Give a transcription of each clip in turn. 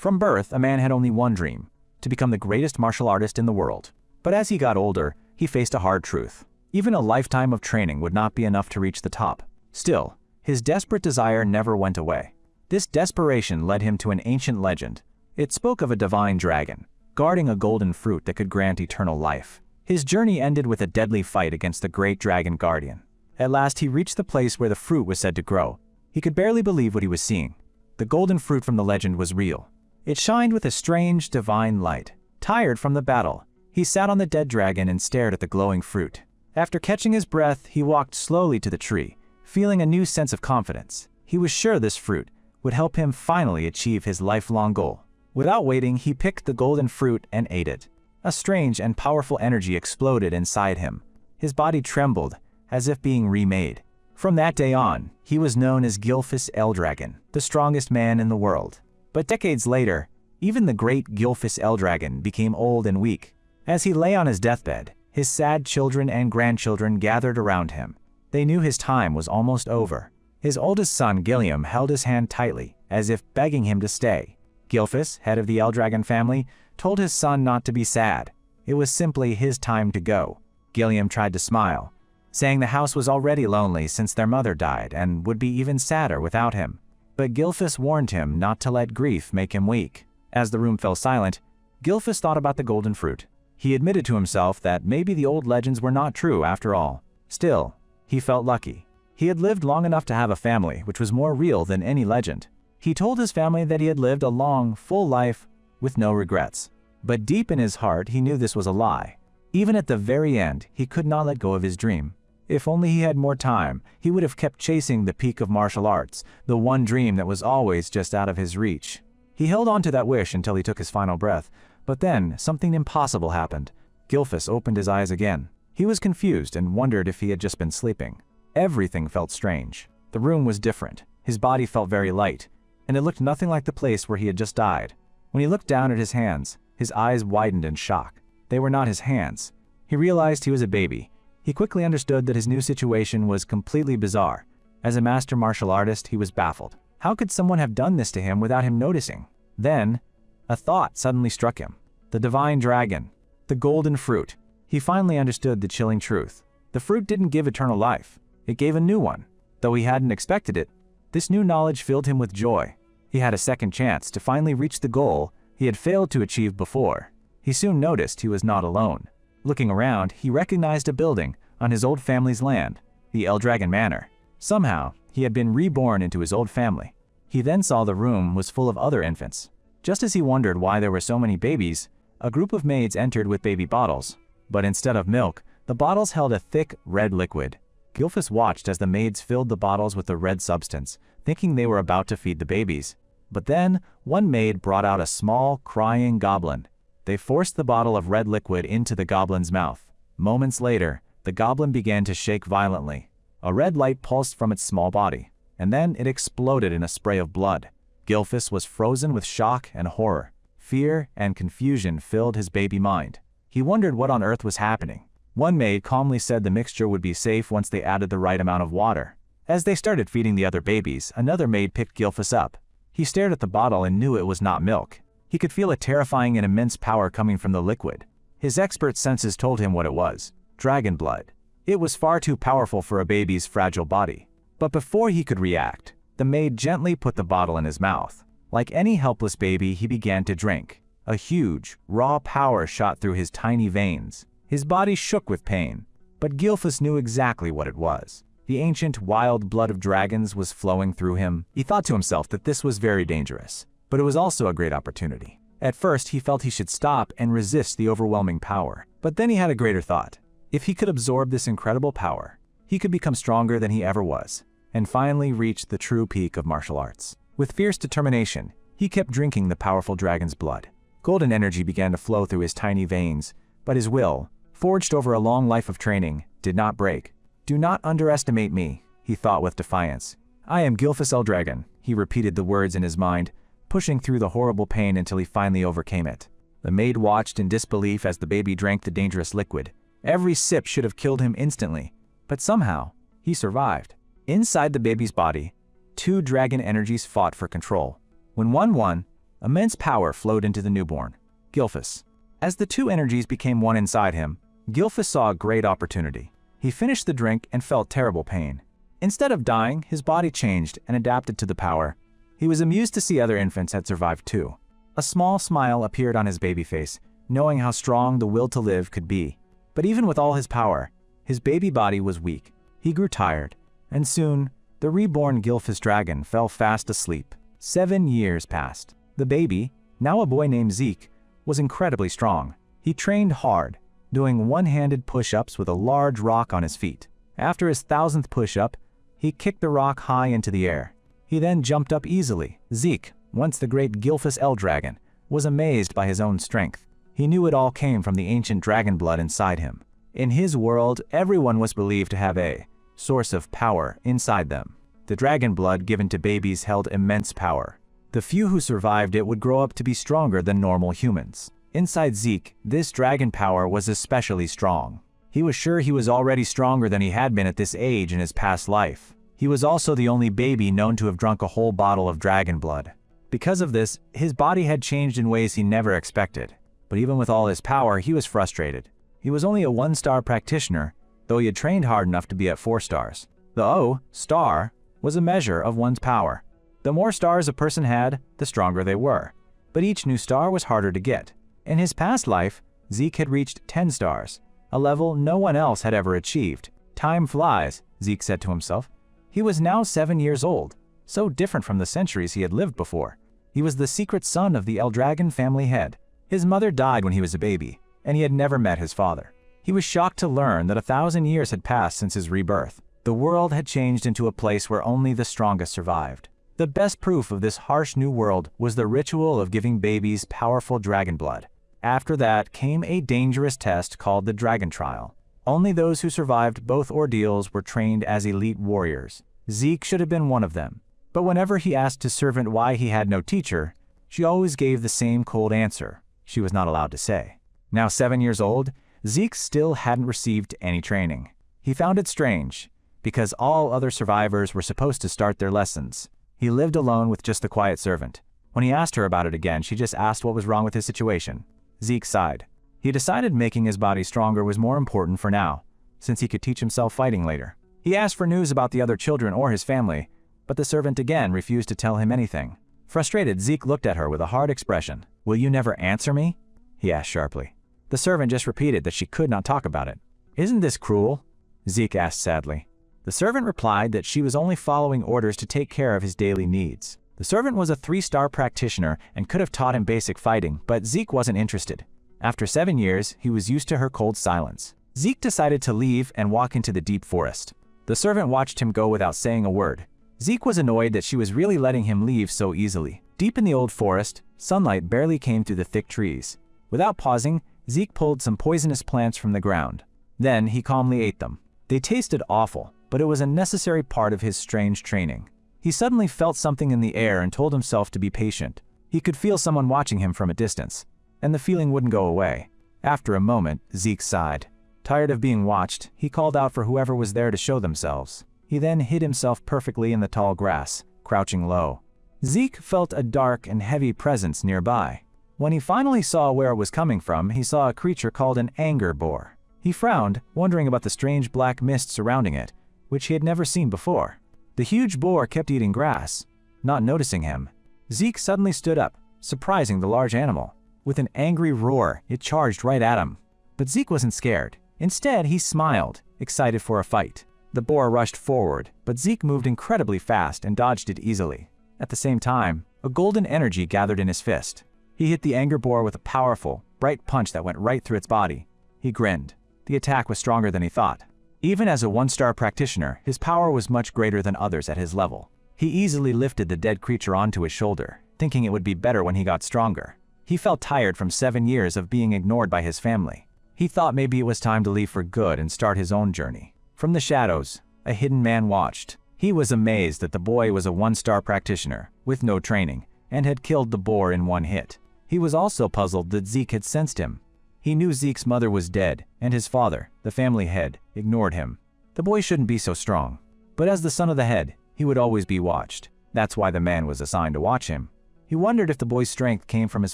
From birth, a man had only one dream: to become the greatest martial artist in the world. But as he got older, he faced a hard truth. Even a lifetime of training would not be enough to reach the top. Still, his desperate desire never went away. This desperation led him to an ancient legend. It spoke of a divine dragon, guarding a golden fruit that could grant eternal life. His journey ended with a deadly fight against the great dragon guardian. At last he reached the place where the fruit was said to grow. He could barely believe what he was seeing. The golden fruit from the legend was real. It shined with a strange, divine light. Tired from the battle, he sat on the dead dragon and stared at the glowing fruit. After catching his breath, he walked slowly to the tree, feeling a new sense of confidence. He was sure this fruit would help him finally achieve his lifelong goal. Without waiting, he picked the golden fruit and ate it. A strange and powerful energy exploded inside him. His body trembled, as if being remade. From that day on, he was known as Gilfus Eldragon, the strongest man in the world. But decades later, even the great Gilfus Eldragon became old and weak. As he lay on his deathbed, his sad children and grandchildren gathered around him. They knew his time was almost over. His oldest son, Gilliam, held his hand tightly, as if begging him to stay. Gilfus, head of the Eldragon family, told his son not to be sad. It was simply his time to go. Gilliam tried to smile, saying the house was already lonely since their mother died and would be even sadder without him. But Gilfus warned him not to let grief make him weak. As the room fell silent, Gilfus thought about the golden fruit. He admitted to himself that maybe the old legends were not true after all. Still, he felt lucky. He had lived long enough to have a family, which was more real than any legend. He told his family that he had lived a long, full life with no regrets. But deep in his heart, he knew this was a lie. Even at the very end, he could not let go of his dream. If only he had more time, he would have kept chasing the peak of martial arts, the one dream that was always just out of his reach. He held on to that wish until he took his final breath, but then something impossible happened. Gilfus opened his eyes again. He was confused and wondered if he had just been sleeping. Everything felt strange. The room was different. His body felt very light, and it looked nothing like the place where he had just died. When he looked down at his hands, his eyes widened in shock. They were not his hands. He realized he was a baby. He quickly understood that his new situation was completely bizarre. As a master martial artist, he was baffled. How could someone have done this to him without him noticing? Then, a thought suddenly struck him. The divine dragon. The golden fruit. He finally understood the chilling truth. The fruit didn't give eternal life. It gave a new one. Though he hadn't expected it, this new knowledge filled him with joy. He had a second chance to finally reach the goal he had failed to achieve before. He soon noticed he was not alone. Looking around, he recognized a building on his old family's land, the Eldragon Manor. Somehow, he had been reborn into his old family. He then saw the room was full of other infants. Just as he wondered why there were so many babies, a group of maids entered with baby bottles. But instead of milk, the bottles held a thick, red liquid. Gilfus watched as the maids filled the bottles with the red substance, thinking they were about to feed the babies. But then, one maid brought out a small, crying goblin. They forced the bottle of red liquid into the goblin's mouth. Moments later, the goblin began to shake violently. A red light pulsed from its small body, and then it exploded in a spray of blood. Gilfus was frozen with shock and horror. Fear and confusion filled his baby mind. He wondered what on earth was happening. One maid calmly said the mixture would be safe once they added the right amount of water. As they started feeding the other babies, another maid picked Gilfus up. He stared at the bottle and knew it was not milk. He could feel a terrifying and immense power coming from the liquid. His expert senses told him what it was: dragon blood. It was far too powerful for a baby's fragile body. But before he could react, the maid gently put the bottle in his mouth. Like any helpless baby, he began to drink. A huge, raw power shot through his tiny veins. His body shook with pain, but Gilfus knew exactly what it was. The ancient, wild blood of dragons was flowing through him. He thought to himself that this was very dangerous, but it was also a great opportunity. At first, he felt he should stop and resist the overwhelming power. But then he had a greater thought. If he could absorb this incredible power, he could become stronger than he ever was, and finally reach the true peak of martial arts. With fierce determination, he kept drinking the powerful dragon's blood. Golden energy began to flow through his tiny veins, but his will, forged over a long life of training, did not break. "Do not underestimate me," he thought with defiance. "I am Gilfus Eldragon," he repeated the words in his mind, pushing through the horrible pain until he finally overcame it. The maid watched in disbelief as the baby drank the dangerous liquid. Every sip should have killed him instantly, but somehow, he survived. Inside the baby's body, two dragon energies fought for control. When one won, Immense power flowed into the newborn, Gilphus. As the two energies became one inside him, Gilphus saw a great opportunity. He finished the drink and felt terrible pain. Instead of dying, his body changed and adapted to the power. He was amused to see other infants had survived too. A small smile appeared on his baby face, knowing how strong the will to live could be. But even with all his power, his baby body was weak. He grew tired, and soon, the reborn Gilphus dragon fell fast asleep. 7 years passed. The baby, now a boy named Zeke, was incredibly strong. He trained hard, doing one-handed push-ups with a large rock on his feet. After his 1000th push-up, he kicked the rock high into the air. He then jumped up easily. Zeke, once the great Gilphus Dragon, was amazed by his own strength. He knew it all came from the ancient dragon blood inside him. In his world, everyone was believed to have a source of power inside them. The dragon blood given to babies held immense power. The few who survived it would grow up to be stronger than normal humans. Inside Zeke, this dragon power was especially strong. He was sure he was already stronger than he had been at this age in his past life. He was also the only baby known to have drunk a whole bottle of dragon blood. Because of this, his body had changed in ways he never expected. But even with all his power, he was frustrated. He was only a 1-star practitioner, though he had trained hard enough to be at 4 stars. The O, star, was a measure of one's power. The more stars a person had, the stronger they were. But each new star was harder to get. In his past life, Zeke had reached 10 stars, a level no one else had ever achieved. Time flies, Zeke said to himself. He was now 7 years old, so different from the centuries he had lived before. He was the secret son of the Eldragon family head. His mother died when he was a baby, and he had never met his father. He was shocked to learn that 1,000 years had passed since his rebirth. The world had changed into a place where only the strongest survived. The best proof of this harsh new world was the ritual of giving babies powerful dragon blood. After that came a dangerous test called the Dragon Trial. Only those who survived both ordeals were trained as elite warriors. Zeke should have been one of them. But whenever he asked his servant why he had no teacher, she always gave the same cold answer. She was not allowed to say. Now 7 years old, Zeke still hadn't received any training. He found it strange, because all other survivors were supposed to start their lessons. He lived alone with just the quiet servant. When he asked her about it again, she just asked what was wrong with his situation. Zeke sighed. He decided making his body stronger was more important for now, since he could teach himself fighting later. He asked for news about the other children or his family, but the servant again refused to tell him anything. Frustrated, Zeke looked at her with a hard expression. "Will you never answer me?" he asked sharply. The servant just repeated that she could not talk about it. "Isn't this cruel?" Zeke asked sadly. The servant replied that she was only following orders to take care of his daily needs. The servant was a 3-star practitioner and could have taught him basic fighting, but Zeke wasn't interested. After 7 years, he was used to her cold silence. Zeke decided to leave and walk into the deep forest. The servant watched him go without saying a word. Zeke was annoyed that she was really letting him leave so easily. Deep in the old forest, sunlight barely came through the thick trees. Without pausing, Zeke pulled some poisonous plants from the ground. Then he calmly ate them. They tasted awful, but it was a necessary part of his strange training. He suddenly felt something in the air and told himself to be patient. He could feel someone watching him from a distance, and the feeling wouldn't go away. After a moment, Zeke sighed. Tired of being watched, he called out for whoever was there to show themselves. He then hid himself perfectly in the tall grass, crouching low. Zeke felt a dark and heavy presence nearby. When he finally saw where it was coming from, he saw a creature called an anger boar. He frowned, wondering about the strange black mist surrounding it, which he had never seen before. The huge boar kept eating grass, not noticing him. Zeke suddenly stood up, surprising the large animal. With an angry roar, it charged right at him. But Zeke wasn't scared. Instead, he smiled, excited for a fight. The boar rushed forward, but Zeke moved incredibly fast and dodged it easily. At the same time, a golden energy gathered in his fist. He hit the anger boar with a powerful, bright punch that went right through its body. He grinned. The attack was stronger than he thought. Even as a 1-star practitioner, his power was much greater than others at his level. He easily lifted the dead creature onto his shoulder, thinking it would be better when he got stronger. He felt tired from 7 years of being ignored by his family. He thought maybe it was time to leave for good and start his own journey. From the shadows, a hidden man watched. He was amazed that the boy was a 1-star practitioner, with no training, and had killed the boar in 1 hit. He was also puzzled that Zeke had sensed him. He knew Zeke's mother was dead, and his father, the family head, ignored him. The boy shouldn't be so strong. But as the son of the head, he would always be watched. That's why the man was assigned to watch him. He wondered if the boy's strength came from his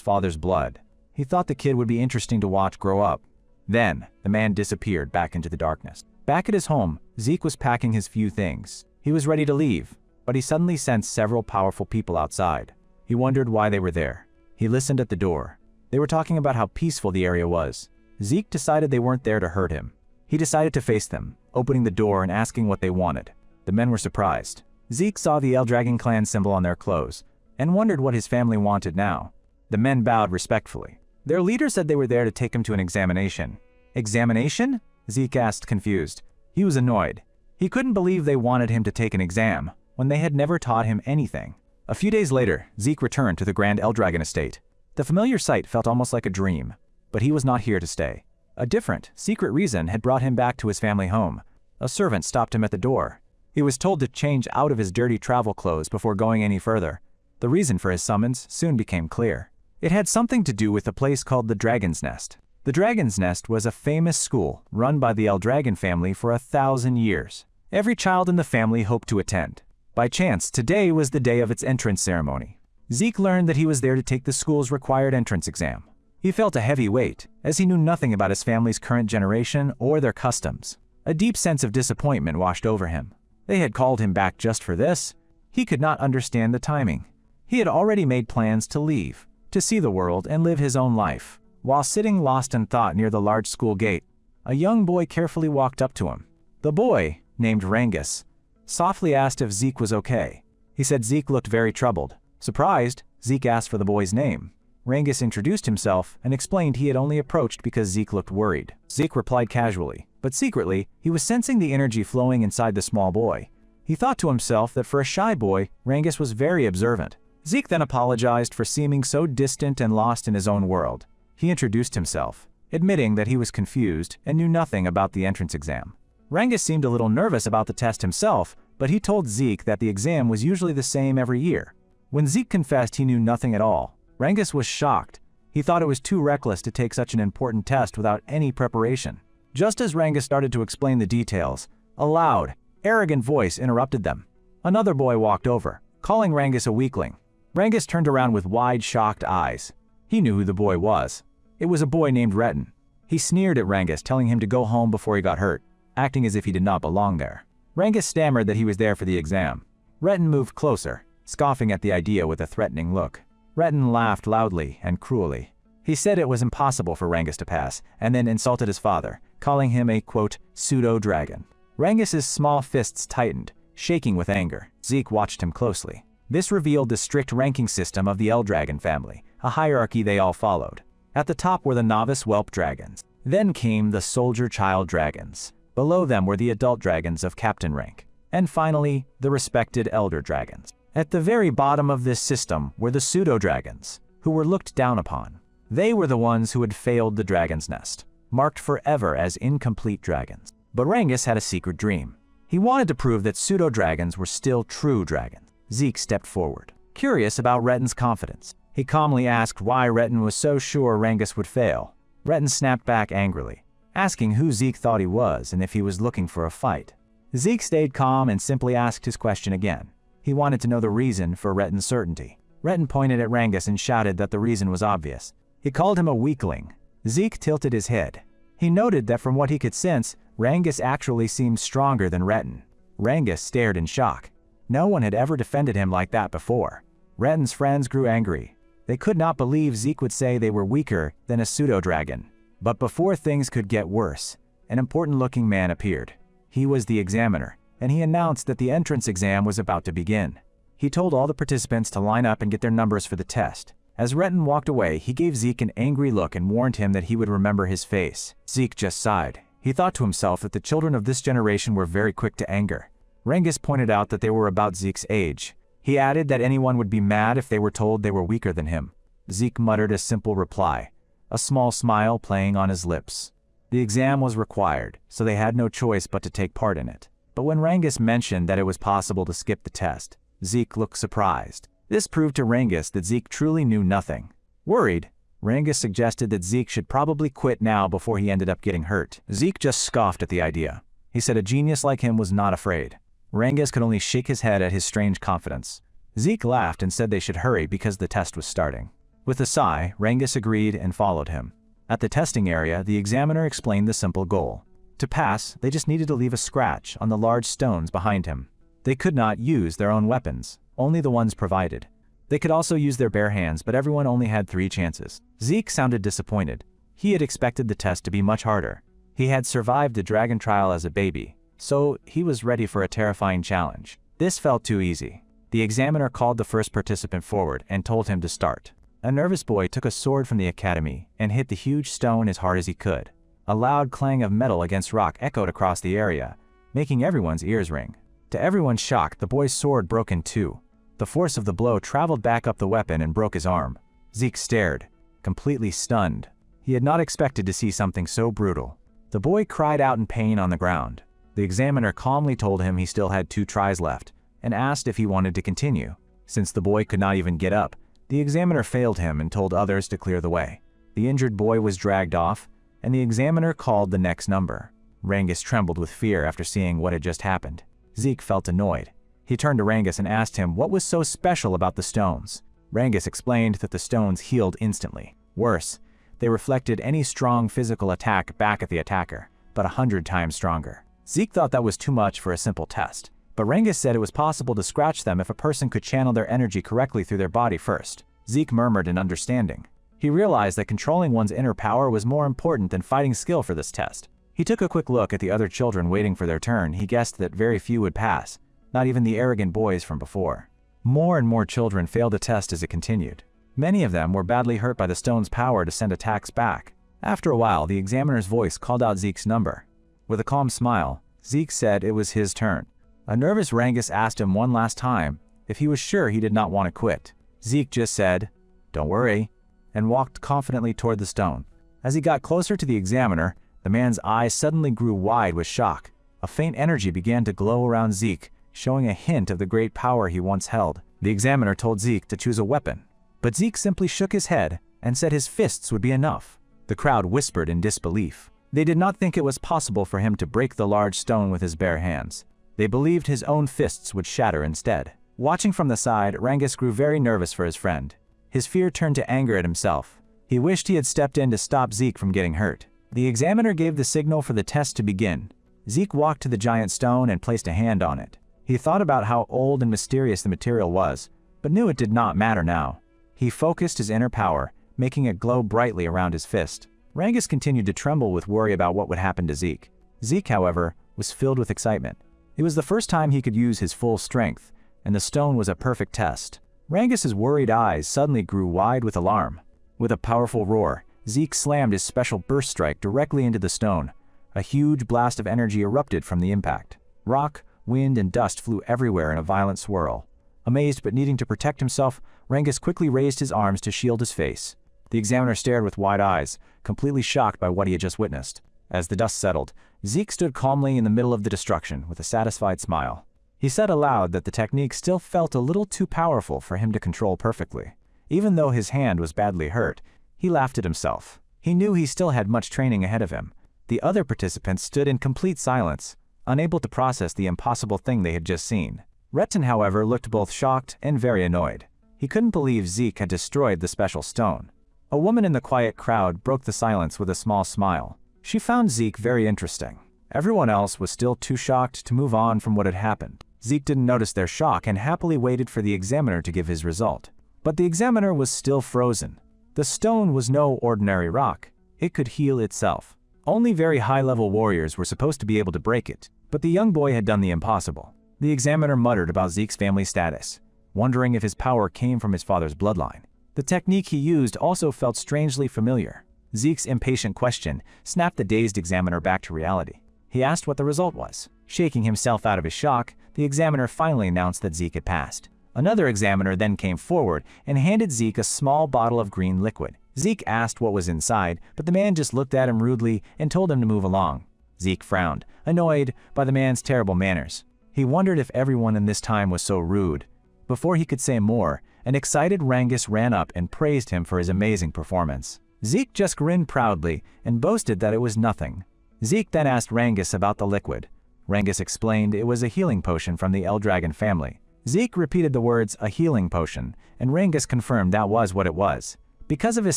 father's blood. He thought the kid would be interesting to watch grow up. Then, the man disappeared back into the darkness. Back at his home, Zeke was packing his few things. He was ready to leave, but he suddenly sensed several powerful people outside. He wondered why they were there. He listened at the door. They were talking about how peaceful the area was. Zeke decided they weren't there to hurt him. He decided to face them, opening the door and asking what they wanted. The men were surprised. Zeke saw the Eldragon clan symbol on their clothes and wondered what his family wanted now. The men bowed respectfully. Their leader said they were there to take him to an examination. Examination? Zeke asked, confused. He was annoyed. He couldn't believe they wanted him to take an exam when they had never taught him anything. A few days later, Zeke returned to the Grand Eldragon estate. The familiar sight felt almost like a dream, but he was not here to stay. A different, secret reason had brought him back to his family home. A servant stopped him at the door. He was told to change out of his dirty travel clothes before going any further. The reason for his summons soon became clear. It had something to do with a place called the Dragon's Nest. The Dragon's Nest was a famous school run by the Eldragon family for 1,000 years. Every child in the family hoped to attend. By chance, today was the day of its entrance ceremony. Zeke learned that he was there to take the school's required entrance exam. He felt a heavy weight, as he knew nothing about his family's current generation or their customs. A deep sense of disappointment washed over him. They had called him back just for this. He could not understand the timing. He had already made plans to leave, to see the world and live his own life. While sitting lost in thought near the large school gate, a young boy carefully walked up to him. The boy, named Rangus, softly asked if Zeke was okay. He said Zeke looked very troubled. Surprised, Zeke asked for the boy's name. Rangus introduced himself and explained he had only approached because Zeke looked worried. Zeke replied casually, but secretly, he was sensing the energy flowing inside the small boy. He thought to himself that for a shy boy, Rangus was very observant. Zeke then apologized for seeming so distant and lost in his own world. He introduced himself, admitting that he was confused and knew nothing about the entrance exam. Rangus seemed a little nervous about the test himself, but he told Zeke that the exam was usually the same every year. When Zeke confessed he knew nothing at all, Rangus was shocked. He thought it was too reckless to take such an important test without any preparation. Just as Rangus started to explain the details, a loud, arrogant voice interrupted them. Another boy walked over, calling Rangus a weakling. Rangus turned around with wide, shocked eyes. He knew who the boy was. It was a boy named Retin. He sneered at Rangus, telling him to go home before he got hurt, acting as if he did not belong there. Rangus stammered that he was there for the exam. Retin moved closer, scoffing at the idea with a threatening look. Retin laughed loudly and cruelly. He said it was impossible for Rangus to pass, and then insulted his father, calling him a, quote, pseudo-dragon. Rangus's small fists tightened, shaking with anger. Zeke watched him closely. This revealed the strict ranking system of the Eldragon family, a hierarchy they all followed. At the top were the novice whelp dragons. Then came the soldier child dragons. Below them were the adult dragons of captain rank. And finally, the respected elder dragons. At the very bottom of this system were the pseudo-dragons, who were looked down upon. They were the ones who had failed the Dragon's Nest, marked forever as incomplete dragons. But Rangus had a secret dream. He wanted to prove that pseudo-dragons were still true dragons. Zeke stepped forward, curious about Retin's confidence. He calmly asked why Retin was so sure Rangus would fail. Retin snapped back angrily, asking who Zeke thought he was and if he was looking for a fight. Zeke stayed calm and simply asked his question again. He wanted to know the reason for Retin's certainty. Retin pointed at Rangus and shouted that the reason was obvious. He called him a weakling. Zeke tilted his head. He noted that from what he could sense, Rangus actually seemed stronger than Retin. Rangus stared in shock. No one had ever defended him like that before. Retin's friends grew angry. They could not believe Zeke would say they were weaker than a pseudo-dragon. But before things could get worse, an important-looking man appeared. He was the examiner, and he announced that the entrance exam was about to begin. He told all the participants to line up and get their numbers for the test. As Retin walked away, he gave Zeke an angry look and warned him that he would remember his face. Zeke just sighed. He thought to himself that the children of this generation were very quick to anger. Rangus pointed out that they were about Zeke's age. He added that anyone would be mad if they were told they were weaker than him. Zeke muttered a simple reply, a small smile playing on his lips. The exam was required, so they had no choice but to take part in it. But when Rangus mentioned that it was possible to skip the test, Zeke looked surprised. This proved to Rangus that Zeke truly knew nothing. Worried, Rangus suggested that Zeke should probably quit now before he ended up getting hurt. Zeke just scoffed at the idea. He said a genius like him was not afraid. Rangus could only shake his head at his strange confidence. Zeke laughed and said they should hurry because the test was starting. With a sigh, Rangus agreed and followed him. At the testing area, the examiner explained the simple goal. To pass, they just needed to leave a scratch on the large stones behind him. They could not use their own weapons, only the ones provided. They could also use their bare hands, but everyone only had 3 chances. Zeke sounded disappointed. He had expected the test to be much harder. He had survived a dragon trial as a baby, so he was ready for a terrifying challenge. This felt too easy. The examiner called the first participant forward and told him to start. A nervous boy took a sword from the academy and hit the huge stone as hard as he could. A loud clang of metal against rock echoed across the area, making everyone's ears ring. To everyone's shock, the boy's sword broke in 2. The force of the blow traveled back up the weapon and broke his arm. Zeke stared, completely stunned. He had not expected to see something so brutal. The boy cried out in pain on the ground. The examiner calmly told him he still had 2 tries left, and asked if he wanted to continue. Since the boy could not even get up, the examiner failed him and told others to clear the way. The injured boy was dragged off, and the examiner called the next number. Rangus trembled with fear after seeing what had just happened. Zeke felt annoyed. He turned to Rangus and asked him what was so special about the stones. Rangus explained that the stones healed instantly. Worse, they reflected any strong physical attack back at the attacker, but 100 times stronger. Zeke thought that was too much for a simple test, but Rangus said it was possible to scratch them if a person could channel their energy correctly through their body first. Zeke murmured in understanding. He realized that controlling one's inner power was more important than fighting skill for this test. He took a quick look at the other children waiting for their turn. He guessed that very few would pass, not even the arrogant boys from before. More and more children failed the test as it continued. Many of them were badly hurt by the stone's power to send attacks back. After a while, the examiner's voice called out Zeke's number. With a calm smile, Zeke said it was his turn. A nervous Rangus asked him one last time if he was sure he did not want to quit. Zeke just said, "Don't worry," and walked confidently toward the stone. As he got closer to the examiner, the man's eyes suddenly grew wide with shock. A faint energy began to glow around Zeke, showing a hint of the great power he once held. The examiner told Zeke to choose a weapon, but Zeke simply shook his head and said his fists would be enough. The crowd whispered in disbelief. They did not think it was possible for him to break the large stone with his bare hands. They believed his own fists would shatter instead. Watching from the side, Rangus grew very nervous for his friend. His fear turned to anger at himself. He wished he had stepped in to stop Zeke from getting hurt. The examiner gave the signal for the test to begin. Zeke walked to the giant stone and placed a hand on it. He thought about how old and mysterious the material was, but knew it did not matter now. He focused his inner power, making it glow brightly around his fist. Rangus continued to tremble with worry about what would happen to Zeke. Zeke, however, was filled with excitement. It was the first time he could use his full strength, and the stone was a perfect test. Rangus's worried eyes suddenly grew wide with alarm. With a powerful roar, Zeke slammed his special burst strike directly into the stone. A huge blast of energy erupted from the impact. Rock, wind, and dust flew everywhere in a violent swirl. Amazed but needing to protect himself, Rangus quickly raised his arms to shield his face. The examiner stared with wide eyes, completely shocked by what he had just witnessed. As the dust settled, Zeke stood calmly in the middle of the destruction with a satisfied smile. He said aloud that the technique still felt a little too powerful for him to control perfectly. Even though his hand was badly hurt, he laughed at himself. He knew he still had much training ahead of him. The other participants stood in complete silence, unable to process the impossible thing they had just seen. Retin, however, looked both shocked and very annoyed. He couldn't believe Zeke had destroyed the special stone. A woman in the quiet crowd broke the silence with a small smile. She found Zeke very interesting. Everyone else was still too shocked to move on from what had happened. Zeke didn't notice their shock and happily waited for the examiner to give his result. But the examiner was still frozen. The stone was no ordinary rock. It could heal itself. Only very high-level warriors were supposed to be able to break it, but the young boy had done the impossible. The examiner muttered about Zeke's family status, wondering if his power came from his father's bloodline. The technique he used also felt strangely familiar. Zeke's impatient question snapped the dazed examiner back to reality. He asked what the result was. Shaking himself out of his shock, the examiner finally announced that Zeke had passed. Another examiner then came forward and handed Zeke a small bottle of green liquid. Zeke asked what was inside, but the man just looked at him rudely and told him to move along. Zeke frowned, annoyed by the man's terrible manners. He wondered if everyone in this time was so rude. Before he could say more, an excited Rangus ran up and praised him for his amazing performance. Zeke just grinned proudly and boasted that it was nothing. Zeke then asked Rangus about the liquid. Rangus explained it was a healing potion from the Eldragon family. Zeke repeated the words, "a healing potion," and Rangus confirmed that was what it was. Because of his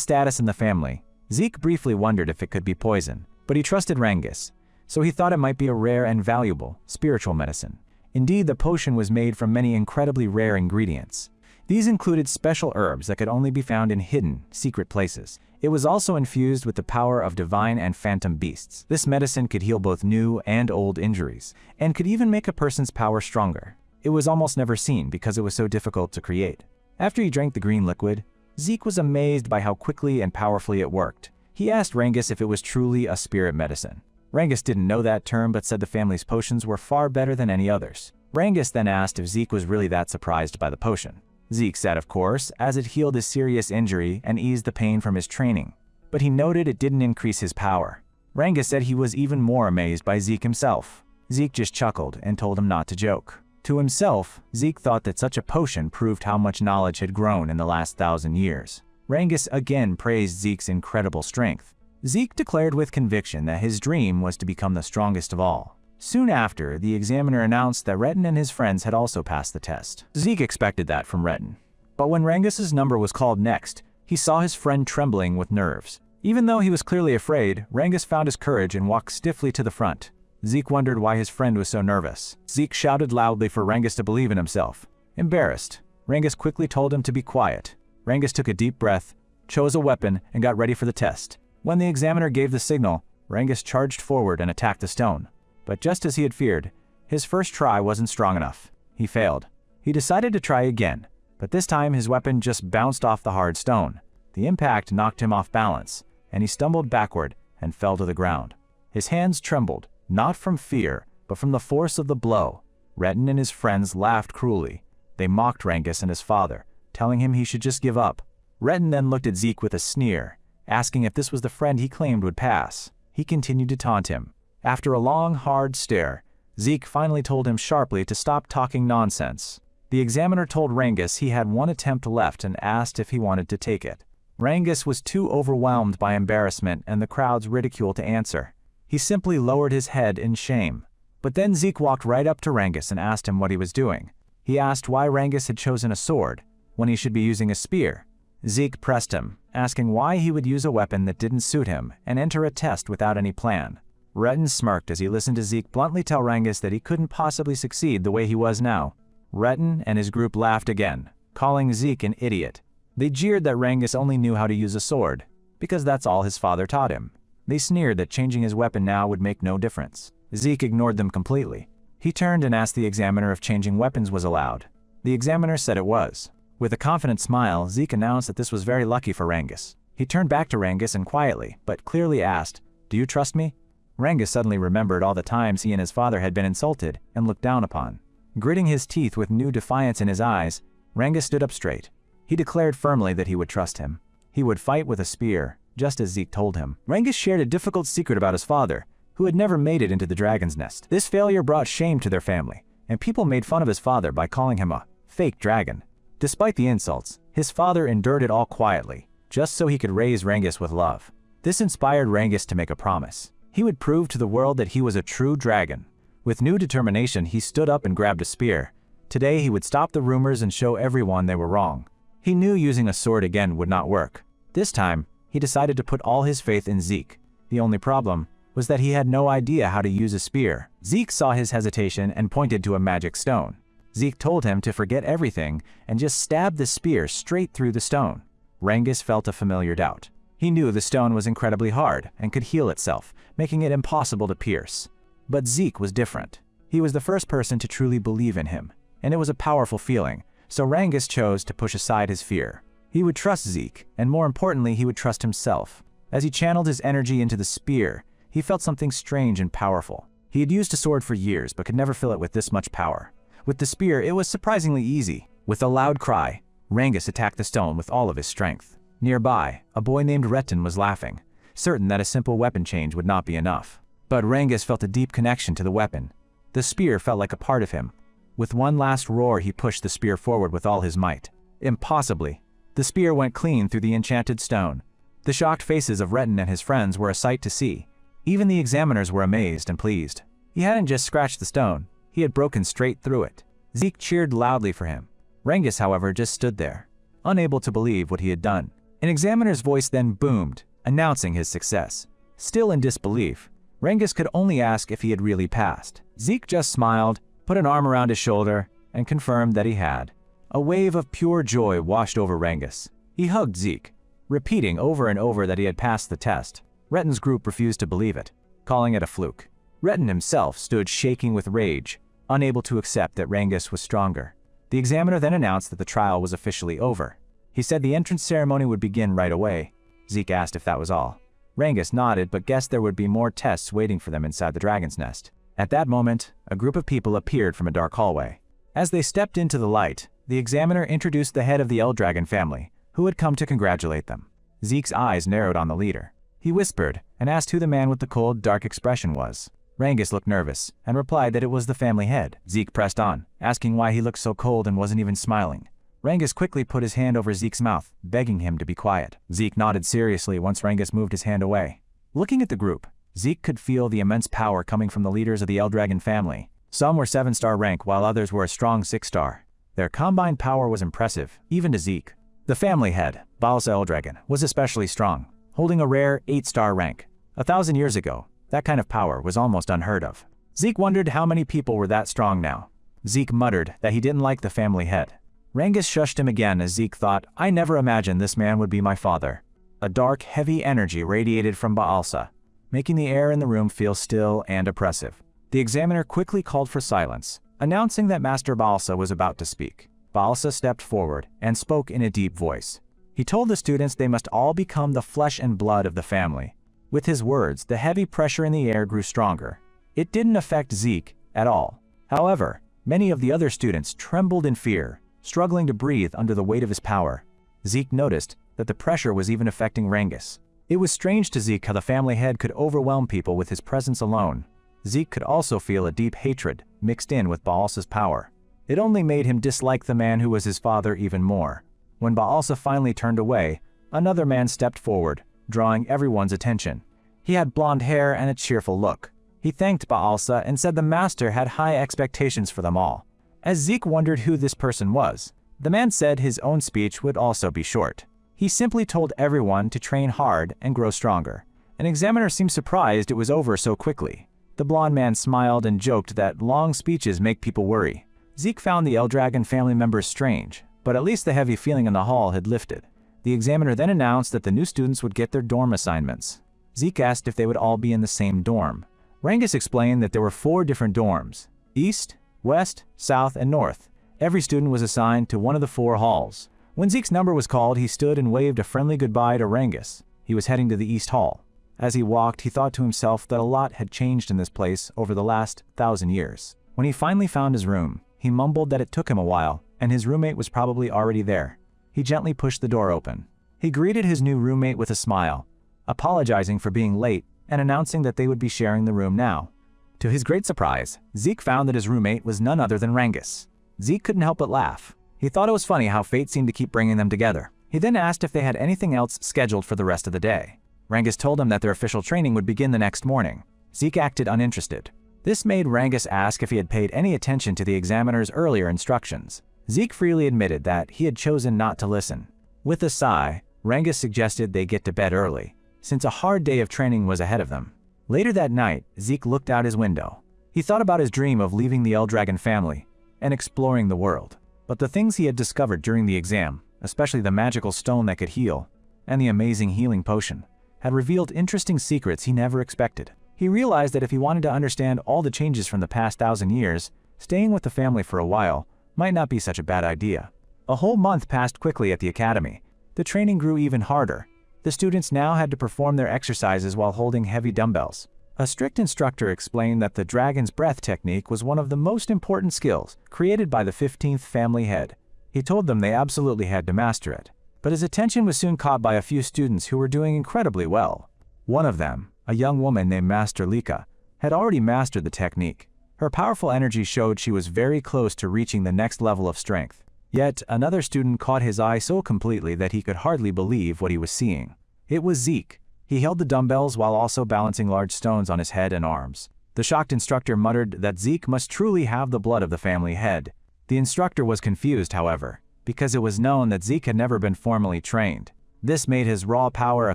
status in the family, Zeke briefly wondered if it could be poison, but he trusted Rangus, so he thought it might be a rare and valuable spiritual medicine. Indeed, the potion was made from many incredibly rare ingredients. These included special herbs that could only be found in hidden, secret places. It was also infused with the power of divine and phantom beasts. This medicine could heal both new and old injuries, and could even make a person's power stronger. It was almost never seen because it was so difficult to create. After he drank the green liquid, Zeke was amazed by how quickly and powerfully it worked. He asked Rangus if it was truly a spirit medicine. Rangus didn't know that term but said the family's potions were far better than any others. Rangus then asked if Zeke was really that surprised by the potion. Zeke said of course, as it healed his serious injury and eased the pain from his training. But he noted it didn't increase his power. Rangus said he was even more amazed by Zeke himself. Zeke just chuckled and told him not to joke. To himself, Zeke thought that such a potion proved how much knowledge had grown in the last 1,000 years. Rangus again praised Zeke's incredible strength. Zeke declared with conviction that his dream was to become the strongest of all. Soon after, the examiner announced that Retin and his friends had also passed the test. Zeke expected that from Retin. But when Rangus's number was called next, he saw his friend trembling with nerves. Even though he was clearly afraid, Rangus found his courage and walked stiffly to the front. Zeke wondered why his friend was so nervous. Zeke shouted loudly for Rangus to believe in himself. Embarrassed, Rangus quickly told him to be quiet. Rangus took a deep breath, chose a weapon, and got ready for the test. When the examiner gave the signal, Rangus charged forward and attacked the stone. But just as he had feared, his first try wasn't strong enough. He failed. He decided to try again, but this time his weapon just bounced off the hard stone. The impact knocked him off balance, and he stumbled backward and fell to the ground. His hands trembled, not from fear, but from the force of the blow. Retin and his friends laughed cruelly. They mocked Rangus and his father, telling him he should just give up. Retin then looked at Zeke with a sneer, asking if this was the friend he claimed would pass. He continued to taunt him. After a long, hard stare, Zeke finally told him sharply to stop talking nonsense. The examiner told Rangus he had one attempt left and asked if he wanted to take it. Rangus was too overwhelmed by embarrassment and the crowd's ridicule to answer. He simply lowered his head in shame. But then Zeke walked right up to Rangus and asked him what he was doing. He asked why Rangus had chosen a sword when he should be using a spear. Zeke pressed him, asking why he would use a weapon that didn't suit him and enter a test without any plan. Retin smirked as he listened to Zeke bluntly tell Rangus that he couldn't possibly succeed the way he was now. Retin and his group laughed again, calling Zeke an idiot. They jeered that Rangus only knew how to use a sword, because that's all his father taught him. They sneered that changing his weapon now would make no difference. Zeke ignored them completely. He turned and asked the examiner if changing weapons was allowed. The examiner said it was. With a confident smile, Zeke announced that this was very lucky for Rangus. He turned back to Rangus and quietly, but clearly asked, "Do you trust me?" Rangus suddenly remembered all the times he and his father had been insulted and looked down upon. Gritting his teeth with new defiance in his eyes, Rangus stood up straight. He declared firmly that he would trust him. He would fight with a spear, just as Zeke told him. Rangus shared a difficult secret about his father, who had never made it into the dragon's nest. This failure brought shame to their family, and people made fun of his father by calling him a fake dragon. Despite the insults, his father endured it all quietly, just so he could raise Rangus with love. This inspired Rangus to make a promise. He would prove to the world that he was a true dragon. With new determination, he stood up and grabbed a spear. Today he would stop the rumors and show everyone they were wrong. He knew using a sword again would not work. This time, he decided to put all his faith in Zeke. The only problem was that he had no idea how to use a spear. Zeke saw his hesitation and pointed to a magic stone. Zeke told him to forget everything and just stab the spear straight through the stone. Rangus felt a familiar doubt. He knew the stone was incredibly hard and could heal itself, making it impossible to pierce. But Zeke was different. He was the first person to truly believe in him, and it was a powerful feeling, so Rangus chose to push aside his fear. He would trust Zeke, and more importantly, he would trust himself. As he channeled his energy into the spear, he felt something strange and powerful. He had used a sword for years, but could never fill it with this much power. With the spear, it was surprisingly easy. With a loud cry, Rangus attacked the stone with all of his strength. Nearby, a boy named Retin was laughing, certain that a simple weapon change would not be enough. But Rangus felt a deep connection to the weapon. The spear felt like a part of him. With one last roar, he pushed the spear forward with all his might. Impossibly, the spear went clean through the enchanted stone. The shocked faces of Retin and his friends were a sight to see. Even the examiners were amazed and pleased. He hadn't just scratched the stone, he had broken straight through it. Zeke cheered loudly for him. Rengus, however, just stood there, unable to believe what he had done. An examiner's voice then boomed, announcing his success. Still in disbelief, Rengus could only ask if he had really passed. Zeke just smiled, put an arm around his shoulder, and confirmed that he had. A wave of pure joy washed over Rengus. He hugged Zeke, repeating over and over that he had passed the test. Retten's group refused to believe it, calling it a fluke. Retten himself stood shaking with rage, unable to accept that Rengus was stronger. The examiner then announced that the trial was officially over. He said the entrance ceremony would begin right away. Zeke asked if that was all. Rengus nodded but guessed there would be more tests waiting for them inside the dragon's nest. At that moment, a group of people appeared from a dark hallway. As they stepped into the light, the examiner introduced the head of the Eldragon family, who had come to congratulate them. Zeke's eyes narrowed on the leader. He whispered and asked who the man with the cold, dark expression was. Rengus looked nervous and replied that it was the family head. Zeke pressed on, asking why he looked so cold and wasn't even smiling. Rengus quickly put his hand over Zeke's mouth, begging him to be quiet. Zeke nodded seriously once Rengus moved his hand away. Looking at the group, Zeke could feel the immense power coming from the leaders of the Eldragon family. Some were 7-star rank while others were a strong 6-star. Their combined power was impressive, even to Zeke. The family head, Balsa Eldragon, was especially strong, holding a rare 8-star rank. 1,000 years ago, that kind of power was almost unheard of. Zeke wondered how many people were that strong now. Zeke muttered that he didn't like the family head. Rengus shushed him again as Zeke thought, I never imagined this man would be my father. A dark, heavy energy radiated from Baalsa, making the air in the room feel still and oppressive. The examiner quickly called for silence, announcing that Master Baalsa was about to speak. Baalsa stepped forward and spoke in a deep voice. He told the students they must all become the flesh and blood of the family. With his words, the heavy pressure in the air grew stronger. It didn't affect Zeke at all. However, many of the other students trembled in fear, struggling to breathe under the weight of his power. Zeke noticed that the pressure was even affecting Rengus. It was strange to Zeke how the family head could overwhelm people with his presence alone. Zeke could also feel a deep hatred mixed in with Baalsa's power. It only made him dislike the man who was his father even more. When Baalsa finally turned away, another man stepped forward, drawing everyone's attention. He had blonde hair and a cheerful look. He thanked Baalsa and said the master had high expectations for them all. As Zeke wondered who this person was, the man said his own speech would also be short. He simply told everyone to train hard and grow stronger. An examiner seemed surprised it was over so quickly. The blonde man smiled and joked that long speeches make people worry. Zeke found the Eldragon family members strange, but at least the heavy feeling in the hall had lifted. The examiner then announced that the new students would get their dorm assignments. Zeke asked if they would all be in the same dorm. Rengus explained that there were 4 different dorms: East, West, South, and North. Every student was assigned to one of the 4 halls. When Zeke's number was called, he stood and waved a friendly goodbye to Rengus. He was heading to the East Hall. As he walked, he thought to himself that a lot had changed in this place over the last 1,000 years. When he finally found his room, he mumbled that it took him a while, and his roommate was probably already there. He gently pushed the door open. He greeted his new roommate with a smile, apologizing for being late and announcing that they would be sharing the room now. To his great surprise, Zeke found that his roommate was none other than Rengus. Zeke couldn't help but laugh. He thought it was funny how fate seemed to keep bringing them together. He then asked if they had anything else scheduled for the rest of the day. Rengus told him that their official training would begin the next morning. Zeke acted uninterested. This made Rengus ask if he had paid any attention to the examiner's earlier instructions. Zeke freely admitted that he had chosen not to listen. With a sigh, Rengus suggested they get to bed early, since a hard day of training was ahead of them. Later that night, Zeke looked out his window. He thought about his dream of leaving the Eldragon family and exploring the world. But the things he had discovered during the exam, especially the magical stone that could heal and the amazing healing potion, had revealed interesting secrets he never expected. He realized that if he wanted to understand all the changes from the past 1,000 years, staying with the family for a while might not be such a bad idea. A whole month passed quickly at the academy. The training grew even harder. The students now had to perform their exercises while holding heavy dumbbells. A strict instructor explained that the dragon's breath technique was one of the most important skills created by the 15th family head. He told them they absolutely had to master it. But his attention was soon caught by a few students who were doing incredibly well. One of them, a young woman named Master Lika, had already mastered the technique. Her powerful energy showed she was very close to reaching the next level of strength. Yet another student caught his eye so completely that he could hardly believe what he was seeing. It was Zeke. He held the dumbbells while also balancing large stones on his head and arms. The shocked instructor muttered that Zeke must truly have the blood of the family head. The instructor was confused, however, because it was known that Zeke had never been formally trained. This made his raw power a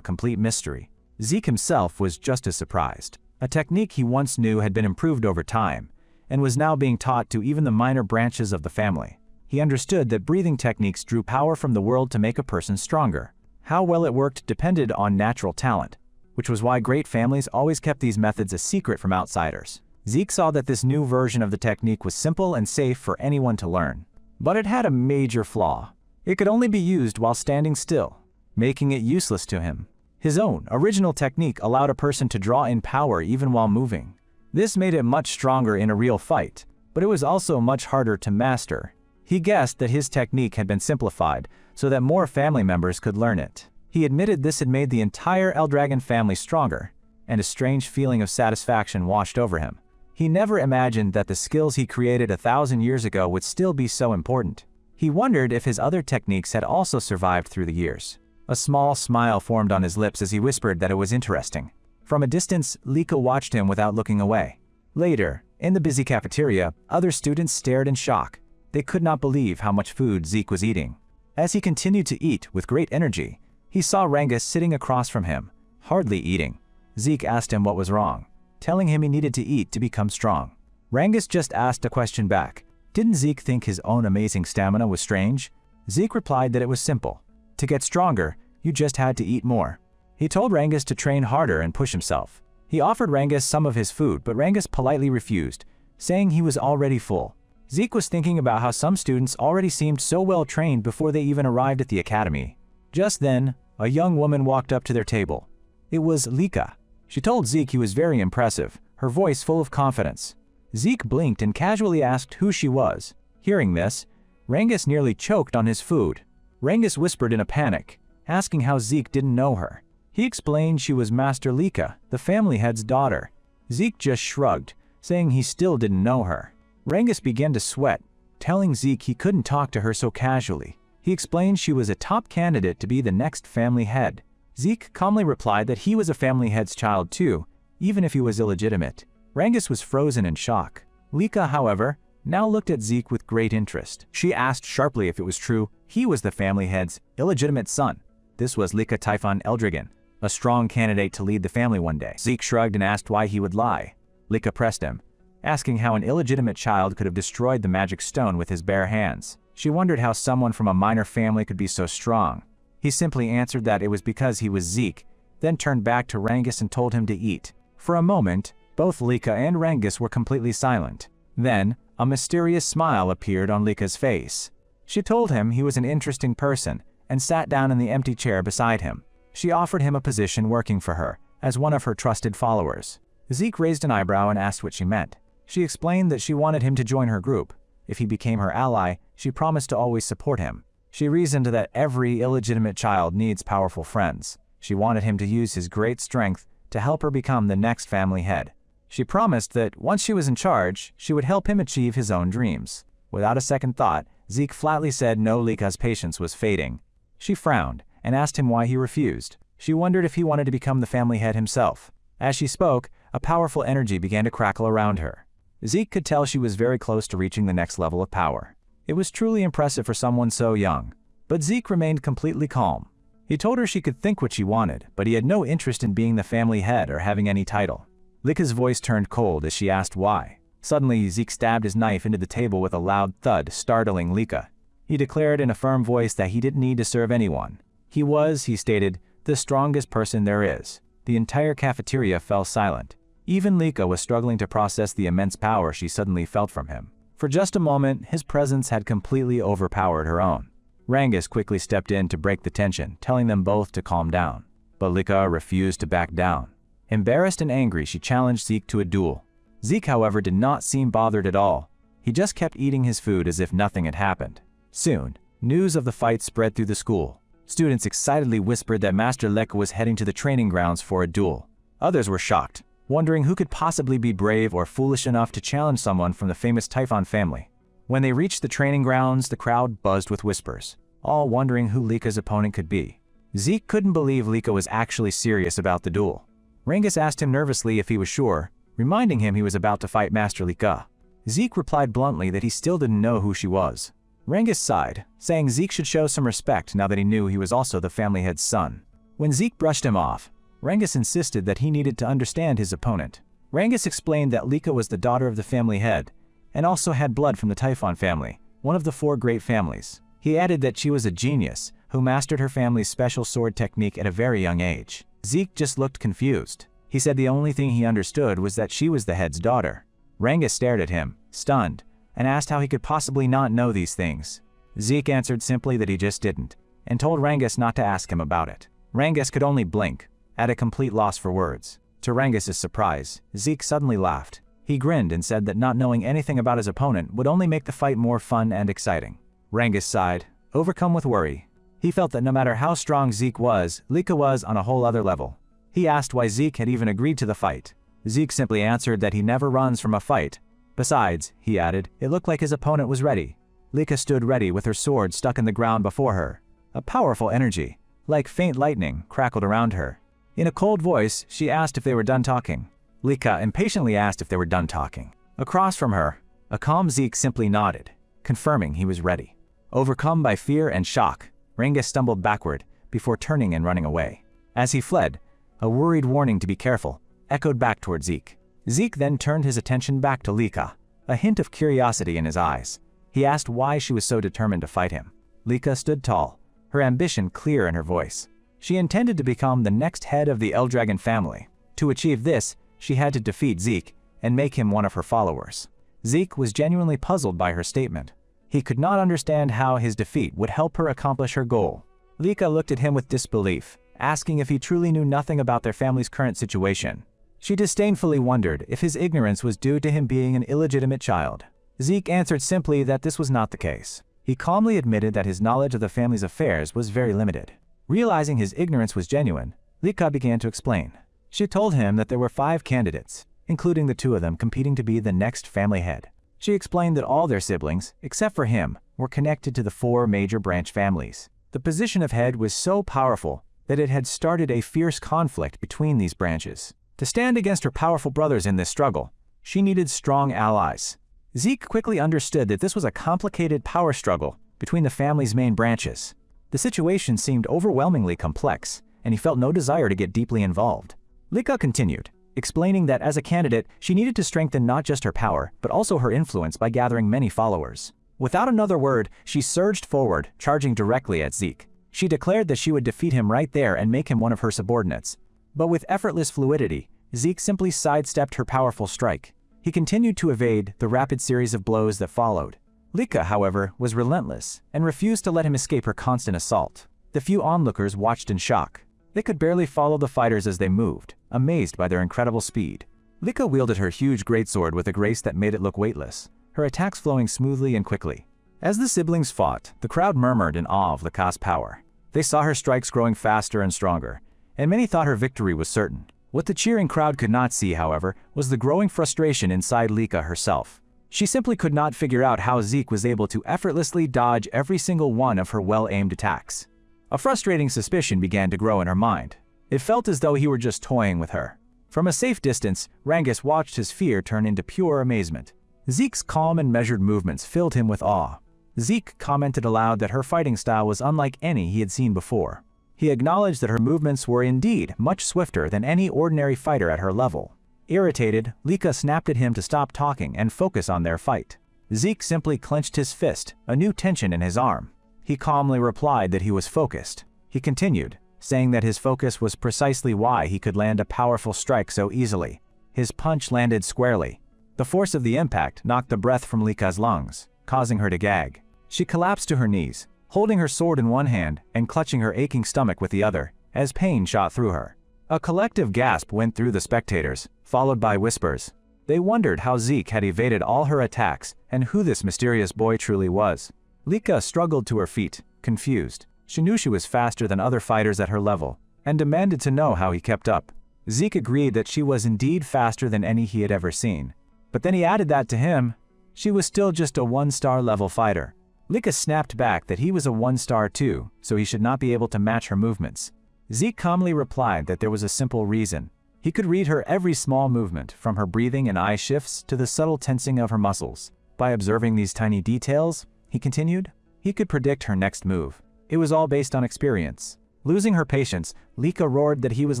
complete mystery. Zeke himself was just as surprised. A technique he once knew had been improved over time, and was now being taught to even the minor branches of the family. He understood that breathing techniques drew power from the world to make a person stronger. How well it worked depended on natural talent, which was why great families always kept these methods a secret from outsiders. Zeke saw that this new version of the technique was simple and safe for anyone to learn. But it had a major flaw. It could only be used while standing still, making it useless to him. His own original technique allowed a person to draw in power even while moving. This made it much stronger in a real fight, but it was also much harder to master. He guessed that his technique had been simplified so that more family members could learn it. He admitted this had made the entire Eldragon family stronger, and a strange feeling of satisfaction washed over him. He never imagined that the skills he created 1,000 years ago would still be so important. He wondered if his other techniques had also survived through the years. A small smile formed on his lips as he whispered that it was interesting. From a distance, Lika watched him without looking away. Later, in the busy cafeteria, other students stared in shock. They could not believe how much food Zeke was eating. As he continued to eat with great energy, he saw Rangus sitting across from him, hardly eating. Zeke asked him what was wrong, telling him he needed to eat to become strong. Rangus just asked a question back. Didn't Zeke think his own amazing stamina was strange? Zeke replied that it was simple. To get stronger, you just had to eat more. He told Rangus to train harder and push himself. He offered Rangus some of his food, but Rangus politely refused, saying he was already full. Zeke was thinking about how some students already seemed so well trained before they even arrived at the academy. Just then, a young woman walked up to their table. It was Lika. She told Zeke he was very impressive, her voice full of confidence. Zeke blinked and casually asked who she was. Hearing this, Rangus nearly choked on his food. Rangus whispered in a panic, asking how Zeke didn't know her. He explained she was Master Lika, the family head's daughter. Zeke just shrugged, saying he still didn't know her. Rangus began to sweat, telling Zeke he couldn't talk to her so casually. He explained she was a top candidate to be the next family head. Zeke calmly replied that he was a family head's child too, even if he was illegitimate. Rangus was frozen in shock. Lika, however, now looked at Zeke with great interest. She asked sharply if it was true he was the family head's illegitimate son. This was Lika Typhon Eldragon, a strong candidate to lead the family one day. Zeke shrugged and asked why he would lie. Lika pressed him, asking how an illegitimate child could have destroyed the magic stone with his bare hands. She wondered how someone from a minor family could be so strong. He simply answered that it was because he was Zeke, then turned back to Rangus and told him to eat. For a moment, both Lika and Rangus were completely silent. Then, a mysterious smile appeared on Lika's face. She told him he was an interesting person and sat down in the empty chair beside him. She offered him a position working for her, as one of her trusted followers. Zeke raised an eyebrow and asked what she meant. She explained that she wanted him to join her group. If he became her ally, she promised to always support him. She reasoned that every illegitimate child needs powerful friends. She wanted him to use his great strength to help her become the next family head. She promised that once she was in charge, she would help him achieve his own dreams. Without a second thought, Zeke flatly said no. Lika's patience was fading. She frowned and asked him why he refused. She wondered if he wanted to become the family head himself. As she spoke, a powerful energy began to crackle around her. Zeke could tell she was very close to reaching the next level of power. It was truly impressive for someone so young. But Zeke remained completely calm. He told her she could think what she wanted, but he had no interest in being the family head or having any title. Lika's voice turned cold as she asked why. Suddenly, Zeke stabbed his knife into the table with a loud thud, startling Lika. He declared in a firm voice that he didn't need to serve anyone. He was, he stated, the strongest person there is. The entire cafeteria fell silent. Even Lika was struggling to process the immense power she suddenly felt from him. For just a moment, his presence had completely overpowered her own. Rangus quickly stepped in to break the tension, telling them both to calm down. But Lika refused to back down. Embarrassed and angry, she challenged Zeke to a duel. Zeke, however, did not seem bothered at all. He just kept eating his food as if nothing had happened. Soon, news of the fight spread through the school. Students excitedly whispered that Master Leka was heading to the training grounds for a duel. Others were shocked, wondering who could possibly be brave or foolish enough to challenge someone from the famous Typhon family. When they reached the training grounds, the crowd buzzed with whispers, all wondering who Lika's opponent could be. Zeke couldn't believe Lika was actually serious about the duel. Rangus asked him nervously if he was sure, reminding him he was about to fight Master Lika. Zeke replied bluntly that he still didn't know who she was. Rangus sighed, saying Zeke should show some respect now that he knew he was also the family head's son. When Zeke brushed him off, Rangus insisted that he needed to understand his opponent. Rangus explained that Lika was the daughter of the family head, and also had blood from the Typhon family, one of the 4 great families. He added that she was a genius, who mastered her family's special sword technique at a very young age. Zeke just looked confused. He said the only thing he understood was that she was the head's daughter. Rangus stared at him, stunned, and asked how he could possibly not know these things. Zeke answered simply that he just didn't, and told Rangus not to ask him about it. Rangus could only blink, at a complete loss for words. To Rangus's surprise, Zeke suddenly laughed. He grinned and said that not knowing anything about his opponent would only make the fight more fun and exciting. Rangus sighed, overcome with worry. He felt that no matter how strong Zeke was, Lika was on a whole other level. He asked why Zeke had even agreed to the fight. Zeke simply answered that he never runs from a fight. Besides, he added, it looked like his opponent was ready. Lika stood ready with her sword stuck in the ground before her. A powerful energy, like faint lightning, crackled around her. In a cold voice, she asked if they were done talking. Lika impatiently asked if they were done talking. Across from her, a calm Zeke simply nodded, confirming he was ready. Overcome by fear and shock, Rangus stumbled backward before turning and running away. As he fled, a worried warning to be careful echoed back toward Zeke. Zeke then turned his attention back to Lika, a hint of curiosity in his eyes. He asked why she was so determined to fight him. Lika stood tall, her ambition clear in her voice. She intended to become the next head of the Eldragon family. To achieve this, she had to defeat Zeke and make him one of her followers. Zeke was genuinely puzzled by her statement. He could not understand how his defeat would help her accomplish her goal. Lika looked at him with disbelief, asking if he truly knew nothing about their family's current situation. She disdainfully wondered if his ignorance was due to him being an illegitimate child. Zeke answered simply that this was not the case. He calmly admitted that his knowledge of the family's affairs was very limited. Realizing his ignorance was genuine, Lika began to explain. She told him that there were 5 candidates, including the 2 of them competing to be the next family head. She explained that all their siblings, except for him, were connected to the 4 major branch families. The position of head was so powerful that it had started a fierce conflict between these branches. To stand against her powerful brothers in this struggle, she needed strong allies. Zeke quickly understood that this was a complicated power struggle between the family's main branches. The situation seemed overwhelmingly complex, and he felt no desire to get deeply involved. Lika continued, explaining that as a candidate, she needed to strengthen not just her power, but also her influence by gathering many followers. Without another word, she surged forward, charging directly at Zeke. She declared that she would defeat him right there and make him one of her subordinates. But with effortless fluidity, Zeke simply sidestepped her powerful strike. He continued to evade the rapid series of blows that followed. Lika, however, was relentless and refused to let him escape her constant assault. The few onlookers watched in shock. They could barely follow the fighters as they moved, amazed by their incredible speed. Lika wielded her huge greatsword with a grace that made it look weightless, her attacks flowing smoothly and quickly. As the siblings fought, the crowd murmured in awe of Lika's power. They saw her strikes growing faster and stronger, and many thought her victory was certain. What the cheering crowd could not see, however, was the growing frustration inside Lika herself. She simply could not figure out how Zeke was able to effortlessly dodge every single one of her well-aimed attacks. A frustrating suspicion began to grow in her mind. It felt as though he were just toying with her. From a safe distance, Rangus watched his fear turn into pure amazement. Zeke's calm and measured movements filled him with awe. Zeke commented aloud that her fighting style was unlike any he had seen before. He acknowledged that her movements were indeed much swifter than any ordinary fighter at her level. Irritated, Lika snapped at him to stop talking and focus on their fight. Zeke simply clenched his fist, a new tension in his arm. He calmly replied that he was focused. He continued, saying that his focus was precisely why he could land a powerful strike so easily. His punch landed squarely. The force of the impact knocked the breath from Lika's lungs, causing her to gag. She collapsed to her knees, holding her sword in one hand and clutching her aching stomach with the other, as pain shot through her. A collective gasp went through the spectators, followed by whispers. They wondered how Zeke had evaded all her attacks and who this mysterious boy truly was. Lika struggled to her feet, confused. She knew she was faster than other fighters at her level, and demanded to know how he kept up. Zeke agreed that she was indeed faster than any he had ever seen. But then he added that to him, she was still just a 1-star level fighter. Lika snapped back that he was a 1-star too, so he should not be able to match her movements. Zeke calmly replied that there was a simple reason. He could read her every small movement, from her breathing and eye shifts to the subtle tensing of her muscles. By observing these tiny details, he continued, he could predict her next move. It was all based on experience. Losing her patience, Lika roared that he was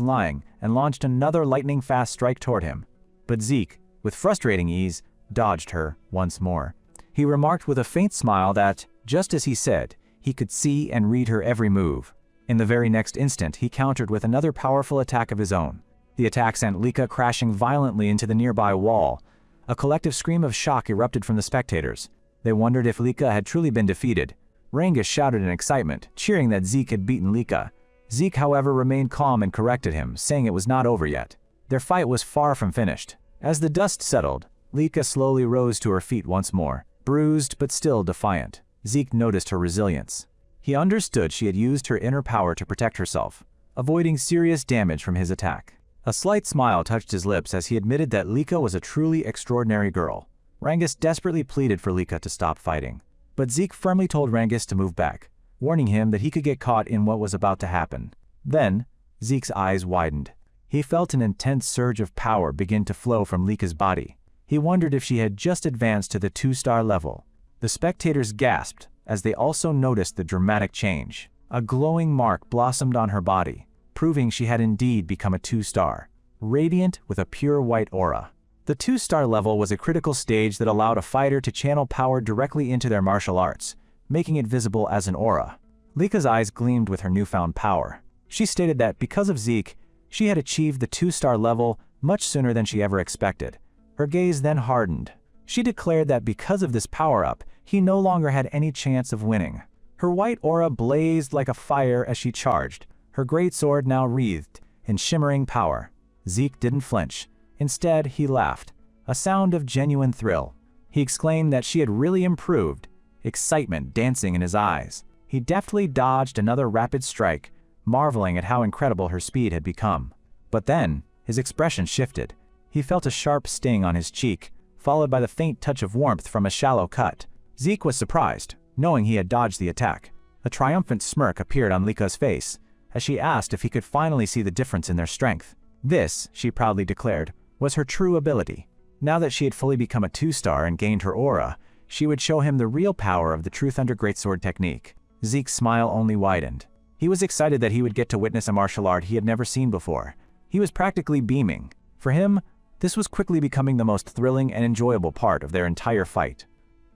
lying and launched another lightning-fast strike toward him. But Zeke, with frustrating ease, dodged her once more. He remarked with a faint smile that, just as he said, he could see and read her every move. In the very next instant, he countered with another powerful attack of his own. The attack sent Lika crashing violently into the nearby wall. A collective scream of shock erupted from the spectators. They wondered if Lika had truly been defeated. Rangus shouted in excitement, cheering that Zeke had beaten Lika. Zeke, however, remained calm and corrected him, saying it was not over yet. Their fight was far from finished. As the dust settled, Lika slowly rose to her feet once more, bruised but still defiant. Zeke noticed her resilience. He understood she had used her inner power to protect herself, avoiding serious damage from his attack. A slight smile touched his lips as he admitted that Lika was a truly extraordinary girl. Rangus desperately pleaded for Lika to stop fighting, but Zeke firmly told Rangus to move back, warning him that he could get caught in what was about to happen. Then, Zeke's eyes widened. He felt an intense surge of power begin to flow from Lika's body. He wondered if she had just advanced to the 2-star level. The spectators gasped as they also noticed the dramatic change. A glowing mark blossomed on her body, proving she had indeed become a 2-star, radiant with a pure white aura. The 2-star level was a critical stage that allowed a fighter to channel power directly into their martial arts, making it visible as an aura. Lika's eyes gleamed with her newfound power. She stated that because of Zeke, she had achieved the 2-star level much sooner than she ever expected. Her gaze then hardened. She declared that because of this power-up, he no longer had any chance of winning. Her white aura blazed like a fire as she charged, her great sword now wreathed in shimmering power. Zeke didn't flinch. Instead, he laughed, a sound of genuine thrill. He exclaimed that she had really improved, excitement dancing in his eyes. He deftly dodged another rapid strike, marveling at how incredible her speed had become. But then, his expression shifted. He felt a sharp sting on his cheek, followed by the faint touch of warmth from a shallow cut. Zeke was surprised, knowing he had dodged the attack. A triumphant smirk appeared on Lika's face, as she asked if he could finally see the difference in their strength. This, she proudly declared, was her true ability. Now that she had fully become a 2-star and gained her aura, she would show him the real power of the Truth Under Greatsword technique. Zeke's smile only widened. He was excited that he would get to witness a martial art he had never seen before. He was practically beaming. For him, this was quickly becoming the most thrilling and enjoyable part of their entire fight.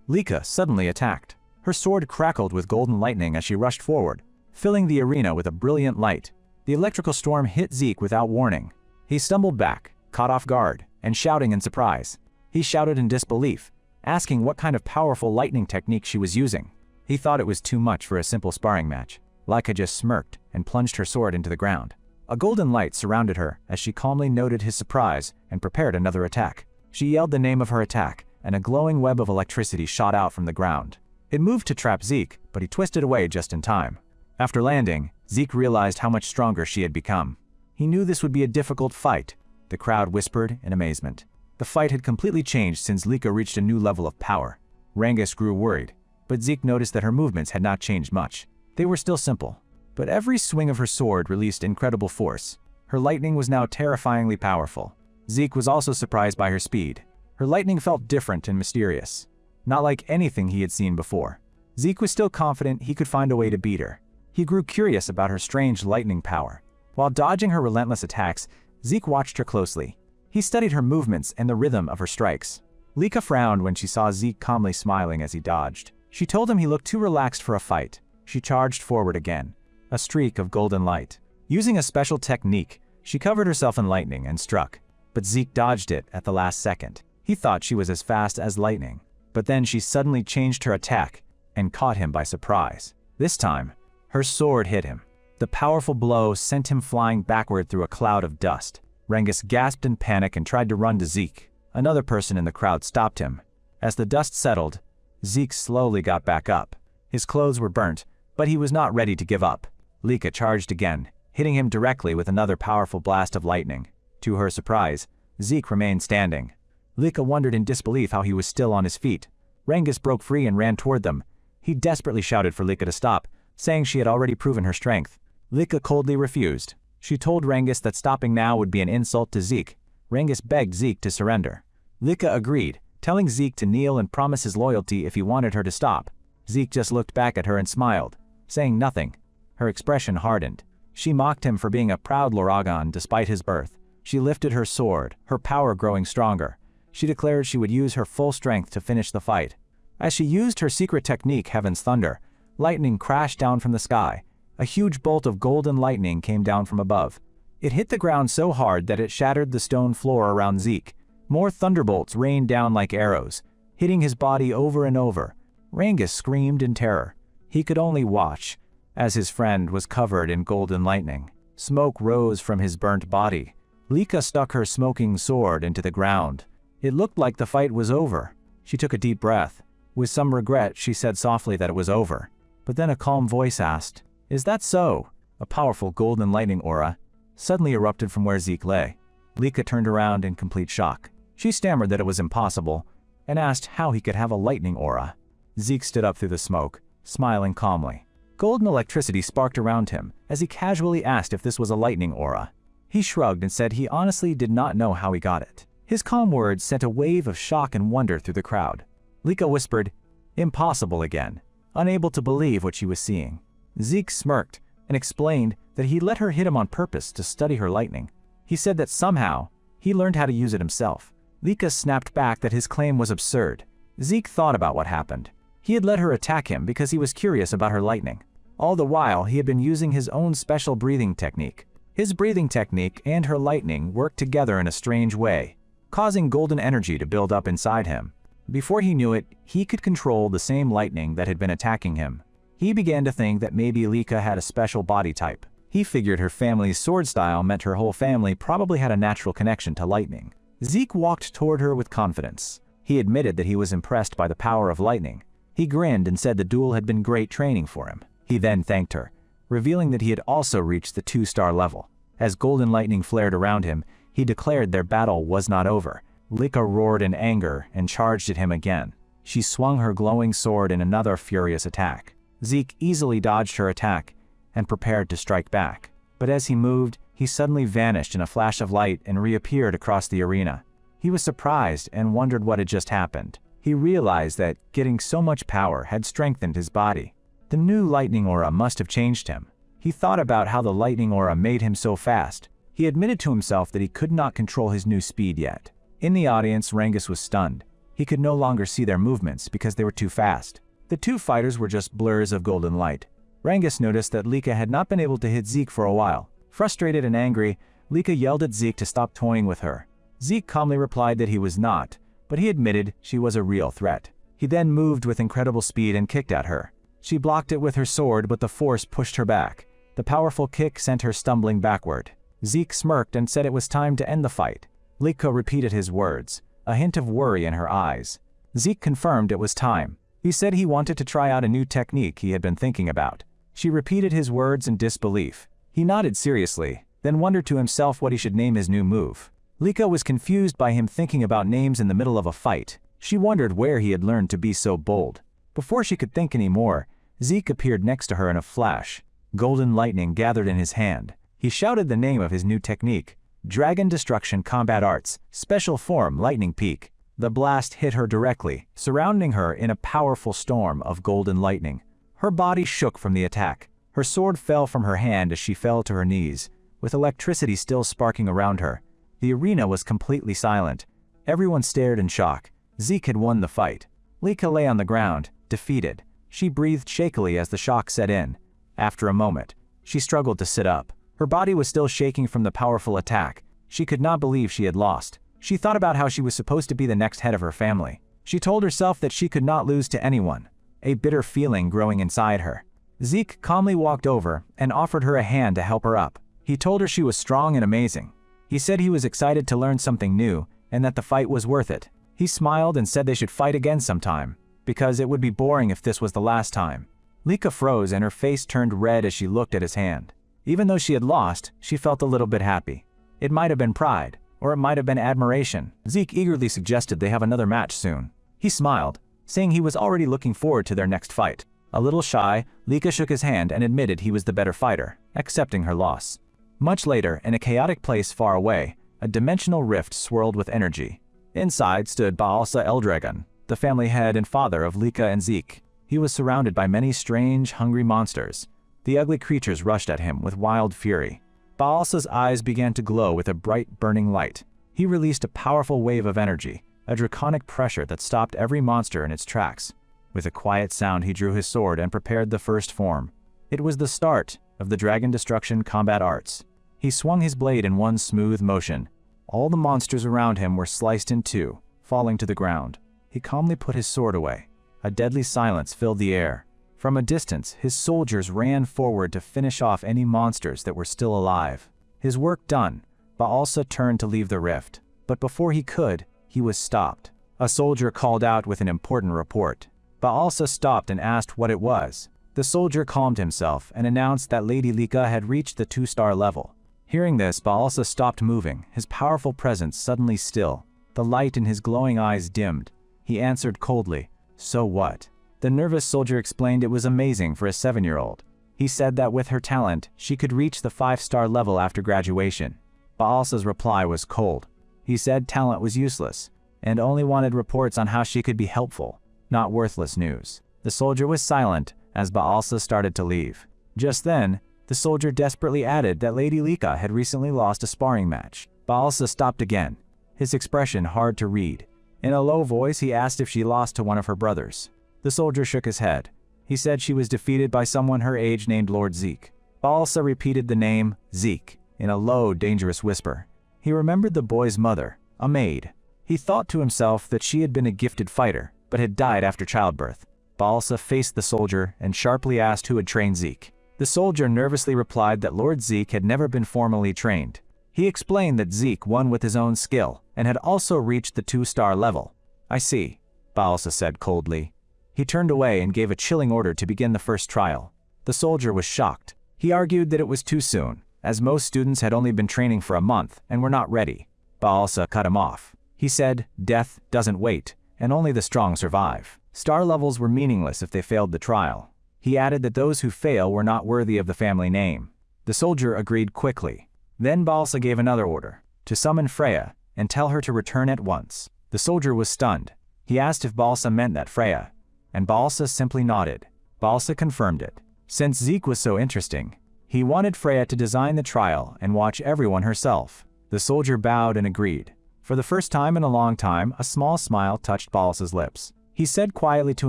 Lika suddenly attacked. Her sword crackled with golden lightning as she rushed forward, filling the arena with a brilliant light. The electrical storm hit Zeke without warning. He stumbled back, caught off guard, and shouting in surprise. He shouted in disbelief, asking what kind of powerful lightning technique she was using. He thought it was too much for a simple sparring match. Lika just smirked and plunged her sword into the ground. A golden light surrounded her as she calmly noted his surprise and prepared another attack. She yelled the name of her attack, and a glowing web of electricity shot out from the ground. It moved to trap Zeke, but he twisted away just in time. After landing, Zeke realized how much stronger she had become. He knew this would be a difficult fight. The crowd whispered in amazement. The fight had completely changed since Lika reached a new level of power. Rangus grew worried, but Zeke noticed that her movements had not changed much. They were still simple. But every swing of her sword released incredible force. Her lightning was now terrifyingly powerful. Zeke was also surprised by her speed. Her lightning felt different and mysterious, not like anything he had seen before. Zeke was still confident he could find a way to beat her. He grew curious about her strange lightning power. While dodging her relentless attacks, Zeke watched her closely. He studied her movements and the rhythm of her strikes. Lika frowned when she saw Zeke calmly smiling as he dodged. She told him he looked too relaxed for a fight. She charged forward again, a streak of golden light. Using a special technique, she covered herself in lightning and struck, but Zeke dodged it at the last second. He thought she was as fast as lightning, but then she suddenly changed her attack and caught him by surprise. This time, her sword hit him. The powerful blow sent him flying backward through a cloud of dust. Rangus gasped in panic and tried to run to Zeke. Another person in the crowd stopped him. As the dust settled, Zeke slowly got back up. His clothes were burnt, but he was not ready to give up. Lika charged again, hitting him directly with another powerful blast of lightning. To her surprise, Zeke remained standing. Lika wondered in disbelief how he was still on his feet. Rangus broke free and ran toward them. He desperately shouted for Lika to stop, saying she had already proven her strength. Lika coldly refused. She told Rengus that stopping now would be an insult to Zeke. Rengus begged Zeke to surrender. Lika agreed, telling Zeke to kneel and promise his loyalty if he wanted her to stop. Zeke just looked back at her and smiled, saying nothing. Her expression hardened. She mocked him for being a proud Loragon despite his birth. She lifted her sword, her power growing stronger. She declared she would use her full strength to finish the fight. As she used her secret technique, Heaven's Thunder, lightning crashed down from the sky. A huge bolt of golden lightning came down from above. It hit the ground so hard that it shattered the stone floor around Zeke. More thunderbolts rained down like arrows, hitting his body over and over. Rengus screamed in terror. He could only watch, as his friend was covered in golden lightning. Smoke rose from his burnt body. Lika stuck her smoking sword into the ground. It looked like the fight was over. She took a deep breath. With some regret, she said softly that it was over. But then a calm voice asked, "Is that so?" A powerful golden lightning aura suddenly erupted from where Zeke lay. Lika turned around in complete shock. She stammered that it was impossible, and asked how he could have a lightning aura. Zeke stood up through the smoke, smiling calmly. Golden electricity sparked around him as he casually asked if this was a lightning aura. He shrugged and said he honestly did not know how he got it. His calm words sent a wave of shock and wonder through the crowd. Lika whispered, "Impossible," again, unable to believe what she was seeing. Zeke smirked and explained that he let her hit him on purpose to study her lightning. He said that somehow he learned how to use it himself. Lika snapped back that his claim was absurd. Zeke thought about what happened. He had let her attack him because he was curious about her lightning. All the while, he had been using his own special breathing technique. His breathing technique and her lightning worked together in a strange way, causing golden energy to build up inside him. Before he knew it, he could control the same lightning that had been attacking him. He began to think that maybe Lika had a special body type. He figured her family's sword style meant her whole family probably had a natural connection to lightning. Zeke walked toward her with confidence. He admitted that he was impressed by the power of lightning. He grinned and said the duel had been great training for him. He then thanked her, revealing that he had also reached the 2-star level. As golden lightning flared around him, he declared their battle was not over. Lika roared in anger and charged at him again. She swung her glowing sword in another furious attack. Zeke easily dodged her attack and prepared to strike back. But as he moved, he suddenly vanished in a flash of light and reappeared across the arena. He was surprised and wondered what had just happened. He realized that getting so much power had strengthened his body. The new lightning aura must have changed him. He thought about how the lightning aura made him so fast. He admitted to himself that he could not control his new speed yet. In the audience, Rengus was stunned. He could no longer see their movements because they were too fast. The two fighters were just blurs of golden light. Rengus noticed that Lika had not been able to hit Zeke for a while. Frustrated and angry, Lika yelled at Zeke to stop toying with her. Zeke calmly replied that he was not, but he admitted she was a real threat. He then moved with incredible speed and kicked at her. She blocked it with her sword, but the force pushed her back. The powerful kick sent her stumbling backward. Zeke smirked and said it was time to end the fight. Lika repeated his words, a hint of worry in her eyes. Zeke confirmed it was time. He said he wanted to try out a new technique he had been thinking about. She repeated his words in disbelief. He nodded seriously, then wondered to himself what he should name his new move. Lika was confused by him thinking about names in the middle of a fight. She wondered where he had learned to be so bold. Before she could think any more, Zeke appeared next to her in a flash. Golden lightning gathered in his hand. He shouted the name of his new technique, Dragon Destruction Combat Arts, Special Form Lightning Peak. The blast hit her directly, surrounding her in a powerful storm of golden lightning. Her body shook from the attack. Her sword fell from her hand as she fell to her knees, with electricity still sparking around her. The arena was completely silent. Everyone stared in shock. Zeke had won the fight. Lika lay on the ground, defeated. She breathed shakily as the shock set in. After a moment, she struggled to sit up. Her body was still shaking from the powerful attack. She could not believe she had lost. She thought about how she was supposed to be the next head of her family. She told herself that she could not lose to anyone, a bitter feeling growing inside her. Zeke calmly walked over and offered her a hand to help her up. He told her she was strong and amazing. He said he was excited to learn something new and that the fight was worth it. He smiled and said they should fight again sometime, because it would be boring if this was the last time. Lika froze and her face turned red as she looked at his hand. Even though she had lost, she felt a little bit happy. It might have been pride, or it might have been admiration. Zeke eagerly suggested they have another match soon. He smiled, saying he was already looking forward to their next fight. A little shy, Lika shook his hand and admitted he was the better fighter, accepting her loss. Much later, in a chaotic place far away, a dimensional rift swirled with energy. Inside stood Baalsa Eldragon, the family head and father of Lika and Zeke. He was surrounded by many strange, hungry monsters. The ugly creatures rushed at him with wild fury. Baalsa's eyes began to glow with a bright, burning light. He released a powerful wave of energy, a draconic pressure that stopped every monster in its tracks. With a quiet sound, he drew his sword and prepared the first form. It was the start of the Dragon Destruction combat arts. He swung his blade in one smooth motion. All the monsters around him were sliced in two, falling to the ground. He calmly put his sword away. A deadly silence filled the air. From a distance, his soldiers ran forward to finish off any monsters that were still alive. His work done, Baalsa turned to leave the rift. But before he could, he was stopped. A soldier called out with an important report. Baalsa stopped and asked what it was. The soldier calmed himself and announced that Lady Lika had reached the 2-star level. Hearing this, Baalsa stopped moving, his powerful presence suddenly still. The light in his glowing eyes dimmed. He answered coldly, "So what?" The nervous soldier explained it was amazing for a 7-year-old. He said that with her talent, she could reach the 5-star level after graduation. Baalsa's reply was cold. He said talent was useless, and only wanted reports on how she could be helpful, not worthless news. The soldier was silent as Baalsa started to leave. Just then, the soldier desperately added that Lady Lika had recently lost a sparring match. Baalsa stopped again, his expression hard to read. In a low voice, he asked if she lost to one of her brothers. The soldier shook his head. He said she was defeated by someone her age named Lord Zeke. Baalsa repeated the name, Zeke, in a low, dangerous whisper. He remembered the boy's mother, a maid. He thought to himself that she had been a gifted fighter, but had died after childbirth. Baalsa faced the soldier and sharply asked who had trained Zeke. The soldier nervously replied that Lord Zeke had never been formally trained. He explained that Zeke won with his own skill and had also reached the 2-star level. "I see," Baalsa said coldly. He turned away and gave a chilling order to begin the first trial. The soldier was shocked. He argued that it was too soon, as most students had only been training for a month and were not ready. Baalsa cut him off. He said, "Death doesn't wait, and only the strong survive. Star levels were meaningless if they failed the trial." He added that those who fail were not worthy of the family name. The soldier agreed quickly. Then Baalsa gave another order, to summon Freya and tell her to return at once. The soldier was stunned. He asked if Baalsa meant that Freya, and Baalsa simply nodded. Baalsa confirmed it. Since Zeke was so interesting, he wanted Freya to design the trial and watch everyone herself. The soldier bowed and agreed. For the first time in a long time, a small smile touched Baalsa's lips. He said quietly to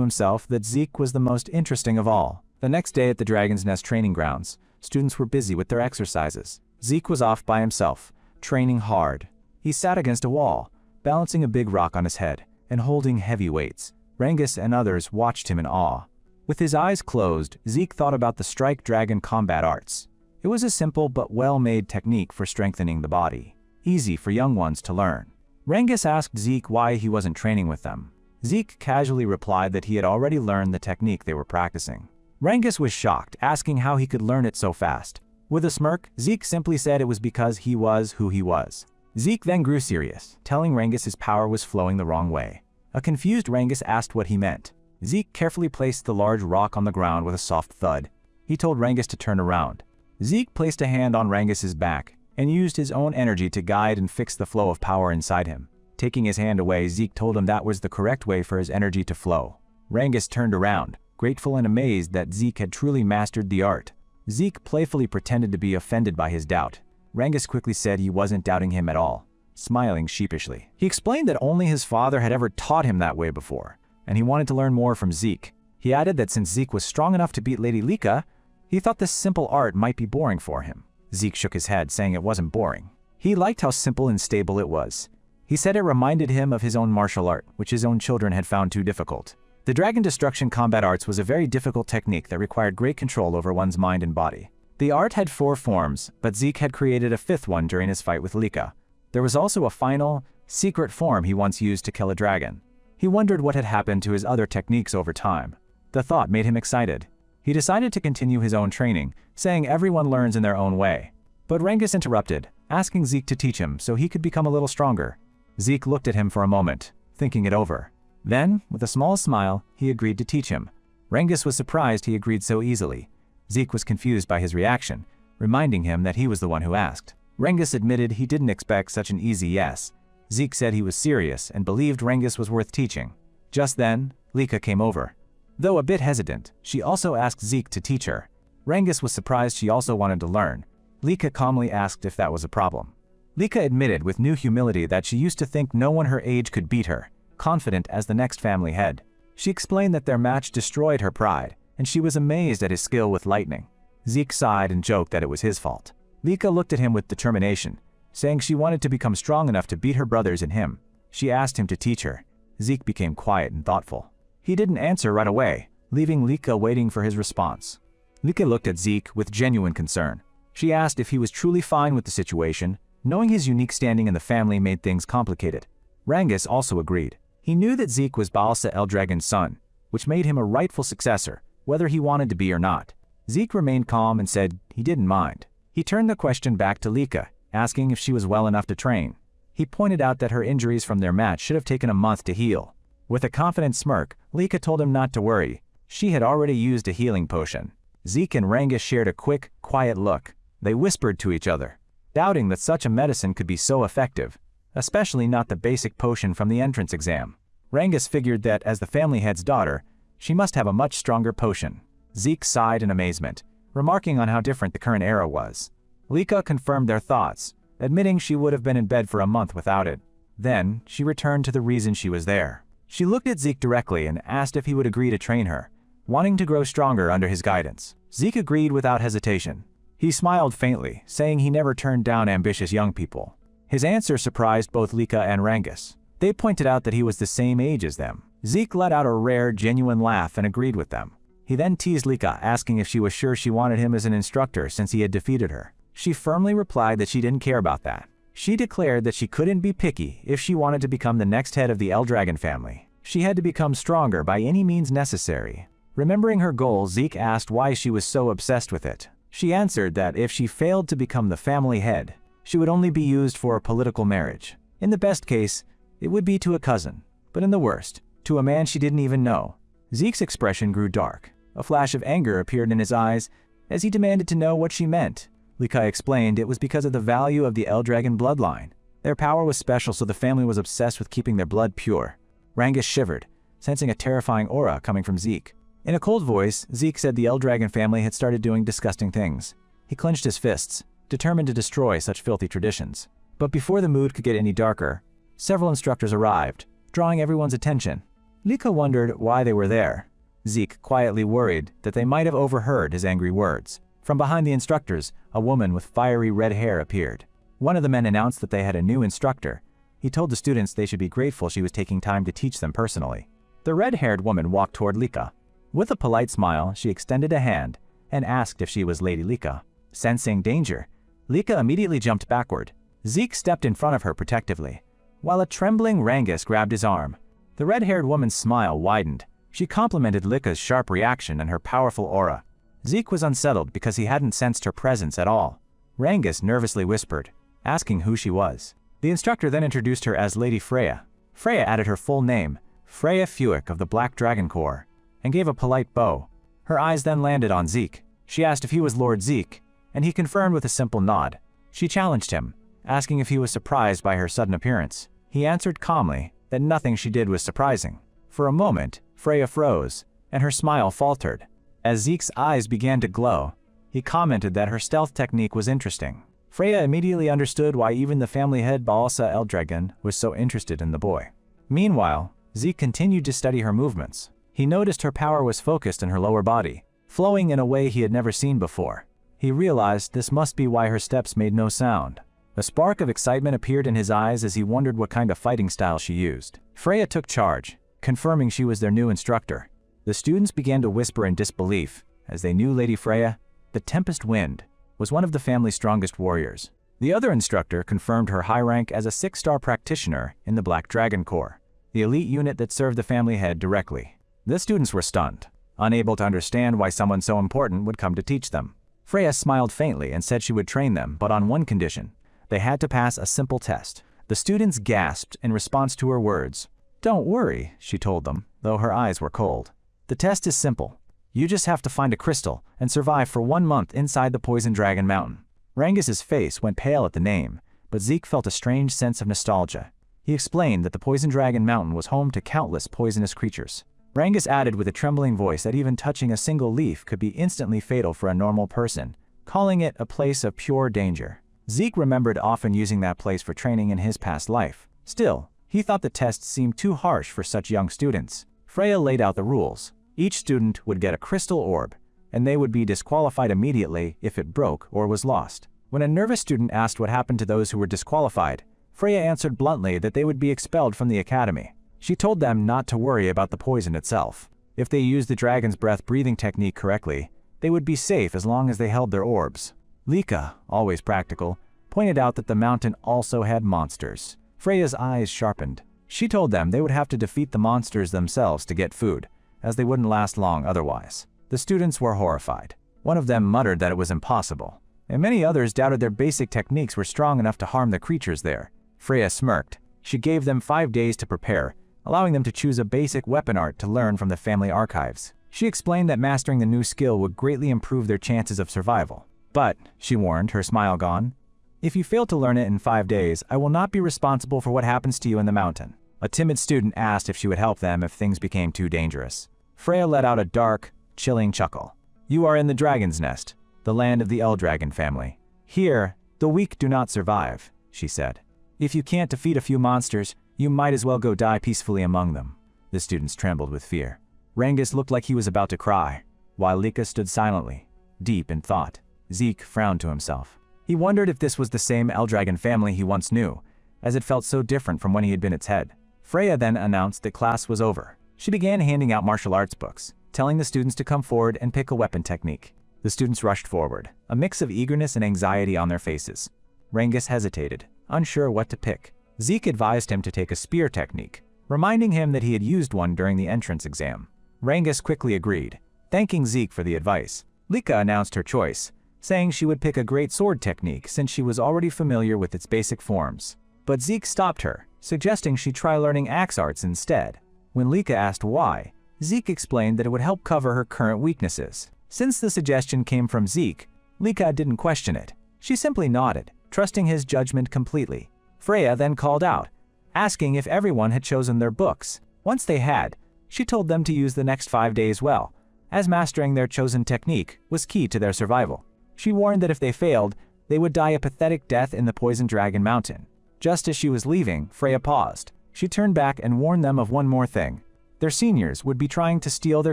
himself that Zeke was the most interesting of all. The next day at the Dragon's Nest training grounds, students were busy with their exercises. Zeke was off by himself, training hard. He sat against a wall, balancing a big rock on his head and holding heavy weights. Rengus and others watched him in awe. With his eyes closed, Zeke thought about the Strike Dragon combat arts. It was a simple but well-made technique for strengthening the body, easy for young ones to learn. Rengus asked Zeke why he wasn't training with them. Zeke casually replied that he had already learned the technique they were practicing. Rengus was shocked, asking how he could learn it so fast. With a smirk, Zeke simply said it was because he was who he was. Zeke then grew serious, telling Rengus his power was flowing the wrong way. A confused Rengus asked what he meant. Zeke carefully placed the large rock on the ground with a soft thud. He told Rengus to turn around. Zeke placed a hand on Rengus's back and used his own energy to guide and fix the flow of power inside him. Taking his hand away, Zeke told him that was the correct way for his energy to flow. Rengus turned around, grateful and amazed that Zeke had truly mastered the art. Zeke playfully pretended to be offended by his doubt. Rengus quickly said he wasn't doubting him at all, smiling sheepishly. He explained that only his father had ever taught him that way before, and he wanted to learn more from Zeke. He added that since Zeke was strong enough to beat Lady Lika, he thought this simple art might be boring for him. Zeke shook his head, saying it wasn't boring. He liked how simple and stable it was. He said it reminded him of his own martial art, which his own children had found too difficult. The Dragon Destruction combat arts was a very difficult technique that required great control over one's mind and body. The art had 4 forms, but Zeke had created a 5th one during his fight with Lika. There was also a final, secret form he once used to kill a dragon. He wondered what had happened to his other techniques over time. The thought made him excited. He decided to continue his own training, saying everyone learns in their own way. But Rengus interrupted, asking Zeke to teach him so he could become a little stronger. Zeke looked at him for a moment, thinking it over. Then, with a small smile, he agreed to teach him. Rengus was surprised he agreed so easily. Zeke was confused by his reaction, reminding him that he was the one who asked. Rengus admitted he didn't expect such an easy yes. Zeke said he was serious and believed Rengus was worth teaching. Just then, Lika came over. Though a bit hesitant, she also asked Zeke to teach her. Rengus was surprised she also wanted to learn. Lika calmly asked if that was a problem. Lika admitted with new humility that she used to think no one her age could beat her, confident as the next family head. She explained that their match destroyed her pride, and she was amazed at his skill with lightning. Zeke sighed and joked that it was his fault. Lika looked at him with determination, saying she wanted to become strong enough to beat her brothers and him. She asked him to teach her. Zeke became quiet and thoughtful. He didn't answer right away, leaving Lika waiting for his response. Lika looked at Zeke with genuine concern. She asked if he was truly fine with the situation, knowing his unique standing in the family made things complicated. Rengus also agreed. He knew that Zeke was Balsa Eldragon's son, which made him a rightful successor, whether he wanted to be or not. Zeke remained calm and said he didn't mind. He turned the question back to Lika, asking if she was well enough to train. He pointed out that her injuries from their match should have taken a month to heal. With a confident smirk, Lika told him not to worry. She had already used a healing potion. Zeke and Rengus shared a quick, quiet look. They whispered to each other, doubting that such a medicine could be so effective, especially not the basic potion from the entrance exam. Rengus figured that as the family head's daughter, she must have a much stronger potion. Zeke sighed in amazement, remarking on how different the current era was. Lika confirmed their thoughts, admitting she would have been in bed for a month without it. Then, she returned to the reason she was there. She looked at Zeke directly and asked if he would agree to train her, wanting to grow stronger under his guidance. Zeke agreed without hesitation. He smiled faintly, saying he never turned down ambitious young people. His answer surprised both Lika and Rengus. They pointed out that he was the same age as them. Zeke let out a rare, genuine laugh and agreed with them. He then teased Lika, asking if she was sure she wanted him as an instructor since he had defeated her. She firmly replied that she didn't care about that. She declared that she couldn't be picky if she wanted to become the next head of the Eldragon family. She had to become stronger by any means necessary. Remembering her goal, Zeke asked why she was so obsessed with it. She answered that if she failed to become the family head, she would only be used for a political marriage. In the best case, it would be to a cousin, but in the worst, to a man she didn't even know. Zeke's expression grew dark. A flash of anger appeared in his eyes as he demanded to know what she meant. Lika explained it was because of the value of the Eldragon bloodline. Their power was special, so the family was obsessed with keeping their blood pure. Rengus shivered, sensing a terrifying aura coming from Zeke. In a cold voice, Zeke said the Eldragon family had started doing disgusting things. He clenched his fists, determined to destroy such filthy traditions. But before the mood could get any darker, several instructors arrived, drawing everyone's attention. Lika wondered why they were there. Zeke quietly worried that they might have overheard his angry words. From behind the instructors, a woman with fiery red hair appeared. One of the men announced that they had a new instructor. He told the students they should be grateful she was taking time to teach them personally. The red-haired woman walked toward Lika. With a polite smile, she extended a hand and asked if she was Lady Lika. Sensing danger, Lika immediately jumped backward. Zeke stepped in front of her protectively, while a trembling Rengus grabbed his arm. The red-haired woman's smile widened. She complimented Lika's sharp reaction and her powerful aura. Zeke was unsettled because he hadn't sensed her presence at all. Rengus nervously whispered, asking who she was. The instructor then introduced her as Lady Freya. Freya added her full name, Freya Fuick of the Black Dragon Corps, and gave a polite bow. Her eyes then landed on Zeke. She asked if he was Lord Zeke, and he confirmed with a simple nod. She challenged him, asking if he was surprised by her sudden appearance. He answered calmly that nothing she did was surprising. For a moment, Freya froze, and her smile faltered. As Zeke's eyes began to glow, he commented that her stealth technique was interesting. Freya immediately understood why even the family head Balsa Eldragon was so interested in the boy. Meanwhile, Zeke continued to study her movements. He noticed her power was focused in her lower body, flowing in a way he had never seen before. He realized this must be why her steps made no sound. A spark of excitement appeared in his eyes as he wondered what kind of fighting style she used. Freya took charge, confirming she was their new instructor. The students began to whisper in disbelief, as they knew Lady Freya, the Tempest Wind, was one of the family's strongest warriors. The other instructor confirmed her high rank as a 6-star practitioner in the Black Dragon Corps, the elite unit that served the family head directly. The students were stunned, unable to understand why someone so important would come to teach them. Freya smiled faintly and said she would train them, but on one condition. They had to pass a simple test. The students gasped in response to her words. "Don't worry," she told them, though her eyes were cold. "The test is simple. You just have to find a crystal and survive for 1 month inside the Poison Dragon Mountain. Rangus's face went pale at the name, but Zeke felt a strange sense of nostalgia. He explained that the Poison Dragon Mountain was home to countless poisonous creatures. Rangus added with a trembling voice that even touching a single leaf could be instantly fatal for a normal person, calling it a place of pure danger. Zeke remembered often using that place for training in his past life. Still, he thought the tests seemed too harsh for such young students. Freya laid out the rules. Each student would get a crystal orb, and they would be disqualified immediately if it broke or was lost. When a nervous student asked what happened to those who were disqualified, Freya answered bluntly that they would be expelled from the academy. She told them not to worry about the poison itself. If they used the dragon's breath breathing technique correctly, they would be safe as long as they held their orbs. Lika, always practical, pointed out that the mountain also had monsters. Freya's eyes sharpened. She told them they would have to defeat the monsters themselves to get food, as they wouldn't last long otherwise. The students were horrified. One of them muttered that it was impossible, and many others doubted their basic techniques were strong enough to harm the creatures there. Freya smirked. She gave them 5 days to prepare, allowing them to choose a basic weapon art to learn from the family archives. She explained that mastering the new skill would greatly improve their chances of survival. But, she warned, her smile gone, if you fail to learn it in 5 days, I will not be responsible for what happens to you in the mountain. A timid student asked if she would help them if things became too dangerous. Freya let out a dark, chilling chuckle. You are in the Dragon's Nest, the land of the Eldragon family. Here, the weak do not survive, she said. If you can't defeat a few monsters, you might as well go die peacefully among them. The students trembled with fear. Rangus looked like he was about to cry, while Lika stood silently, deep in thought. Zeke frowned to himself. He wondered if this was the same Eldragon family he once knew, as it felt so different from when he had been its head. Freya then announced that class was over. She began handing out martial arts books, telling the students to come forward and pick a weapon technique. The students rushed forward, a mix of eagerness and anxiety on their faces. Rangus hesitated, unsure what to pick. Zeke advised him to take a spear technique, reminding him that he had used one during the entrance exam. Rangus quickly agreed, thanking Zeke for the advice. Lika announced her choice, saying she would pick a great sword technique since she was already familiar with its basic forms. But Zeke stopped her, suggesting she try learning axe arts instead. When Lika asked why, Zeke explained that it would help cover her current weaknesses. Since the suggestion came from Zeke, Lika didn't question it. She simply nodded, trusting his judgment completely. Freya then called out, asking if everyone had chosen their books. Once they had, she told them to use the next 5 days well, as mastering their chosen technique was key to their survival. She warned that if they failed, they would die a pathetic death in the Poison Dragon Mountain. Just as she was leaving, Freya paused. She turned back and warned them of one more thing. Their seniors would be trying to steal their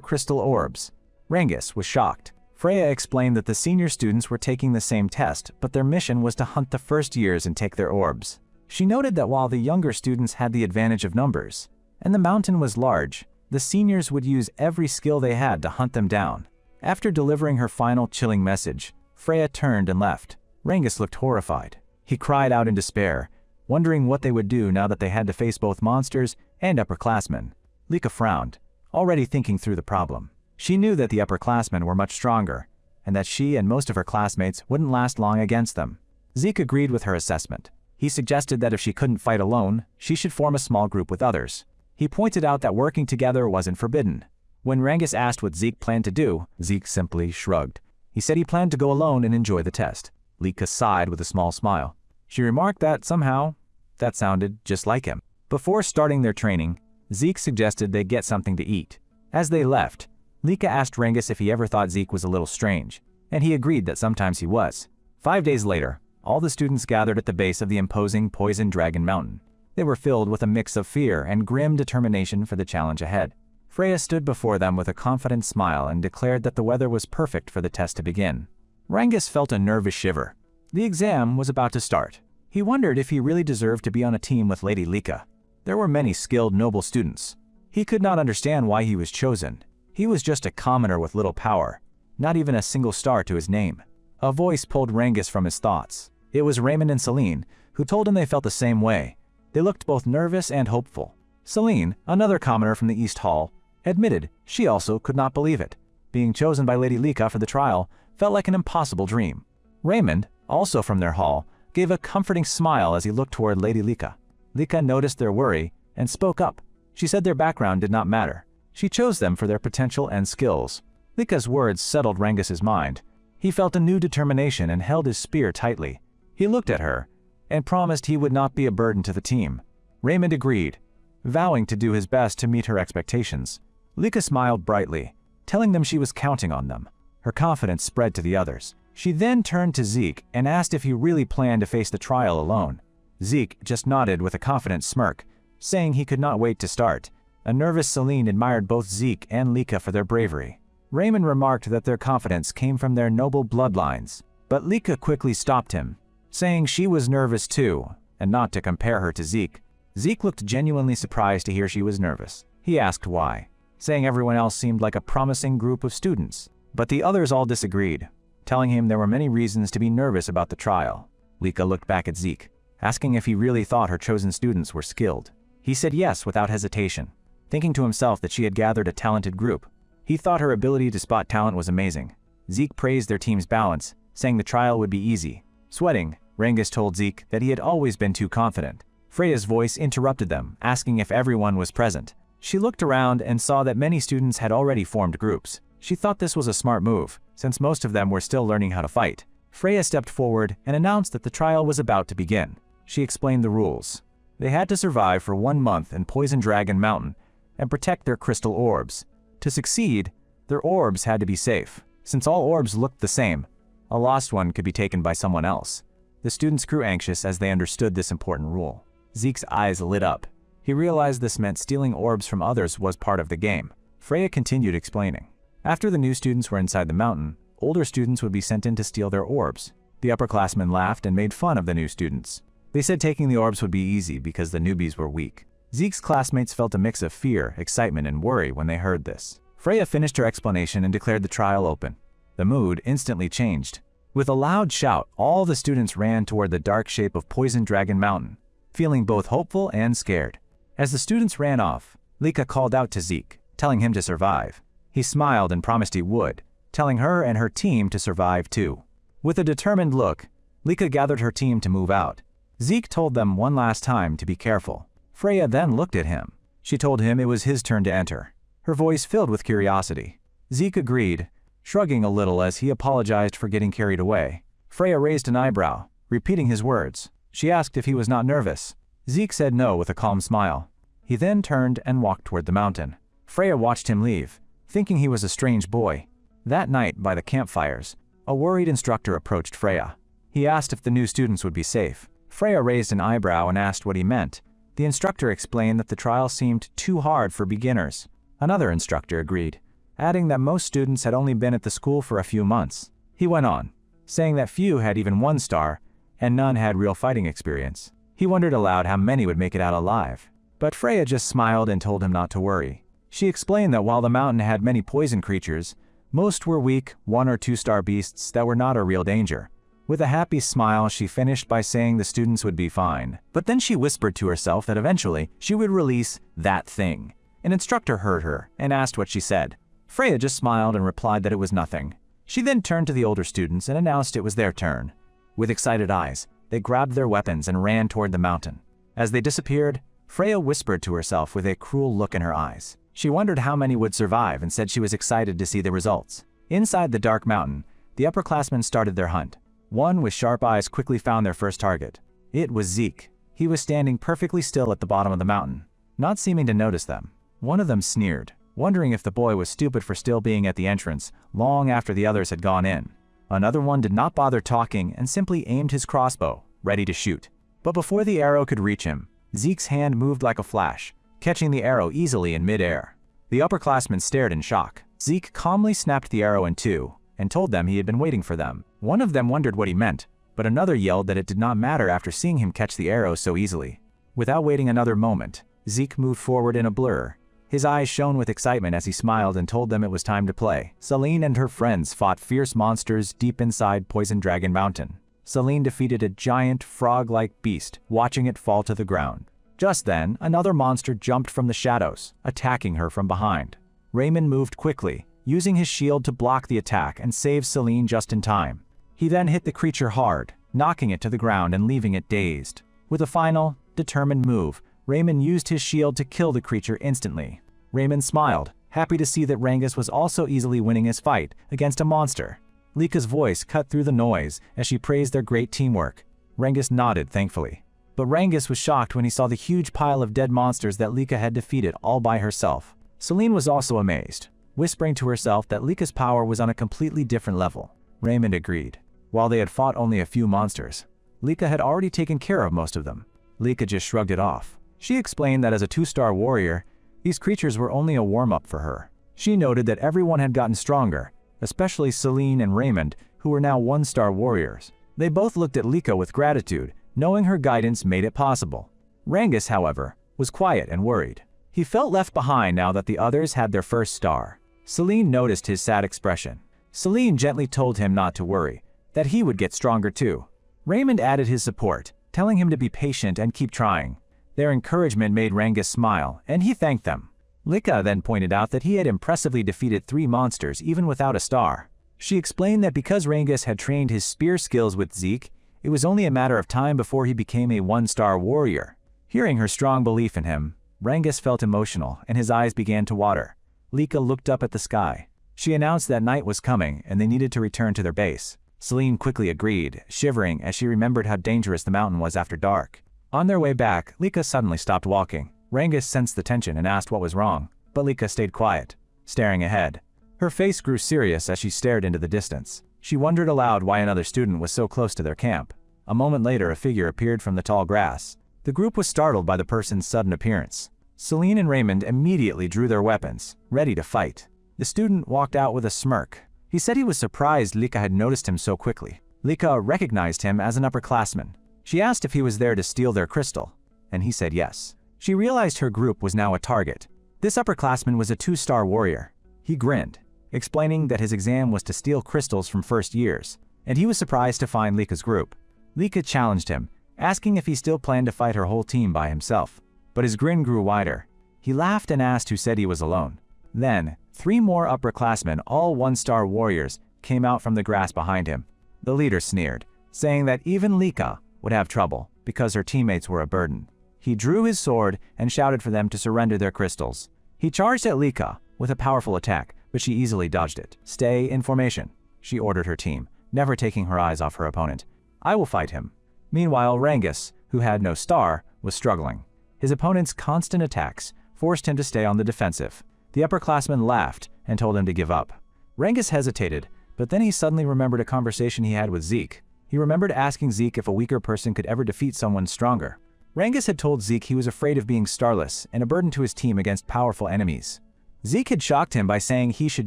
crystal orbs. Rangus was shocked. Freya explained that the senior students were taking the same test, but their mission was to hunt the first years and take their orbs. She noted that while the younger students had the advantage of numbers, and the mountain was large, the seniors would use every skill they had to hunt them down. After delivering her final chilling message, Freya turned and left. Rangus looked horrified. He cried out in despair, wondering what they would do now that they had to face both monsters and upperclassmen. Lika frowned, already thinking through the problem. She knew that the upperclassmen were much stronger, and that she and most of her classmates wouldn't last long against them. Zeke agreed with her assessment. He suggested that if she couldn't fight alone, she should form a small group with others. He pointed out that working together wasn't forbidden. When Rangus asked what Zeke planned to do, Zeke simply shrugged. He said he planned to go alone and enjoy the test. Lika sighed with a small smile. She remarked that somehow, that sounded just like him. Before starting their training, Zeke suggested they get something to eat. As they left, Lika asked Rangus if he ever thought Zeke was a little strange, and he agreed that sometimes he was. 5 days later, all the students gathered at the base of the imposing Poison Dragon Mountain. They were filled with a mix of fear and grim determination for the challenge ahead. Freya stood before them with a confident smile and declared that the weather was perfect for the test to begin. Rangus felt a nervous shiver. The exam was about to start. He wondered if he really deserved to be on a team with Lady Lika. There were many skilled noble students. He could not understand why he was chosen. He was just a commoner with little power, not even a single star to his name. A voice pulled Rangus from his thoughts. It was Raymond and Celine, who told him they felt the same way. They looked both nervous and hopeful. Celine, another commoner from the East Hall, admitted she also could not believe it. Being chosen by Lady Lika for the trial felt like an impossible dream. Raymond, also from their hall, gave a comforting smile as he looked toward Lady Lika. Lika noticed their worry and spoke up. She said their background did not matter. She chose them for their potential and skills. Lika's words settled Rengus's mind. He felt a new determination and held his spear tightly. He looked at her and promised he would not be a burden to the team. Raymond agreed, vowing to do his best to meet her expectations. Lika smiled brightly, telling them she was counting on them. Her confidence spread to the others. She then turned to Zeke and asked if he really planned to face the trial alone. Zeke just nodded with a confident smirk, saying he could not wait to start. A nervous Celine admired both Zeke and Lika for their bravery. Raymond remarked that their confidence came from their noble bloodlines, but Lika quickly stopped him, saying she was nervous too, and not to compare her to Zeke. Zeke looked genuinely surprised to hear she was nervous. He asked why, saying everyone else seemed like a promising group of students. But the others all disagreed, telling him there were many reasons to be nervous about the trial. Lika looked back at Zeke, asking if he really thought her chosen students were skilled. He said yes without hesitation, thinking to himself that she had gathered a talented group. He thought her ability to spot talent was amazing. Zeke praised their team's balance, saying the trial would be easy. Sweating, Rengus told Zeke that he had always been too confident. Freya's voice interrupted them, asking if everyone was present. She looked around and saw that many students had already formed groups. She thought this was a smart move, since most of them were still learning how to fight. Freya stepped forward and announced that the trial was about to begin. She explained the rules. They had to survive for 1 month in Poison Dragon Mountain and protect their crystal orbs. To succeed, their orbs had to be safe. Since all orbs looked the same, a lost one could be taken by someone else. The students grew anxious as they understood this important rule. Zeke's eyes lit up. He realized this meant stealing orbs from others was part of the game. Freya continued explaining. After the new students were inside the mountain, older students would be sent in to steal their orbs. The upperclassmen laughed and made fun of the new students. They said taking the orbs would be easy because the newbies were weak. Zeke's classmates felt a mix of fear, excitement, and worry when they heard this. Freya finished her explanation and declared the trial open. The mood instantly changed. With a loud shout, all the students ran toward the dark shape of Poison Dragon Mountain, feeling both hopeful and scared. As the students ran off, Lika called out to Zeke, telling him to survive. He smiled and promised he would, telling her and her team to survive too. With a determined look, Lika gathered her team to move out. Zeke told them one last time to be careful. Freya then looked at him. She told him it was his turn to enter, her voice filled with curiosity. Zeke agreed, shrugging a little as he apologized for getting carried away. Freya raised an eyebrow, repeating his words. She asked if he was not nervous. Zeke said no with a calm smile. He then turned and walked toward the mountain. Freya watched him leave, thinking he was a strange boy. That night, by the campfires, a worried instructor approached Freya. He asked if the new students would be safe. Freya raised an eyebrow and asked what he meant. The instructor explained that the trial seemed too hard for beginners. Another instructor agreed, adding that most students had only been at the school for a few months. He went on, saying that few had even 1 star, and none had real fighting experience. He wondered aloud how many would make it out alive. But Freya just smiled and told him not to worry. She explained that while the mountain had many poison creatures, most were weak 1 or 2 star beasts that were not a real danger. With a happy smile, she finished by saying the students would be fine. But then she whispered to herself that eventually she would release that thing. An instructor heard her and asked what she said. Freya just smiled and replied that it was nothing. She then turned to the older students and announced it was their turn. With excited eyes, they grabbed their weapons and ran toward the mountain. As they disappeared, Freya whispered to herself with a cruel look in her eyes. She wondered how many would survive and said she was excited to see the results. Inside the dark mountain, the upperclassmen started their hunt. One with sharp eyes quickly found their first target. It was Zeke. He was standing perfectly still at the bottom of the mountain, not seeming to notice them. One of them sneered, wondering if the boy was stupid for still being at the entrance long after the others had gone in. Another one did not bother talking and simply aimed his crossbow, ready to shoot. But before the arrow could reach him, Zeke's hand moved like a flash, catching the arrow easily in mid-air. The upperclassmen stared in shock. Zeke calmly snapped the arrow in 2 and told them he had been waiting for them. One of them wondered what he meant, but another yelled that it did not matter after seeing him catch the arrow so easily. Without waiting another moment, Zeke moved forward in a blur. His eyes shone with excitement as he smiled and told them it was time to play. Celine and her friends fought fierce monsters deep inside Poison Dragon Mountain. Celine defeated a giant frog-like beast, watching it fall to the ground. Just then, another monster jumped from the shadows, attacking her from behind. Raymond moved quickly, using his shield to block the attack and save Celine just in time. He then hit the creature hard, knocking it to the ground and leaving it dazed. With a final, determined move, Raymond used his shield to kill the creature instantly. Raymond smiled, happy to see that Rangus was also easily winning his fight against a monster. Lika's voice cut through the noise as she praised their great teamwork. Rangus nodded thankfully. But Rangus was shocked when he saw the huge pile of dead monsters that Lika had defeated all by herself. Celine was also amazed, whispering to herself that Lika's power was on a completely different level. Raymond agreed. While they had fought only a few monsters, Lika had already taken care of most of them. Lika just shrugged it off. She explained that as a 2-star warrior, these creatures were only a warm-up for her. She noted that everyone had gotten stronger, especially Celine and Raymond, who were now 1-star warriors. They both looked at Lika with gratitude, knowing her guidance made it possible. Rangus, however, was quiet and worried. He felt left behind now that the others had their 1st star. Celine noticed his sad expression. Celine gently told him not to worry, that he would get stronger too. Raymond added his support, telling him to be patient and keep trying. Their encouragement made Rangus smile, and he thanked them. Lika then pointed out that he had impressively defeated 3 monsters even without a star. She explained that because Rangus had trained his spear skills with Zeke, it was only a matter of time before he became a 1-star warrior. Hearing her strong belief in him, Rangus felt emotional and his eyes began to water. Lika looked up at the sky. She announced that night was coming and they needed to return to their base. Celine quickly agreed, shivering as she remembered how dangerous the mountain was after dark. On their way back, Lika suddenly stopped walking. Rangus sensed the tension and asked what was wrong, but Lika stayed quiet, staring ahead. Her face grew serious as she stared into the distance. She wondered aloud why another student was so close to their camp. A moment later, a figure appeared from the tall grass. The group was startled by the person's sudden appearance. Celine and Raymond immediately drew their weapons, ready to fight. The student walked out with a smirk. He said he was surprised Lika had noticed him so quickly. Lika recognized him as an upperclassman. She asked if he was there to steal their crystal, and he said yes. She realized her group was now a target. This upperclassman was a 2-star warrior. He grinned, explaining that his exam was to steal crystals from 1st years, and he was surprised to find Lika's group. Lika challenged him, asking if he still planned to fight her whole team by himself. But his grin grew wider. He laughed and asked who said he was alone. Then, 3 more upperclassmen, all 1-star warriors, came out from the grass behind him. The leader sneered, saying that even Lika would have trouble because her teammates were a burden. He drew his sword and shouted for them to surrender their crystals. He charged at Lika with a powerful attack, but she easily dodged it. "Stay in formation," she ordered her team, never taking her eyes off her opponent. "I will fight him." Meanwhile, Rangus, who had no star, was struggling. His opponent's constant attacks forced him to stay on the defensive. The upperclassman laughed and told him to give up. Rangus hesitated, but then he suddenly remembered a conversation he had with Zeke. He remembered asking Zeke if a weaker person could ever defeat someone stronger. Rangus had told Zeke he was afraid of being starless and a burden to his team against powerful enemies. Zeke had shocked him by saying he should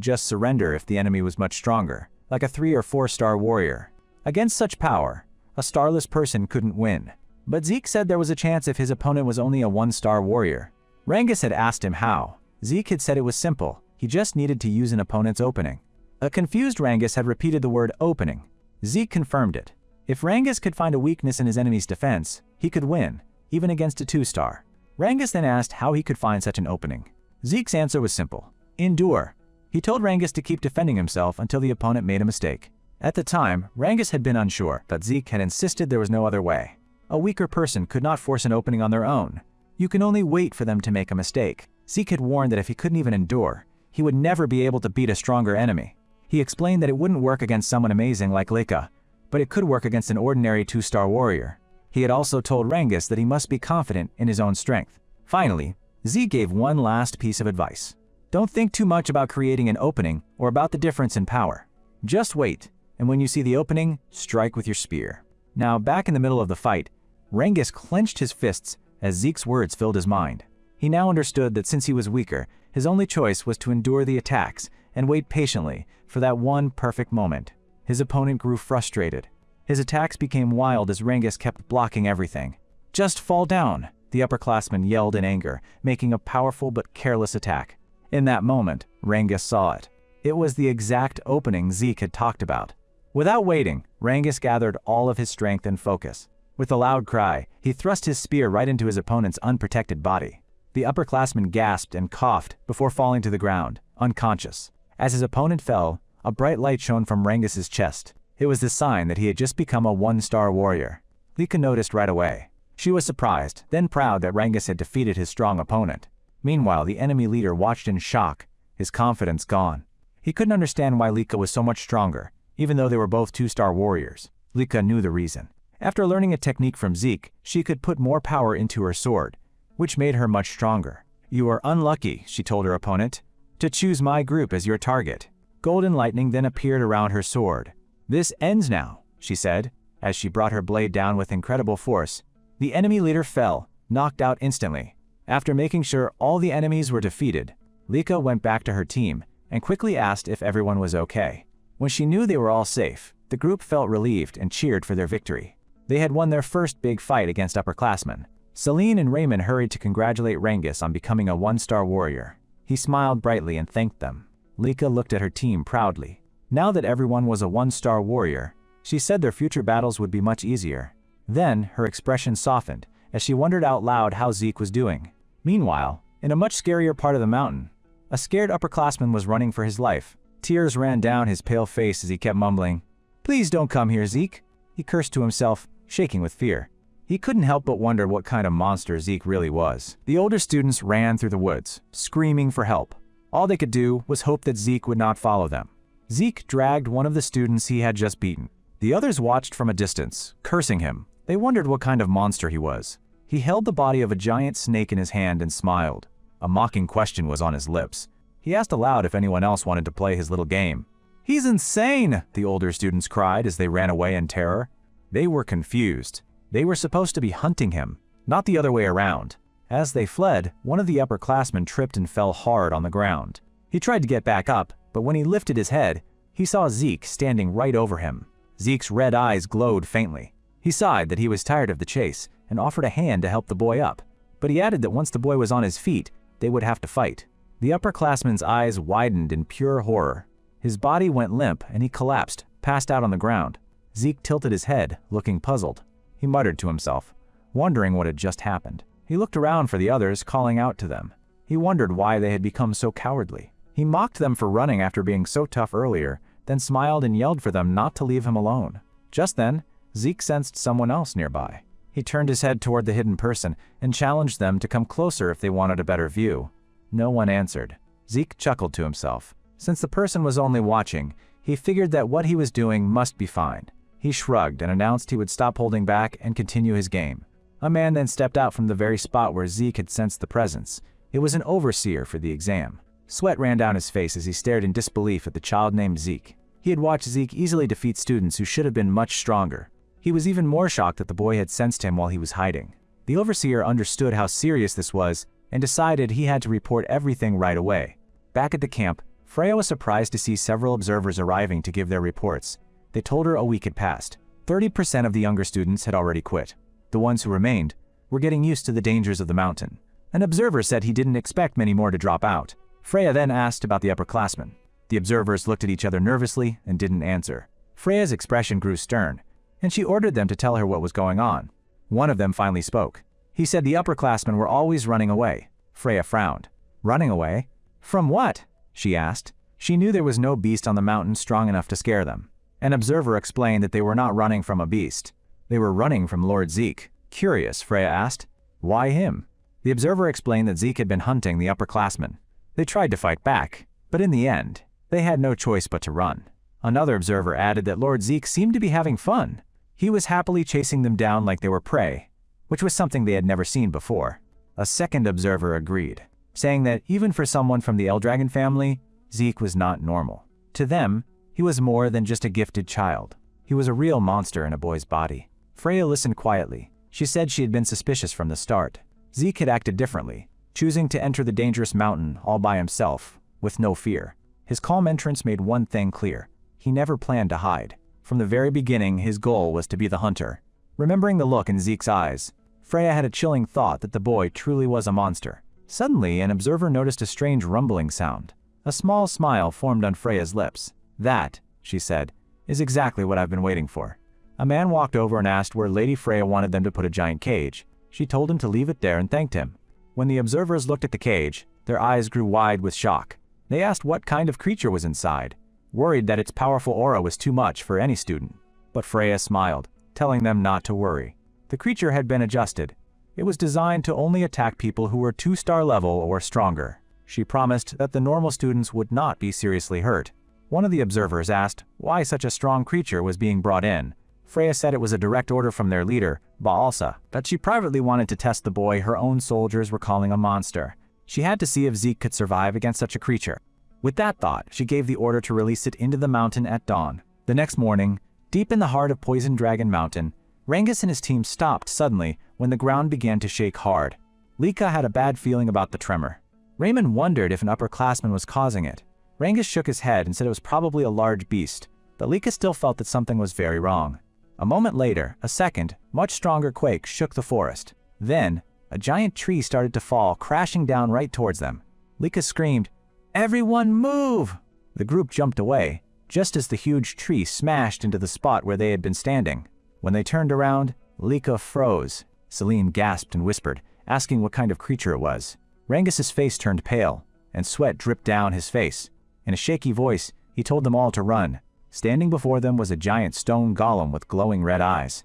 just surrender if the enemy was much stronger, like a 3- or 4-star warrior. Against such power, a starless person couldn't win. But Zeke said there was a chance if his opponent was only a 1-star warrior. Rangus had asked him how. Zeke had said it was simple, he just needed to use an opponent's opening. A confused Rangus had repeated the word opening. Zeke confirmed it. If Rangus could find a weakness in his enemy's defense, he could win, even against a 2-star. Rangus then asked how he could find such an opening. Zeke's answer was simple: endure. He told Rangus to keep defending himself until the opponent made a mistake. At the time, Rangus had been unsure, but Zeke had insisted there was no other way. A weaker person could not force an opening on their own. You can only wait for them to make a mistake. Zeke had warned that if he couldn't even endure, he would never be able to beat a stronger enemy. He explained that it wouldn't work against someone amazing like Lika, but it could work against an ordinary 2-star warrior. He had also told Rangus that he must be confident in his own strength. Finally, Zeke gave one last piece of advice. Don't think too much about creating an opening or about the difference in power. Just wait, and when you see the opening, strike with your spear. Now, back in the middle of the fight, Rangus clenched his fists as Zeke's words filled his mind. He now understood that since he was weaker, his only choice was to endure the attacks and wait patiently for that one perfect moment. His opponent grew frustrated. His attacks became wild as Rangus kept blocking everything. "Just fall down," the upperclassman yelled in anger, making a powerful but careless attack. In that moment, Rangus saw it. It was the exact opening Zeke had talked about. Without waiting, Rangus gathered all of his strength and focus. With a loud cry, he thrust his spear right into his opponent's unprotected body. The upperclassman gasped and coughed before falling to the ground, unconscious. As his opponent fell, a bright light shone from Rangus's chest. It was the sign that he had just become a 1-star warrior. Lika noticed right away. She was surprised, then proud that Rangus had defeated his strong opponent. Meanwhile, the enemy leader watched in shock his confidence gone. He couldn't understand why Lika was so much stronger, even though they were both 2-star warriors. Lika knew the reason. After learning a technique from Zeke, she could put more power into her sword, which made her much stronger. "You are unlucky," she told her opponent, "to choose my group as your target." Golden lightning then appeared around her sword. "This ends now," she said, as she brought her blade down with incredible force. The enemy leader fell, knocked out instantly. After making sure all the enemies were defeated, Lika went back to her team and quickly asked if everyone was okay. When she knew they were all safe, the group felt relieved and cheered for their victory. They had won their first big fight against upperclassmen. Celine and Raymond hurried to congratulate Rengis on becoming a 1-star warrior. He smiled brightly and thanked them. Lika looked at her team proudly. Now that everyone was a 1-star warrior, she said their future battles would be much easier. Then, her expression softened as she wondered out loud how Zeke was doing. Meanwhile, in a much scarier part of the mountain, a scared upperclassman was running for his life. Tears ran down his pale face as he kept mumbling, "Please don't come here, Zeke." He cursed to himself, shaking with fear. He couldn't help but wonder what kind of monster Zeke really was. The older students ran through the woods, screaming for help. All they could do was hope that Zeke would not follow them. Zeke dragged one of the students he had just beaten. The others watched from a distance, cursing him. They wondered what kind of monster he was. He held the body of a giant snake in his hand and smiled. A mocking question was on his lips. He asked aloud if anyone else wanted to play his little game. "He's insane!" the older students cried as they ran away in terror. They were confused. They were supposed to be hunting him, not the other way around. As they fled, one of the upperclassmen tripped and fell hard on the ground. He tried to get back up, but when he lifted his head, he saw Zeke standing right over him. Zeke's red eyes glowed faintly. He sighed that he was tired of the chase and offered a hand to help the boy up, but he added that once the boy was on his feet, they would have to fight. The upperclassman's eyes widened in pure horror. His body went limp and he collapsed, passed out on the ground. Zeke tilted his head, looking puzzled. He muttered to himself, wondering what had just happened. He looked around for the others, calling out to them. He wondered why they had become so cowardly. He mocked them for running after being so tough earlier, then smiled and yelled for them not to leave him alone. Just then, Zeke sensed someone else nearby. He turned his head toward the hidden person and challenged them to come closer if they wanted a better view. No one answered. Zeke chuckled to himself. Since the person was only watching, he figured that what he was doing must be fine. He shrugged and announced he would stop holding back and continue his game. A man then stepped out from the very spot where Zeke had sensed the presence. It was an overseer for the exam. Sweat ran down his face as he stared in disbelief at the child named Zeke. He had watched Zeke easily defeat students who should have been much stronger. He was even more shocked that the boy had sensed him while he was hiding. The overseer understood how serious this was and decided he had to report everything right away. Back at the camp, Freya was surprised to see several observers arriving to give their reports. They told her a week had passed. 30% of the younger students had already quit. The ones who remained were getting used to the dangers of the mountain. An observer said he didn't expect many more to drop out. Freya then asked about the upperclassmen. The observers looked at each other nervously and didn't answer. Freya's expression grew stern, and she ordered them to tell her what was going on. One of them finally spoke. He said the upperclassmen were always running away. Freya frowned. "Running away? From what?" she asked. She knew there was no beast on the mountain strong enough to scare them. An observer explained that they were not running from a beast. They were running from Lord Zeke. Curious, Freya asked. "Why him?" The observer explained that Zeke had been hunting the upperclassmen. They tried to fight back, but in the end, they had no choice but to run. Another observer added that Lord Zeke seemed to be having fun. He was happily chasing them down like they were prey, which was something they had never seen before. A second observer agreed, saying that even for someone from the Eldragon family, Zeke was not normal. To them, he was more than just a gifted child. He was a real monster in a boy's body. Freya listened quietly. She said she had been suspicious from the start. Zeke had acted differently, choosing to enter the dangerous mountain all by himself, with no fear. His calm entrance made one thing clear. He never planned to hide. From the very beginning, his goal was to be the hunter. Remembering the look in Zeke's eyes, Freya had a chilling thought that the boy truly was a monster. Suddenly, an observer noticed a strange rumbling sound. A small smile formed on Freya's lips. "That," she said, "is exactly what I've been waiting for." A man walked over and asked where Lady Freya wanted them to put a giant cage. She told him to leave it there and thanked him. When the observers looked at the cage, their eyes grew wide with shock. They asked what kind of creature was inside, worried that its powerful aura was too much for any student. But Freya smiled, telling them not to worry. The creature had been adjusted. It was designed to only attack people who were 2-star level or stronger. She promised that the normal students would not be seriously hurt. One of the observers asked why such a strong creature was being brought in. Freya said it was a direct order from their leader, Baalsa, that she privately wanted to test the boy her own soldiers were calling a monster. She had to see if Zeke could survive against such a creature. With that thought, she gave the order to release it into the mountain at dawn. The next morning, deep in the heart of Poison Dragon Mountain, Rangus and his team stopped suddenly when the ground began to shake hard. Lika had a bad feeling about the tremor. Raymond wondered if an upperclassman was causing it. Rangus shook his head and said it was probably a large beast, but Lika still felt that something was very wrong. A moment later, a second, much stronger quake shook the forest. Then, a giant tree started to fall, crashing down right towards them. Lika screamed, "Everyone move!" The group jumped away, just as the huge tree smashed into the spot where they had been standing. When they turned around, Lika froze. Celine gasped and whispered, asking what kind of creature it was. Rangus's face turned pale, and sweat dripped down his face. In a shaky voice, he told them all to run. Standing before them was a giant stone golem with glowing red eyes.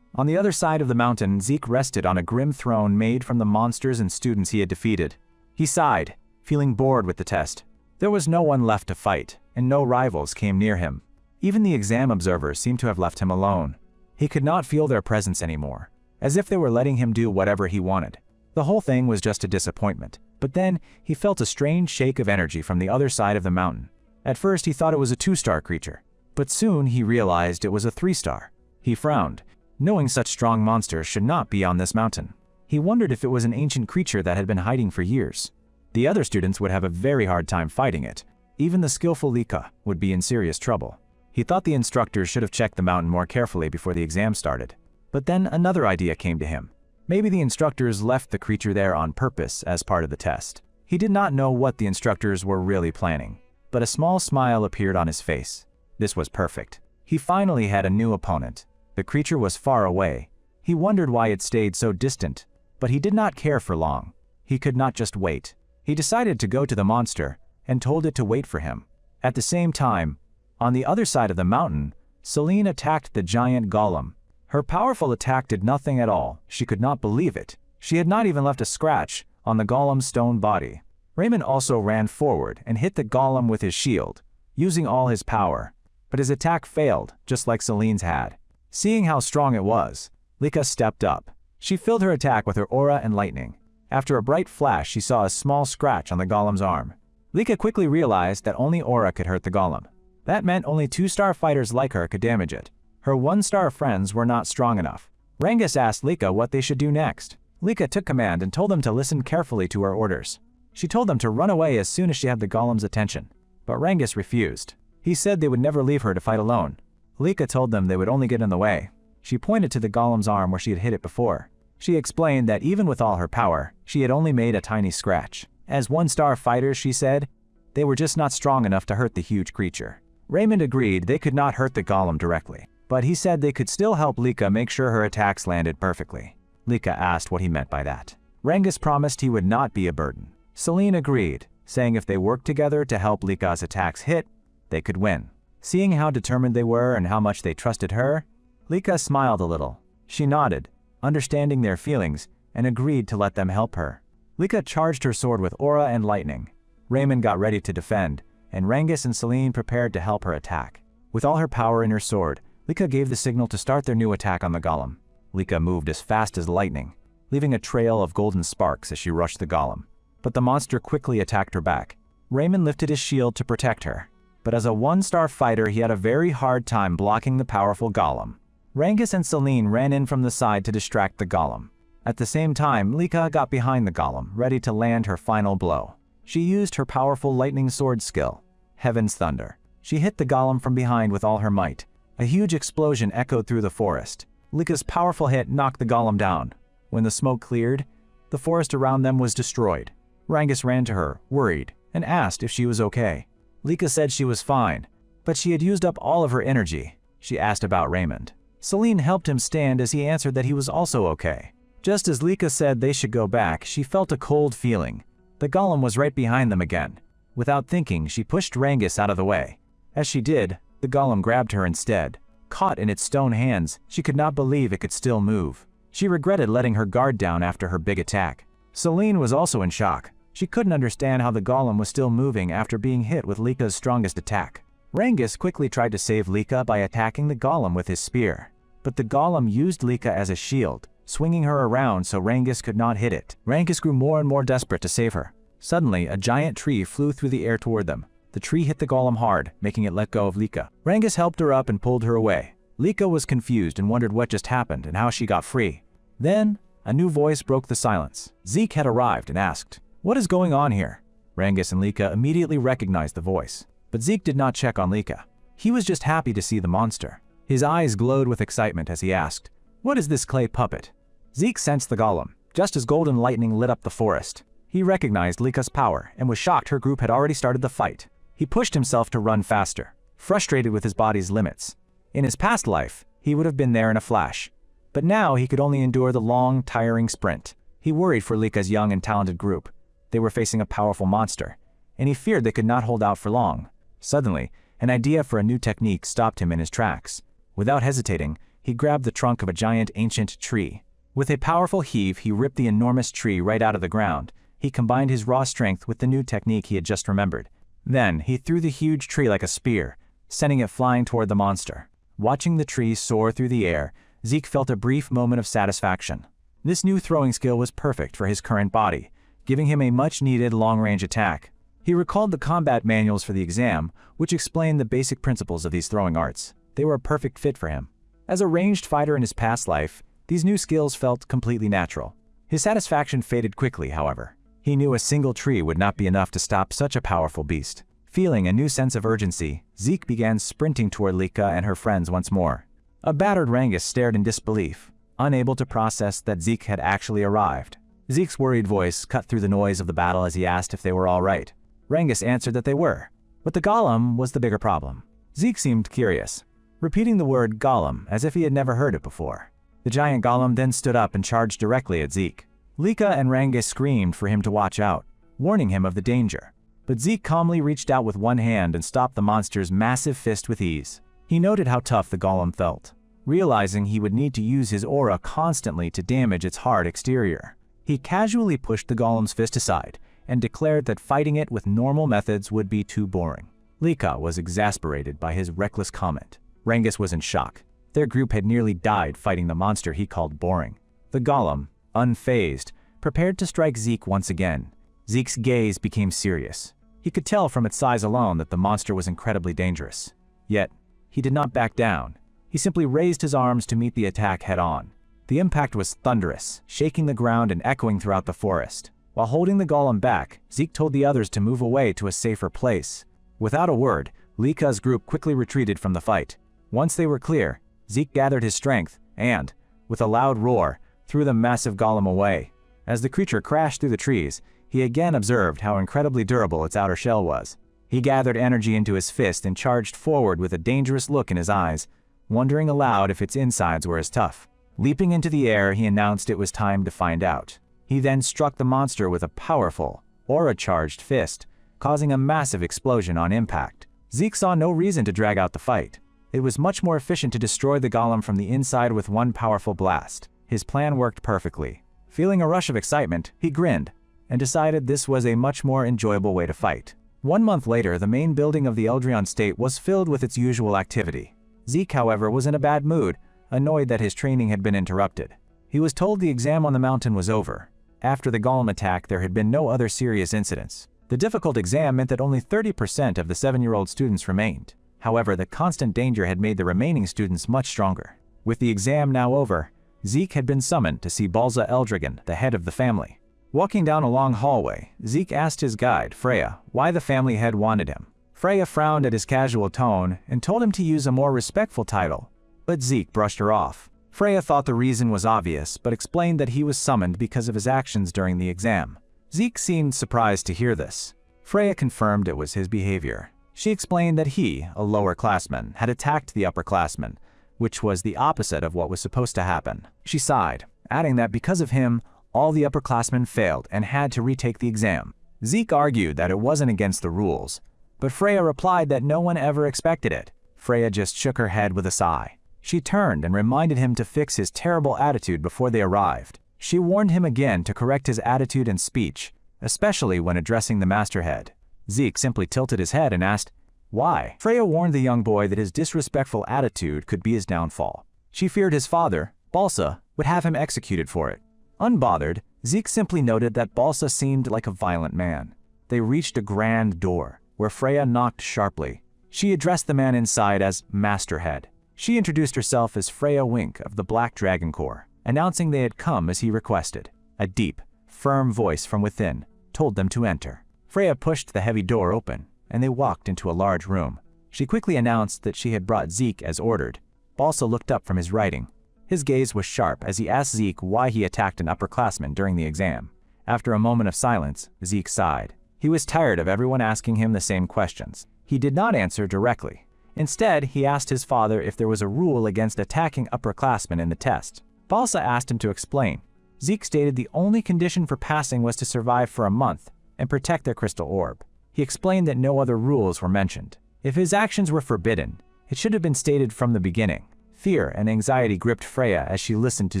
On the other side of the mountain, Zeke rested on a grim throne made from the monsters and students he had defeated. He sighed, feeling bored with the test. There was no one left to fight, and no rivals came near him. Even the exam observers seemed to have left him alone. He could not feel their presence anymore, as if they were letting him do whatever he wanted. The whole thing was just a disappointment, but then he felt a strange shake of energy from the other side of the mountain. At first he thought it was a 2-star creature, but soon he realized it was a 3-star. He frowned, knowing such strong monsters should not be on this mountain. He wondered if it was an ancient creature that had been hiding for years. The other students would have a very hard time fighting it. Even the skillful Lika would be in serious trouble. He thought the instructors should have checked the mountain more carefully before the exam started. But then another idea came to him. Maybe the instructors left the creature there on purpose as part of the test. He did not know what the instructors were really planning, but a small smile appeared on his face. This was perfect. He finally had a new opponent. The creature was far away. He wondered why it stayed so distant, but he did not care for long. He could not just wait. He decided to go to the monster and told it to wait for him. At the same time, on the other side of the mountain, Celine attacked the giant golem. Her powerful attack did nothing at all. She could not believe it. She had not even left a scratch on the golem's stone body. Raymond also ran forward and hit the golem with his shield, using all his power. But his attack failed, just like Celine's had. Seeing how strong it was, Lika stepped up. She filled her attack with her aura and lightning. After a bright flash, she saw a small scratch on the golem's arm. Lika quickly realized that only aura could hurt the golem. That meant only 2-star fighters like her could damage it. Her 1-star friends were not strong enough. Rangus asked Lika what they should do next. Lika took command and told them to listen carefully to her orders. She told them to run away as soon as she had the golem's attention. But Rangus refused. He said they would never leave her to fight alone. Lika told them they would only get in the way. She pointed to the golem's arm where she had hit it before. She explained that even with all her power, she had only made a tiny scratch. As 1-star fighters, she said, they were just not strong enough to hurt the huge creature. Raymond agreed they could not hurt the golem directly, but he said they could still help Lika make sure her attacks landed perfectly. Lika asked what he meant by that. Rangus promised he would not be a burden. Celine agreed, saying if they worked together to help Lika's attacks hit, they could win. Seeing how determined they were and how much they trusted her, Lika smiled a little. She nodded, understanding their feelings, and agreed to let them help her. Lika charged her sword with aura and lightning. Raymond got ready to defend, and Rangus and Celine prepared to help her attack. With all her power in her sword, Lika gave the signal to start their new attack on the golem. Lika moved as fast as lightning, leaving a trail of golden sparks as she rushed the golem. But the monster quickly attacked her back. Raymond lifted his shield to protect her, but as a 1-star fighter he had a very hard time blocking the powerful golem. Rangus and Celine ran in from the side to distract the golem. At the same time, Lika got behind the golem, ready to land her final blow. She used her powerful lightning sword skill, Heaven's Thunder. She hit the golem from behind with all her might. A huge explosion echoed through the forest. Lika's powerful hit knocked the golem down. When the smoke cleared, the forest around them was destroyed. Rangus ran to her, worried, and asked if she was okay. Lika said she was fine, but she had used up all of her energy. She asked about Raymond. Celine helped him stand as he answered that he was also okay. Just as Lika said they should go back, she felt a cold feeling. The golem was right behind them again. Without thinking, she pushed Rangus out of the way. As she did, the golem grabbed her instead. Caught in its stone hands, she could not believe it could still move. She regretted letting her guard down after her big attack. Celine was also in shock. She couldn't understand how the golem was still moving after being hit with Lika's strongest attack. Rangus quickly tried to save Lika by attacking the golem with his spear. But the golem used Lika as a shield, swinging her around so Rangus could not hit it. Rangus grew more and more desperate to save her. Suddenly, a giant tree flew through the air toward them. The tree hit the golem hard, making it let go of Lika. Rangus helped her up and pulled her away. Lika was confused and wondered what just happened and how she got free. Then, a new voice broke the silence. Zeke had arrived and asked, "What is going on here?" Rangus and Lika immediately recognized the voice. But Zeke did not check on Lika. He was just happy to see the monster. His eyes glowed with excitement as he asked, "What is this clay puppet?" Zeke sensed the golem, just as golden lightning lit up the forest. He recognized Lika's power and was shocked her group had already started the fight. He pushed himself to run faster, frustrated with his body's limits. In his past life, he would have been there in a flash. But now he could only endure the long, tiring sprint. He worried for Lika's young and talented group. They were facing a powerful monster, and he feared they could not hold out for long. Suddenly, an idea for a new technique stopped him in his tracks. Without hesitating, he grabbed the trunk of a giant ancient tree. With a powerful heave, he ripped the enormous tree right out of the ground. He combined his raw strength with the new technique he had just remembered. Then, he threw the huge tree like a spear, sending it flying toward the monster. Watching the tree soar through the air, Zeke felt a brief moment of satisfaction. This new throwing skill was perfect for his current body, giving him a much-needed long-range attack. He recalled the combat manuals for the exam, which explained the basic principles of these throwing arts. They were a perfect fit for him. As a ranged fighter in his past life, these new skills felt completely natural. His satisfaction faded quickly, however. He knew a single tree would not be enough to stop such a powerful beast. Feeling a new sense of urgency, Zeke began sprinting toward Lika and her friends once more. A battered Rangus stared in disbelief, unable to process that Zeke had actually arrived. Zeke's worried voice cut through the noise of the battle as he asked if they were all right. Rangus answered that they were, but the golem was the bigger problem. Zeke seemed curious, repeating the word golem as if he had never heard it before. The giant golem then stood up and charged directly at Zeke. Lika and Rangus screamed for him to watch out, warning him of the danger. But Zeke calmly reached out with one hand and stopped the monster's massive fist with ease. He noted how tough the golem felt, realizing he would need to use his aura constantly to damage its hard exterior. He casually pushed the golem's fist aside and declared that fighting it with normal methods would be too boring. Lika was exasperated by his reckless comment. Rangus was in shock. Their group had nearly died fighting the monster he called boring. The golem, unfazed, prepared to strike Zeke once again. Zeke's gaze became serious. He could tell from its size alone that the monster was incredibly dangerous. Yet, he did not back down. He simply raised his arms to meet the attack head-on. The impact was thunderous, shaking the ground and echoing throughout the forest. While holding the golem back, Zeke told the others to move away to a safer place. Without a word, Lika's group quickly retreated from the fight. Once they were clear, Zeke gathered his strength and, with a loud roar, threw the massive golem away. As the creature crashed through the trees, he again observed how incredibly durable its outer shell was. He gathered energy into his fist and charged forward with a dangerous look in his eyes, wondering aloud if its insides were as tough. Leaping into the air, he announced it was time to find out. He then struck the monster with a powerful, aura-charged fist, causing a massive explosion on impact. Zeke saw no reason to drag out the fight. It was much more efficient to destroy the golem from the inside with one powerful blast. His plan worked perfectly. Feeling a rush of excitement, he grinned, and decided this was a much more enjoyable way to fight. 1 month later, the main building of the Eldrion state was filled with its usual activity. Zeke, however, was in a bad mood, annoyed that his training had been interrupted. He was told the exam on the mountain was over. After the golem attack, there had been no other serious incidents. The difficult exam meant that only 30% of the 7-year-old students remained. However, the constant danger had made the remaining students much stronger. With the exam now over, Zeke had been summoned to see Balza Eldrigan, the head of the family. Walking down a long hallway, Zeke asked his guide, Freya, why the family head wanted him. Freya frowned at his casual tone and told him to use a more respectful title, but Zeke brushed her off. Freya thought the reason was obvious, but explained that he was summoned because of his actions during the exam. Zeke seemed surprised to hear this. Freya confirmed it was his behavior. She explained that he, a lower classman, had attacked the upperclassmen, which was the opposite of what was supposed to happen. She sighed, adding that because of him, all the upperclassmen failed and had to retake the exam. Zeke argued that it wasn't against the rules, but Freya replied that no one ever expected it. Freya just shook her head with a sigh. She turned and reminded him to fix his terrible attitude before they arrived. She warned him again to correct his attitude and speech, especially when addressing the masterhead. Zeke simply tilted his head and asked, "Why?" Freya warned the young boy that his disrespectful attitude could be his downfall. She feared his father, Balsa, would have him executed for it. Unbothered, Zeke simply noted that Balsa seemed like a violent man. They reached a grand door, where Freya knocked sharply. She addressed the man inside as Masterhead. She introduced herself as Freya Wink of the Black Dragon Corps, announcing they had come as he requested. A deep, firm voice from within told them to enter. Freya pushed the heavy door open, and they walked into a large room. She quickly announced that she had brought Zeke as ordered. Balsa looked up from his writing. His gaze was sharp as he asked Zeke why he attacked an upperclassman during the exam. After a moment of silence, Zeke sighed. He was tired of everyone asking him the same questions. He did not answer directly. Instead, he asked his father if there was a rule against attacking upperclassmen in the test. Balsa asked him to explain. Zeke stated the only condition for passing was to survive for a month and protect their crystal orb. He explained that no other rules were mentioned. If his actions were forbidden, it should have been stated from the beginning. Fear and anxiety gripped Freya as she listened to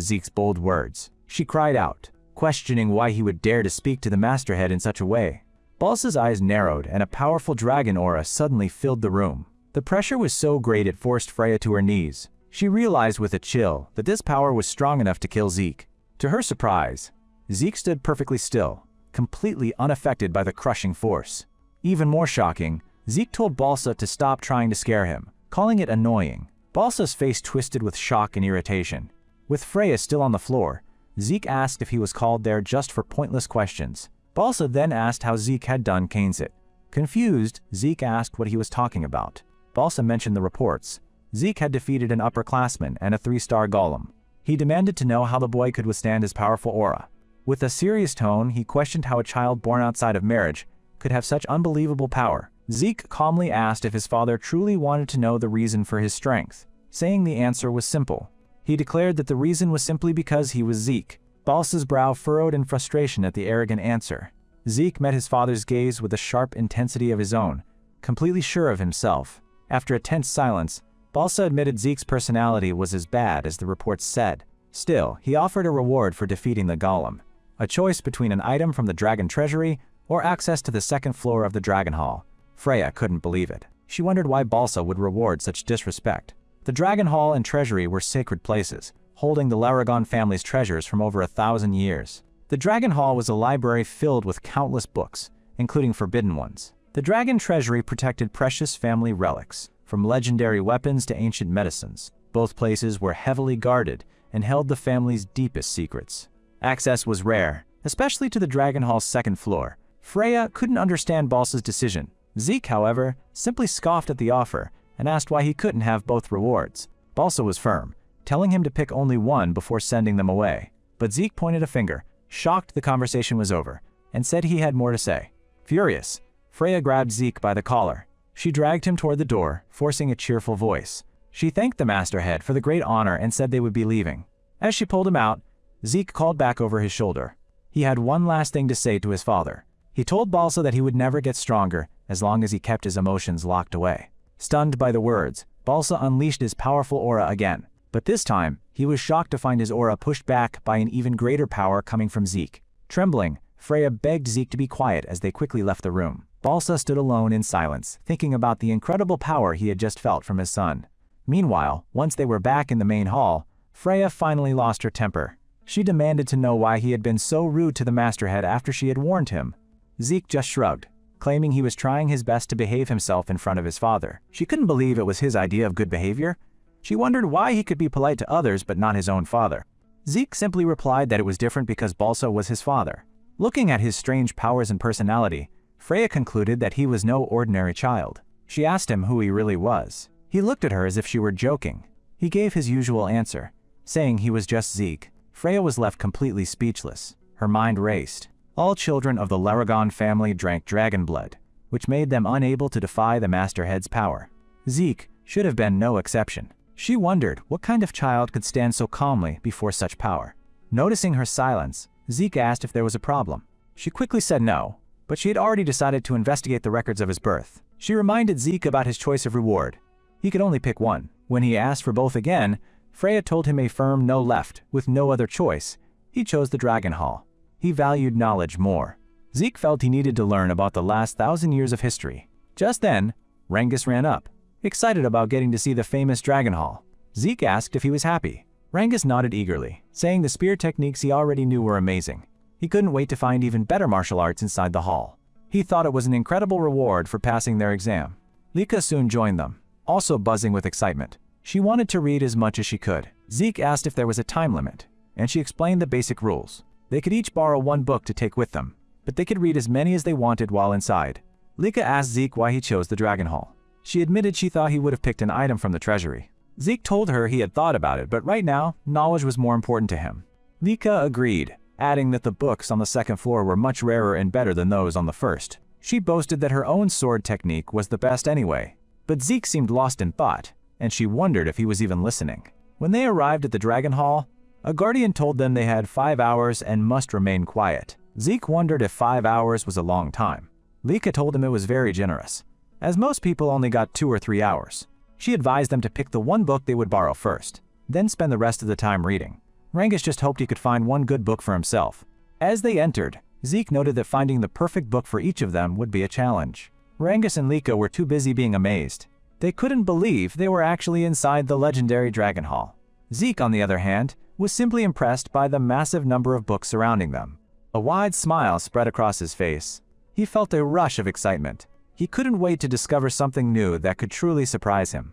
Zeke's bold words. She cried out, questioning why he would dare to speak to the Masterhead in such a way. Balsa's eyes narrowed and a powerful dragon aura suddenly filled the room. The pressure was so great it forced Freya to her knees. She realized with a chill that this power was strong enough to kill Zeke. To her surprise, Zeke stood perfectly still, completely unaffected by the crushing force. Even more shocking, Zeke told Balsa to stop trying to scare him, calling it annoying. Balsa's face twisted with shock and irritation. With Freya still on the floor, Zeke asked if he was called there just for pointless questions. Balsa then asked how Zeke had done Cainsit. Confused, Zeke asked what he was talking about. Balsa mentioned the reports. Zeke had defeated an upperclassman and a 3-star golem. He demanded to know how the boy could withstand his powerful aura. With a serious tone, he questioned how a child born outside of marriage could have such unbelievable power. Zeke calmly asked if his father truly wanted to know the reason for his strength, saying the answer was simple. He declared that the reason was simply because he was Zeke. Balsa's brow furrowed in frustration at the arrogant answer. Zeke met his father's gaze with a sharp intensity of his own, completely sure of himself. After a tense silence, Balsa admitted Zeke's personality was as bad as the reports said. Still, he offered a reward for defeating the golem, a choice between an item from the dragon treasury or access to the second floor of the dragon hall. Freya couldn't believe it. She wondered why Balsa would reward such disrespect. The dragon hall and treasury were sacred places, holding the Laragon family's treasures from over 1,000 years. The dragon hall was a library filled with countless books, including forbidden ones. The dragon treasury protected precious family relics, from legendary weapons to ancient medicines. Both places were heavily guarded and held the family's deepest secrets. Access was rare, especially to the dragon hall's second floor. Freya couldn't understand Balsa's decision. Zeke, however, simply scoffed at the offer and asked why he couldn't have both rewards. Balsa was firm, telling him to pick only one before sending them away. But Zeke pointed a finger, shocked the conversation was over, and said he had more to say. Furious, Freya grabbed Zeke by the collar. She dragged him toward the door, forcing a cheerful voice. She thanked the Masterhead for the great honor and said they would be leaving. As she pulled him out, Zeke called back over his shoulder. He had one last thing to say to his father. He told Balsa that he would never get stronger as long as he kept his emotions locked away. Stunned by the words, Balsa unleashed his powerful aura again. But this time, he was shocked to find his aura pushed back by an even greater power coming from Zeke. Trembling, Freya begged Zeke to be quiet as they quickly left the room. Balsa stood alone in silence, thinking about the incredible power he had just felt from his son. Meanwhile, once they were back in the main hall, Freya finally lost her temper. She demanded to know why he had been so rude to the Masterhead after she had warned him. Zeke just shrugged, claiming he was trying his best to behave himself in front of his father. She couldn't believe it was his idea of good behavior. She wondered why he could be polite to others but not his own father. Zeke simply replied that it was different because Balsa was his father. Looking at his strange powers and personality, Freya concluded that he was no ordinary child. She asked him who he really was. He looked at her as if she were joking. He gave his usual answer, saying he was just Zeke. Freya was left completely speechless. Her mind raced. All children of the Laragon family drank dragon blood, which made them unable to defy the Masterhead's power. Zeke should have been no exception. She wondered what kind of child could stand so calmly before such power. Noticing her silence, Zeke asked if there was a problem. She quickly said no, but she had already decided to investigate the records of his birth. She reminded Zeke about his choice of reward. He could only pick one. When he asked for both again, Freya told him a firm no left, with no other choice. He chose the Dragon Hall. He valued knowledge more. Zeke felt he needed to learn about the last 1,000 years of history. Just then, Rangus ran up, excited about getting to see the famous Dragon Hall. Zeke asked if he was happy. Rangus nodded eagerly, saying the spear techniques he already knew were amazing. He couldn't wait to find even better martial arts inside the hall. He thought it was an incredible reward for passing their exam. Lika soon joined them, also buzzing with excitement. She wanted to read as much as she could. Zeke asked if there was a time limit, and she explained the basic rules. They could each borrow one book to take with them, but they could read as many as they wanted while inside. Lika asked Zeke why he chose the Dragon Hall. She admitted she thought he would have picked an item from the treasury. Zeke told her he had thought about it, but right now, knowledge was more important to him. Lika agreed, adding that the books on the second floor were much rarer and better than those on the first. She boasted that her own sword technique was the best anyway, but Zeke seemed lost in thought, and she wondered if he was even listening. When they arrived at the Dragon Hall, a guardian told them they had 5 hours and must remain quiet. Zeke wondered if 5 hours was a long time. Lika told him it was very generous, as most people only got 2 or 3 hours. She advised them to pick the one book they would borrow first, then spend the rest of the time reading. Rangus just hoped he could find one good book for himself. As they entered, Zeke noted that finding the perfect book for each of them would be a challenge. Rangus and Lika were too busy being amazed. They couldn't believe they were actually inside the legendary Dragon Hall. Zeke, on the other hand, was simply impressed by the massive number of books surrounding them. A wide smile spread across his face. He felt a rush of excitement. He couldn't wait to discover something new that could truly surprise him.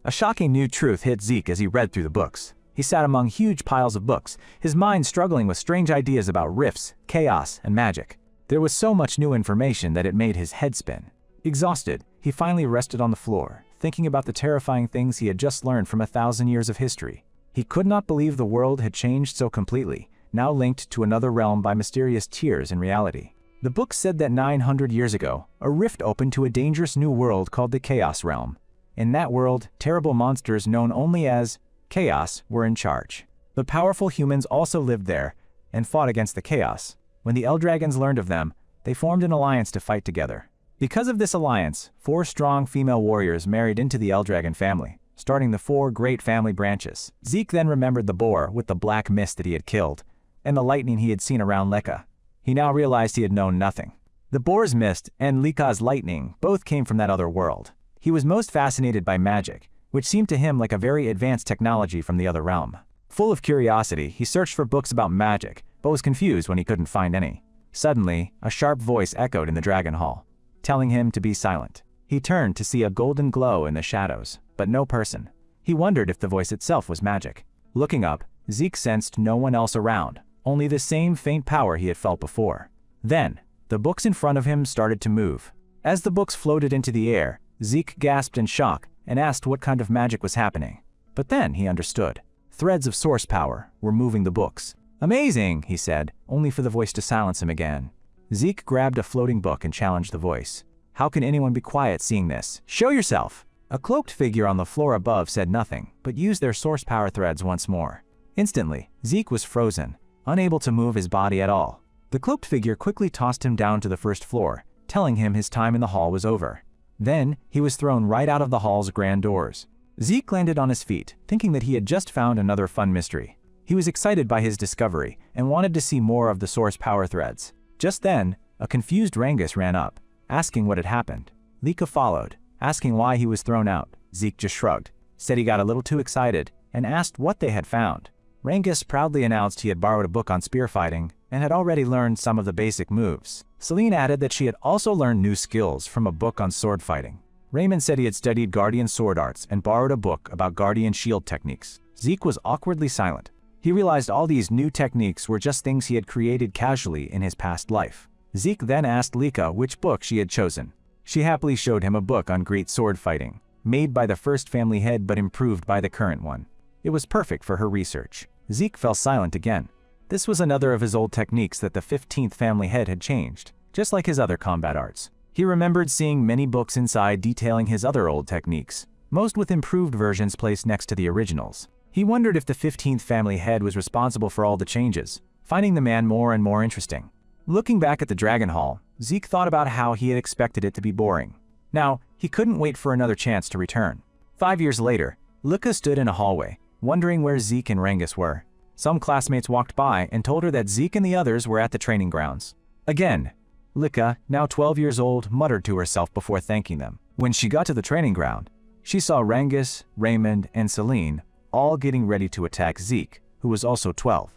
A shocking new truth hit Zeke as he read through the books. He sat among huge piles of books, his mind struggling with strange ideas about rifts, chaos, and magic. There was so much new information that it made his head spin. Exhausted, he finally rested on the floor, thinking about the terrifying things he had just learned from 1,000 years of history. He could not believe the world had changed so completely, now linked to another realm by mysterious tears in reality. The book said that 900 years ago, a rift opened to a dangerous new world called the Chaos Realm. In that world, terrible monsters known only as Chaos were in charge. The powerful humans also lived there and fought against the Chaos. When the Eldragons learned of them, they formed an alliance to fight together. Because of this alliance, 4 strong female warriors married into the Eldragon family, starting the 4 great family branches. Zeke then remembered the boar with the black mist that he had killed, and the lightning he had seen around Lika. He now realized he had known nothing. The boar's mist and Lika's lightning both came from that other world. He was most fascinated by magic, which seemed to him like a very advanced technology from the other realm. Full of curiosity, he searched for books about magic, but was confused when he couldn't find any. Suddenly, a sharp voice echoed in the Dragon Hall, telling him to be silent. He turned to see a golden glow in the shadows, but no person. He wondered if the voice itself was magic. Looking up, Zeke sensed no one else around, only the same faint power he had felt before. Then, the books in front of him started to move. As the books floated into the air, Zeke gasped in shock and asked what kind of magic was happening. But then he understood. Threads of source power were moving the books. "Amazing," he said, only for the voice to silence him again. Zeke grabbed a floating book and challenged the voice. "How can anyone be quiet seeing this? Show yourself!" A cloaked figure on the floor above said nothing, but used their source power threads once more. Instantly, Zeke was frozen, unable to move his body at all. The cloaked figure quickly tossed him down to the first floor, telling him his time in the hall was over. Then, he was thrown right out of the hall's grand doors. Zeke landed on his feet, thinking that he had just found another fun mystery. He was excited by his discovery and wanted to see more of the source power threads. Just then, a confused Rangus ran up, asking what had happened. Lika followed, asking why he was thrown out. Zeke just shrugged, said he got a little too excited, and asked what they had found. Rangus proudly announced he had borrowed a book on spear fighting and had already learned some of the basic moves. Celine added that she had also learned new skills from a book on sword fighting. Raymond said he had studied Guardian sword arts and borrowed a book about Guardian shield techniques. Zeke was awkwardly silent. He realized all these new techniques were just things he had created casually in his past life. Zeke then asked Lika which book she had chosen. She happily showed him a book on great sword fighting, made by the first family head but improved by the current one. It was perfect for her research. Zeke fell silent again. This was another of his old techniques that the 15th family head had changed, just like his other combat arts. He remembered seeing many books inside detailing his other old techniques, most with improved versions placed next to the originals. He wondered if the 15th family head was responsible for all the changes, finding the man more and more interesting. Looking back at the Dragon Hall, Zeke thought about how he had expected it to be boring. Now, he couldn't wait for another chance to return. 5 years later, Lika stood in a hallway, wondering where Zeke and Rangus were. Some classmates walked by and told her that Zeke and the others were at the training grounds. Again, Lika, now 12 years old, muttered to herself before thanking them. When she got to the training ground, she saw Rangis, Raymond, and Celine all getting ready to attack Zeke, who was also 12.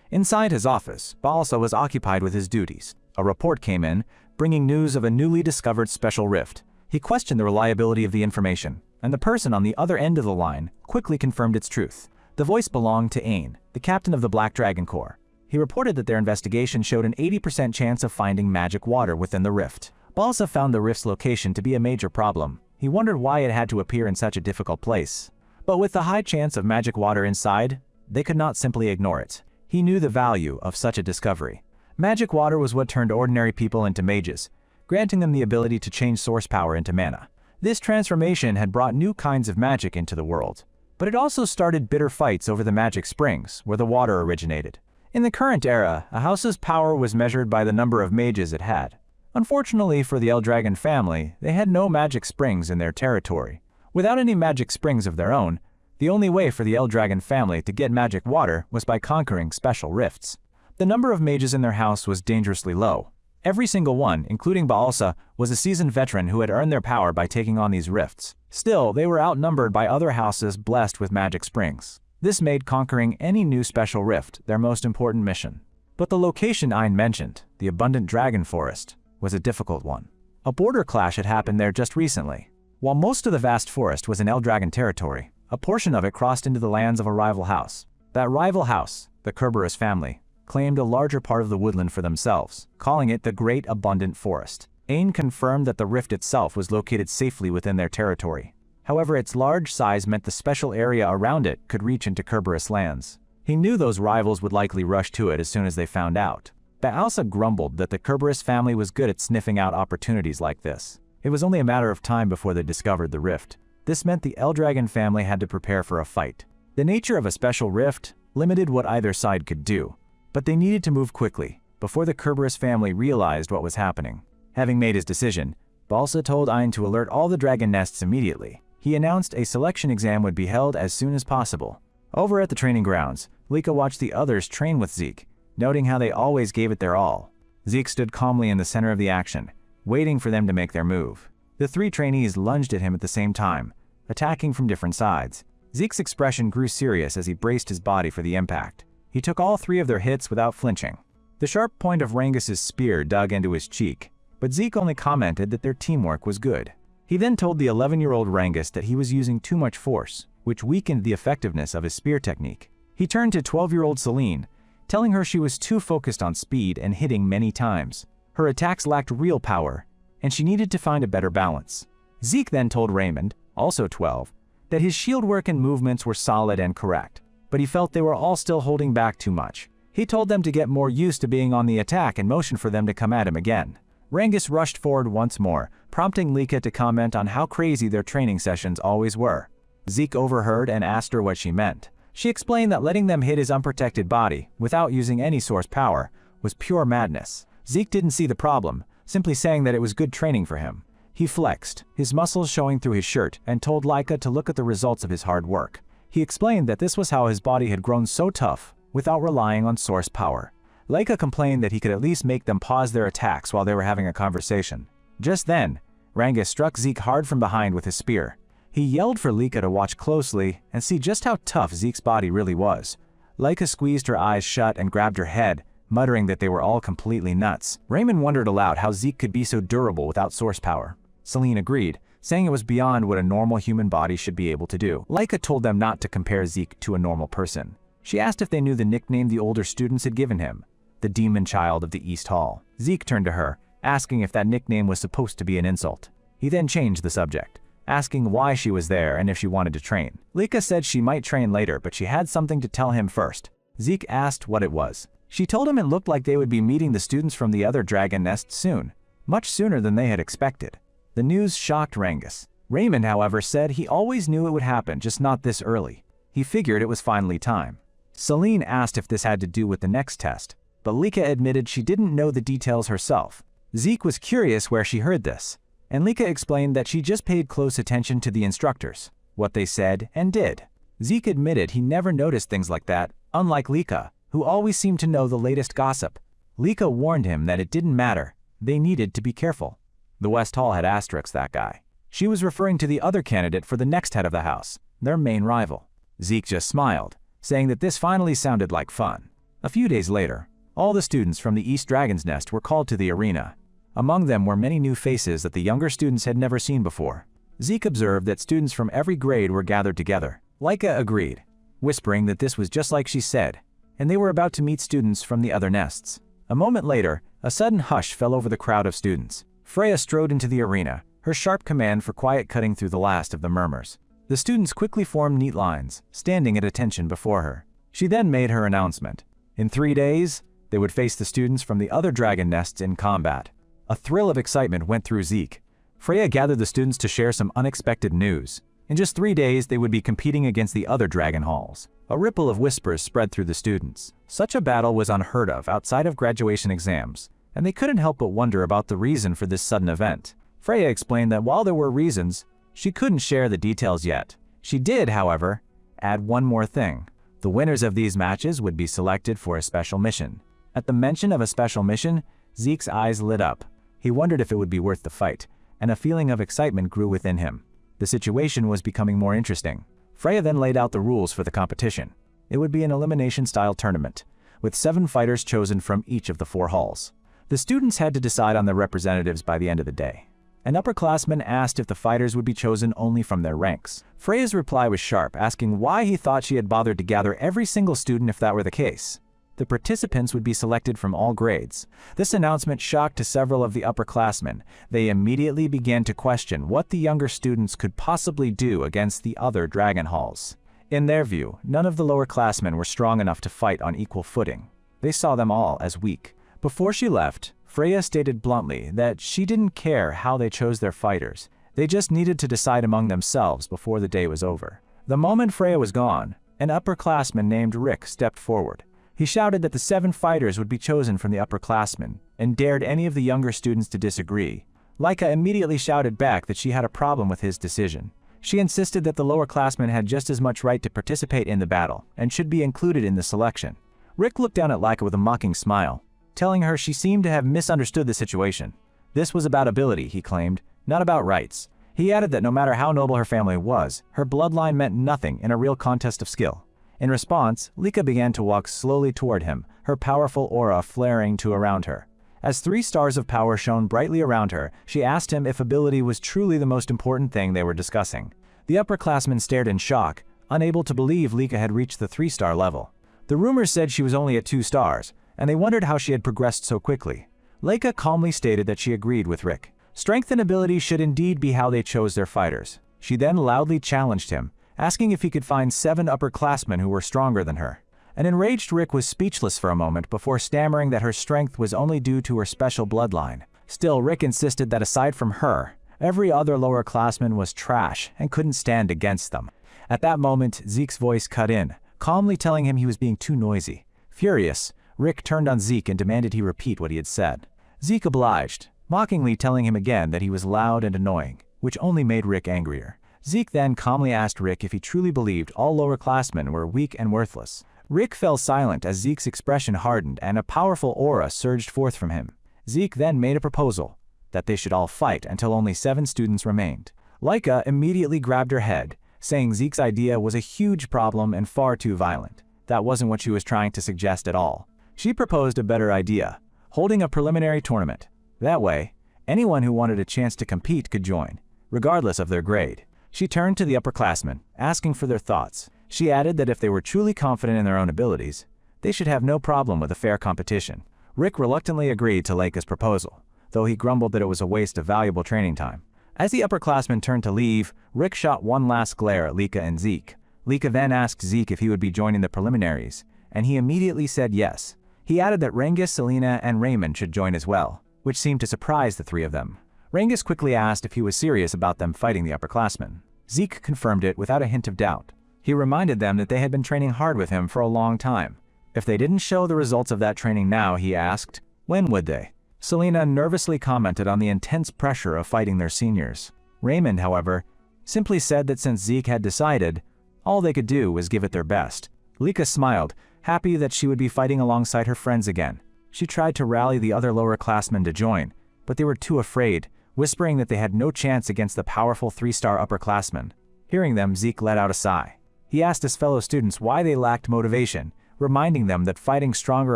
Inside his office, Balsa was occupied with his duties. A report came in, bringing news of a newly discovered special rift. He questioned the reliability of the information, and the person on the other end of the line quickly confirmed its truth. The voice belonged to Ain, the captain of the Black Dragon Corps. He reported that their investigation showed an 80% chance of finding magic water within the rift. Balsa found the rift's location to be a major problem. He wondered why it had to appear in such a difficult place. But with the high chance of magic water inside, they could not simply ignore it. He knew the value of such a discovery. Magic water was what turned ordinary people into mages, granting them the ability to change source power into mana. This transformation had brought new kinds of magic into the world. But it also started bitter fights over the magic springs, where the water originated. In the current era, a house's power was measured by the number of mages it had. Unfortunately for the Eldragon family, they had no magic springs in their territory. Without any magic springs of their own, the only way for the Eldragon family to get magic water was by conquering special rifts. The number of mages in their house was dangerously low. Every single one, including Baalsa, was a seasoned veteran who had earned their power by taking on these rifts. Still, they were outnumbered by other houses blessed with magic springs. This made conquering any new special rift their most important mission. But the location Ain mentioned, the abundant dragon forest, was a difficult one. A border clash had happened there just recently. While most of the vast forest was in Eldragon territory, a portion of it crossed into the lands of a rival house. That rival house, the Kerberos family, claimed a larger part of the woodland for themselves, calling it the Great Abundant Forest. Ain confirmed that the rift itself was located safely within their territory. However, its large size meant the special area around it could reach into Kerberos lands. He knew those rivals would likely rush to it as soon as they found out. Baalsa grumbled that the Kerberos family was good at sniffing out opportunities like this. It was only a matter of time before they discovered the rift. This meant the Eldragon family had to prepare for a fight. The nature of a special rift limited what either side could do, but they needed to move quickly, before the Kerberos family realized what was happening. Having made his decision, Balsa told Ain to alert all the dragon nests immediately. He announced a selection exam would be held as soon as possible. Over at the training grounds, Lika watched the others train with Zeke, noting how they always gave it their all. Zeke stood calmly in the center of the action, waiting for them to make their move. The three trainees lunged at him at the same time, attacking from different sides. Zeke's expression grew serious as he braced his body for the impact. He took all three of their hits without flinching. The sharp point of Rangis's spear dug into his cheek, but Zeke only commented that their teamwork was good. He then told the 11-year-old Rangis that he was using too much force, which weakened the effectiveness of his spear technique. He turned to 12-year-old Celine, telling her she was too focused on speed and hitting many times. Her attacks lacked real power, and she needed to find a better balance. Zeke then told Raymond, also 12, that his shield work and movements were solid and correct, but he felt they were all still holding back too much. He told them to get more used to being on the attack and motioned for them to come at him again. Rangis rushed forward once more, prompting Lika to comment on how crazy their training sessions always were. Zeke overheard and asked her what she meant. She explained that letting them hit his unprotected body, without using any source power, was pure madness. Zeke didn't see the problem, simply saying that it was good training for him. He flexed, his muscles showing through his shirt, and told Lika to look at the results of his hard work. He explained that this was how his body had grown so tough, without relying on source power. Lika complained that he could at least make them pause their attacks while they were having a conversation. Just then, Rangis struck Zeke hard from behind with his spear. He yelled for Lika to watch closely and see just how tough Zeke's body really was. Lika squeezed her eyes shut and grabbed her head, muttering that they were all completely nuts. Raymond wondered aloud how Zeke could be so durable without source power. Celine agreed, saying it was beyond what a normal human body should be able to do. Lika told them not to compare Zeke to a normal person. She asked if they knew the nickname the older students had given him, the Demon Child of the East Hall. Zeke turned to her, asking if that nickname was supposed to be an insult. He then changed the subject, asking why she was there and if she wanted to train. Lika said she might train later, but she had something to tell him first. Zeke asked what it was. She told him it looked like they would be meeting the students from the other dragon nest soon, much sooner than they had expected. The news shocked Rangis. Raymond, however, said he always knew it would happen, just not this early. He figured it was finally time. Celine asked if this had to do with the next test, but Lika admitted she didn't know the details herself. Zeke was curious where she heard this, and Lika explained that she just paid close attention to the instructors, what they said and did. Zeke admitted he never noticed things like that, unlike Lika, who always seemed to know the latest gossip. Lika warned him that it didn't matter. They needed to be careful. The West Hall had asterisks that guy. She was referring to the other candidate for the next head of the house, their main rival. Zeke just smiled, saying that this finally sounded like fun. A few days later, all the students from the East Dragon's Nest were called to the arena. Among them were many new faces that the younger students had never seen before. Zeke observed that students from every grade were gathered together. Leica agreed, whispering that this was just like she said, and they were about to meet students from the other nests. A moment later, a sudden hush fell over the crowd of students. Freya strode into the arena, her sharp command for quiet cutting through the last of the murmurs. The students quickly formed neat lines, standing at attention before her. She then made her announcement. In 3 days, they would face the students from the other dragon nests in combat. A thrill of excitement went through Zeke. Freya gathered the students to share some unexpected news. In just 3 days, they would be competing against the other dragon halls. A ripple of whispers spread through the students. Such a battle was unheard of outside of graduation exams, and they couldn't help but wonder about the reason for this sudden event. Freya explained that while there were reasons, she couldn't share the details yet. She did, however, add one more thing. The winners of these matches would be selected for a special mission. At the mention of a special mission, Zeke's eyes lit up. He wondered if it would be worth the fight, and a feeling of excitement grew within him. The situation was becoming more interesting. Freya then laid out the rules for the competition. It would be an elimination-style tournament, with 7 fighters chosen from each of the 4 halls. The students had to decide on their representatives by the end of the day. An upperclassman asked if the fighters would be chosen only from their ranks. Freya's reply was sharp, asking why he thought she had bothered to gather every single student if that were the case. The participants would be selected from all grades. This announcement shocked several of the upperclassmen. They immediately began to question what the younger students could possibly do against the other dragon halls. In their view, none of the lowerclassmen were strong enough to fight on equal footing. They saw them all as weak. Before she left, Freya stated bluntly that she didn't care how they chose their fighters. They just needed to decide among themselves before the day was over. The moment Freya was gone, an upperclassman named Rick stepped forward. He shouted that the 7 fighters would be chosen from the upperclassmen and dared any of the younger students to disagree. Leica immediately shouted back that she had a problem with his decision. She insisted that the lowerclassmen had just as much right to participate in the battle and should be included in the selection. Rick looked down at Leica with a mocking smile, telling her she seemed to have misunderstood the situation. This was about ability, he claimed, not about rights. He added that no matter how noble her family was, her bloodline meant nothing in a real contest of skill. In response, Leica began to walk slowly toward him, her powerful aura flaring around her. As 3 stars of power shone brightly around her, she asked him if ability was truly the most important thing they were discussing. The upperclassmen stared in shock, unable to believe Leica had reached the 3-star level. The rumors said she was only at 2 stars, and they wondered how she had progressed so quickly. Leica calmly stated that she agreed with Rick. Strength and ability should indeed be how they chose their fighters. She then loudly challenged him, asking if he could find 7 upperclassmen who were stronger than her. An enraged Rick was speechless for a moment before stammering that her strength was only due to her special bloodline. Still, Rick insisted that aside from her, every other lowerclassman was trash and couldn't stand against them. At that moment, Zeke's voice cut in, calmly telling him he was being too noisy. Furious, Rick turned on Zeke and demanded he repeat what he had said. Zeke obliged, mockingly telling him again that he was loud and annoying, which only made Rick angrier. Zeke then calmly asked Rick if he truly believed all lowerclassmen were weak and worthless. Rick fell silent as Zeke's expression hardened and a powerful aura surged forth from him. Zeke then made a proposal that they should all fight until only 7 students remained. Leica immediately grabbed her head, saying Zeke's idea was a huge problem and far too violent. That wasn't what she was trying to suggest at all. She proposed a better idea, holding a preliminary tournament. That way, anyone who wanted a chance to compete could join, regardless of their grade. She turned to the upperclassmen, asking for their thoughts. She added that if they were truly confident in their own abilities, they should have no problem with a fair competition. Rick reluctantly agreed to Leica's proposal, though he grumbled that it was a waste of valuable training time. As the upperclassmen turned to leave, Rick shot one last glare at Leica and Zeke. Leica then asked Zeke if he would be joining the preliminaries, and he immediately said yes. He added that Rengis, Selena, and Raymond should join as well, which seemed to surprise the 3 of them. Rengis quickly asked if he was serious about them fighting the upperclassmen. Zeke confirmed it without a hint of doubt. He reminded them that they had been training hard with him for a long time. If they didn't show the results of that training now, he asked, when would they? Selena nervously commented on the intense pressure of fighting their seniors. Raymond, however, simply said that since Zeke had decided, all they could do was give it their best. Leica smiled, happy that she would be fighting alongside her friends again. She tried to rally the other lowerclassmen to join, but they were too afraid, whispering that they had no chance against the powerful 3-star upperclassmen. Hearing them, Zeke let out a sigh. He asked his fellow students why they lacked motivation, reminding them that fighting stronger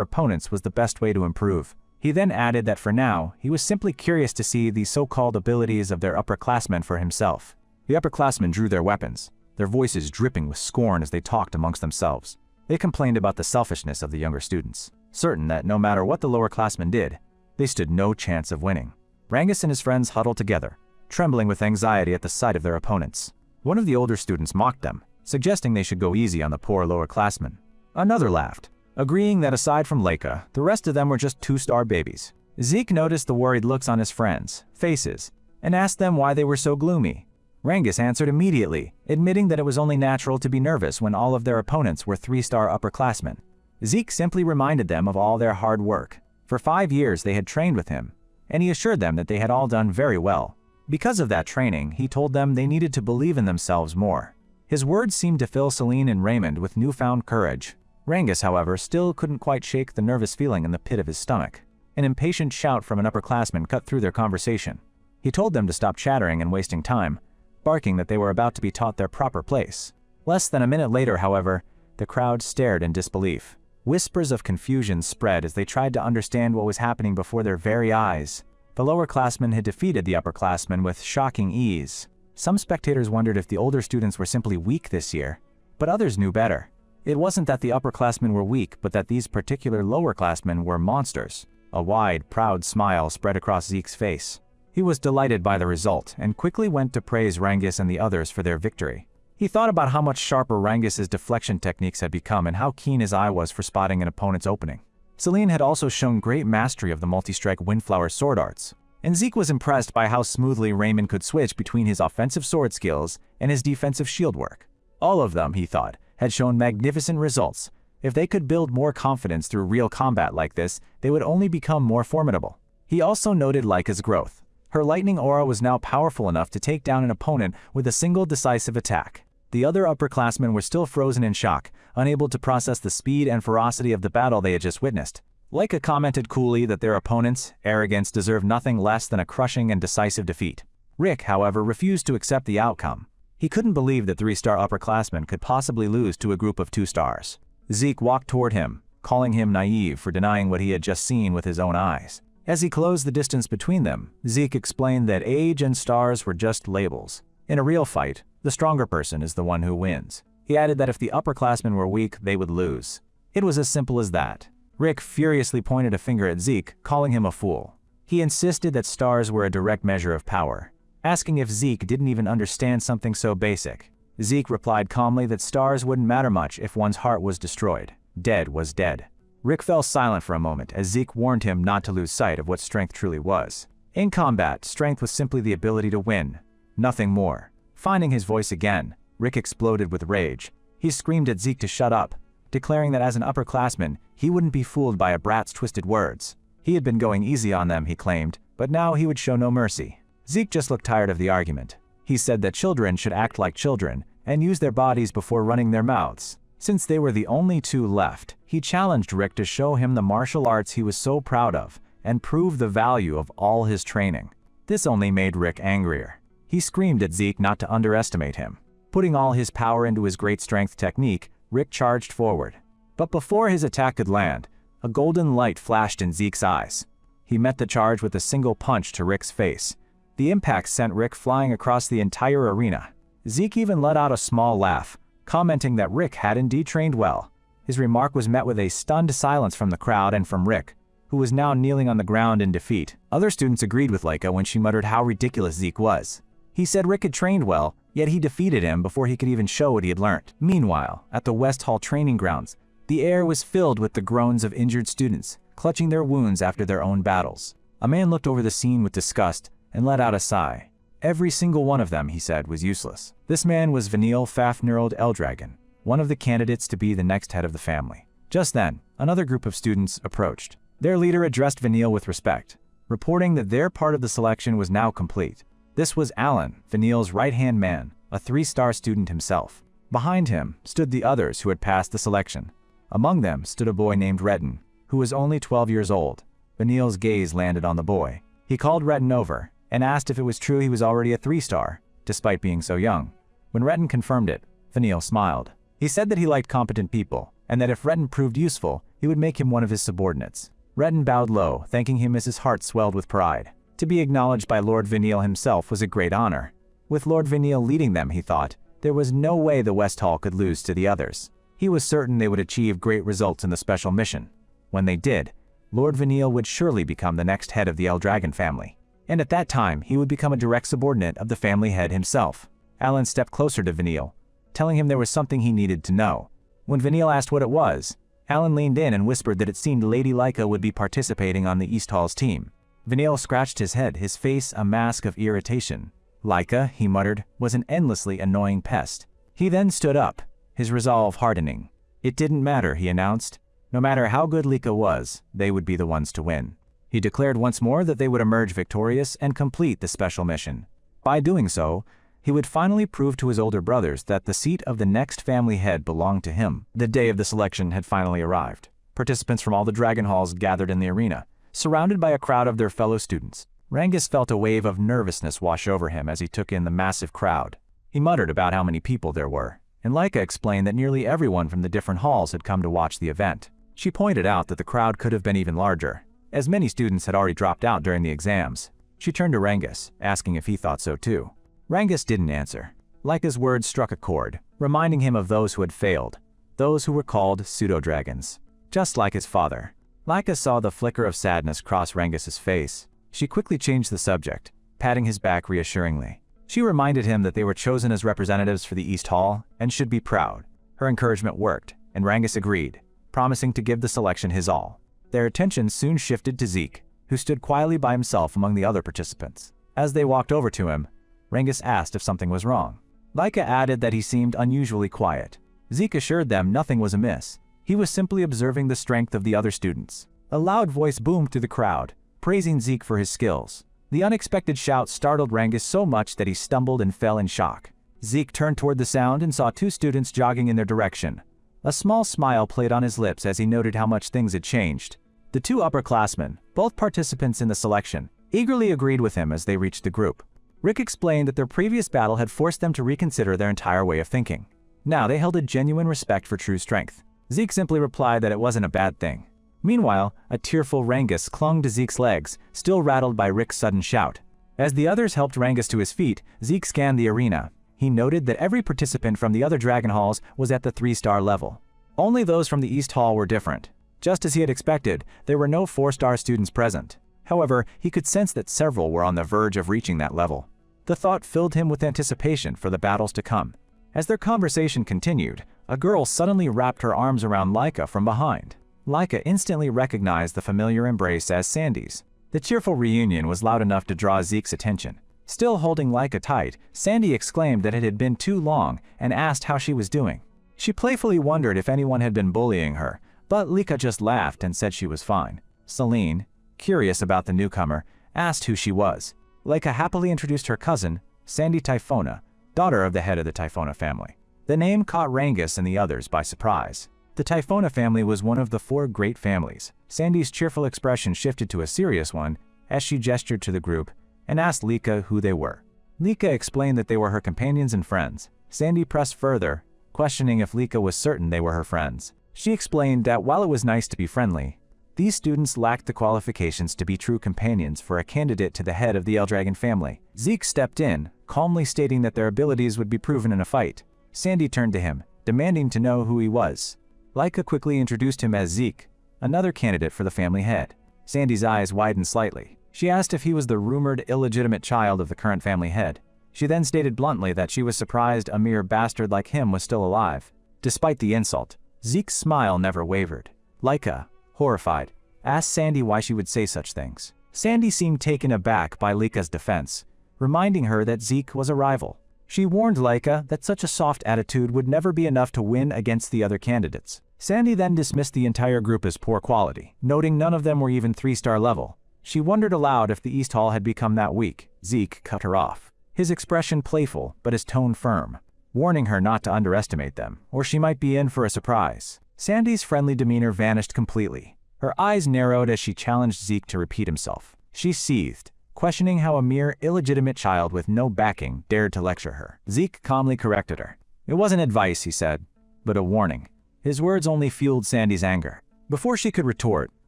opponents was the best way to improve. He then added that for now, he was simply curious to see the so-called abilities of their upperclassmen for himself. The upperclassmen drew their weapons, their voices dripping with scorn as they talked amongst themselves. They complained about the selfishness of the younger students, certain that no matter what the lowerclassmen did, they stood no chance of winning. Rangus and his friends huddled together, trembling with anxiety at the sight of their opponents. One of the older students mocked them, suggesting they should go easy on the poor lowerclassmen. Another laughed, agreeing that aside from Leica, the rest of them were just 2-star babies. Zeke noticed the worried looks on his friends' faces and asked them why they were so gloomy. Rangus answered immediately, admitting that it was only natural to be nervous when all of their opponents were 3-star upperclassmen. Zeke simply reminded them of all their hard work. For 5 years they had trained with him, and he assured them that they had all done very well. Because of that training, he told them they needed to believe in themselves more. His words seemed to fill Celine and Raymond with newfound courage. Rangus, however, still couldn't quite shake the nervous feeling in the pit of his stomach. An impatient shout from an upperclassman cut through their conversation. He told them to stop chattering and wasting time, barking that they were about to be taught their proper place. Less than a minute later, however, the crowd stared in disbelief. Whispers of confusion spread as they tried to understand what was happening before their very eyes. The lowerclassmen had defeated the upperclassmen with shocking ease. Some spectators wondered if the older students were simply weak this year, but others knew better. It wasn't that the upperclassmen were weak, but that these particular lowerclassmen were monsters. A wide, proud smile spread across Zeke's face. He was delighted by the result and quickly went to praise Rangus and the others for their victory. He thought about how much sharper Rangus's deflection techniques had become and how keen his eye was for spotting an opponent's opening. Celine had also shown great mastery of the multi-strike Windflower sword arts, and Zeke was impressed by how smoothly Raymond could switch between his offensive sword skills and his defensive shield work. All of them, he thought, had shown magnificent results. If they could build more confidence through real combat like this, they would only become more formidable. He also noted Leica's growth. Her lightning aura was now powerful enough to take down an opponent with a single decisive attack. The other upperclassmen were still frozen in shock, unable to process the speed and ferocity of the battle they had just witnessed. Leica commented coolly that their opponents' arrogance deserved nothing less than a crushing and decisive defeat. Rick, however, refused to accept the outcome. He couldn't believe that 3-star upperclassmen could possibly lose to a group of 2 stars. Zeke walked toward him, calling him naive for denying what he had just seen with his own eyes. As he closed the distance between them, Zeke explained that age and stars were just labels. In a real fight, the stronger person is the one who wins. He added that if the upperclassmen were weak, they would lose. It was as simple as that. Rick furiously pointed a finger at Zeke, calling him a fool. He insisted that stars were a direct measure of power, asking if Zeke didn't even understand something so basic. Zeke replied calmly that stars wouldn't matter much if one's heart was destroyed. Dead was dead. Rick fell silent for a moment as Zeke warned him not to lose sight of what strength truly was. In combat, strength was simply the ability to win, nothing more. Finding his voice again, Rick exploded with rage. He screamed at Zeke to shut up, declaring that as an upperclassman, he wouldn't be fooled by a brat's twisted words. He had been going easy on them, he claimed, but now he would show no mercy. Zeke just looked tired of the argument. He said that children should act like children and use their bodies before running their mouths. Since they were the only 2 left, he challenged Rick to show him the martial arts he was so proud of and prove the value of all his training. This only made Rick angrier. He screamed at Zeke not to underestimate him. Putting all his power into his great strength technique, Rick charged forward. But before his attack could land, a golden light flashed in Zeke's eyes. He met the charge with a single punch to Rick's face. The impact sent Rick flying across the entire arena. Zeke even let out a small laugh, commenting that Rick had indeed trained well. His remark was met with a stunned silence from the crowd and from Rick, who was now kneeling on the ground in defeat. Other students agreed with Leica when she muttered how ridiculous Zeke was. He said Rick had trained well, yet he defeated him before he could even show what he had learned. Meanwhile, at the West Hall training grounds, the air was filled with the groans of injured students, clutching their wounds after their own battles. A man looked over the scene with disgust and let out a sigh. Every single one of them, he said, was useless. This man was Vanille Fafnirld Eldragon, one of the candidates to be the next head of the family. Just then, another group of students approached. Their leader addressed Vanille with respect, reporting that their part of the selection was now complete. This was Alan, Vanille's right-hand man, a 3-star student himself. Behind him stood the others who had passed the selection. Among them stood a boy named Redden, who was only 12 years old. Vanille's gaze landed on the boy. He called Retin over and asked if it was true he was already a 3-star, despite being so young. When Retin confirmed it, Vanille smiled. He said that he liked competent people, and that if Retin proved useful, he would make him one of his subordinates. Retin bowed low, thanking him as his heart swelled with pride. To be acknowledged by Lord Vanille himself was a great honor. With Lord Vanille leading them, he thought, there was no way the West Hall could lose to the others. He was certain they would achieve great results in the special mission. When they did, Lord Vanille would surely become the next head of the Eldragon family. And at that time, he would become a direct subordinate of the family head himself. Alan stepped closer to Vanille, telling him there was something he needed to know. When Vanille asked what it was, Alan leaned in and whispered that it seemed Lady Laika would be participating on the East Hall's team. Vanille scratched his head, his face a mask of irritation. Laika, he muttered, was an endlessly annoying pest. He then stood up, his resolve hardening. It didn't matter, he announced. No matter how good Laika was, they would be the ones to win. He declared once more that they would emerge victorious and complete the special mission. By doing so, he would finally prove to his older brothers that the seat of the next family head belonged to him. The day of the selection had finally arrived. Participants from all the Dragon Halls gathered in the arena, surrounded by a crowd of their fellow students. Rangus felt a wave of nervousness wash over him as he took in the massive crowd. He muttered about how many people there were, and Laika explained that nearly everyone from the different halls had come to watch the event. She pointed out that the crowd could have been even larger, as many students had already dropped out during the exams. She turned to Rangus, asking if he thought so too. Rangus didn't answer. Laika's words struck a chord, reminding him of those who had failed, those who were called pseudo-dragons. Just like his father. Laika saw the flicker of sadness cross Rangus's face. She quickly changed the subject, patting his back reassuringly. She reminded him that they were chosen as representatives for the East Hall and should be proud. Her encouragement worked, and Rangus agreed, promising to give the selection his all. Their attention soon shifted to Zeke, who stood quietly by himself among the other participants. As they walked over to him, Rangus asked if something was wrong. Laika added that he seemed unusually quiet. Zeke assured them nothing was amiss. He was simply observing the strength of the other students. A loud voice boomed through the crowd, praising Zeke for his skills. The unexpected shout startled Rangus so much that he stumbled and fell in shock. Zeke turned toward the sound and saw 2 students jogging in their direction. A small smile played on his lips as he noted how much things had changed. The 2 upperclassmen, both participants in the selection, eagerly agreed with him as they reached the group. Rick explained that their previous battle had forced them to reconsider their entire way of thinking. Now they held a genuine respect for true strength. Zeke simply replied that it wasn't a bad thing. Meanwhile, a tearful Rangus clung to Zeke's legs, still rattled by Rick's sudden shout. As the others helped Rangus to his feet, Zeke scanned the arena. He noted that every participant from the other Dragon Halls was at the 3-star level. Only those from the East Hall were different. Just as he had expected, there were no 4-star students present. However, he could sense that several were on the verge of reaching that level. The thought filled him with anticipation for the battles to come. As their conversation continued, a girl suddenly wrapped her arms around Laika from behind. Laika instantly recognized the familiar embrace as Sandy's. The cheerful reunion was loud enough to draw Zeke's attention. Still holding Laika tight, Sandy exclaimed that it had been too long and asked how she was doing. She playfully wondered if anyone had been bullying her, but Laika just laughed and said she was fine. Celine, curious about the newcomer, asked who she was. Laika happily introduced her cousin, Sandy Typhona, daughter of the head of the Typhona family. The name caught Rangus and the others by surprise. The Typhona family was one of the 4 great families. Sandy's cheerful expression shifted to a serious one as she gestured to the group and asked Laika who they were. Laika explained that they were her companions and friends. Sandy pressed further, questioning if Laika was certain they were her friends. She explained that while it was nice to be friendly, these students lacked the qualifications to be true companions for a candidate to the head of the Eldragon family. Zeke stepped in, calmly stating that their abilities would be proven in a fight. Sandy turned to him, demanding to know who he was. Laika quickly introduced him as Zeke, another candidate for the family head. Sandy's eyes widened slightly. She asked if he was the rumored illegitimate child of the current family head. She then stated bluntly that she was surprised a mere bastard like him was still alive. Despite the insult, Zeke's smile never wavered. Laika, horrified, asked Sandy why she would say such things. Sandy seemed taken aback by Laika's defense, reminding her that Zeke was a rival. She warned Laika that such a soft attitude would never be enough to win against the other candidates. Sandy then dismissed the entire group as poor quality, noting none of them were even 3-star level. She wondered aloud if the East Hall had become that weak. Zeke cut her off, his expression playful but his tone firm, warning her not to underestimate them, or she might be in for a surprise. Sandy's friendly demeanor vanished completely. Her eyes narrowed as she challenged Zeke to repeat himself. She seethed, questioning how a mere illegitimate child with no backing dared to lecture her. Zeke calmly corrected her. It wasn't advice, he said, but a warning. His words only fueled Sandy's anger. Before she could retort,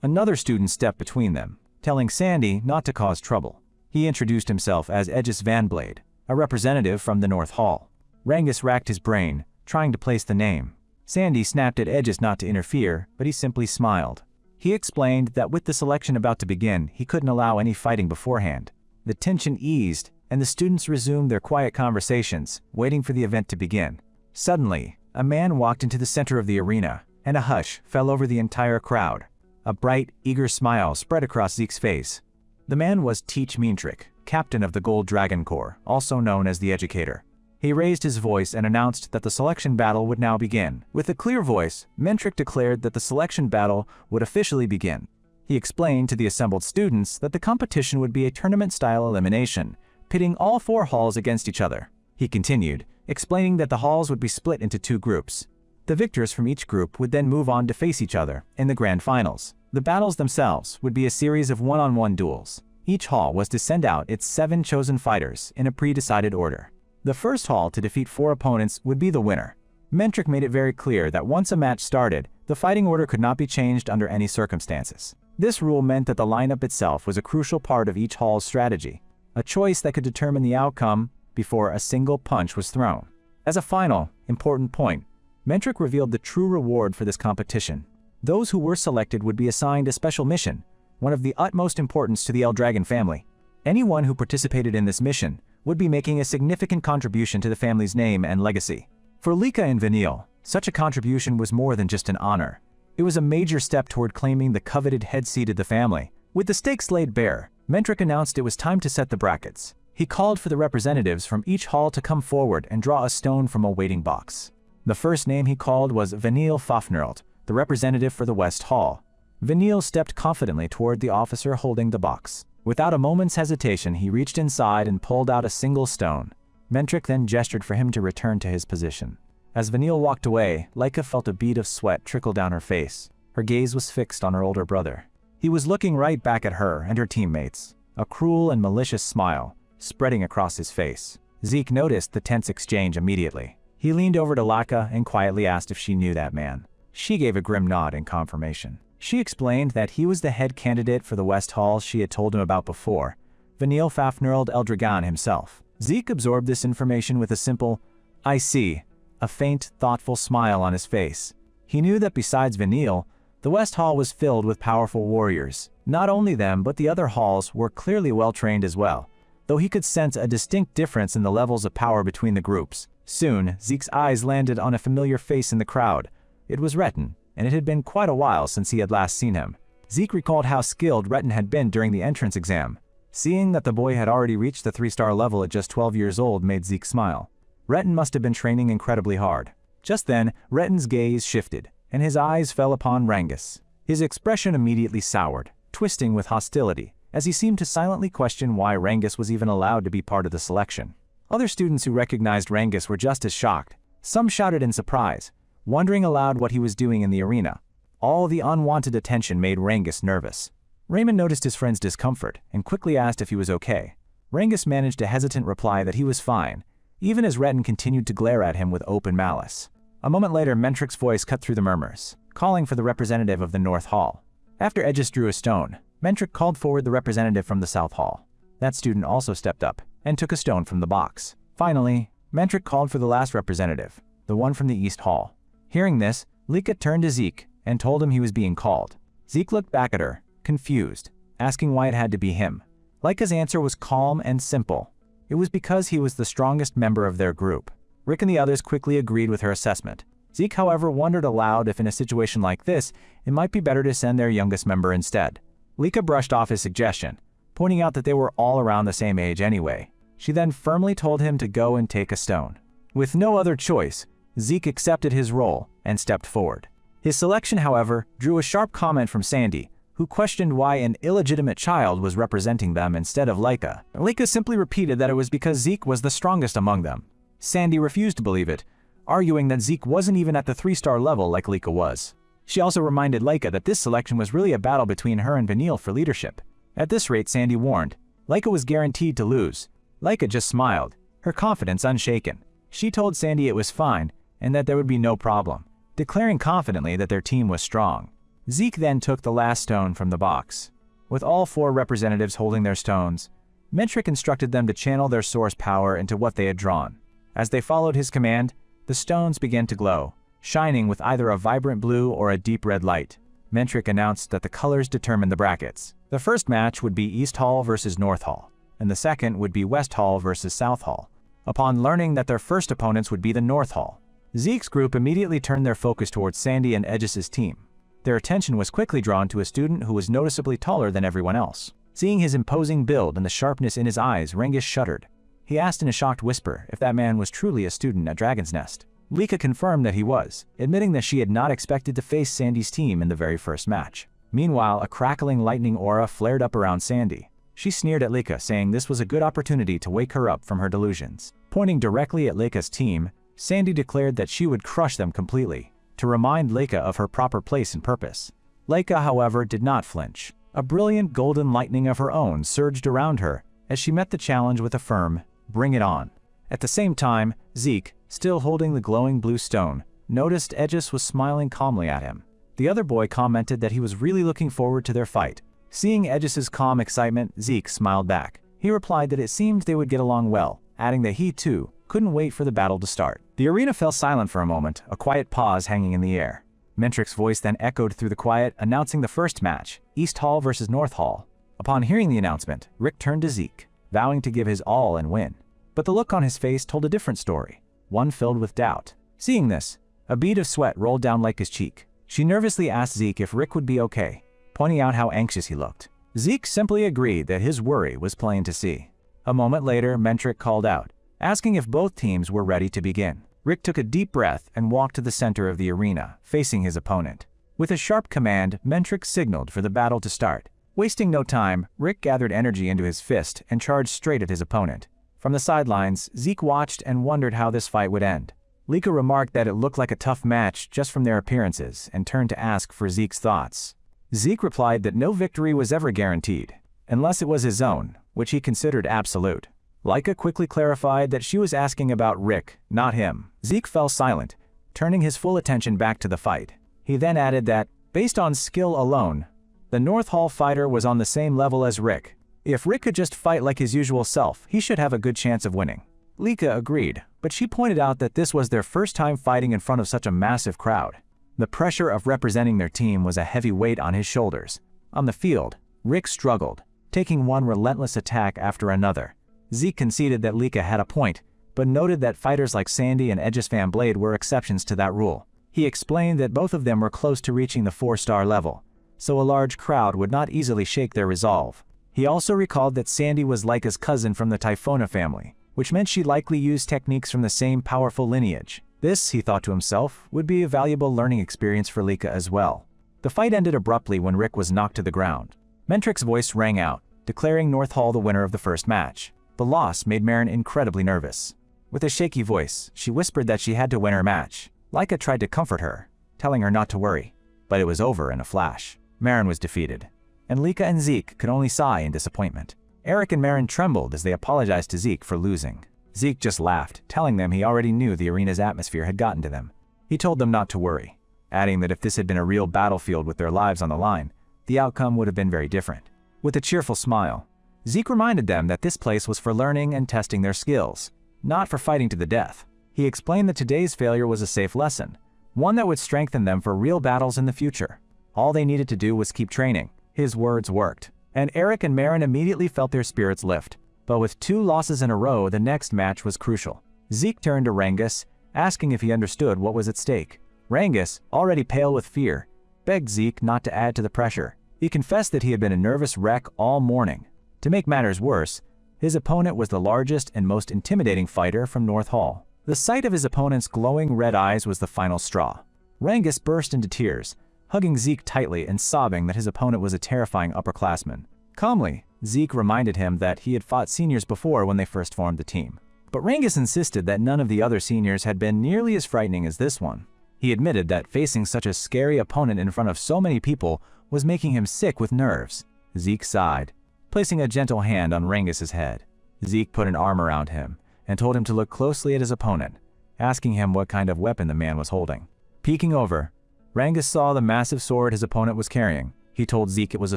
another student stepped between them, telling Sandy not to cause trouble. He introduced himself as Aegis Vanblade, a representative from the North Hall. Rangus racked his brain, trying to place the name. Sandy snapped at Aegis not to interfere, but he simply smiled. He explained that with the selection about to begin, he couldn't allow any fighting beforehand. The tension eased, and the students resumed their quiet conversations, waiting for the event to begin. Suddenly, a man walked into the center of the arena, and a hush fell over the entire crowd. A bright, eager smile spread across Zeke's face. The man was Teach Meantrick, captain of the Gold Dragon Corps, also known as the Educator. He raised his voice and announced that the selection battle would now begin. With a clear voice, Meantrick declared that the selection battle would officially begin. He explained to the assembled students that the competition would be a tournament-style elimination, pitting all 4 halls against each other. He continued, explaining that the halls would be split into 2 groups. The victors from each group would then move on to face each other in the grand finals. The battles themselves would be a series of one-on-one duels. Each hall was to send out its 7 chosen fighters in a pre-decided order. The first hall to defeat 4 opponents would be the winner. Meantrick made it very clear that once a match started, the fighting order could not be changed under any circumstances. This rule meant that the lineup itself was a crucial part of each hall's strategy, a choice that could determine the outcome before a single punch was thrown. As a final, important point, Meantrick revealed the true reward for this competition. Those who were selected would be assigned a special mission, one of the utmost importance to the Eldragon family. Anyone who participated in this mission would be making a significant contribution to the family's name and legacy. For Lika and Vanille, such a contribution was more than just an honor. It was a major step toward claiming the coveted head seat of the family. With the stakes laid bare, Meantrick announced it was time to set the brackets. He called for the representatives from each hall to come forward and draw a stone from a waiting box. The first name he called was Vanille Fafnerld, the representative for the West Hall. Vanille stepped confidently toward the officer holding the box. Without a moment's hesitation, he reached inside and pulled out a single stone. Meantrick then gestured for him to return to his position. As Vanille walked away, Leica felt a bead of sweat trickle down her face. Her gaze was fixed on her older brother. He was looking right back at her and her teammates, a cruel and malicious smile spreading across his face. Zeke noticed the tense exchange immediately. He leaned over to Laka and quietly asked if she knew that man. She gave a grim nod in confirmation. She explained that he was the head candidate for the West Hall she had told him about before, Vanille Fafnerld Eldragon himself. Zeke absorbed this information with a simple, "I see," a faint, thoughtful smile on his face. He knew that besides Vanille, the West Hall was filled with powerful warriors. Not only them, but the other halls were clearly well-trained as well, though he could sense a distinct difference in the levels of power between the groups. Soon, Zeke's eyes landed on a familiar face in the crowd. It was Retin, and it had been quite a while since he had last seen him. Zeke recalled how skilled Retin had been during the entrance exam. Seeing that the boy had already reached the 3-star level at just 12 years old made Zeke smile. Retin must have been training incredibly hard. Just then, Retin's gaze shifted, and his eyes fell upon Rangus. His expression immediately soured, twisting with hostility, as he seemed to silently question why Rangus was even allowed to be part of the selection. Other students who recognized Rangus were just as shocked. Some shouted in surprise, wondering aloud what he was doing in the arena. All the unwanted attention made Rangus nervous. Raymond noticed his friend's discomfort and quickly asked if he was okay. Rangus managed a hesitant reply that he was fine, even as Retin continued to glare at him with open malice. A moment later, Meantrick's voice cut through the murmurs, calling for the representative of the North Hall. After Aegis drew a stone, Meantrick called forward the representative from the South Hall. That student also stepped up and took a stone from the box. Finally, Meantrick called for the last representative, the one from the East Hall. Hearing this, Lika turned to Zeke and told him he was being called. Zeke looked back at her, confused, asking why it had to be him. Lika's answer was calm and simple. It was because he was the strongest member of their group. Rick and the others quickly agreed with her assessment. Zeke, however, wondered aloud if in a situation like this, it might be better to send their youngest member instead. Lika brushed off his suggestion, pointing out that they were all around the same age anyway. She then firmly told him to go and take a stone. With no other choice, Zeke accepted his role and stepped forward. His selection, however, drew a sharp comment from Sandy, who questioned why an illegitimate child was representing them instead of Lika. Lika simply repeated that it was because Zeke was the strongest among them. Sandy refused to believe it, arguing that Zeke wasn't even at the 3-star level like Lika was. She also reminded Lika that this selection was really a battle between her and Vanille for leadership. At this rate, Sandy warned, Laika was guaranteed to lose. Laika just smiled, her confidence unshaken. She told Sandy it was fine and that there would be no problem, declaring confidently that their team was strong. Zeke then took the last stone from the box. With all 4 representatives holding their stones, Mentric instructed them to channel their source power into what they had drawn. As they followed his command, the stones began to glow, shining with either a vibrant blue or a deep red light. Mentric announced that the colors determined the brackets. The first match would be East Hall versus North Hall, and the second would be West Hall versus South Hall. Upon learning that their first opponents would be the North Hall, Zeke's group immediately turned their focus towards Sandy and Aegis's team. Their attention was quickly drawn to a student who was noticeably taller than everyone else. Seeing his imposing build and the sharpness in his eyes, Rengis shuddered. He asked in a shocked whisper if that man was truly a student at Dragon's Nest. Lika confirmed that he was, admitting that she had not expected to face Sandy's team in the very first match. Meanwhile, a crackling lightning aura flared up around Sandy. She sneered at Lika, saying this was a good opportunity to wake her up from her delusions. Pointing directly at Lika's team, Sandy declared that she would crush them completely, to remind Lika of her proper place and purpose. Lika, however, did not flinch. A brilliant golden lightning of her own surged around her as she met the challenge with a firm, "Bring it on." At the same time, Zeke, still holding the glowing blue stone, noticed Aegis was smiling calmly at him. The other boy commented that he was really looking forward to their fight. Seeing Aegis's calm excitement, Zeke smiled back. He replied that it seemed they would get along well, adding that he, too, couldn't wait for the battle to start. The arena fell silent for a moment, a quiet pause hanging in the air. Mentric's voice then echoed through the quiet, announcing the first match, East Hall versus North Hall. Upon hearing the announcement, Rick turned to Zeke, vowing to give his all and win. But the look on his face told a different story, one filled with doubt. Seeing this, a bead of sweat rolled down Laika's cheek. She nervously asked Zeke if Rick would be okay, pointing out how anxious he looked. Zeke simply agreed that his worry was plain to see. A moment later, Mentric called out, asking if both teams were ready to begin. Rick took a deep breath and walked to the center of the arena, facing his opponent. With a sharp command, Mentric signaled for the battle to start. Wasting no time, Rick gathered energy into his fist and charged straight at his opponent. From the sidelines, Zeke watched and wondered how this fight would end. Lika remarked that it looked like a tough match just from their appearances and turned to ask for Zeke's thoughts. Zeke replied that no victory was ever guaranteed, unless it was his own, which he considered absolute. Lika quickly clarified that she was asking about Rick, not him. Zeke fell silent, turning his full attention back to the fight. He then added that, based on skill alone, the North Hall fighter was on the same level as Rick. If Rick could just fight like his usual self, he should have a good chance of winning. Lika agreed, but she pointed out that this was their first time fighting in front of such a massive crowd. The pressure of representing their team was a heavy weight on his shoulders. On the field, Rick struggled, taking one relentless attack after another. Zeke conceded that Lika had a point, but noted that fighters like Sandy and Aegis Van Blade were exceptions to that rule. He explained that both of them were close to reaching the 4-star level, so a large crowd would not easily shake their resolve. He also recalled that Sandy was Lika's cousin from the Typhona family, which meant she likely used techniques from the same powerful lineage. This, he thought to himself, would be a valuable learning experience for Lika as well. The fight ended abruptly when Rick was knocked to the ground. Mentric's voice rang out, declaring North Hall the winner of the first match. The loss made Marin incredibly nervous. With a shaky voice, she whispered that she had to win her match. Lika tried to comfort her, telling her not to worry, but it was over in a flash. Marin was defeated, and Lika and Zeke could only sigh in disappointment. Eric and Marin trembled as they apologized to Zeke for losing. Zeke just laughed, telling them he already knew the arena's atmosphere had gotten to them. He told them not to worry, adding that if this had been a real battlefield with their lives on the line, the outcome would have been very different. With a cheerful smile, Zeke reminded them that this place was for learning and testing their skills, not for fighting to the death. He explained that today's failure was a safe lesson, one that would strengthen them for real battles in the future. All they needed to do was keep training. His words worked, and Eric and Marin immediately felt their spirits lift. But with 2 losses in a row, the next match was crucial. Zeke turned to Rengis, asking if he understood what was at stake. Rengis, already pale with fear, begged Zeke not to add to the pressure. He confessed that he had been a nervous wreck all morning. To make matters worse, his opponent was the largest and most intimidating fighter from North Hall. The sight of his opponent's glowing red eyes was the final straw. Rengis burst into tears, hugging Zeke tightly and sobbing that his opponent was a terrifying upperclassman. Calmly, Zeke reminded him that he had fought seniors before when they first formed the team. But Rengis insisted that none of the other seniors had been nearly as frightening as this one. He admitted that facing such a scary opponent in front of so many people was making him sick with nerves. Zeke sighed. placing a gentle hand on Rangus's head. Zeke put an arm around him and told him to look closely at his opponent, asking him what kind of weapon the man was holding. Peeking over, Rangus saw the massive sword his opponent was carrying. He told Zeke it was a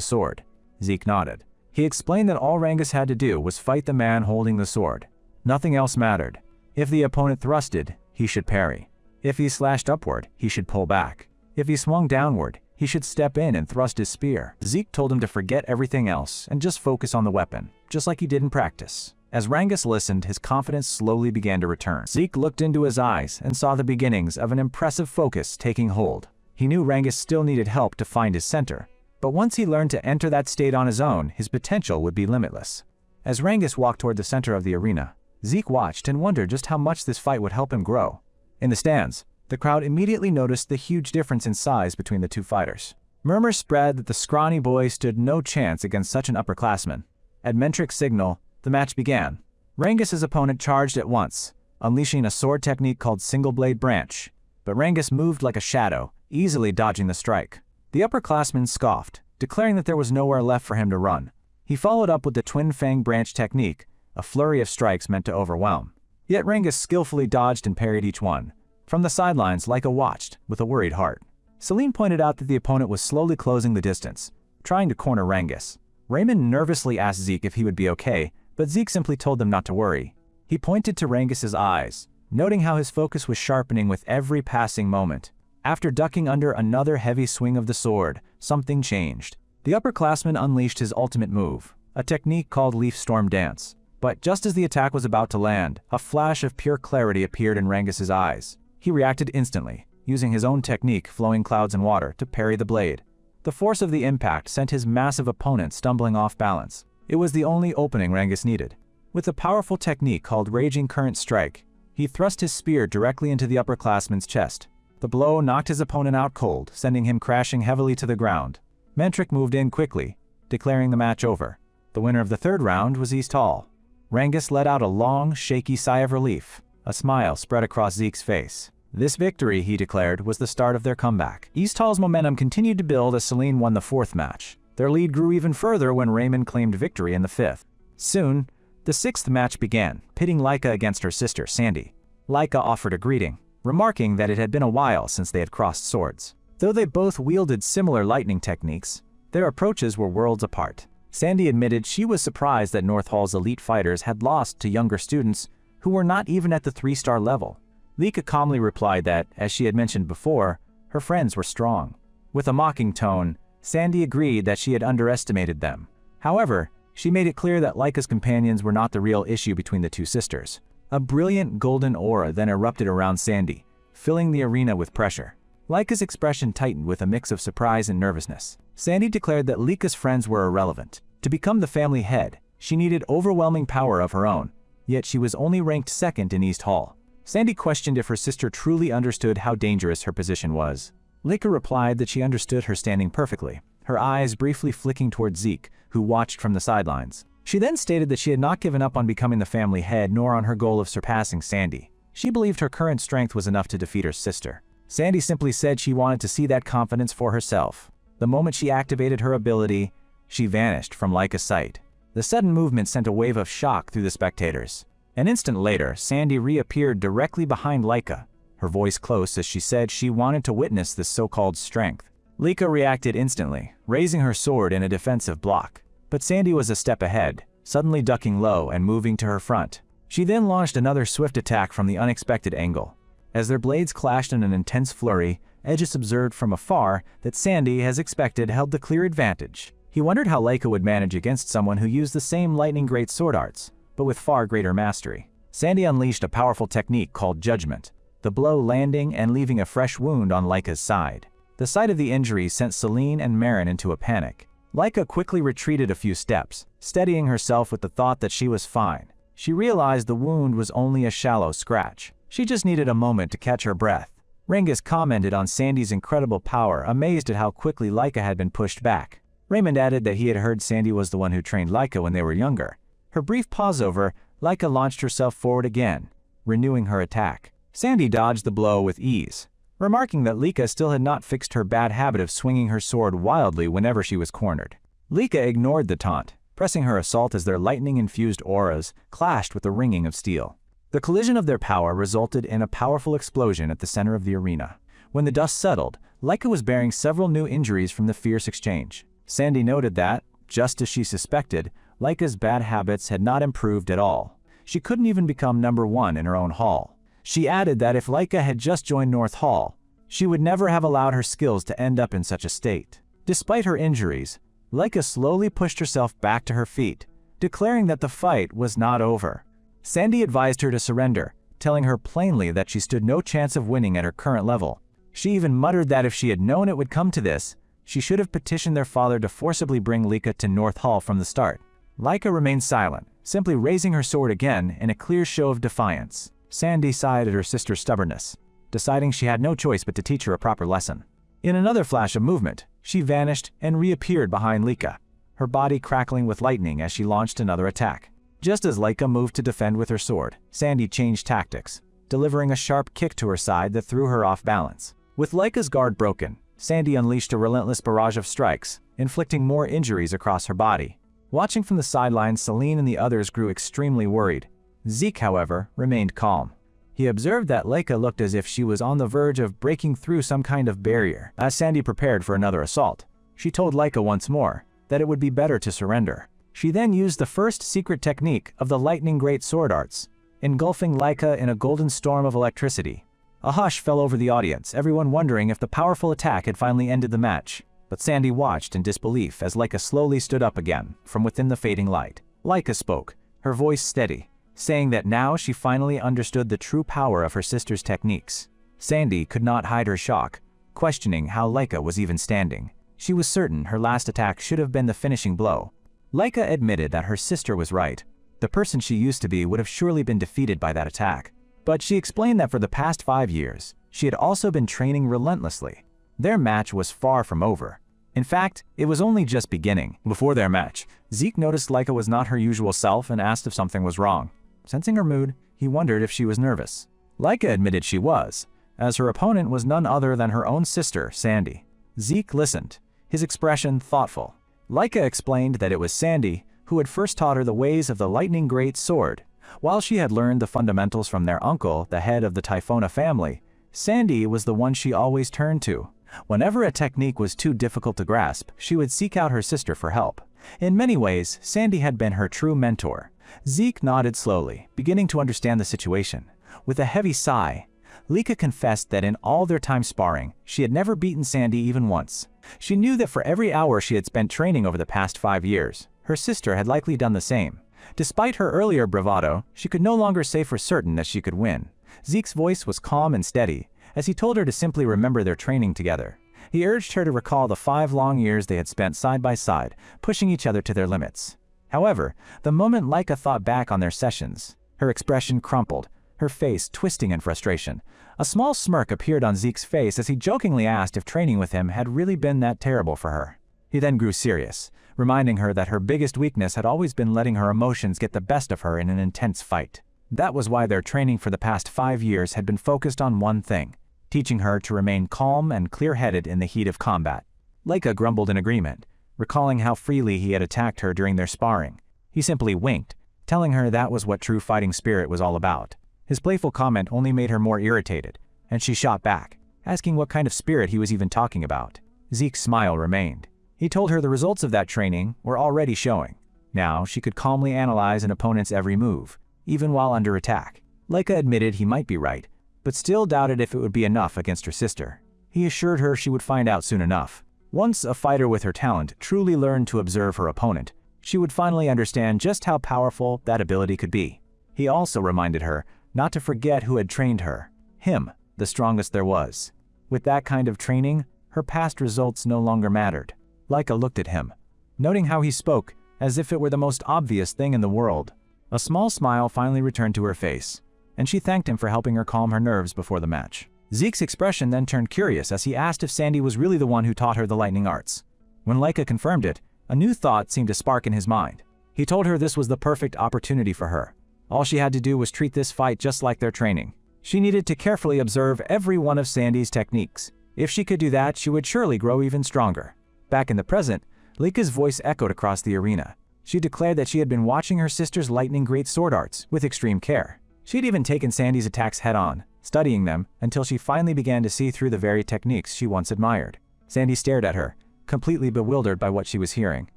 sword. Zeke nodded. He explained that all Rangus had to do was fight the man holding the sword. Nothing else mattered. If the opponent thrusted, he should parry. If he slashed upward, he should pull back. If he swung downward, he should step in and thrust his spear. Zeke told him to forget everything else and just focus on the weapon, just like he did in practice. As Rangus listened, his confidence slowly began to return. Zeke looked into his eyes and saw the beginnings of an impressive focus taking hold. He knew Rangus still needed help to find his center, but once he learned to enter that state on his own, his potential would be limitless. As Rangus walked toward the center of the arena, Zeke watched and wondered just how much this fight would help him grow. In the stands, the crowd immediately noticed the huge difference in size between the two fighters. Murmurs spread that the scrawny boy stood no chance against such an upperclassman. At Mentric's signal, the match began. Rangus's opponent charged at once, unleashing a sword technique called Single Blade Branch, but Rangus moved like a shadow, easily dodging the strike. The upperclassman scoffed, declaring that there was nowhere left for him to run. He followed up with the Twin Fang Branch technique, a flurry of strikes meant to overwhelm. Yet Rangus skillfully dodged and parried each one. From the sidelines, Laika watched, with a worried heart. Celine pointed out that the opponent was slowly closing the distance, trying to corner Rangus. Raymond nervously asked Zeke if he would be okay, but Zeke simply told them not to worry. He pointed to Rangus's eyes, noting how his focus was sharpening with every passing moment. After ducking under another heavy swing of the sword, something changed. The upperclassman unleashed his ultimate move, a technique called Leaf Storm Dance. But just as the attack was about to land, a flash of pure clarity appeared in Rangus's eyes. He reacted instantly, using his own technique, Flowing Clouds and Water, to parry the blade. The force of the impact sent his massive opponent stumbling off balance. It was the only opening Rangus needed. With a powerful technique called Raging Current Strike, he thrust his spear directly into the upperclassman's chest. The blow knocked his opponent out cold, sending him crashing heavily to the ground. Mentric moved in quickly, declaring the match over. The winner of the third round was East Hall. Rangus let out a long, shaky sigh of relief. A smile spread across Zeke's face. This victory, he declared, was the start of their comeback. East Hall's momentum continued to build as Celine won the fourth match. Their lead grew even further when Raymond claimed victory in the fifth. Soon, the sixth match began, pitting Laika against her sister, Sandy. Laika offered a greeting, remarking that it had been a while since they had crossed swords. Though they both wielded similar lightning techniques, their approaches were worlds apart. Sandy admitted she was surprised that North Hall's elite fighters had lost to younger students who were not even at the 3-star level. Laika calmly replied that, as she had mentioned before, her friends were strong. With a mocking tone, Sandy agreed that she had underestimated them. However, she made it clear that Laika's companions were not the real issue between the two sisters. A brilliant golden aura then erupted around Sandy, filling the arena with pressure. Laika's expression tightened with a mix of surprise and nervousness. Sandy declared that Laika's friends were irrelevant. To become the family head, she needed overwhelming power of her own, yet she was only ranked second in East Hall. Sandy questioned if her sister truly understood how dangerous her position was. Laika replied that she understood her standing perfectly, her eyes briefly flicking toward Zeke, who watched from the sidelines. She then stated that she had not given up on becoming the family head nor on her goal of surpassing Sandy. She believed her current strength was enough to defeat her sister. Sandy simply said she wanted to see that confidence for herself. The moment she activated her ability, she vanished from Laika's sight. The sudden movement sent a wave of shock through the spectators. An instant later, Sandy reappeared directly behind Laika, her voice close as she said she wanted to witness this so-called strength. Laika reacted instantly, raising her sword in a defensive block. But Sandy was a step ahead, suddenly ducking low and moving to her front. She then launched another swift attack from the unexpected angle. As their blades clashed in an intense flurry, Aegis observed from afar that Sandy, as expected, held the clear advantage. He wondered how Laika would manage against someone who used the same lightning great sword arts, but with far greater mastery. Sandy unleashed a powerful technique called Judgment, the blow landing and leaving a fresh wound on Laika's side. The sight of the injury sent Celine and Marin into a panic. Laika quickly retreated a few steps, steadying herself with the thought that she was fine. She realized the wound was only a shallow scratch. She just needed a moment to catch her breath. Rangus commented on Sandy's incredible power, amazed at how quickly Laika had been pushed back. Raymond added that he had heard Sandy was the one who trained Laika when they were younger. Her brief pause over, Laika launched herself forward again, renewing her attack. Sandy dodged the blow with ease, remarking that Laika still had not fixed her bad habit of swinging her sword wildly whenever she was cornered. Laika ignored the taunt, pressing her assault as their lightning-infused auras clashed with the ringing of steel. The collision of their power resulted in a powerful explosion at the center of the arena. When the dust settled, Laika was bearing several new injuries from the fierce exchange. Sandy noted that, just as she suspected, Laika's bad habits had not improved at all. She couldn't even become #1 in her own hall. She added that if Laika had just joined North Hall, she would never have allowed her skills to end up in such a state. Despite her injuries, Laika slowly pushed herself back to her feet, declaring that the fight was not over. Sandy advised her to surrender, telling her plainly that she stood no chance of winning at her current level. She even muttered that if she had known it would come to this, she should have petitioned their father to forcibly bring Laika to North Hall from the start. Laika remained silent, simply raising her sword again in a clear show of defiance. Sandy sighed at her sister's stubbornness, deciding she had no choice but to teach her a proper lesson. In another flash of movement, she vanished and reappeared behind Laika, her body crackling with lightning as she launched another attack. Just as Laika moved to defend with her sword, Sandy changed tactics, delivering a sharp kick to her side that threw her off balance. With Laika's guard broken, Sandy unleashed a relentless barrage of strikes, inflicting more injuries across her body. Watching from the sidelines, Celine and the others grew extremely worried. Zeke, however, remained calm. He observed that Laika looked as if she was on the verge of breaking through some kind of barrier. As Sandy prepared for another assault, she told Laika once more that it would be better to surrender. She then used the first secret technique of the lightning great sword arts, engulfing Laika in a golden storm of electricity. A hush fell over the audience, everyone wondering if the powerful attack had finally ended the match. But Sandy watched in disbelief as Laika slowly stood up again from within the fading light. Laika spoke, her voice steady, saying that now she finally understood the true power of her sister's techniques. Sandy could not hide her shock, questioning how Laika was even standing. She was certain her last attack should have been the finishing blow. Laika admitted that her sister was right. The person she used to be would have surely been defeated by that attack. But she explained that for the past 5 years, she had also been training relentlessly. Their match was far from over. In fact, it was only just beginning. Before their match, Zeke noticed Laika was not her usual self and asked if something was wrong. Sensing her mood, he wondered if she was nervous. Laika admitted she was, as her opponent was none other than her own sister, Sandy. Zeke listened, his expression thoughtful. Laika explained that it was Sandy who had first taught her the ways of the lightning great sword. While she had learned the fundamentals from their uncle, the head of the Typhona family, Sandy was the one she always turned to. Whenever a technique was too difficult to grasp, she would seek out her sister for help. In many ways, Sandy had been her true mentor. Zeke nodded slowly, beginning to understand the situation. With a heavy sigh, Laika confessed that in all their time sparring, she had never beaten Sandy even once. She knew that for every hour she had spent training over the past 5 years, her sister had likely done the same. Despite her earlier bravado, she could no longer say for certain that she could win. Zeke's voice was calm and steady, as he told her to simply remember their training together. He urged her to recall the 5 long years they had spent side by side, pushing each other to their limits. However, the moment Laika thought back on their sessions, her expression crumpled, her face twisting in frustration. A small smirk appeared on Zeke's face as he jokingly asked if training with him had really been that terrible for her. He then grew serious, reminding her that her biggest weakness had always been letting her emotions get the best of her in an intense fight. That was why their training for the past 5 years had been focused on one thing, teaching her to remain calm and clear-headed in the heat of combat. Laika grumbled in agreement, recalling how freely he had attacked her during their sparring. He simply winked, telling her that was what true fighting spirit was all about. His playful comment only made her more irritated, and she shot back, asking what kind of spirit he was even talking about. Zeke's smile remained. He told her the results of that training were already showing. Now she could calmly analyze an opponent's every move, even while under attack. Laika admitted he might be right, but still doubted if it would be enough against her sister. He assured her she would find out soon enough. Once a fighter with her talent truly learned to observe her opponent, she would finally understand just how powerful that ability could be. He also reminded her not to forget who had trained her, him, the strongest there was. With that kind of training, her past results no longer mattered. Laika looked at him, noting how he spoke as if it were the most obvious thing in the world. A small smile finally returned to her face, and she thanked him for helping her calm her nerves before the match. Zeke's expression then turned curious as he asked if Sandy was really the one who taught her the lightning arts. When Laika confirmed it, a new thought seemed to spark in his mind. He told her this was the perfect opportunity for her. All she had to do was treat this fight just like their training. She needed to carefully observe every one of Sandy's techniques. If she could do that, she would surely grow even stronger. Back in the present, Laika's voice echoed across the arena. She declared that she had been watching her sister's lightning great sword arts with extreme care. She'd even taken Sandy's attacks head-on, studying them until she finally began to see through the very techniques she once admired. Sandy stared at her, completely bewildered by what she was hearing.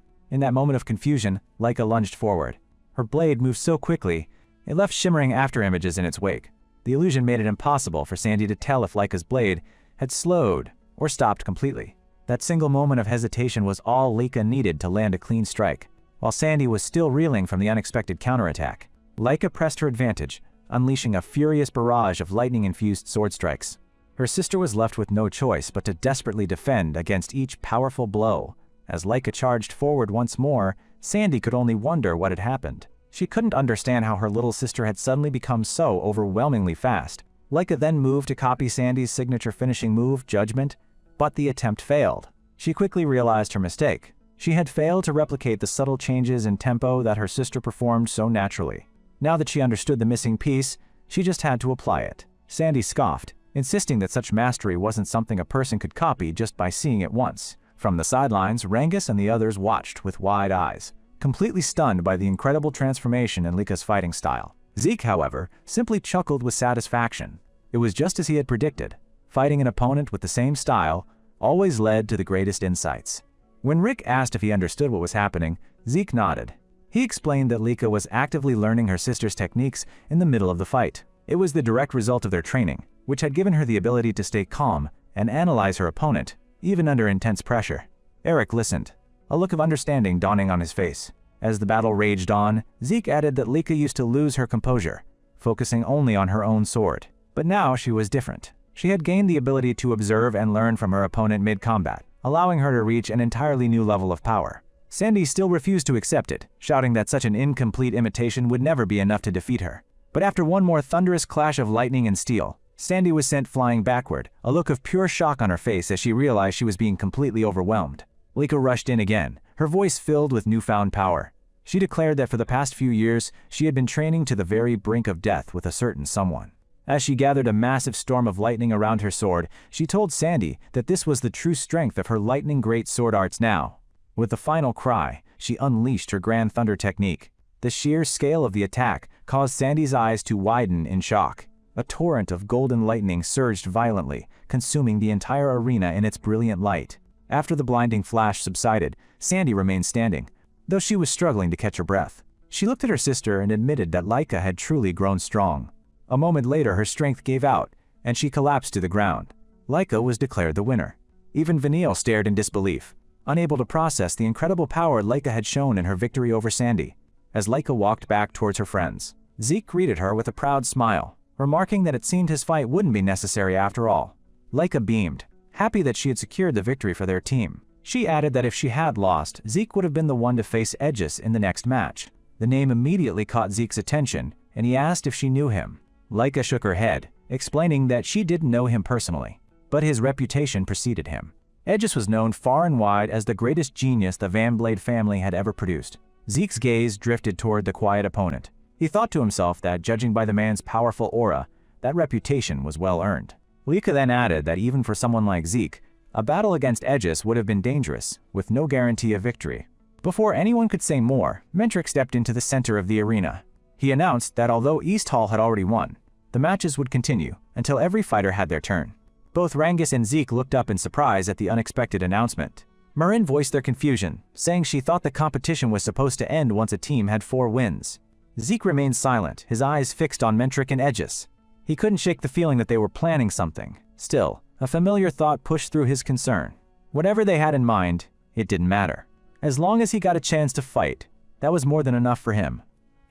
In that moment of confusion, Laika lunged forward. Her blade moved so quickly, it left shimmering afterimages in its wake. The illusion made it impossible for Sandy to tell if Laika's blade had slowed or stopped completely. That single moment of hesitation was all Laika needed to land a clean strike. While Sandy was still reeling from the unexpected counterattack, Laika pressed her advantage, unleashing a furious barrage of lightning-infused sword strikes. Her sister was left with no choice but to desperately defend against each powerful blow. As Laika charged forward once more, Sandy could only wonder what had happened. She couldn't understand how her little sister had suddenly become so overwhelmingly fast. Laika then moved to copy Sandy's signature finishing move, Judgment, but the attempt failed. She quickly realized her mistake. She had failed to replicate the subtle changes in tempo that her sister performed so naturally. Now that she understood the missing piece, she just had to apply it. Sandy scoffed, insisting that such mastery wasn't something a person could copy just by seeing it once. From the sidelines, Rangus and the others watched with wide eyes, completely stunned by the incredible transformation in Laika's fighting style. Zeke, however, simply chuckled with satisfaction. It was just as he had predicted. Fighting an opponent with the same style always led to the greatest insights. When Rick asked if he understood what was happening, Zeke nodded. He explained that Laika was actively learning her sister's techniques in the middle of the fight. It was the direct result of their training, which had given her the ability to stay calm and analyze her opponent, even under intense pressure. Eric listened, a look of understanding dawning on his face. As the battle raged on, Zeke added that Laika used to lose her composure, focusing only on her own sword. But now she was different. She had gained the ability to observe and learn from her opponent mid-combat, allowing her to reach an entirely new level of power. Sandy still refused to accept it, shouting that such an incomplete imitation would never be enough to defeat her. But after one more thunderous clash of lightning and steel, Sandy was sent flying backward, a look of pure shock on her face as she realized she was being completely overwhelmed. Laika rushed in again, her voice filled with newfound power. She declared that for the past few years, she had been training to the very brink of death with a certain someone. As she gathered a massive storm of lightning around her sword, she told Sandy that this was the true strength of her lightning great sword arts now. With the final cry, she unleashed her Grand Thunder technique. The sheer scale of the attack caused Sandy's eyes to widen in shock. A torrent of golden lightning surged violently, consuming the entire arena in its brilliant light. After the blinding flash subsided, Sandy remained standing, though she was struggling to catch her breath. She looked at her sister and admitted that Laika had truly grown strong. A moment later, her strength gave out, and she collapsed to the ground. Laika was declared the winner. Even Vanille stared in disbelief, unable to process the incredible power Laika had shown in her victory over Sandy. As Laika walked back towards her friends, Zeke greeted her with a proud smile, remarking that it seemed his fight wouldn't be necessary after all. Laika beamed, happy that she had secured the victory for their team. She added that if she had lost, Zeke would have been the one to face Aegis in the next match. The name immediately caught Zeke's attention, and he asked if she knew him. Laika shook her head, explaining that she didn't know him personally, but his reputation preceded him. Aegis was known far and wide as the greatest genius the Van Blade family had ever produced. Zeke's gaze drifted toward the quiet opponent. He thought to himself that, judging by the man's powerful aura, that reputation was well earned. Laika then added that even for someone like Zeke, a battle against Aegis would have been dangerous, with no guarantee of victory. Before anyone could say more, Mentric stepped into the center of the arena. He announced that although East Hall had already won, the matches would continue until every fighter had their turn. Both Rangus and Zeke looked up in surprise at the unexpected announcement. Marin voiced their confusion, saying she thought the competition was supposed to end once a team had 4 wins. Zeke remained silent, his eyes fixed on Mentric and Aegis. He couldn't shake the feeling that they were planning something. Still, a familiar thought pushed through his concern. Whatever they had in mind, it didn't matter. As long as he got a chance to fight, that was more than enough for him.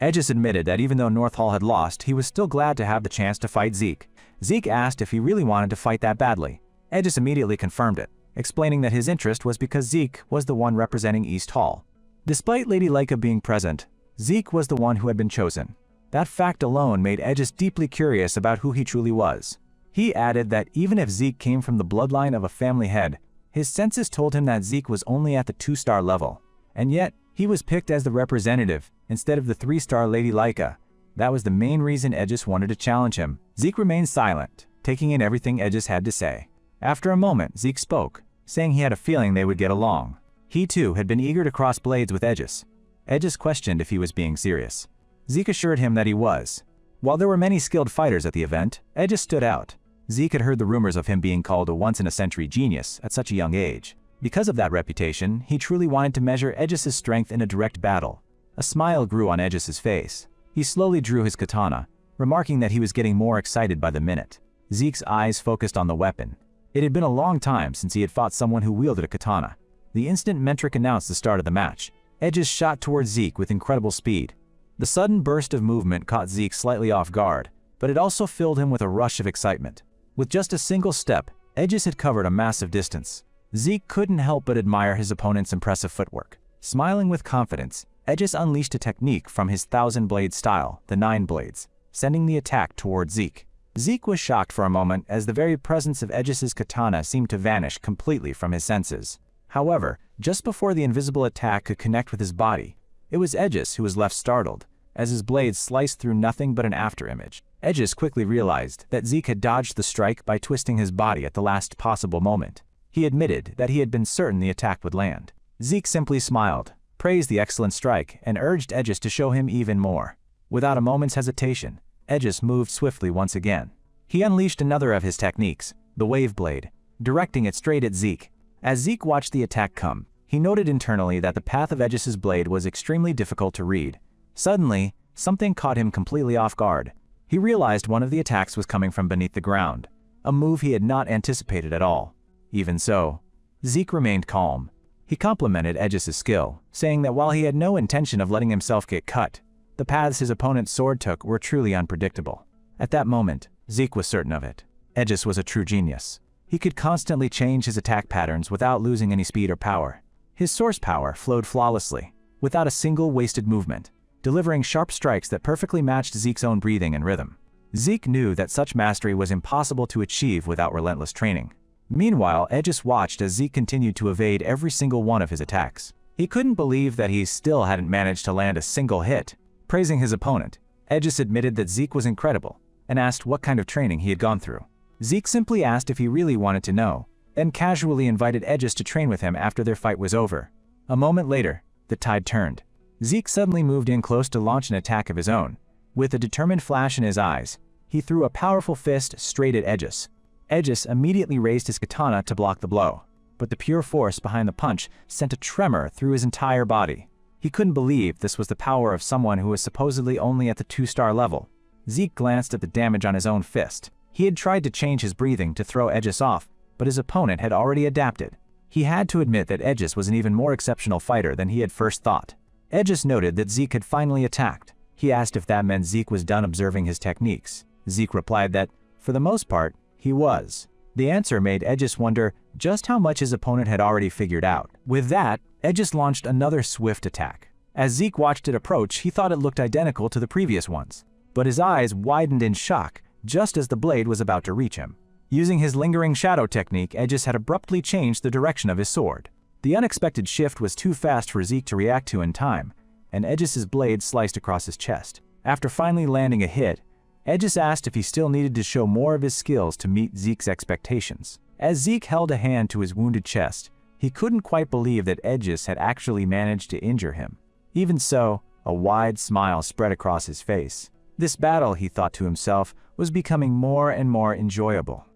Aegis admitted that even though North Hall had lost, he was still glad to have the chance to fight Zeke. Zeke asked if he really wanted to fight that badly. Aegis immediately confirmed it, explaining that his interest was because Zeke was the one representing East Hall. Despite Lady Laika being present, Zeke was the one who had been chosen. That fact alone made Aegis deeply curious about who he truly was. He added that even if Zeke came from the bloodline of a family head, his senses told him that Zeke was only at the 2-star level. And yet, he was picked as the representative instead of the 3-star Lady Laika. That was the main reason Aegis wanted to challenge him. Zeke remained silent, taking in everything Aegis had to say. After a moment, Zeke spoke, saying he had a feeling they would get along. He too had been eager to cross blades with Aegis. Aegis questioned if he was being serious. Zeke assured him that he was. While there were many skilled fighters at the event, Aegis stood out. Zeke had heard the rumors of him being called a once-in-a-century genius at such a young age. Because of that reputation, he truly wanted to measure Aegis's strength in a direct battle. A smile grew on Aegis's face. He slowly drew his katana, remarking that he was getting more excited by the minute. Zeke's eyes focused on the weapon. It had been a long time since he had fought someone who wielded a katana. The instant Mentric announced the start of the match, Aegis shot towards Zeke with incredible speed. The sudden burst of movement caught Zeke slightly off guard, but it also filled him with a rush of excitement. With just a single step, Aegis had covered a massive distance. Zeke couldn't help but admire his opponent's impressive footwork. Smiling with confidence, Aegis unleashed a technique from his 1000-blade style, the 9 blades, sending the attack toward Zeke. Zeke was shocked for a moment as the very presence of Aegis's katana seemed to vanish completely from his senses. However, just before the invisible attack could connect with his body, it was Aegis who was left startled, as his blade sliced through nothing but an afterimage. Aegis quickly realized that Zeke had dodged the strike by twisting his body at the last possible moment. He admitted that he had been certain the attack would land. Zeke simply smiled, praised the excellent strike, and urged Aegis to show him even more. Without a moment's hesitation, Aegis moved swiftly once again. He unleashed another of his techniques, the wave blade, directing it straight at Zeke. As Zeke watched the attack come, he noted internally that the path of Aegis's blade was extremely difficult to read. Suddenly, something caught him completely off guard. He realized one of the attacks was coming from beneath the ground, a move he had not anticipated at all. Even so, Zeke remained calm. He complimented Aegis's skill, saying that while he had no intention of letting himself get cut, the paths his opponent's sword took were truly unpredictable. At that moment, Zeke was certain of it. Aegis was a true genius. He could constantly change his attack patterns without losing any speed or power. His source power flowed flawlessly, without a single wasted movement, delivering sharp strikes that perfectly matched Zeke's own breathing and rhythm. Zeke knew that such mastery was impossible to achieve without relentless training. Meanwhile, Aegis watched as Zeke continued to evade every single one of his attacks. He couldn't believe that he still hadn't managed to land a single hit. Praising his opponent, Aegis admitted that Zeke was incredible, and asked what kind of training he had gone through. Zeke simply asked if he really wanted to know, then casually invited Aegis to train with him after their fight was over. A moment later, the tide turned. Zeke suddenly moved in close to launch an attack of his own. With a determined flash in his eyes, he threw a powerful fist straight at Aegis. Aegis immediately raised his katana to block the blow, but the pure force behind the punch sent a tremor through his entire body. He couldn't believe this was the power of someone who was supposedly only at the 2-star level. Zeke glanced at the damage on his own fist. He had tried to change his breathing to throw Aegis off, but his opponent had already adapted. He had to admit that Aegis was an even more exceptional fighter than he had first thought. Aegis noted that Zeke had finally attacked. He asked if that meant Zeke was done observing his techniques. Zeke replied that, for the most part, he was. The answer made Aegis wonder just how much his opponent had already figured out. With that, Aegis launched another swift attack. As Zeke watched it approach, he thought it looked identical to the previous ones. But his eyes widened in shock just as the blade was about to reach him. Using his lingering shadow technique, Aegis had abruptly changed the direction of his sword. The unexpected shift was too fast for Zeke to react to in time, and Aegis's blade sliced across his chest. After finally landing a hit, Aegis asked if he still needed to show more of his skills to meet Zeke's expectations. As Zeke held a hand to his wounded chest, he couldn't quite believe that Aegis had actually managed to injure him. Even so, a wide smile spread across his face. This battle, he thought to himself, was becoming more and more enjoyable.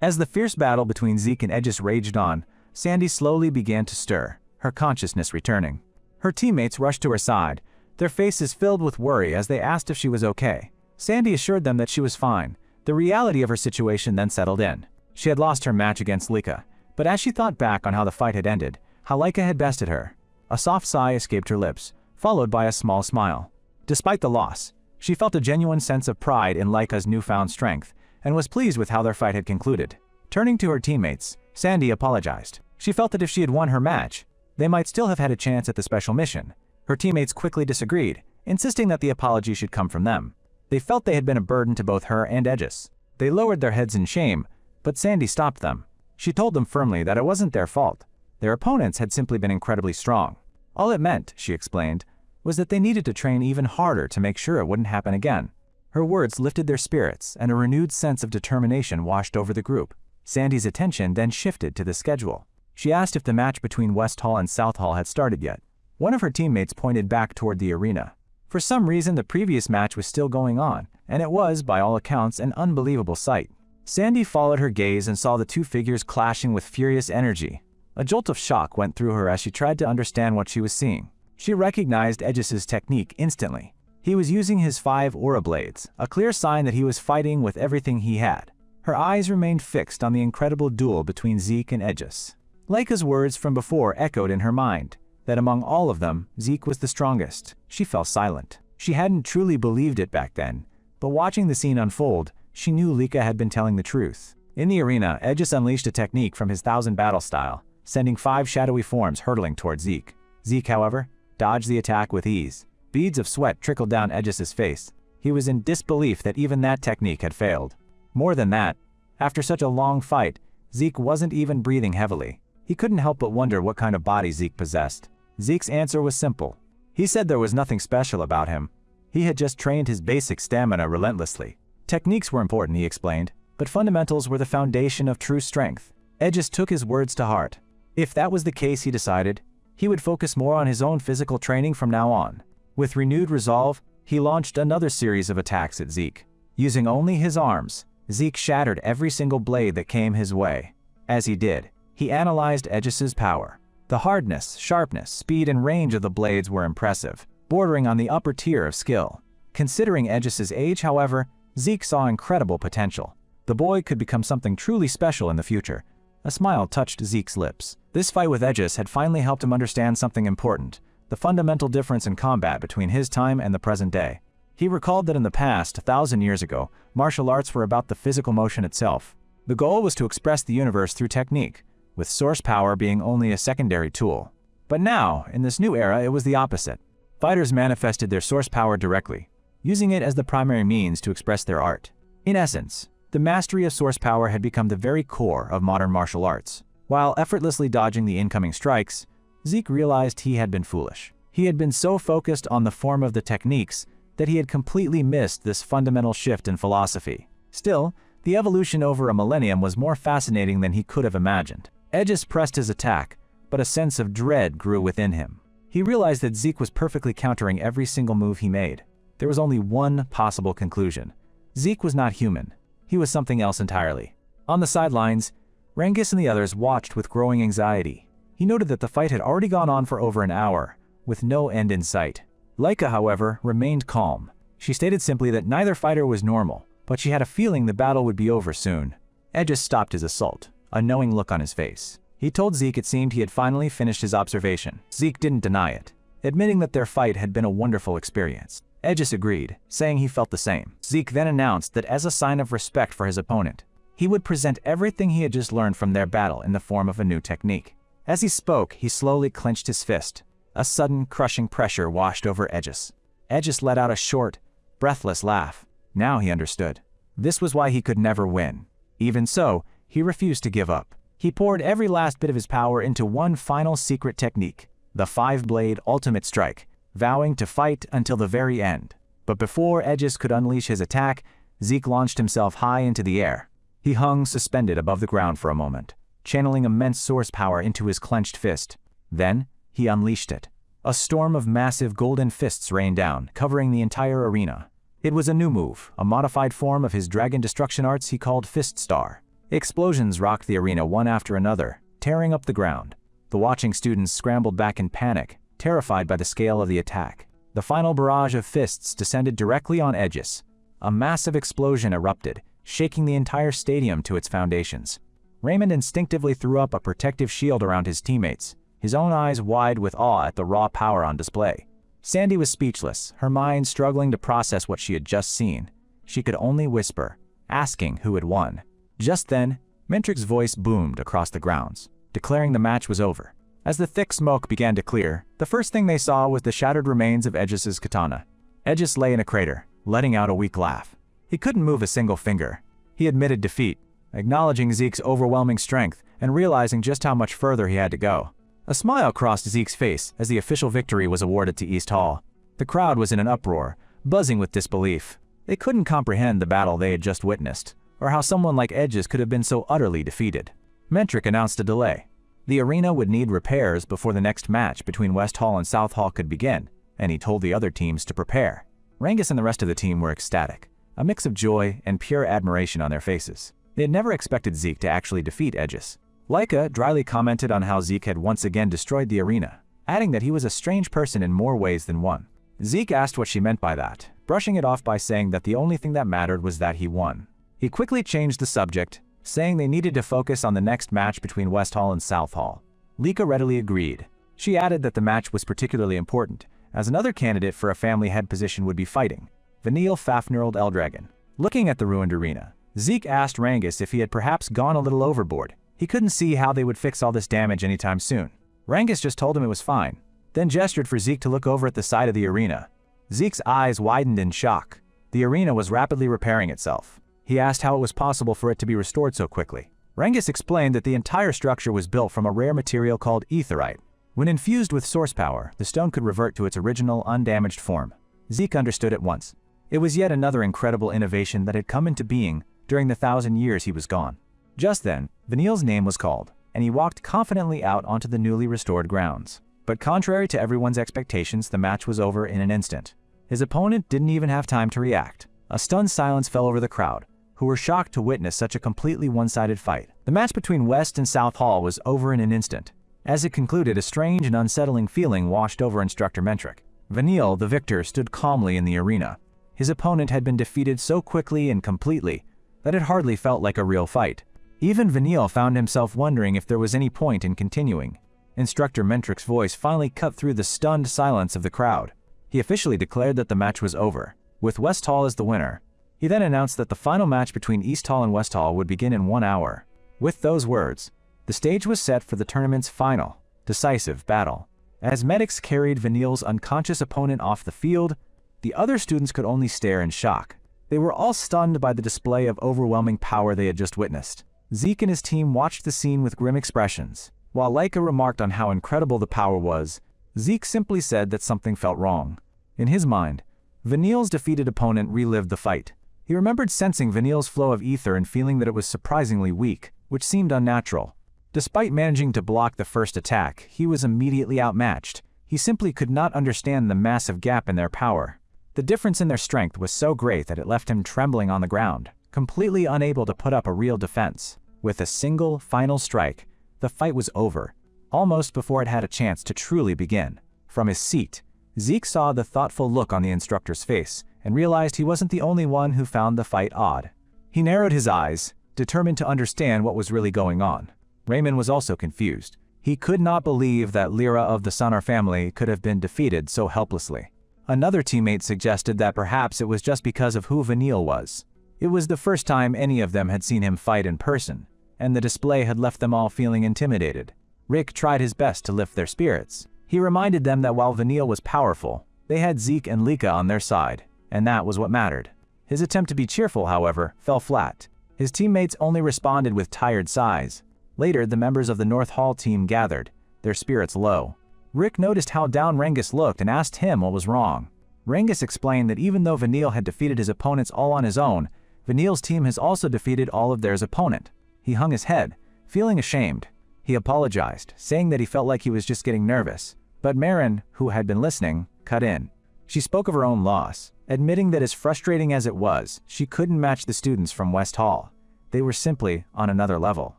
As the fierce battle between Zeke and Aegis raged on, Sandy slowly began to stir, her consciousness returning. Her teammates rushed to her side, their faces filled with worry as they asked if she was okay. Sandy assured them that she was fine. The reality of her situation then settled in. She had lost her match against Lika, but as she thought back on how the fight had ended, how Lika had bested her, a soft sigh escaped her lips, followed by a small smile. Despite the loss, she felt a genuine sense of pride in Lika's newfound strength, and was pleased with how their fight had concluded. Turning to her teammates, Sandy apologized. She felt that if she had won her match, they might still have had a chance at the special mission. Her teammates quickly disagreed, insisting that the apology should come from them. They felt they had been a burden to both her and Aegis. They lowered their heads in shame, but Sandy stopped them. She told them firmly that it wasn't their fault. Their opponents had simply been incredibly strong. All it meant, she explained, was that they needed to train even harder to make sure it wouldn't happen again. Her words lifted their spirits, and a renewed sense of determination washed over the group. Sandy's attention then shifted to the schedule. She asked if the match between West Hall and South Hall had started yet. One of her teammates pointed back toward the arena. For some reason, the previous match was still going on, and it was, by all accounts, an unbelievable sight. Sandy followed her gaze and saw the two figures clashing with furious energy. A jolt of shock went through her as she tried to understand what she was seeing. She recognized Aegis's technique instantly. He was using his 5 aura blades, a clear sign that he was fighting with everything he had. Her eyes remained fixed on the incredible duel between Zeke and Aegis. Leica's words from before echoed in her mind, that among all of them, Zeke was the strongest. She fell silent. She hadn't truly believed it back then, but watching the scene unfold, she knew Leica had been telling the truth. In the arena, Aegis unleashed a technique from his 1000 battle style, sending 5 shadowy forms hurtling towards Zeke. Zeke, however, dodged the attack with ease. Beads of sweat trickled down Aegis's face. He was in disbelief that even that technique had failed. More than that, after such a long fight, Zeke wasn't even breathing heavily. He couldn't help but wonder what kind of body Zeke possessed. Zeke's answer was simple. He said there was nothing special about him. He had just trained his basic stamina relentlessly. Techniques were important, he explained, but fundamentals were the foundation of true strength. Aegis took his words to heart. If that was the case, he decided, he would focus more on his own physical training from now on. With renewed resolve, he launched another series of attacks at Zeke. Using only his arms, Zeke shattered every single blade that came his way. As he did, he analyzed Aegis's power. The hardness, sharpness, speed, and range of the blades were impressive, bordering on the upper tier of skill. Considering Aegis's age, however, Zeke saw incredible potential. The boy could become something truly special in the future. A smile touched Zeke's lips. This fight with Aegis had finally helped him understand something important, the fundamental difference in combat between his time and the present day. He recalled that in the past, 1,000 years ago, martial arts were about the physical motion itself. The goal was to express the universe through technique, with source power being only a secondary tool. But now, in this new era, it was the opposite. Fighters manifested their source power directly, using it as the primary means to express their art. In essence, the mastery of source power had become the very core of modern martial arts. While effortlessly dodging the incoming strikes, Zeke realized he had been foolish. He had been so focused on the form of the techniques that he had completely missed this fundamental shift in philosophy. Still, the evolution over a millennium was more fascinating than he could have imagined. Aegis pressed his attack, but a sense of dread grew within him. He realized that Zeke was perfectly countering every single move he made. There was only one possible conclusion. Zeke was not human. He was something else entirely. On the sidelines, Rangis and the others watched with growing anxiety. He noted that the fight had already gone on for over an hour, with no end in sight. Leica, however, remained calm. She stated simply that neither fighter was normal, but she had a feeling the battle would be over soon. Aegis stopped his assault, a knowing look on his face. He told Zeke it seemed he had finally finished his observation. Zeke didn't deny it, admitting that their fight had been a wonderful experience. Aegis agreed, saying he felt the same. Zeke then announced that as a sign of respect for his opponent, he would present everything he had just learned from their battle in the form of a new technique. As he spoke, he slowly clenched his fist. A sudden, crushing pressure washed over Aegis. Aegis let out a short, breathless laugh. Now he understood. This was why he could never win. Even so, he refused to give up. He poured every last bit of his power into one final secret technique, the 5-blade ultimate strike, vowing to fight until the very end. But before Aegis could unleash his attack, Zeke launched himself high into the air. He hung suspended above the ground for a moment, channeling immense source power into his clenched fist. Then, he unleashed it. A storm of massive golden fists rained down, covering the entire arena. It was a new move, a modified form of his dragon destruction arts he called Fist Star. Explosions rocked the arena one after another, tearing up the ground. The watching students scrambled back in panic, terrified by the scale of the attack. The final barrage of fists descended directly on Aegis. A massive explosion erupted, shaking the entire stadium to its foundations. Raymond instinctively threw up a protective shield around his teammates, his own eyes wide with awe at the raw power on display. Sandy was speechless, her mind struggling to process what she had just seen. She could only whisper, asking who had won. Just then, Mentric's voice boomed across the grounds, declaring the match was over. As the thick smoke began to clear, the first thing they saw was the shattered remains of Aegis's katana. Aegis lay in a crater, letting out a weak laugh. He couldn't move a single finger. He admitted defeat, acknowledging Zeke's overwhelming strength and realizing just how much further he had to go. A smile crossed Zeke's face as the official victory was awarded to East Hall. The crowd was in an uproar, buzzing with disbelief. They couldn't comprehend the battle they had just witnessed, or how someone like Aegis could have been so utterly defeated. Mentric announced a delay. The arena would need repairs before the next match between West Hall and South Hall could begin, and he told the other teams to prepare. Rangus and the rest of the team were ecstatic, a mix of joy and pure admiration on their faces. They had never expected Zeke to actually defeat Aegis. Leica dryly commented on how Zeke had once again destroyed the arena, adding that he was a strange person in more ways than one. Zeke asked what she meant by that, brushing it off by saying that the only thing that mattered was that he won. He quickly changed the subject, saying they needed to focus on the next match between West Hall and South Hall. Leica readily agreed. She added that the match was particularly important, as another candidate for a family head position would be fighting, Vanille Fafnirald Eldragon. Looking at the ruined arena, Zeke asked Rangus if he had perhaps gone a little overboard. He couldn't see how they would fix all this damage anytime soon. Rangus just told him it was fine, then gestured for Zeke to look over at the side of the arena. Zeke's eyes widened in shock. The arena was rapidly repairing itself. He asked how it was possible for it to be restored so quickly. Rangus explained that the entire structure was built from a rare material called aetherite. When infused with source power, the stone could revert to its original, undamaged form. Zeke understood at once. It was yet another incredible innovation that had come into being during the 1,000 years he was gone. Just then, Vanille's name was called, and he walked confidently out onto the newly restored grounds. But contrary to everyone's expectations, the match was over in an instant. His opponent didn't even have time to react. A stunned silence fell over the crowd, who were shocked to witness such a completely one-sided fight. The match between West and South Hall was over in an instant. As it concluded, a strange and unsettling feeling washed over Instructor Mentric. Vanille, the victor, stood calmly in the arena. His opponent had been defeated so quickly and completely that it hardly felt like a real fight. Even Vanille found himself wondering if there was any point in continuing. Instructor Mentric's voice finally cut through the stunned silence of the crowd. He officially declared that the match was over, with West Hall as the winner. He then announced that the final match between East Hall and West Hall would begin in 1 hour. With those words, the stage was set for the tournament's final, decisive battle. As medics carried Vanille's unconscious opponent off the field, the other students could only stare in shock. They were all stunned by the display of overwhelming power they had just witnessed. Zeke and his team watched the scene with grim expressions. While Leica remarked on how incredible the power was, Zeke simply said that something felt wrong. In his mind, Vanille's defeated opponent relived the fight. He remembered sensing Vanille's flow of ether and feeling that it was surprisingly weak, which seemed unnatural. Despite managing to block the first attack, he was immediately outmatched. He simply could not understand the massive gap in their power. The difference in their strength was so great that it left him trembling on the ground, completely unable to put up a real defense. With a single, final strike, the fight was over, almost before it had a chance to truly begin. From his seat, Zeke saw the thoughtful look on the instructor's face and realized he wasn't the only one who found the fight odd. He narrowed his eyes, determined to understand what was really going on. Raymond was also confused. He could not believe that Lyra of the Sonar family could have been defeated so helplessly. Another teammate suggested that perhaps it was just because of who Vanille was. It was the first time any of them had seen him fight in person, and the display had left them all feeling intimidated. Rick tried his best to lift their spirits. He reminded them that while Vanille was powerful, they had Zeke and Leica on their side, and that was what mattered. His attempt to be cheerful, however, fell flat. His teammates only responded with tired sighs. Later, the members of the North Hall team gathered, their spirits low. Rick noticed how down Rangus looked and asked him what was wrong. Rangus explained that even though Vanille had defeated his opponents all on his own, Vanille's team has also defeated all of theirs opponent. He hung his head, feeling ashamed. He apologized, saying that he felt like he was just getting nervous. But Marin, who had been listening, cut in. She spoke of her own loss, admitting that as frustrating as it was, she couldn't match the students from West Hall. They were simply on another level.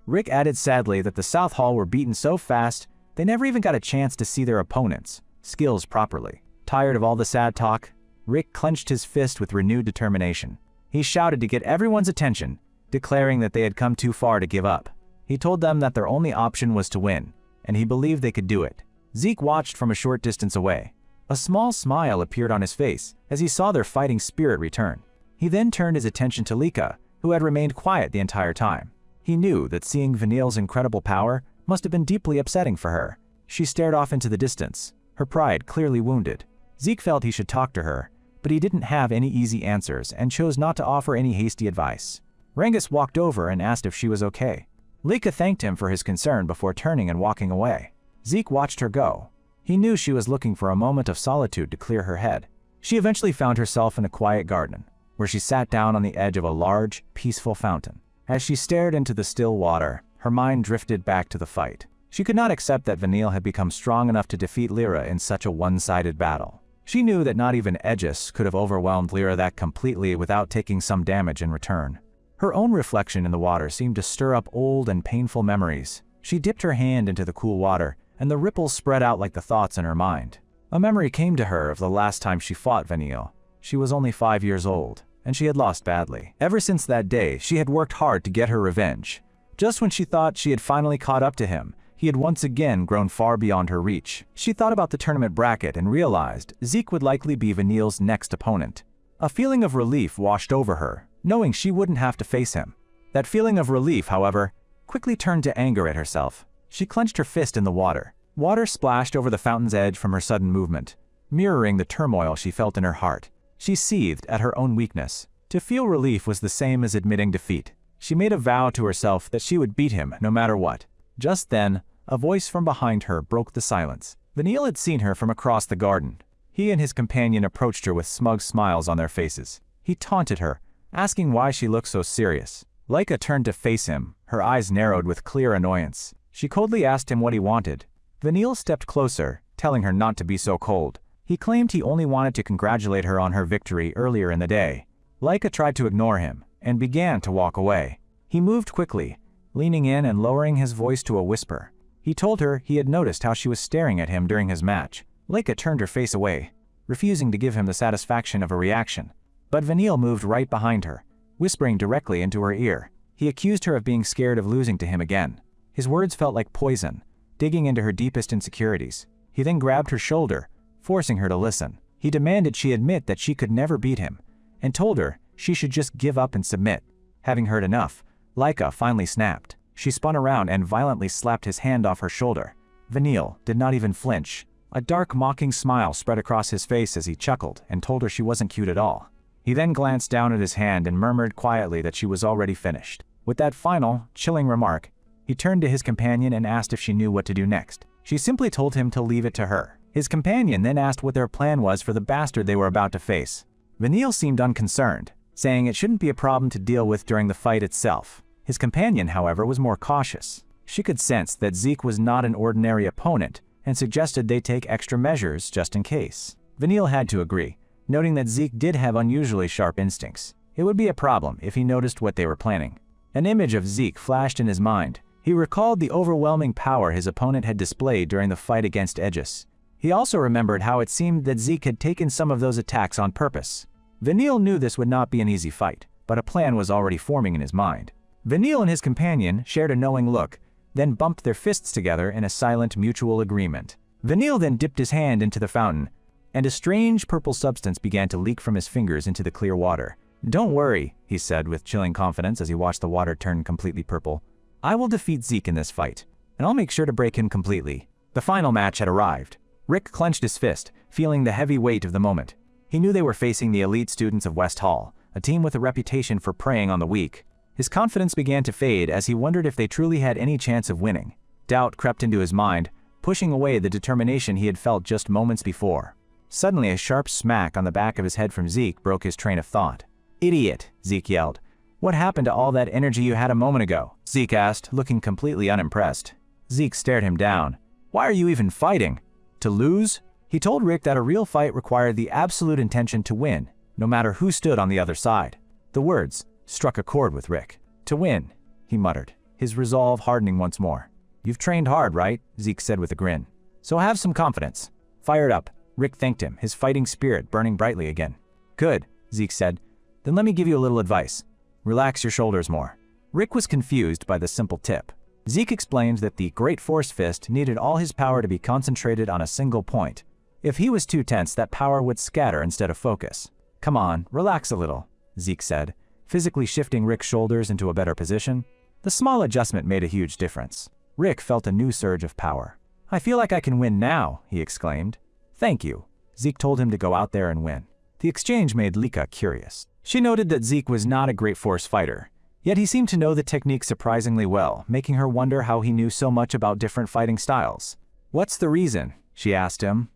Rick added sadly that the South Hall were beaten so fast, they never even got a chance to see their opponents' skills properly. Tired of all the sad talk, Rick clenched his fist with renewed determination. He shouted to get everyone's attention, declaring that they had come too far to give up. He told them that their only option was to win, and he believed they could do it. Zeke watched from a short distance away. A small smile appeared on his face as he saw their fighting spirit return. He then turned his attention to Leica, who had remained quiet the entire time. He knew that seeing Vanille's incredible power must have been deeply upsetting for her. She stared off into the distance, her pride clearly wounded. Zeke felt he should talk to her, but he didn't have any easy answers and chose not to offer any hasty advice. Rangus walked over and asked if she was okay. Leica thanked him for his concern before turning and walking away. Zeke watched her go. He knew she was looking for a moment of solitude to clear her head. She eventually found herself in a quiet garden, where she sat down on the edge of a large, peaceful fountain. As she stared into the still water, her mind drifted back to the fight. She could not accept that Vanille had become strong enough to defeat Lyra in such a one-sided battle. She knew that not even Aegis could have overwhelmed Lyra that completely without taking some damage in return. Her own reflection in the water seemed to stir up old and painful memories. She dipped her hand into the cool water, and the ripples spread out like the thoughts in her mind. A memory came to her of the last time she fought Vanille. She was only 5 years old, and she had lost badly. Ever since that day, she had worked hard to get her revenge. Just when she thought she had finally caught up to him, he had once again grown far beyond her reach. She thought about the tournament bracket and realized Zeke would likely be Vanille's next opponent. A feeling of relief washed over her, knowing she wouldn't have to face him. That feeling of relief, however, quickly turned to anger at herself. She clenched her fist in the water. Water splashed over the fountain's edge from her sudden movement, mirroring the turmoil she felt in her heart. She seethed at her own weakness. To feel relief was the same as admitting defeat. She made a vow to herself that she would beat him no matter what. Just then, a voice from behind her broke the silence. Vanille had seen her from across the garden. He and his companion approached her with smug smiles on their faces. He taunted her, asking why she looked so serious. Leica turned to face him, her eyes narrowed with clear annoyance. She coldly asked him what he wanted. Vanille stepped closer, telling her not to be so cold. He claimed he only wanted to congratulate her on her victory earlier in the day. Leica tried to ignore him, and began to walk away. He moved quickly, leaning in and lowering his voice to a whisper. He told her he had noticed how she was staring at him during his match. Leica turned her face away, refusing to give him the satisfaction of a reaction. But Vanille moved right behind her, whispering directly into her ear. He accused her of being scared of losing to him again. His words felt like poison, digging into her deepest insecurities. He then grabbed her shoulder, forcing her to listen. He demanded she admit that she could never beat him, and told her she should just give up and submit. Having heard enough, Leica finally snapped. She spun around and violently slapped his hand off her shoulder. Vanille did not even flinch. A dark, mocking smile spread across his face as he chuckled and told her she wasn't cute at all. He then glanced down at his hand and murmured quietly that she was already finished. With that final, chilling remark, he turned to his companion and asked if she knew what to do next. She simply told him to leave it to her. His companion then asked what their plan was for the bastard they were about to face. Vanille seemed unconcerned, saying it shouldn't be a problem to deal with during the fight itself. His companion, however, was more cautious. She could sense that Zeke was not an ordinary opponent and suggested they take extra measures just in case. Vanille had to agree, noting that Zeke did have unusually sharp instincts. It would be a problem if he noticed what they were planning. An image of Zeke flashed in his mind. He recalled the overwhelming power his opponent had displayed during the fight against Aegis. He also remembered how it seemed that Zeke had taken some of those attacks on purpose. Vanille knew this would not be an easy fight, but a plan was already forming in his mind. Vanille and his companion shared a knowing look, then bumped their fists together in a silent mutual agreement. Vanille then dipped his hand into the fountain, and a strange purple substance began to leak from his fingers into the clear water. "Don't worry," he said with chilling confidence as he watched the water turn completely purple. "I will defeat Zeke in this fight, and I'll make sure to break him completely." The final match had arrived. Rick clenched his fist, feeling the heavy weight of the moment. He knew they were facing the elite students of West Hall, a team with a reputation for preying on the weak. His confidence began to fade as he wondered if they truly had any chance of winning. Doubt crept into his mind, pushing away the determination he had felt just moments before. Suddenly, a sharp smack on the back of his head from Zeke broke his train of thought. "Idiot!" Zeke yelled. "What happened to all that energy you had a moment ago?" Zeke asked, looking completely unimpressed. Zeke stared him down. "Why are you even fighting? To lose?" He told Rick that a real fight required the absolute intention to win, no matter who stood on the other side. The words struck a chord with Rick. "To win," he muttered, his resolve hardening once more. "You've trained hard, right?" Zeke said with a grin. "So have some confidence." Fired up, Rick thanked him, his fighting spirit burning brightly again. "Good," Zeke said. "Then let me give you a little advice. Relax your shoulders more." Rick was confused by the simple tip. Zeke explained that the Great Force Fist needed all his power to be concentrated on a single point. If he was too tense, that power would scatter instead of focus. "Come on, relax a little," Zeke said, physically shifting Rick's shoulders into a better position. The small adjustment made a huge difference. Rick felt a new surge of power. "I feel like I can win now," he exclaimed. "Thank you." Zeke told him to go out there and win. The exchange made Leica curious. She noted that Zeke was not a Great Force fighter, yet he seemed to know the technique surprisingly well, making her wonder how he knew so much about different fighting styles. "What's the reason?" she asked him.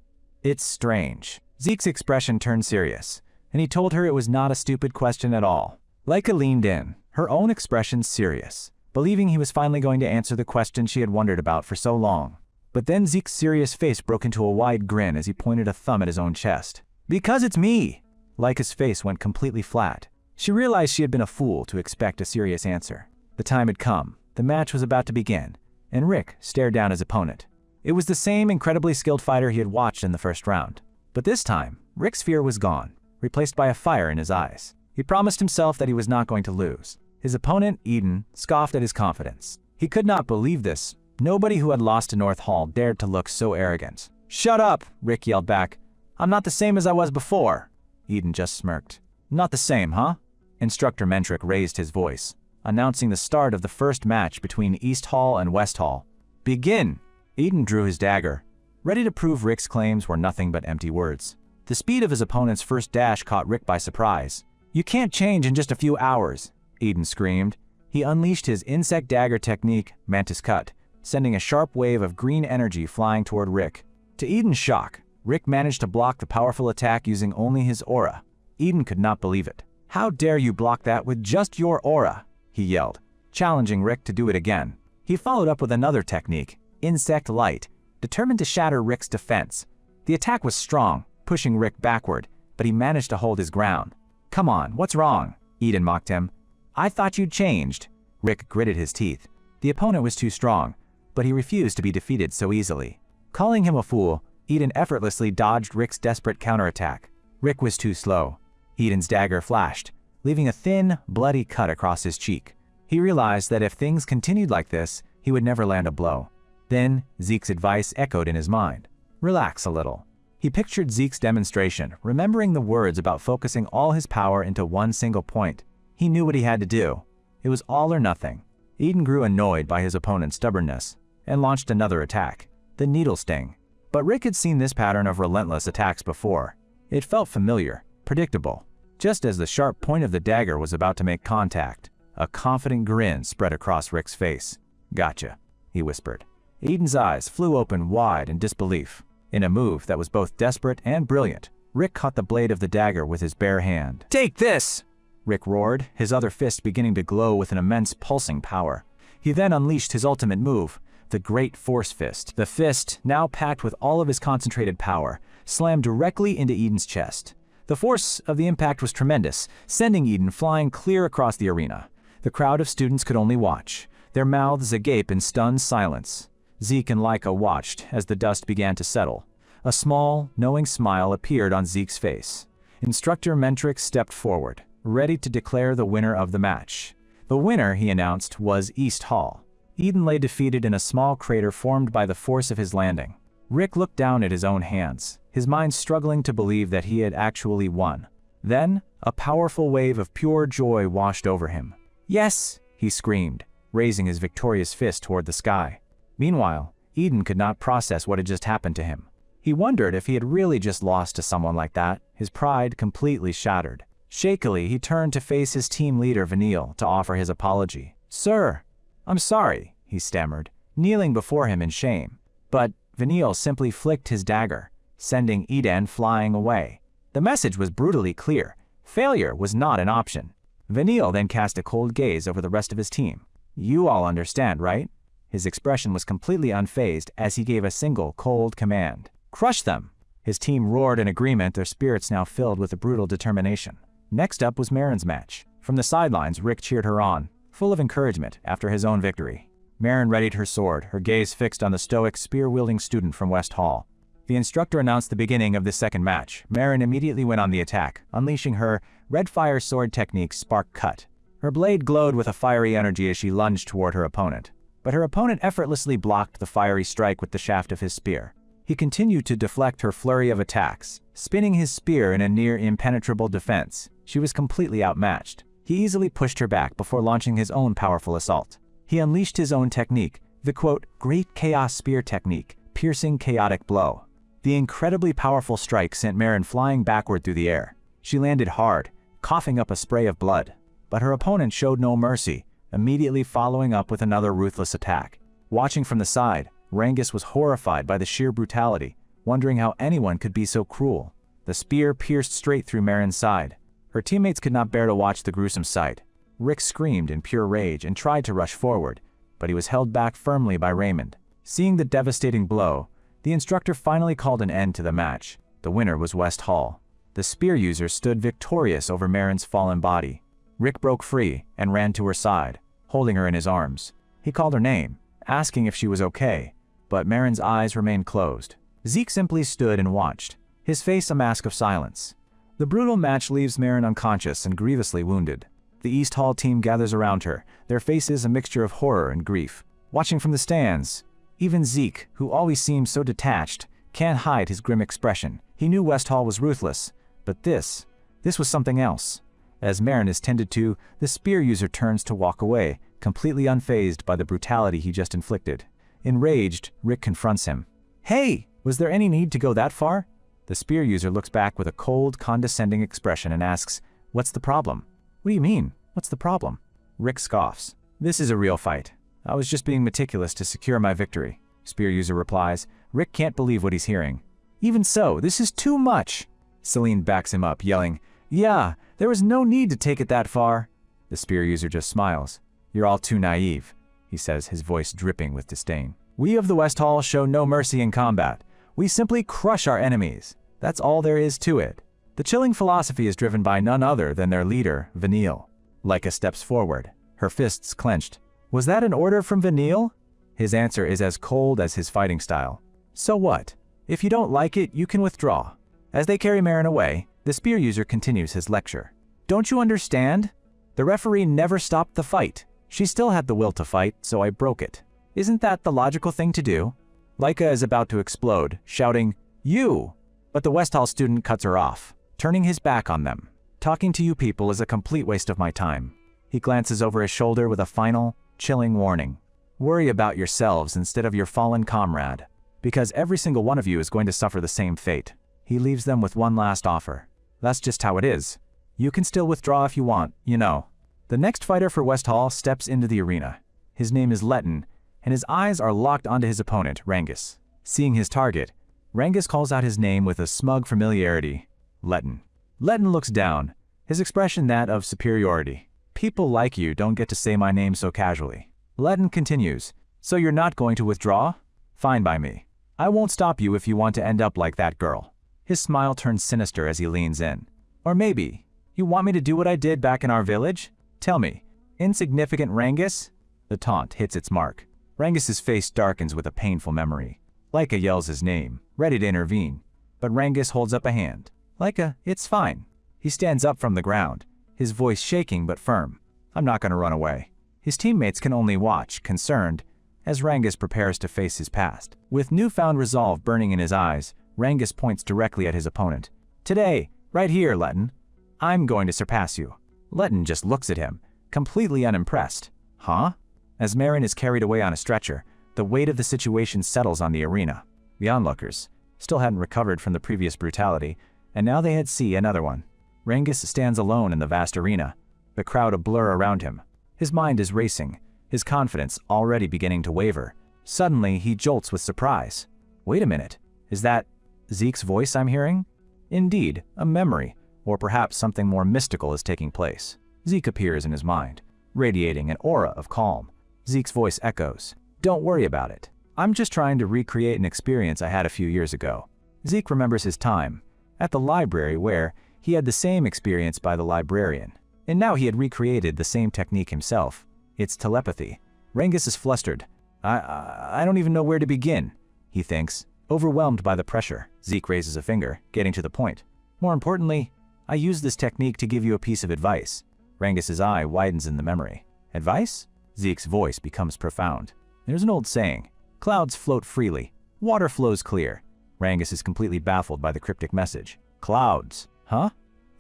"It's strange." Zeke's expression turned serious, and he told her it was not a stupid question at all. Leica leaned in, her own expression serious, believing he was finally going to answer the question she had wondered about for so long. But then Zeke's serious face broke into a wide grin as he pointed a thumb at his own chest. "Because it's me!" Laika's face went completely flat. She realized she had been a fool to expect a serious answer. The time had come. The match was about to begin, and Rick stared down his opponent. It was the same incredibly skilled fighter he had watched in the first round. But this time, Rick's fear was gone, replaced by a fire in his eyes. He promised himself that he was not going to lose. His opponent, Eden, scoffed at his confidence. He could not believe this. Nobody who had lost to North Hall dared to look so arrogant. "Shut up!" Rick yelled back. "I'm not the same as I was before." Eden just smirked. "Not the same, huh?" Instructor Mentrick raised his voice, announcing the start of the first match between East Hall and West Hall. "Begin!" Eden drew his dagger, ready to prove Rick's claims were nothing but empty words. The speed of his opponent's first dash caught Rick by surprise. "You can't change in just a few hours," Eden screamed. He unleashed his insect dagger technique, Mantis Cut, sending a sharp wave of green energy flying toward Rick. To Eden's shock, Rick managed to block the powerful attack using only his aura. Eden could not believe it. "How dare you block that with just your aura?" he yelled, challenging Rick to do it again. He followed up with another technique, Insect Light, determined to shatter Rick's defense. The attack was strong, pushing Rick backward, but he managed to hold his ground. "Come on, what's wrong?" Eden mocked him. "I thought you'd changed." Rick gritted his teeth. The opponent was too strong, but he refused to be defeated so easily. Calling him a fool, Eden effortlessly dodged Rick's desperate counterattack. Rick was too slow. Eden's dagger flashed, leaving a thin, bloody cut across his cheek. He realized that if things continued like this, he would never land a blow. Then, Zeke's advice echoed in his mind. Relax a little. He pictured Zeke's demonstration, remembering the words about focusing all his power into one single point. He knew what he had to do. It was all or nothing. Eden grew annoyed by his opponent's stubbornness and launched another attack, the Needle Sting. But Rick had seen this pattern of relentless attacks before. It felt familiar, predictable. Just as the sharp point of the dagger was about to make contact, a confident grin spread across Rick's face. "Gotcha," he whispered. Eden's eyes flew open wide in disbelief. In a move that was both desperate and brilliant, Rick caught the blade of the dagger with his bare hand. "Take this!" Rick roared, his other fist beginning to glow with an immense pulsing power. He then unleashed his ultimate move, the Great Force Fist. The fist, now packed with all of his concentrated power, slammed directly into Eden's chest. The force of the impact was tremendous, sending Eden flying clear across the arena. The crowd of students could only watch, their mouths agape in stunned silence. Zeke and Laika watched as the dust began to settle. A small, knowing smile appeared on Zeke's face. Instructor Mentrick stepped forward, ready to declare the winner of the match. The winner, he announced, was East Hall. Eden lay defeated in a small crater formed by the force of his landing. Rick looked down at his own hands, his mind struggling to believe that he had actually won. Then, a powerful wave of pure joy washed over him. "Yes!" he screamed, raising his victorious fist toward the sky. Meanwhile, Eden could not process what had just happened to him. He wondered if he had really just lost to someone like that, his pride completely shattered. Shakily, he turned to face his team leader, Vanille, to offer his apology. "Sir, I'm sorry," he stammered, kneeling before him in shame. But Vanille simply flicked his dagger, sending Eden flying away. The message was brutally clear. Failure was not an option. Vanille then cast a cold gaze over the rest of his team. "You all understand, right?" His expression was completely unfazed as he gave a single, cold command. "Crush them!" His team roared in agreement, their spirits now filled with a brutal determination. Next up was Marin's match. From the sidelines, Rick cheered her on, full of encouragement after his own victory. Marin readied her sword, her gaze fixed on the stoic, spear-wielding student from West Hall. The instructor announced the beginning of the second match. Marin immediately went on the attack, unleashing her red fire sword technique, Spark Cut. Her blade glowed with a fiery energy as she lunged toward her opponent. But her opponent effortlessly blocked the fiery strike with the shaft of his spear. He continued to deflect her flurry of attacks, spinning his spear in a near-impenetrable defense. She was completely outmatched. He easily pushed her back before launching his own powerful assault. He unleashed his own technique, the quote, Great Chaos Spear technique, piercing chaotic blow. The incredibly powerful strike sent Marin flying backward through the air. She landed hard, coughing up a spray of blood. But her opponent showed no mercy, immediately following up with another ruthless attack. Watching from the side, Rangus was horrified by the sheer brutality, wondering how anyone could be so cruel. The spear pierced straight through Marin's side. Her teammates could not bear to watch the gruesome sight. Rick screamed in pure rage and tried to rush forward, but he was held back firmly by Raymond. Seeing the devastating blow, the instructor finally called an end to the match. The winner was West Hall. The spear user stood victorious over Marin's fallen body. Rick broke free and ran to her side, holding her in his arms. He called her name, asking if she was okay, but Marin's eyes remained closed. Zeke simply stood and watched, his face a mask of silence. The brutal match leaves Marin unconscious and grievously wounded. The East Hall team gathers around her, their faces a mixture of horror and grief. Watching from the stands, even Zeke, who always seemed so detached, can't hide his grim expression. He knew West Hall was ruthless, but this was something else. As Marin is tended to, the spear user turns to walk away, completely unfazed by the brutality he just inflicted. Enraged, Rick confronts him. "Hey, was there any need to go that far?" The spear user looks back with a cold, condescending expression and asks, "What's the problem?" "What do you mean? What's the problem?" Rick scoffs. "This is a real fight. I was just being meticulous to secure my victory." Spear user replies. Rick can't believe what he's hearing. "Even so, this is too much." Celine backs him up, yelling, "Yeah, there was no need to take it that far." The spear user just smiles. "You're all too naive," he says, his voice dripping with disdain. "We of the West Hall show no mercy in combat. We simply crush our enemies. That's all there is to it." The chilling philosophy is driven by none other than their leader, Vanille. Leica steps forward, her fists clenched. "Was that an order from Vanille?" His answer is as cold as his fighting style. "So what? If you don't like it, you can withdraw." As they carry Marin away, the spear user continues his lecture. "Don't you understand? The referee never stopped the fight. She still had the will to fight, so I broke it. Isn't that the logical thing to do?" Leica is about to explode, shouting, "You!" But the West Hall student cuts her off, turning his back on them. "Talking to you people is a complete waste of my time." He glances over his shoulder with a final, chilling warning. "Worry about yourselves instead of your fallen comrade, because every single one of you is going to suffer the same fate." He leaves them with one last offer. "That's just how it is. You can still withdraw if you want, you know." The next fighter for West Hall steps into the arena. His name is Letton, and his eyes are locked onto his opponent, Rangus. Seeing his target, Rangus calls out his name with a smug familiarity. "Letton." Letton looks down, his expression that of superiority. "People like you don't get to say my name so casually." Letton continues, "So you're not going to withdraw? Fine by me. I won't stop you if you want to end up like that girl." His smile turns sinister as he leans in. "Or maybe, you want me to do what I did back in our village? Tell me, insignificant Rangus?" The taunt hits its mark. Rangus's face darkens with a painful memory. Leica yells his name, ready to intervene, but Rangus holds up a hand. "Leica, it's fine." He stands up from the ground, his voice shaking but firm. "I'm not going to run away." His teammates can only watch, concerned, as Rangus prepares to face his past. With newfound resolve burning in his eyes, Rangus points directly at his opponent. "Today, right here, Letton, I'm going to surpass you." Letton just looks at him, completely unimpressed. "Huh?" As Marin is carried away on a stretcher, the weight of the situation settles on the arena. The onlookers still hadn't recovered from the previous brutality, and now they had seen another one. Rangus stands alone in the vast arena, the crowd a blur around him. His mind is racing, his confidence already beginning to waver. Suddenly, he jolts with surprise. "Wait a minute, is that Zeke's voice I'm hearing?" Indeed, a memory, or perhaps something more mystical is taking place. Zeke appears in his mind, radiating an aura of calm. Zeke's voice echoes, "Don't worry about it. I'm just trying to recreate an experience I had a few years ago." Zeke remembers his time at the library where he had the same experience by the librarian, and now he had recreated the same technique himself. It's telepathy. Rangus is flustered. I don't even know where to begin," he thinks, overwhelmed by the pressure. Zeke raises a finger, getting to the point. "More importantly, I use this technique to give you a piece of advice." Rangus's eye widens in the memory. "Advice?" Zeke's voice becomes profound. There's an old saying, "Clouds float freely, water flows clear." Rangus is completely baffled by the cryptic message. "Clouds, huh?"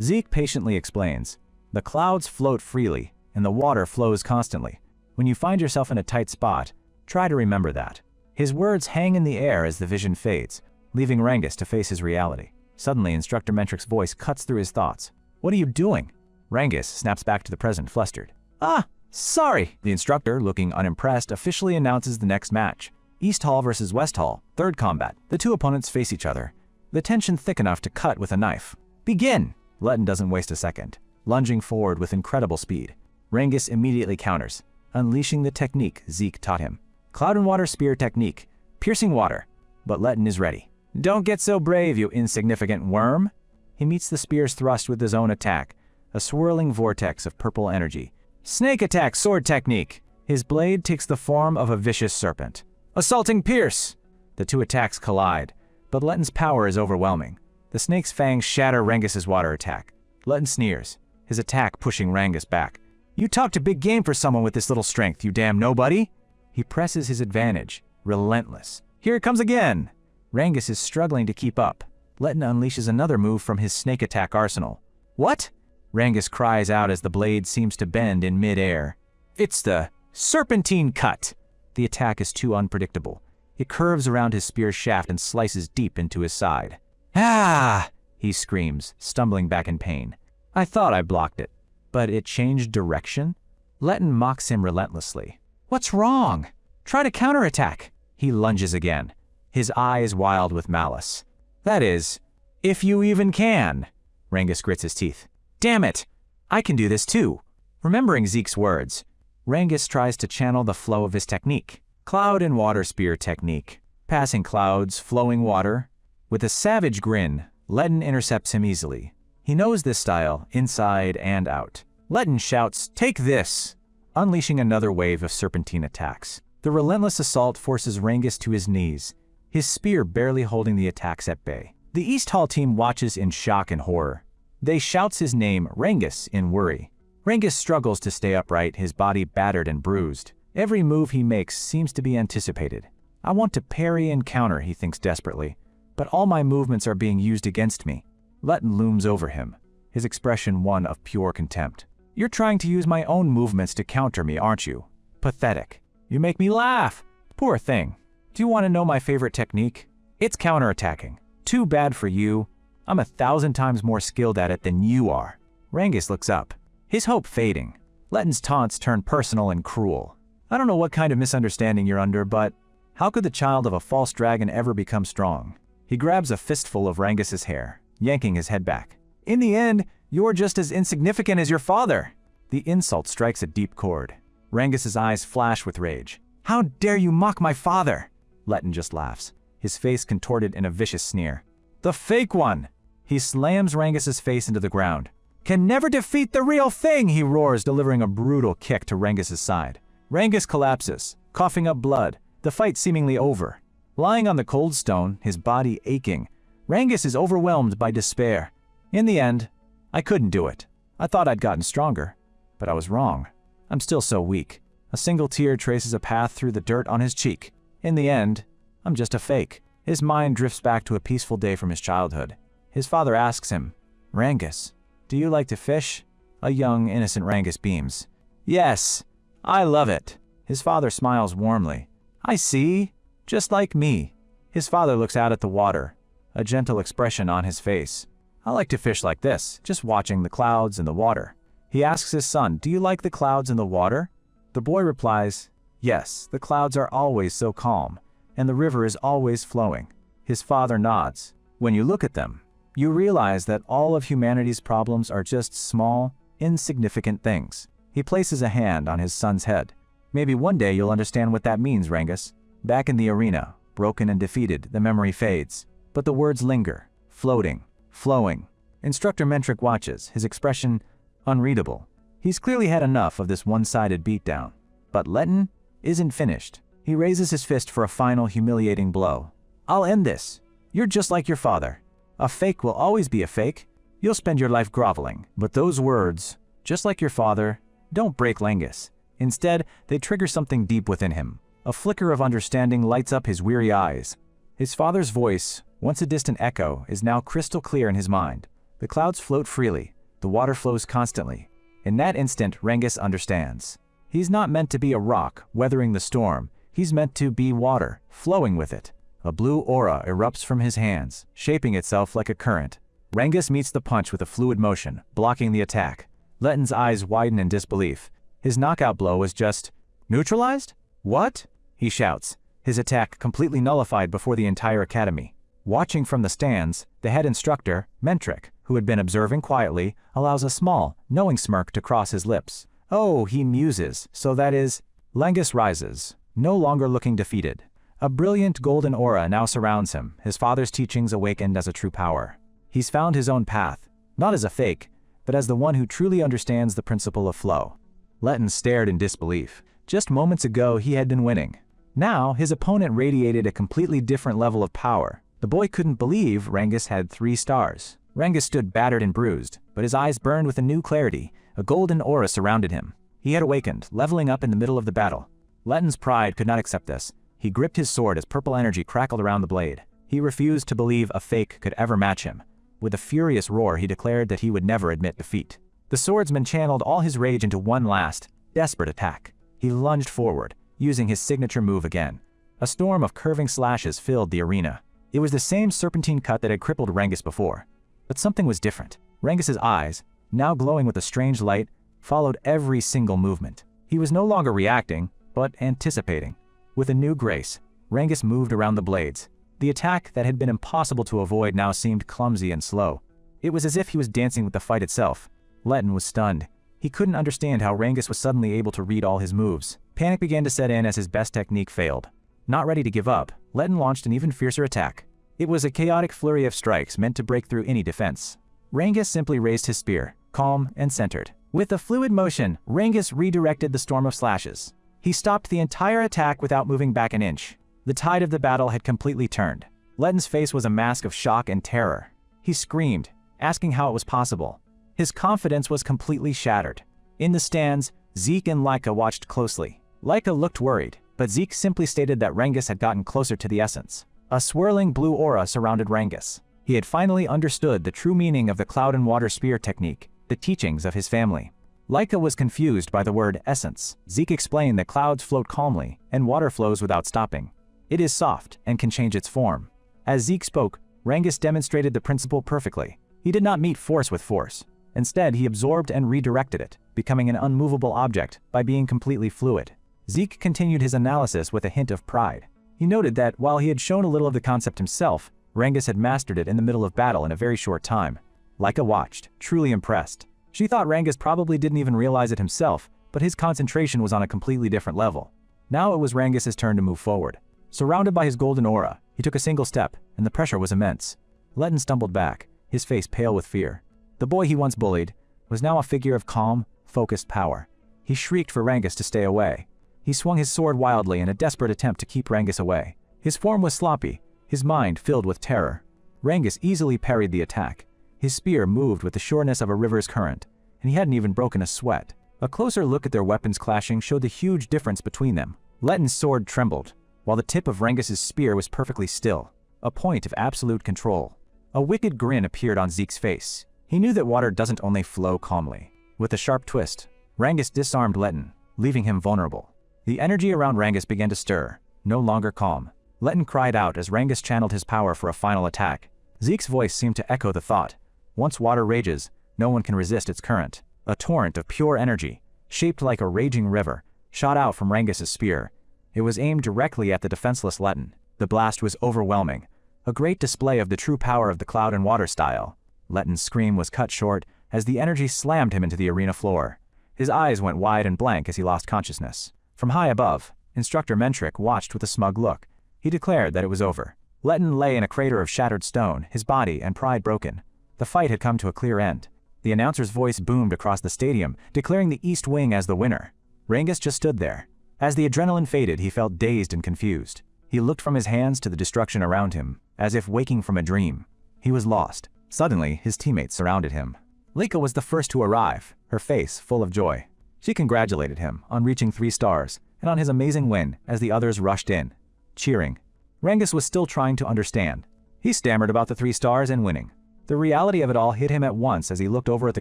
Zeke patiently explains. "The clouds float freely, and the water flows constantly. When you find yourself in a tight spot, try to remember that." His words hang in the air as the vision fades, leaving Rangus to face his reality. Suddenly, Instructor Mentrick's voice cuts through his thoughts. "What are you doing?" Rangus snaps back to the present, flustered. "Ah, sorry!" The instructor, looking unimpressed, officially announces the next match. East Hall versus West Hall, third combat. The two opponents face each other, the tension thick enough to cut with a knife. "Begin!" Letton doesn't waste a second, lunging forward with incredible speed. Rengus immediately counters, unleashing the technique Zeke taught him. Cloud and Water Spear technique, piercing water, but Letton is ready. Don't get so brave, you insignificant worm. He meets the spear's thrust with his own attack, a swirling vortex of purple energy. Snake attack sword technique. His blade takes the form of a vicious serpent. Assaulting pierce. The two attacks collide, but Letton's power is overwhelming. The snake's fangs shatter Rengus's water attack. Letton sneers, his attack pushing Rengus back. You talked a big game for someone with this little strength, you damn nobody. He presses his advantage, relentless. Here it comes again. Rengus is struggling to keep up. Letton unleashes another move from his snake attack arsenal. What? Rengus cries out as the blade seems to bend in mid-air. It's the serpentine cut. The attack is too unpredictable. It curves around his spear shaft and slices deep into his side. Ah! He screams, stumbling back in pain. I thought I blocked it, but it changed direction? Letton mocks him relentlessly. What's wrong? Try to counterattack. He lunges again, his eyes wild with malice. That is, if you even can. Rengus grits his teeth. Damn it! I can do this too. Remembering Zeke's words, Rengus tries to channel the flow of his technique. Cloud and Water Spear technique. Passing clouds, flowing water. With a savage grin, Letton intercepts him easily. He knows this style, inside and out. Letton shouts, "Take this!" unleashing another wave of serpentine attacks. The relentless assault forces Rengus to his knees, his spear barely holding the attacks at bay. The East Hall team watches in shock and horror. They shouts his name, Rengus, in worry. Rengus struggles to stay upright, his body battered and bruised. Every move he makes seems to be anticipated. I want to parry and counter, he thinks desperately, but all my movements are being used against me. Letton looms over him, his expression one of pure contempt. You're trying to use my own movements to counter me, aren't you? Pathetic. You make me laugh. Poor thing. Do you want to know my favorite technique? It's counterattacking. Too bad for you. I'm 1,000 times more skilled at it than you are. Rengus looks up, his hope fading. Letton's taunts turn personal and cruel. I don't know what kind of misunderstanding you're under, but how could the child of a false dragon ever become strong? He grabs a fistful of Rengus's hair, yanking his head back. In the end, you're just as insignificant as your father. The insult strikes a deep chord. Rengus's eyes flash with rage. How dare you mock my father? Letton just laughs, his face contorted in a vicious sneer. The fake one! He slams Rengus's face into the ground. Can never defeat the real thing, he roars, delivering a brutal kick to Rengus's side. Rengus collapses, coughing up blood, the fight seemingly over. Lying on the cold stone, his body aching, Rengus is overwhelmed by despair. In the end, I couldn't do it. I thought I'd gotten stronger, but I was wrong. I'm still so weak. A single tear traces a path through the dirt on his cheek. In the end, I'm just a fake. His mind drifts back to a peaceful day from his childhood. His father asks him, Rengus, do you like to fish? A young, innocent Rengus beams. Yes, I love it. His father smiles warmly. I see. Just like me. His father looks out at the water, a gentle expression on his face. I like to fish like this, just watching the clouds and the water. He asks his son, do you like the clouds and the water? The boy replies, yes, the clouds are always so calm, and the river is always flowing. His father nods. When you look at them, you realize that all of humanity's problems are just small, insignificant things. He places a hand on his son's head. Maybe one day you'll understand what that means, Rengus. Back in the arena, broken and defeated, the memory fades. But the words linger, floating, flowing. Instructor Mentric watches, his expression unreadable. He's clearly had enough of this one-sided beatdown. But Letton isn't finished. He raises his fist for a final humiliating blow. I'll end this. You're just like your father. A fake will always be a fake. You'll spend your life groveling. But those words, just like your father, don't break Rengus. Instead, they trigger something deep within him. A flicker of understanding lights up his weary eyes. His father's voice, once a distant echo, is now crystal clear in his mind. The clouds float freely. The water flows constantly. In that instant, Rengus understands. He's not meant to be a rock, weathering the storm. He's meant to be water, flowing with it. A blue aura erupts from his hands, shaping itself like a current. Rengus meets the punch with a fluid motion, blocking the attack. Letton's eyes widen in disbelief. His knockout blow was just neutralized? What? He shouts, his attack completely nullified before the entire academy. Watching from the stands, the head instructor, Mentric, who had been observing quietly, allows a small, knowing smirk to cross his lips. Oh, he muses, so that is. Lengus rises, no longer looking defeated. A brilliant golden aura now surrounds him, his father's teachings awakened as a true power. He's found his own path, not as a fake, but as the one who truly understands the principle of flow. Letton stared in disbelief. Just moments ago he had been winning. Now his opponent radiated a completely different level of power. The boy couldn't believe Rangus had 3 stars. Rangus stood battered and bruised, but his eyes burned with a new clarity. A golden aura surrounded him. He had awakened, leveling up in the middle of the battle. Letton's pride could not accept this. He gripped his sword as purple energy crackled around the blade. He refused to believe a fake could ever match him. With a furious roar, he declared that he would never admit defeat. The swordsman channeled all his rage into one last, desperate attack. He lunged forward, using his signature move again. A storm of curving slashes filled the arena. It was the same serpentine cut that had crippled Rangus before. But something was different. Rangus's eyes, now glowing with a strange light, followed every single movement. He was no longer reacting, but anticipating. With a new grace, Rangus moved around the blades. The attack that had been impossible to avoid now seemed clumsy and slow. It was as if he was dancing with the fight itself. Letton was stunned. He couldn't understand how Rangus was suddenly able to read all his moves. Panic began to set in as his best technique failed. Not ready to give up, Letton launched an even fiercer attack. It was a chaotic flurry of strikes meant to break through any defense. Rangus simply raised his spear, calm and centered. With a fluid motion, Rangus redirected the storm of slashes. He stopped the entire attack without moving back an inch. The tide of the battle had completely turned. Letton's face was a mask of shock and terror. He screamed, asking how it was possible. His confidence was completely shattered. In the stands, Zeke and Laika watched closely. Laika looked worried, but Zeke simply stated that Rangus had gotten closer to the essence. A swirling blue aura surrounded Rangus. He had finally understood the true meaning of the cloud and water spear technique, the teachings of his family. Laika was confused by the word essence. Zeke explained that clouds float calmly, and water flows without stopping. It is soft and can change its form. As Zeke spoke, Rangus demonstrated the principle perfectly. He did not meet force with force. Instead, he absorbed and redirected it, becoming an unmovable object by being completely fluid. Zeke continued his analysis with a hint of pride. He noted that while he had shown a little of the concept himself, Rangus had mastered it in the middle of battle in a very short time. Laika watched, truly impressed. She thought Rangus probably didn't even realize it himself, but his concentration was on a completely different level. Now it was Rangus's turn to move forward. Surrounded by his golden aura, he took a single step, and the pressure was immense. Letton stumbled back, his face pale with fear. The boy he once bullied was now a figure of calm, focused power. He shrieked for Rangus to stay away. He swung his sword wildly in a desperate attempt to keep Rangus away. His form was sloppy, his mind filled with terror. Rangus easily parried the attack. His spear moved with the sureness of a river's current, and he hadn't even broken a sweat. A closer look at their weapons clashing showed the huge difference between them. Letton's sword trembled, while the tip of Rangus's spear was perfectly still, a point of absolute control. A wicked grin appeared on Zeke's face. He knew that water doesn't only flow calmly. With a sharp twist, Rangus disarmed Letton, leaving him vulnerable. The energy around Rangus began to stir, no longer calm. Letton cried out as Rangus channeled his power for a final attack. Zeke's voice seemed to echo the thought. Once water rages, no one can resist its current. A torrent of pure energy, shaped like a raging river, shot out from Rangus's spear. It was aimed directly at the defenseless Letton. The blast was overwhelming, a great display of the true power of the cloud and water style. Letton's scream was cut short as the energy slammed him into the arena floor. His eyes went wide and blank as he lost consciousness. From high above, Instructor Mentric watched with a smug look. He declared that it was over. Letton lay in a crater of shattered stone, his body and pride broken. The fight had come to a clear end. The announcer's voice boomed across the stadium, declaring the East Wing as the winner. Rangus just stood there. As the adrenaline faded, he felt dazed and confused. He looked from his hands to the destruction around him, as if waking from a dream. He was lost. Suddenly, his teammates surrounded him. Laika was the first to arrive, her face full of joy. She congratulated him on reaching 3 stars and on his amazing win as the others rushed in, cheering. Rangus was still trying to understand. He stammered about the 3 stars and winning. The reality of it all hit him at once as he looked over at the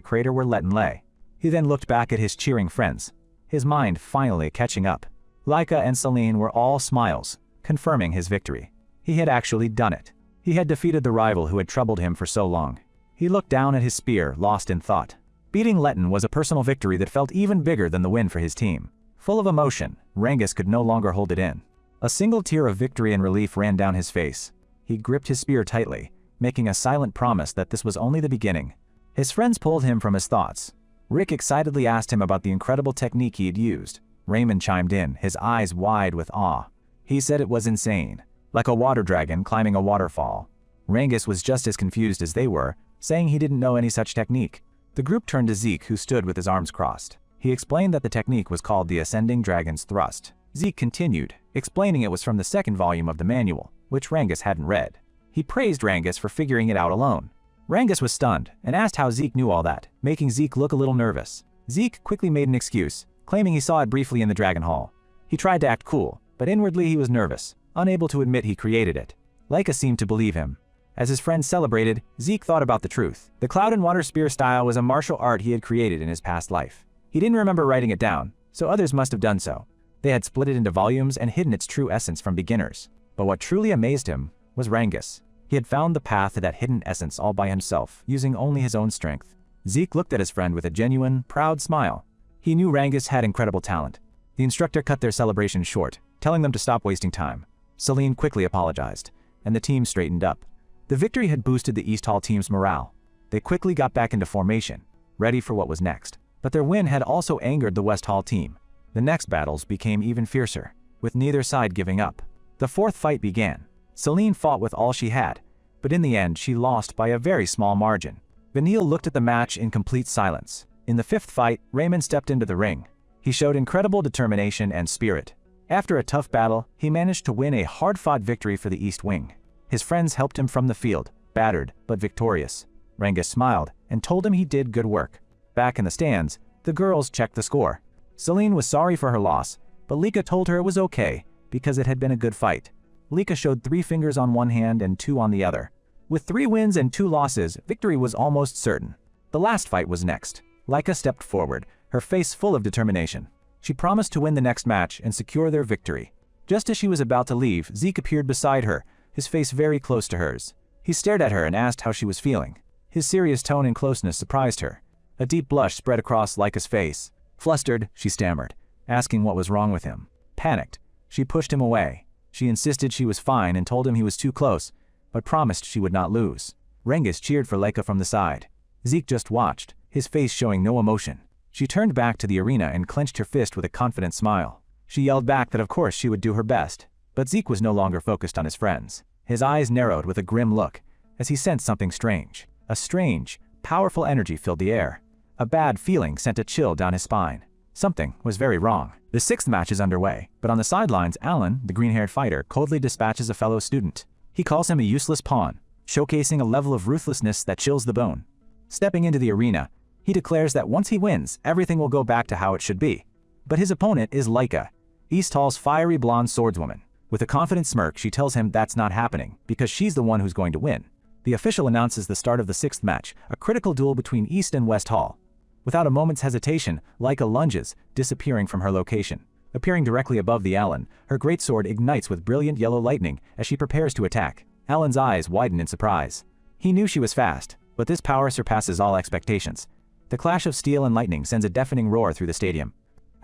crater where Letton lay. He then looked back at his cheering friends, his mind finally catching up. Laika and Celine were all smiles, confirming his victory. He had actually done it. He had defeated the rival who had troubled him for so long. He looked down at his spear, lost in thought. Beating Letton was a personal victory that felt even bigger than the win for his team. Full of emotion, Rangus could no longer hold it in. A single tear of victory and relief ran down his face. He gripped his spear tightly, making a silent promise that this was only the beginning. His friends pulled him from his thoughts. Rick excitedly asked him about the incredible technique he had used. Raymond chimed in, his eyes wide with awe. He said it was insane, like a water dragon climbing a waterfall. Rangus was just as confused as they were, saying he didn't know any such technique. The group turned to Zeke, who stood with his arms crossed. He explained that the technique was called the Ascending Dragon's Thrust. Zeke continued, explaining it was from the second volume of the manual, which Rangus hadn't read. He praised Rangus for figuring it out alone. Rangus was stunned and asked how Zeke knew all that, making Zeke look a little nervous. Zeke quickly made an excuse, claiming he saw it briefly in the Dragon Hall. He tried to act cool, but inwardly he was nervous, unable to admit he created it. Leica seemed to believe him. As his friends celebrated, Zeke thought about the truth. The Cloud and Water Spear style was a martial art he had created in his past life. He didn't remember writing it down, so others must have done so. They had split it into volumes and hidden its true essence from beginners. But what truly amazed him was Rangus. He had found the path to that hidden essence all by himself, using only his own strength. Zeke looked at his friend with a genuine, proud smile. He knew Rangus had incredible talent. The instructor cut their celebration short, telling them to stop wasting time. Celine quickly apologized, and the team straightened up. The victory had boosted the East Hall team's morale. They quickly got back into formation, ready for what was next. But their win had also angered the West Hall team. The next battles became even fiercer, with neither side giving up. The fourth fight began. Celine fought with all she had, but in the end she lost by a very small margin. Vanille looked at the match in complete silence. In the fifth fight, Raymond stepped into the ring. He showed incredible determination and spirit. After a tough battle, he managed to win a hard-fought victory for the East Wing. His friends helped him from the field, battered but victorious. Rangus smiled and told him he did good work. Back in the stands, the girls checked the score. Celine was sorry for her loss, but Leica told her it was okay because it had been a good fight. Leica showed 3 fingers on one hand and 2 on the other. With 3 wins and 2 losses, victory was almost certain. The last fight was next. Leica stepped forward, her face full of determination. She promised to win the next match and secure their victory. Just as she was about to leave, Zeke appeared beside her, his face very close to hers. He stared at her and asked how she was feeling. His serious tone and closeness surprised her. A deep blush spread across Leica's face. Flustered, she stammered, asking what was wrong with him. Panicked, she pushed him away. She insisted she was fine and told him he was too close, but promised she would not lose. Rangus cheered for Leica from the side. Zeke just watched, his face showing no emotion. She turned back to the arena and clenched her fist with a confident smile. She yelled back that of course she would do her best, but Zeke was no longer focused on his friends. His eyes narrowed with a grim look, as he sensed something strange. A strange, powerful energy filled the air. A bad feeling sent a chill down his spine. Something was very wrong. The 6th match is underway, but on the sidelines, Alan, the green-haired fighter, coldly dispatches a fellow student. He calls him a useless pawn, showcasing a level of ruthlessness that chills the bone. Stepping into the arena, he declares that once he wins, everything will go back to how it should be. But his opponent is Leica, East Hall's fiery blonde swordswoman. With a confident smirk, she tells him that's not happening, because she's the one who's going to win. The official announces the start of the 6th match, a critical duel between East and West Hall. Without a moment's hesitation, Leica lunges, disappearing from her location. Appearing directly above the Alan, her greatsword ignites with brilliant yellow lightning as she prepares to attack. Alan's eyes widen in surprise. He knew she was fast, but this power surpasses all expectations. The clash of steel and lightning sends a deafening roar through the stadium.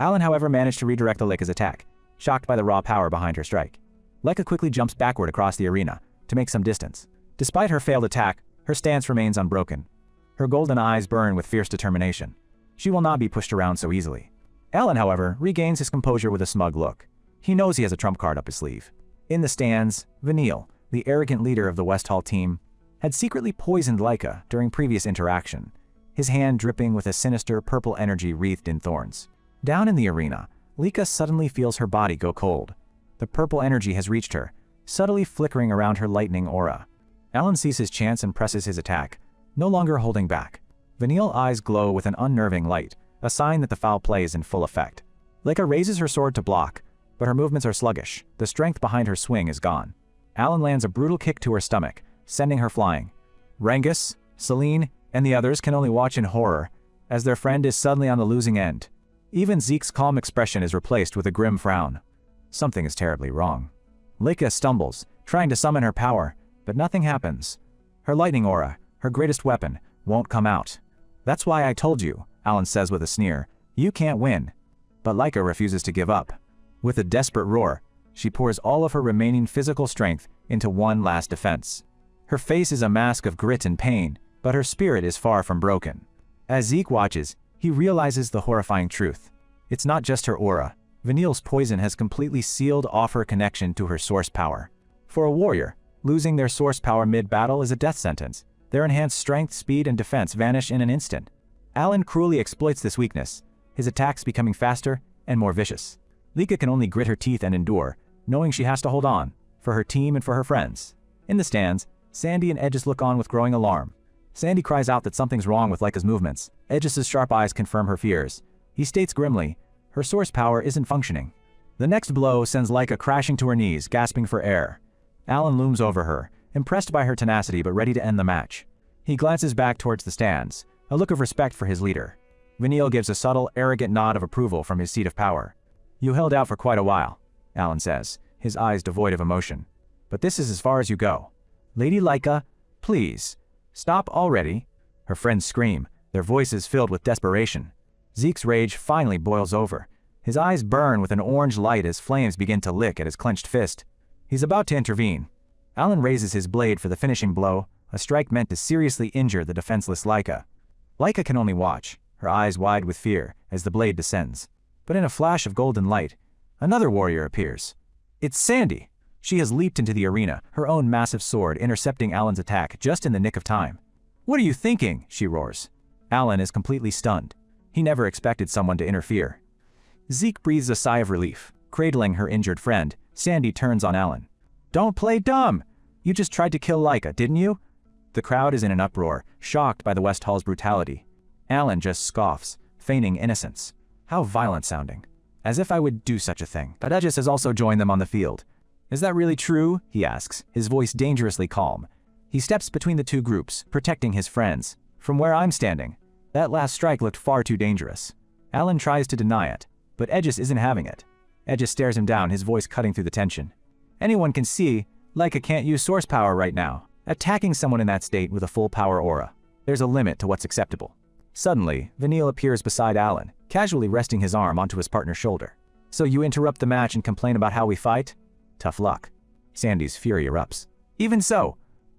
Alan, however, managed to redirect Leica's attack, shocked by the raw power behind her strike. Leica quickly jumps backward across the arena to make some distance. Despite her failed attack, her stance remains unbroken. Her golden eyes burn with fierce determination. She will not be pushed around so easily. Alan, however, regains his composure with a smug look. He knows he has a trump card up his sleeve. In the stands, Vanille, the arrogant leader of the West Hall team, had secretly poisoned Leica during previous interaction, his hand dripping with a sinister purple energy wreathed in thorns. Down in the arena, Leica suddenly feels her body go cold. The purple energy has reached her, subtly flickering around her lightning aura. Alan sees his chance and presses his attack, no longer holding back. Vanille's eyes glow with an unnerving light, a sign that the foul play is in full effect. Leica raises her sword to block, but her movements are sluggish. The strength behind her swing is gone. Alan lands a brutal kick to her stomach, sending her flying. Rangus, Celine, and the others can only watch in horror, as their friend is suddenly on the losing end. Even Zeke's calm expression is replaced with a grim frown. Something is terribly wrong. Leica stumbles, trying to summon her power, but nothing happens. Her lightning aura, her greatest weapon, won't come out. That's why I told you, Alan says with a sneer. You can't win. But Leica refuses to give up. With a desperate roar, she pours all of her remaining physical strength into one last defense. Her face is a mask of grit and pain, but her spirit is far from broken. As Zeke watches, He realizes the horrifying truth. It's not just her aura. Vanille's poison has completely sealed off her connection to her source power. For a warrior, losing their source power mid-battle is a death sentence. Their enhanced strength, speed, and defense vanish in an instant. Alan cruelly exploits this weakness, his attacks becoming faster and more vicious. Lika can only grit her teeth and endure, knowing she has to hold on, for her team and for her friends. In the stands, Sandy and Edges look on with growing alarm. Sandy cries out that something's wrong with Lika's movements. Edges' sharp eyes confirm her fears. He states grimly, her source power isn't functioning. The next blow sends Lika crashing to her knees, gasping for air. Alan looms over her, impressed by her tenacity but ready to end the match. He glances back towards the stands, a look of respect for his leader. Vanille gives a subtle, arrogant nod of approval from his seat of power. You held out for quite a while, Alan says, his eyes devoid of emotion. But this is as far as you go. Lady Lika, please, stop already. Her friends scream, their voices filled with desperation. Zeke's rage finally boils over. His eyes burn with an orange light as flames begin to lick at his clenched fist. He's about to intervene. Alan raises his blade for the finishing blow, a strike meant to seriously injure the defenseless Lika. Lika can only watch, her eyes wide with fear, as the blade descends. But in a flash of golden light, another warrior appears. It's Sandy. She has leaped into the arena, her own massive sword intercepting Alan's attack just in the nick of time. What are you thinking? She roars. Alan is completely stunned. He never expected someone to interfere. Zeke breathes a sigh of relief. Cradling her injured friend, Sandy turns on Alan. Don't play dumb! You just tried to kill Lika, didn't you? The crowd is in an uproar, shocked by the West Hall's brutality. Alan just scoffs, feigning innocence. How violent sounding. As if I would do such a thing. But Edges has also joined them on the field. Is that really true? He asks, his voice dangerously calm. He steps between the two groups, protecting his friends. From where I'm standing, that last strike looked far too dangerous. Alan tries to deny it, but Edges isn't having it. Edges stares him down, his voice cutting through the tension. Anyone can see, Lika can't use source power right now. Attacking someone in that state with a full power aura. There's a limit to what's acceptable. Suddenly, Vanille appears beside Alan, casually resting his arm onto his partner's shoulder. So you interrupt the match and complain about how we fight? Tough luck. Sandy's fury erupts. Even so,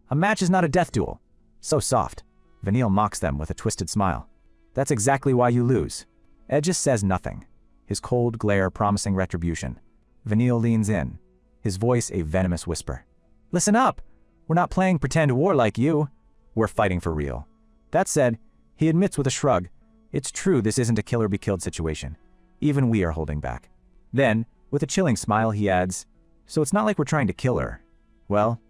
a match is not a death duel. So soft. Vanille mocks them with a twisted smile. That's exactly why you lose. Edges says nothing, his cold glare promising retribution. Vanille leans in, his voice a venomous whisper. Listen up! We're not playing pretend war like you. We're fighting for real. That said, he admits with a shrug, it's true this isn't a kill-or-be-killed situation. Even we are holding back. Then, with a chilling smile, he adds, so it's not like we're trying to kill her. Well,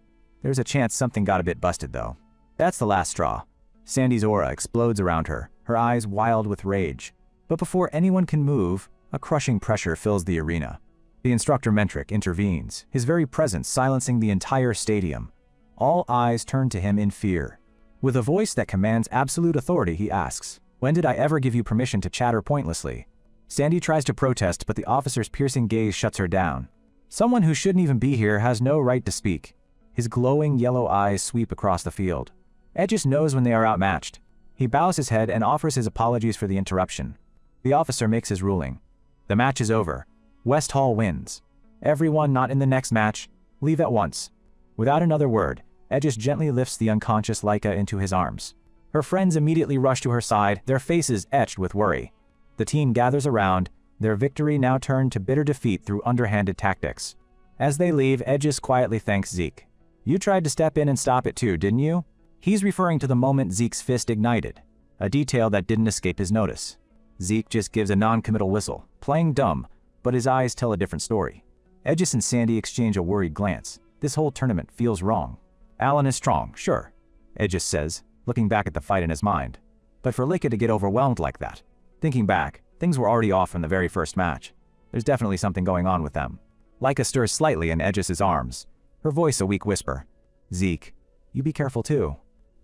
there's a chance something got a bit busted though. That's the last straw. Sandy's aura explodes around her, her eyes wild with rage. But before anyone can move, a crushing pressure fills the arena. The instructor Mentric intervenes, his very presence silencing the entire stadium. All eyes turn to him in fear. With a voice that commands absolute authority, he asks, when did I ever give you permission to chatter pointlessly? Sandy tries to protest, but the officer's piercing gaze shuts her down. Someone who shouldn't even be here has no right to speak. His glowing yellow eyes sweep across the field. Edges knows when they are outmatched. He bows his head and offers his apologies for the interruption. The officer makes his ruling. The match is over. West Hall wins. Everyone not in the next match, leave at once. Without another word, Edges gently lifts the unconscious Lika into his arms. Her friends immediately rush to her side, their faces etched with worry. The team gathers around, their victory now turned to bitter defeat through underhanded tactics. As they leave, Edges quietly thanks Zeke. You tried to step in and stop it too, didn't you? He's referring to the moment Zeke's fist ignited, a detail that didn't escape his notice. Zeke just gives a non-committal whistle, playing dumb, but his eyes tell a different story. Edges and Sandy exchange a worried glance. This whole tournament feels wrong. Alan is strong, sure, Edges says, looking back at the fight in his mind. But for Lika to get overwhelmed like that. Thinking back, things were already off from the very first match. There's definitely something going on with them. Lika stirs slightly in Edges' arms, her voice a weak whisper. Zeke, you be careful too.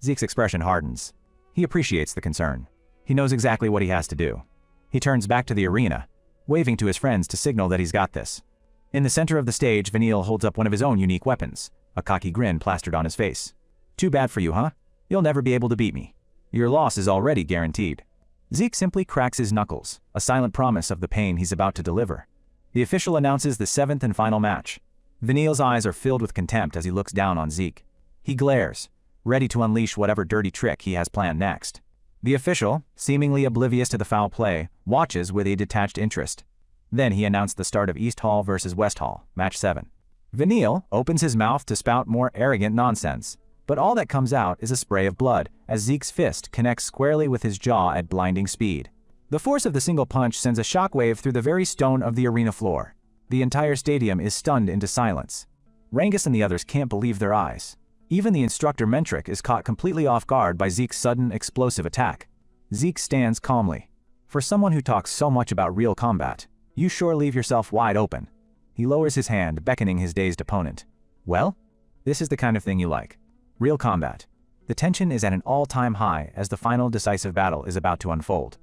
Zeke's expression hardens. He appreciates the concern. He knows exactly what he has to do. He turns back to the arena, waving to his friends to signal that he's got this. In the center of the stage, Vanille holds up one of his own unique weapons, a cocky grin plastered on his face. Too bad for you, huh? You'll never be able to beat me. Your loss is already guaranteed. Zeke simply cracks his knuckles, a silent promise of the pain he's about to deliver. The official announces the 7th and final match. Vanille's eyes are filled with contempt as he looks down on Zeke. He glares, ready to unleash whatever dirty trick he has planned next. The official, seemingly oblivious to the foul play, watches with a detached interest. Then he announced the start of East Hall versus West Hall, match 7. Vanille opens his mouth to spout more arrogant nonsense, but all that comes out is a spray of blood as Zeke's fist connects squarely with his jaw at blinding speed. The force of the single punch sends a shockwave through the very stone of the arena floor. The entire stadium is stunned into silence. Rangus and the others can't believe their eyes. Even the instructor Mentric is caught completely off guard by Zeke's sudden, explosive attack. Zeke stands calmly. For someone who talks so much about real combat, you sure leave yourself wide open. He lowers his hand, beckoning his dazed opponent. Well, this is the kind of thing you like. Real combat. The tension is at an all-time high as the final decisive battle is about to unfold.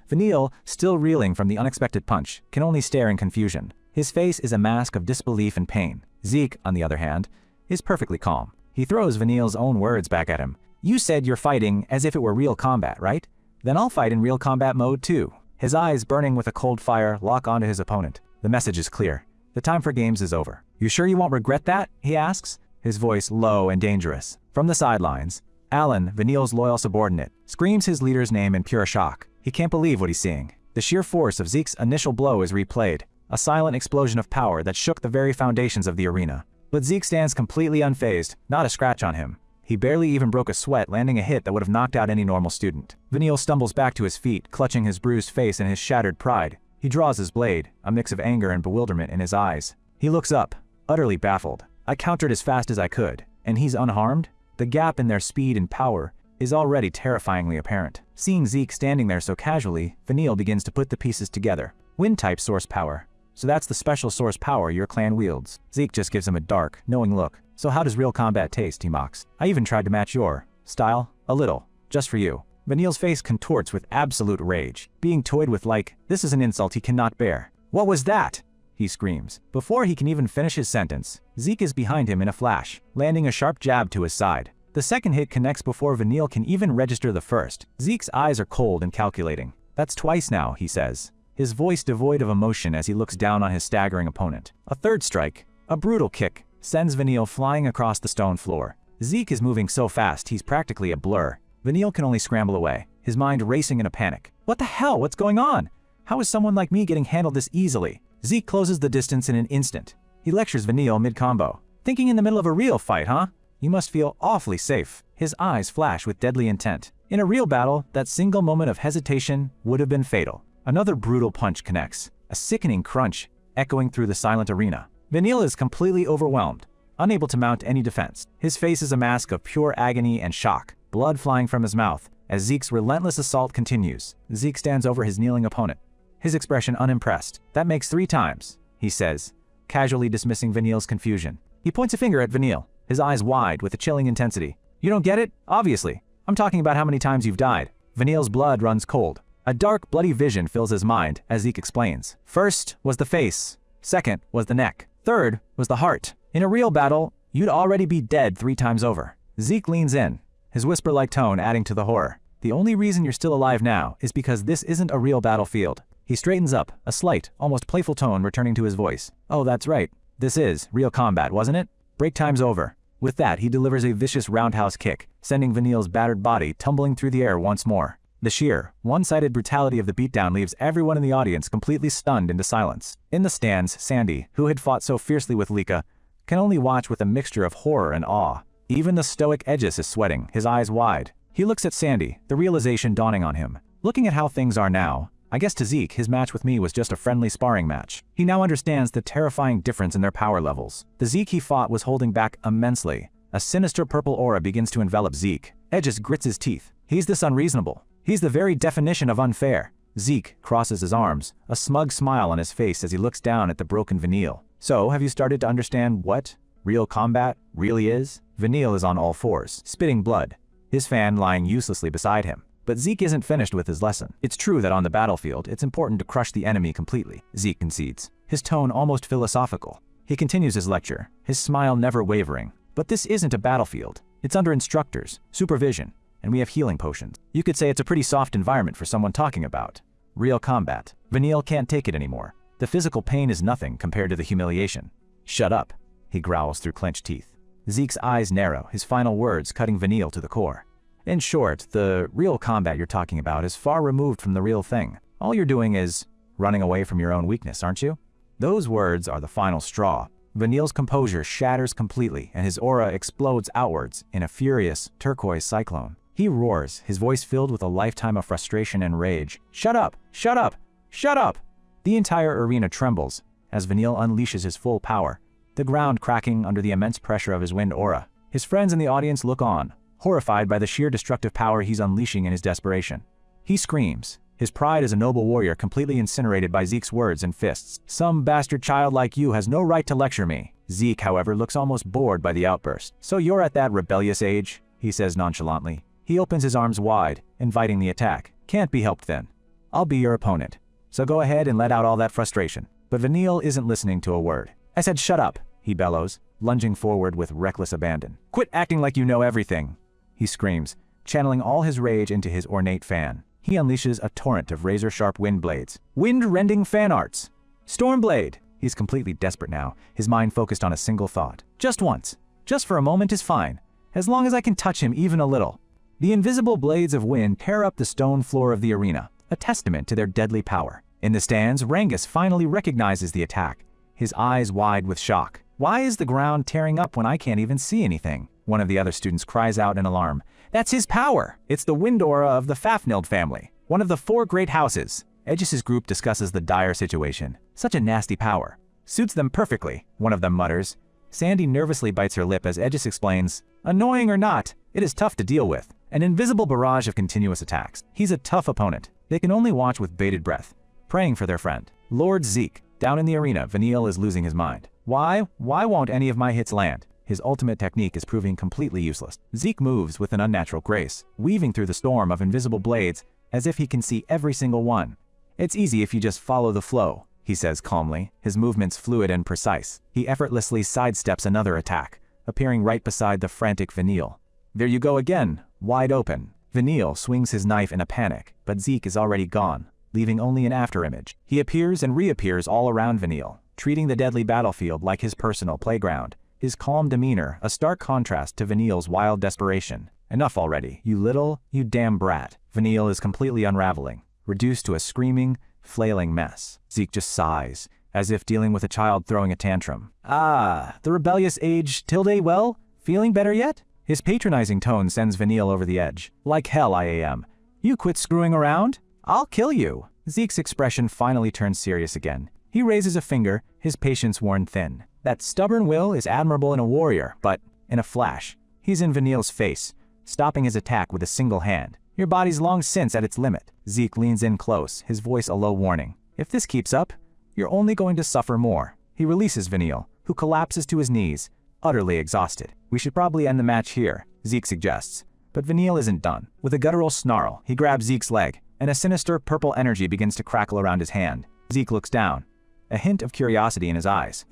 Vanille, still reeling from the unexpected punch, can only stare in confusion. His face is a mask of disbelief and pain. Zeke, on the other hand, is perfectly calm. He throws Vanille's own words back at him. You said you're fighting as if it were real combat, right? Then I'll fight in real combat mode too. His eyes, burning with a cold fire, lock onto his opponent. The message is clear. The time for games is over. You sure you won't regret that? He asks, his voice low and dangerous. From the sidelines, Alan, Vanille's loyal subordinate, screams his leader's name in pure shock. He can't believe what he's seeing. The sheer force of Zeke's initial blow is replayed, a silent explosion of power that shook the very foundations of the arena. But Zeke stands completely unfazed, not a scratch on him. He barely even broke a sweat, landing a hit that would have knocked out any normal student. Vanille stumbles back to his feet, clutching his bruised face and his shattered pride. He draws his blade, a mix of anger and bewilderment in his eyes. He looks up, utterly baffled. I countered as fast as I could, and he's unharmed? The gap in their speed and power is already terrifyingly apparent. Seeing Zeke standing there so casually, Vanille begins to put the pieces together. Wind-type source power. So that's the special source power your clan wields. Zeke just gives him a dark, knowing look. So how does real combat taste, he mocks. I even tried to match your style, a little, just for you. Vanille's face contorts with absolute rage, being toyed with like, this is an insult he cannot bear. What was that? He screams. Before he can even finish his sentence, Zeke is behind him in a flash, landing a sharp jab to his side. The second hit connects before Vanille can even register the first. Zeke's eyes are cold and calculating. That's twice now, he says, his voice devoid of emotion as he looks down on his staggering opponent. A third strike, a brutal kick, sends Vanille flying across the stone floor. Zeke is moving so fast he's practically a blur. Vanille can only scramble away, his mind racing in a panic. What the hell? What's going on? How is someone like me getting handled this easily? Zeke closes the distance in an instant. He lectures Vanille mid-combo. Thinking in the middle of a real fight, huh? You must feel awfully safe. His eyes flash with deadly intent. In a real battle, that single moment of hesitation would have been fatal. Another brutal punch connects, a sickening crunch echoing through the silent arena. Vanille is completely overwhelmed, unable to mount any defense. His face is a mask of pure agony and shock, blood flying from his mouth. As Zeke's relentless assault continues, Zeke stands over his kneeling opponent, his expression unimpressed. That makes 3 times, he says, casually dismissing Vanille's confusion. He points a finger at Vanille, his eyes wide with a chilling intensity. You don't get it? Obviously. I'm talking about how many times you've died. Vanille's blood runs cold. A dark, bloody vision fills his mind as Zeke explains. First was the face. Second was the neck. Third was the heart. In a real battle, you'd already be dead 3 times over. Zeke leans in, his whisper-like tone adding to the horror. The only reason you're still alive now is because this isn't a real battlefield. He straightens up, a slight, almost playful tone returning to his voice. Oh, that's right. This is real combat, wasn't it? Break time's over. With that, he delivers a vicious roundhouse kick, sending Vanille's battered body tumbling through the air once more. The sheer, one-sided brutality of the beatdown leaves everyone in the audience completely stunned into silence. In the stands, Sandy, who had fought so fiercely with Lika, can only watch with a mixture of horror and awe. Even the stoic Aegis is sweating, his eyes wide. He looks at Sandy, the realization dawning on him. Looking at how things are now, I guess to Zeke, his match with me was just a friendly sparring match. He now understands the terrifying difference in their power levels. The Zeke he fought was holding back immensely. A sinister purple aura begins to envelop Zeke. Aegis grits his teeth. He's this unreasonable. He's the very definition of unfair. Zeke crosses his arms, a smug smile on his face as he looks down at the broken Vanille. So, have you started to understand what real combat really is? Vanille is on all fours, spitting blood, his fan lying uselessly beside him. But Zeke isn't finished with his lesson. It's true that on the battlefield, it's important to crush the enemy completely, Zeke concedes, his tone almost philosophical. He continues his lecture, his smile never wavering. But this isn't a battlefield. It's under instructors, supervision, and we have healing potions. You could say it's a pretty soft environment for someone talking about real combat. Vanille can't take it anymore. The physical pain is nothing compared to the humiliation. Shut up, he growls through clenched teeth. Zeke's eyes narrow, his final words cutting Vanille to the core. In short, the real combat you're talking about is far removed from the real thing. All you're doing is running away from your own weakness, aren't you? Those words are the final straw. Vanille's composure shatters completely, and his aura explodes outwards in a furious, turquoise cyclone. He roars, his voice filled with a lifetime of frustration and rage. Shut up! Shut up! Shut up! The entire arena trembles as Vanille unleashes his full power, the ground cracking under the immense pressure of his wind aura. His friends in the audience look on, horrified by the sheer destructive power he's unleashing in his desperation. He screams, his pride as a noble warrior completely incinerated by Zeke's words and fists. Some bastard child like you has no right to lecture me. Zeke, however, looks almost bored by the outburst. So you're at that rebellious age? He says nonchalantly. He opens his arms wide, inviting the attack. Can't be helped then. I'll be your opponent. So go ahead and let out all that frustration. But Vanille isn't listening to a word. I said shut up, he bellows, lunging forward with reckless abandon. Quit acting like you know everything, he screams, channeling all his rage into his ornate fan. He unleashes a torrent of razor-sharp wind blades. Wind-rending fan arts! Stormblade! He's completely desperate now, his mind focused on a single thought. Just once. Just for a moment is fine, as long as I can touch him even a little. The invisible blades of wind tear up the stone floor of the arena, a testament to their deadly power. In the stands, Rangus finally recognizes the attack, his eyes wide with shock. Why is the ground tearing up when I can't even see anything? One of the other students cries out in alarm. That's his power! It's the wind aura of the Fafneld family, one of the 4 great houses. Aegis's group discusses the dire situation. Such a nasty power. Suits them perfectly, one of them mutters. Sandy nervously bites her lip as Aegis explains, annoying or not, it is tough to deal with. An invisible barrage of continuous attacks. He's a tough opponent. They can only watch with bated breath, praying for their friend. Lord Zeke. Down in the arena, Vanille is losing his mind. Why won't any of my hits land? His ultimate technique is proving completely useless. Zeke moves with an unnatural grace, weaving through the storm of invisible blades as if he can see every single one. It's easy if you just follow the flow, he says calmly, his movements fluid and precise. He effortlessly sidesteps another attack, appearing right beside the frantic Vanille. There you go again, wide open. Vanille swings his knife in a panic, but Zeke is already gone, leaving only an afterimage. He appears and reappears all around Vanille, treating the deadly battlefield like his personal playground. His calm demeanor, a stark contrast to Vanille's wild desperation. Enough already, you damn brat. Vanille is completely unraveling, reduced to a screaming, flailing mess. Zeke just sighs, as if dealing with a child throwing a tantrum. Ah, the rebellious age tilde well? Feeling better yet? His patronizing tone sends Vanille over the edge. Like hell I am. You quit screwing around? I'll kill you. Zeke's expression finally turns serious again. He raises a finger, his patience worn thin. That stubborn will is admirable in a warrior, but in a flash, he's in Vanille's face, stopping his attack with a single hand. Your body's long since at its limit. Zeke leans in close, his voice a low warning. If this keeps up, you're only going to suffer more. He releases Vanille, who collapses to his knees, utterly exhausted. We should probably end the match here, Zeke suggests. But Vanille isn't done. With a guttural snarl, he grabs Zeke's leg, and a sinister purple energy begins to crackle around his hand. Zeke looks down, a hint of curiosity in his eyes.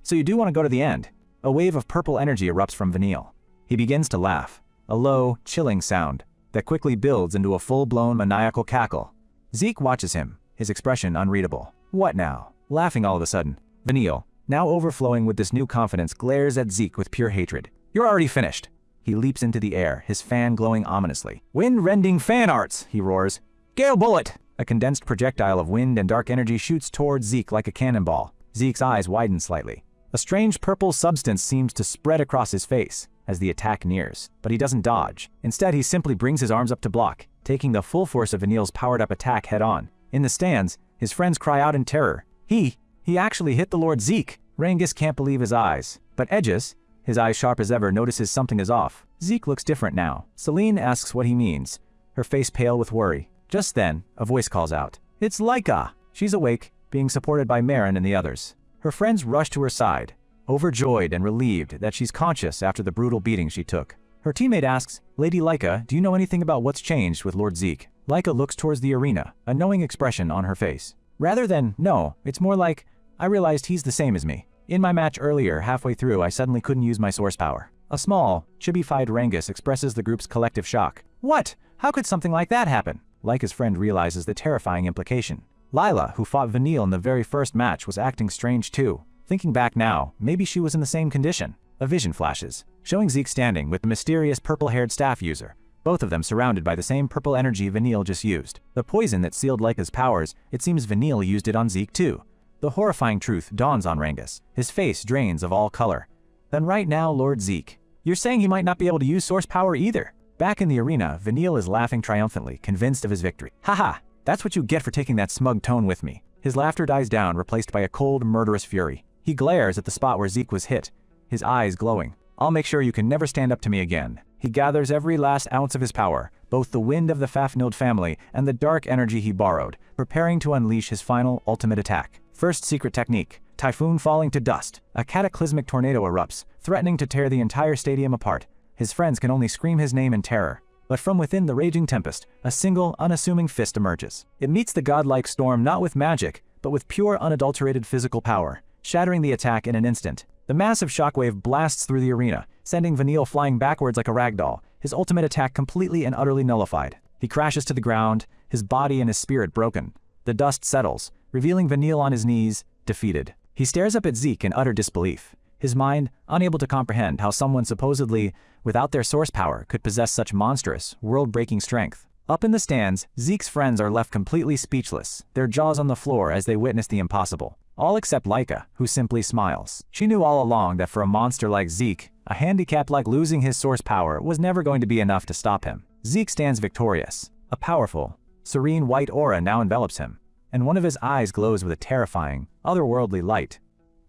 So you do want to go to the end? A wave of purple energy erupts from Vanille. He begins to laugh, a low, chilling sound that quickly builds into a full-blown maniacal cackle. Zeke watches him, his expression unreadable. What now? Laughing all of a sudden, Vanille, now overflowing with this new confidence, glares at Zeke with pure hatred. You're already finished. He leaps into the air, his fan glowing ominously. Wind-rending fan arts, he roars. Gale bullet! A condensed projectile of wind and dark energy shoots towards Zeke like a cannonball. Zeke's eyes widen slightly. A strange purple substance seems to spread across his face as the attack nears, but he doesn't dodge. Instead, he simply brings his arms up to block, taking the full force of Vanille's powered-up attack head-on. In the stands, his friends cry out in terror. He actually hit the Lord Zeke! Rangus can't believe his eyes, but Aegis, his eyes sharp as ever, notices something is off. Zeke looks different now. Celine asks what he means, her face pale with worry. Just then, a voice calls out. It's Laika! She's awake, being supported by Marin and the others. Her friends rush to her side, overjoyed and relieved that she's conscious after the brutal beating she took. Her teammate asks, Lady Laika, do you know anything about what's changed with Lord Zeke? Laika looks towards the arena, a knowing expression on her face. Rather than, no, it's more like, I realized he's the same as me. In my match earlier, halfway through, I suddenly couldn't use my source power. A small, chibi-fied Rangus expresses the group's collective shock. What? How could something like that happen? Laika's friend realizes the terrifying implication. Lila, who fought Vanille in the very first match, was acting strange too. Thinking back now, maybe she was in the same condition. A vision flashes, showing Zeke standing with the mysterious purple-haired staff user, both of them surrounded by the same purple energy Vanille just used. The poison that sealed Leica's powers, it seems Vanille used it on Zeke too. The horrifying truth dawns on Rangus. His face drains of all color. Then right now, Lord Zeke, you're saying he might not be able to use source power either? Back in the arena, Vanille is laughing triumphantly, convinced of his victory. Haha, that's what you get for taking that smug tone with me. His laughter dies down, replaced by a cold, murderous fury. He glares at the spot where Zeke was hit, his eyes glowing. I'll make sure you can never stand up to me again. He gathers every last ounce of his power, both the wind of the Fafnilde family and the dark energy he borrowed, preparing to unleash his final, ultimate attack. First secret technique, typhoon falling to dust. A cataclysmic tornado erupts, threatening to tear the entire stadium apart. His friends can only scream his name in terror. But from within the raging tempest, a single, unassuming fist emerges. It meets the godlike storm not with magic, but with pure, unadulterated physical power, shattering the attack in an instant. The massive shockwave blasts through the arena, sending Vanille flying backwards like a ragdoll, his ultimate attack completely and utterly nullified. He crashes to the ground, his body and his spirit broken. The dust settles, revealing Vanille on his knees, defeated. He stares up at Zeke in utter disbelief, his mind unable to comprehend how someone supposedly without their source power could possess such monstrous, world-breaking strength. Up in the stands, Zeke's friends are left completely speechless, their jaws on the floor as they witness the impossible. All except Leica, who simply smiles. She knew all along that for a monster like Zeke, a handicap like losing his source power was never going to be enough to stop him. Zeke stands victorious. A powerful, serene white aura now envelops him, and one of his eyes glows with a terrifying, otherworldly light.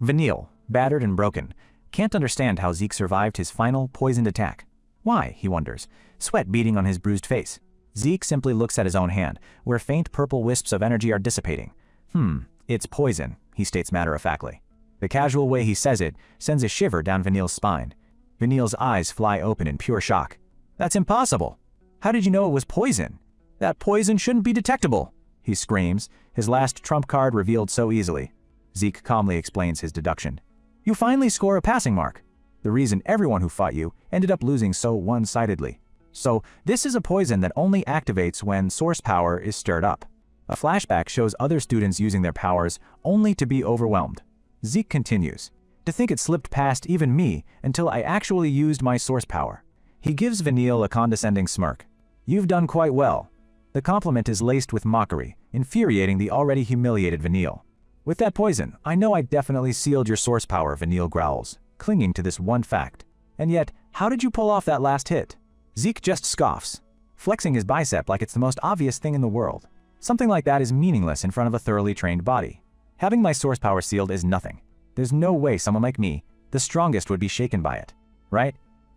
Vanille, battered and broken, can't understand how Zeke survived his final, poisoned attack. Why, he wonders, sweat beading on his bruised face. Zeke simply looks at his own hand, where faint purple wisps of energy are dissipating. It's poison, he states matter-of-factly. The casual way he says it sends a shiver down Vanille's spine. Vanille's eyes fly open in pure shock. That's impossible! How did you know it was poison? That poison shouldn't be detectable! He screams, his last trump card revealed so easily. Zeke calmly explains his deduction. You finally score a passing mark. The reason everyone who fought you ended up losing so one-sidedly. So, this is a poison that only activates when source power is stirred up. A flashback shows other students using their powers only to be overwhelmed. Zeke continues. To think it slipped past even me until I actually used my source power. He gives Vanille a condescending smirk. You've done quite well. The compliment is laced with mockery, infuriating the already humiliated Vanille. With that poison, I know I definitely sealed your source power, Vanille growls, clinging to this one fact. And yet, how did you pull off that last hit? Zeke just scoffs, flexing his bicep like it's the most obvious thing in the world. Something like that is meaningless in front of a thoroughly trained body. Having my source power sealed is nothing. There's no way someone like me, the strongest, would be shaken by it. Right?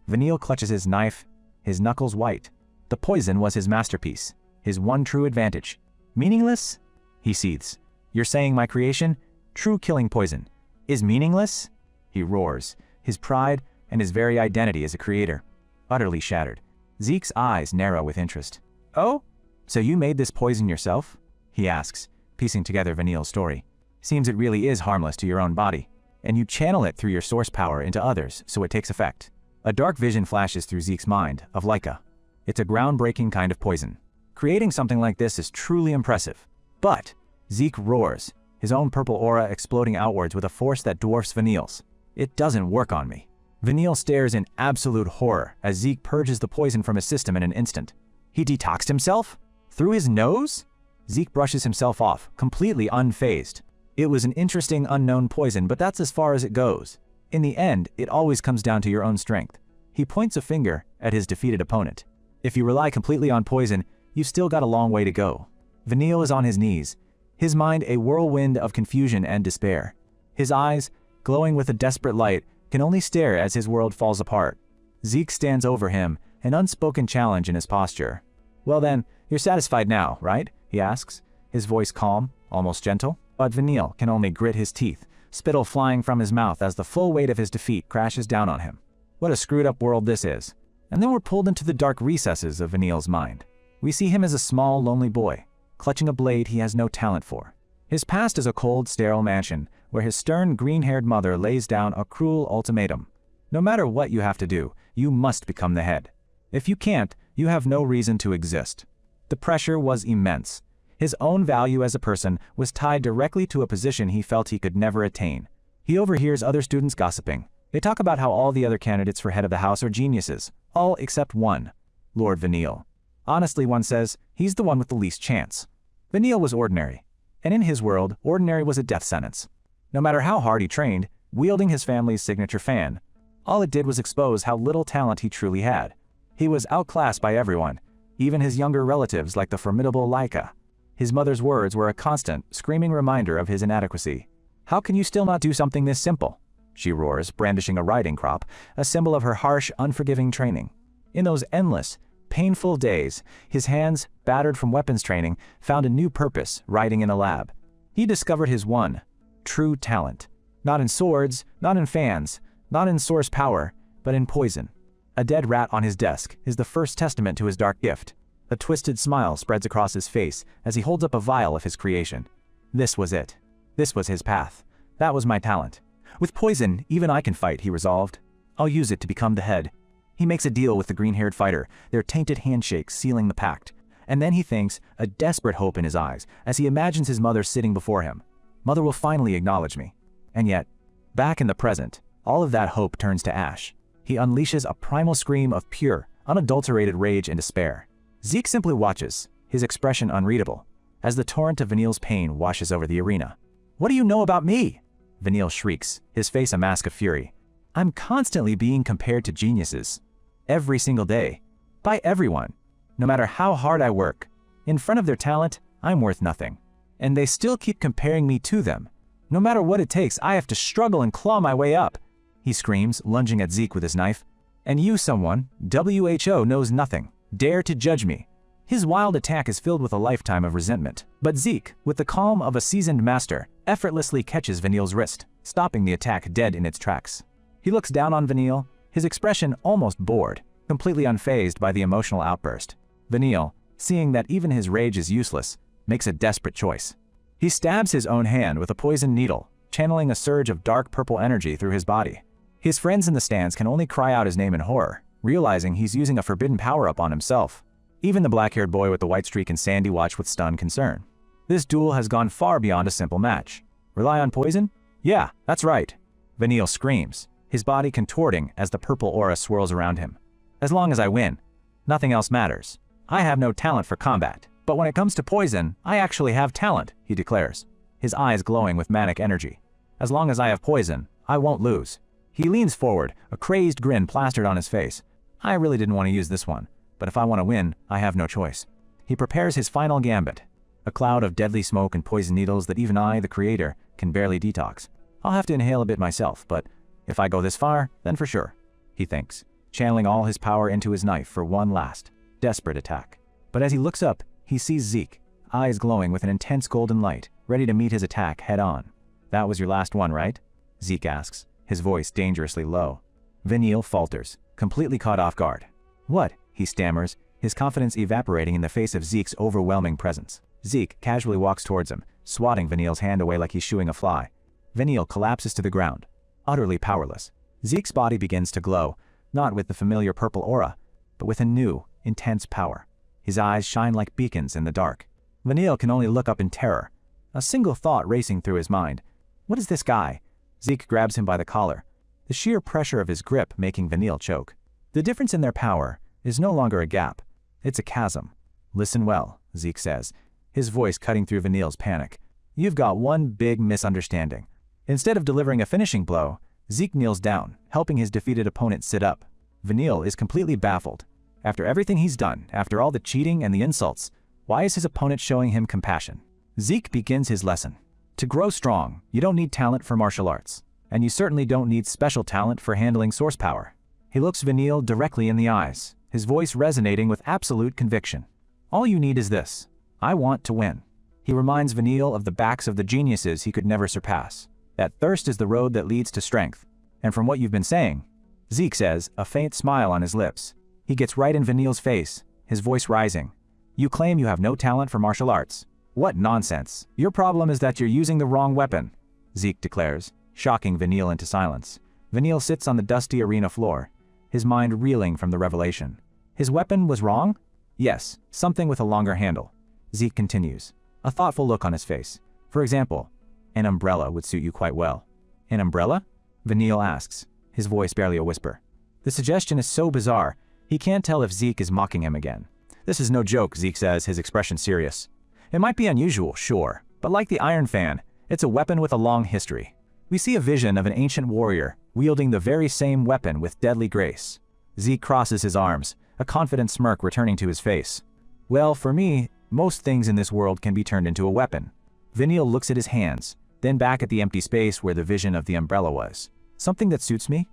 Vanille clutches his knife, his knuckles white. The poison was his masterpiece, his one true advantage. Meaningless? He seethes. You're saying my creation, true killing poison, is meaningless? He roars, his pride and his very identity as a creator utterly shattered. Zeke's eyes narrow with interest. Oh? So you made this poison yourself? He asks, piecing together Vanille's story. Seems it really is harmless to your own body, and you channel it through your source power into others so it takes effect. A dark vision flashes through Zeke's mind of Leica. It's a groundbreaking kind of poison. Creating something like this is truly impressive. But Zeke roars, his own purple aura exploding outwards with a force that dwarfs Vanille's. It doesn't work on me. Vanille stares in absolute horror as Zeke purges the poison from his system in an instant. He detoxed himself? Through his nose? Zeke brushes himself off, completely unfazed. It was an interesting unknown poison, but that's as far as it goes. In the end, it always comes down to your own strength. He points a finger at his defeated opponent. If you rely completely on poison, you've still got a long way to go. Vanille is on his knees, his mind a whirlwind of confusion and despair. His eyes, glowing with a desperate light, can only stare as his world falls apart. Zeke stands over him, an unspoken challenge in his posture. Well then, you're satisfied now, right? He asks, his voice calm, almost gentle. But Vanille can only grit his teeth, spittle flying from his mouth as the full weight of his defeat crashes down on him. What a screwed up world this is. And then we're pulled into the dark recesses of Vanille's mind. We see him as a small, lonely boy, clutching a blade he has no talent for. His past is a cold, sterile mansion, where his stern, green-haired mother lays down a cruel ultimatum. No matter what you have to do, you must become the head. If you can't, you have no reason to exist. The pressure was immense. His own value as a person was tied directly to a position he felt he could never attain. He overhears other students gossiping. They talk about how all the other candidates for head of the house are geniuses, all except one. Lord Vanille. Honestly, one says, he's the one with the least chance. Vanille was ordinary, and in his world, ordinary was a death sentence. No matter how hard he trained, wielding his family's signature fan, all it did was expose how little talent he truly had. He was outclassed by everyone, even his younger relatives like the formidable Laika. His mother's words were a constant, screaming reminder of his inadequacy. "How can you still not do something this simple?" she roars, brandishing a riding crop, a symbol of her harsh, unforgiving training. In those endless, painful days, his hands, battered from weapons training, found a new purpose riding in a lab. He discovered his one, true talent. Not in swords, not in fans, not in source power, but in poison. A dead rat on his desk is the first testament to his dark gift. A twisted smile spreads across his face as he holds up a vial of his creation. This was it. This was his path. That was my talent. With poison, even I can fight, he resolved. I'll use it to become the head. He makes a deal with the green-haired fighter, their tainted handshakes sealing the pact. And then he thinks, a desperate hope in his eyes, as he imagines his mother sitting before him. Mother will finally acknowledge me. And yet, back in the present, all of that hope turns to ash. He unleashes a primal scream of pure, unadulterated rage and despair. Zeke simply watches, his expression unreadable, as the torrent of Vanille's pain washes over the arena. "What do you know about me?" Vanille shrieks, his face a mask of fury. "I'm constantly being compared to geniuses. Every single day. By everyone. No matter how hard I work. In front of their talent, I'm worth nothing. And they still keep comparing me to them. No matter what it takes, I have to struggle and claw my way up," he screams, lunging at Zeke with his knife. "And you, someone, WHO knows nothing. Dare to judge me." His wild attack is filled with a lifetime of resentment. But Zeke, with the calm of a seasoned master, effortlessly catches Vanille's wrist, stopping the attack dead in its tracks. He looks down on Vanille, his expression almost bored, completely unfazed by the emotional outburst. Vanille, seeing that even his rage is useless, makes a desperate choice. He stabs his own hand with a poisoned needle, channeling a surge of dark purple energy through his body. His friends in the stands can only cry out his name in horror, realizing he's using a forbidden power-up on himself. Even the black-haired boy with the white streak and Sandy watch with stunned concern. This duel has gone far beyond a simple match. Rely on poison? Yeah, that's right. Vanille screams, his body contorting as the purple aura swirls around him. As long as I win, nothing else matters. I have no talent for combat, but when it comes to poison, I actually have talent, he declares, his eyes glowing with manic energy. As long as I have poison, I won't lose. He leans forward, a crazed grin plastered on his face. I really didn't want to use this one, but if I want to win, I have no choice. He prepares his final gambit, a cloud of deadly smoke and poison needles that even I, the creator, can barely detox. I'll have to inhale a bit myself, but if I go this far, then for sure, he thinks, channeling all his power into his knife for one last, desperate attack. But as he looks up, he sees Zeke, eyes glowing with an intense golden light, ready to meet his attack head-on. "That was your last one, right?" Zeke asks, his voice dangerously low. Vanille falters, completely caught off guard. "What?" he stammers, his confidence evaporating in the face of Zeke's overwhelming presence. Zeke casually walks towards him, swatting Vanille's hand away like he's shooing a fly. Vanille collapses to the ground, utterly powerless. Zeke's body begins to glow, not with the familiar purple aura, but with a new, intense power. His eyes shine like beacons in the dark. Vanille can only look up in terror, a single thought racing through his mind. What is this guy? Zeke grabs him by the collar, the sheer pressure of his grip making Vanille choke. The difference in their power is no longer a gap, it's a chasm. "Listen well," Zeke says, his voice cutting through Vanille's panic. "You've got one big misunderstanding." Instead of delivering a finishing blow, Zeke kneels down, helping his defeated opponent sit up. Vanille is completely baffled. After everything he's done, after all the cheating and the insults, why is his opponent showing him compassion? Zeke begins his lesson. To grow strong, you don't need talent for martial arts, and you certainly don't need special talent for handling source power. He looks Vanille directly in the eyes, his voice resonating with absolute conviction. "All you need is this. I want to win." He reminds Vanille of the backs of the geniuses he could never surpass. That thirst is the road that leads to strength. And from what you've been saying, Zeke says, a faint smile on his lips. He gets right in Vanille's face, his voice rising. "You claim you have no talent for martial arts. What nonsense. Your problem is that you're using the wrong weapon," Zeke declares, shocking Vanille into silence. Vanille sits on the dusty arena floor, his mind reeling from the revelation. His weapon was wrong? Yes, something with a longer handle. Zeke continues, a thoughtful look on his face. "For example, an umbrella would suit you quite well." "An umbrella?" Vanille asks, his voice barely a whisper. The suggestion is so bizarre, He can't tell if Zeke is mocking him again. "This is no joke," Zeke says, his expression serious. "It might be unusual, sure, but like the Iron Fan, it's a weapon with a long history." We see a vision of an ancient warrior wielding the very same weapon with deadly grace. Zeke crosses his arms, a confident smirk returning to his face. "Well, for me, most things in this world can be turned into a weapon." Vanille looks at his hands, then back at the empty space where the vision of the umbrella was. "Something that suits me?"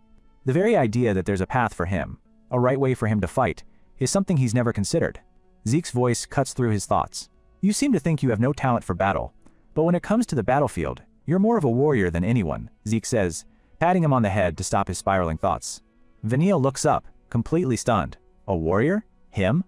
The very idea that there's a path for him, a right way for him to fight, is something he's never considered. Zeke's voice cuts through his thoughts. "You seem to think you have no talent for battle, but when it comes to the battlefield, you're more of a warrior than anyone," Zeke says, patting him on the head to stop his spiraling thoughts. Vanille looks up, completely stunned. "A warrior? Him?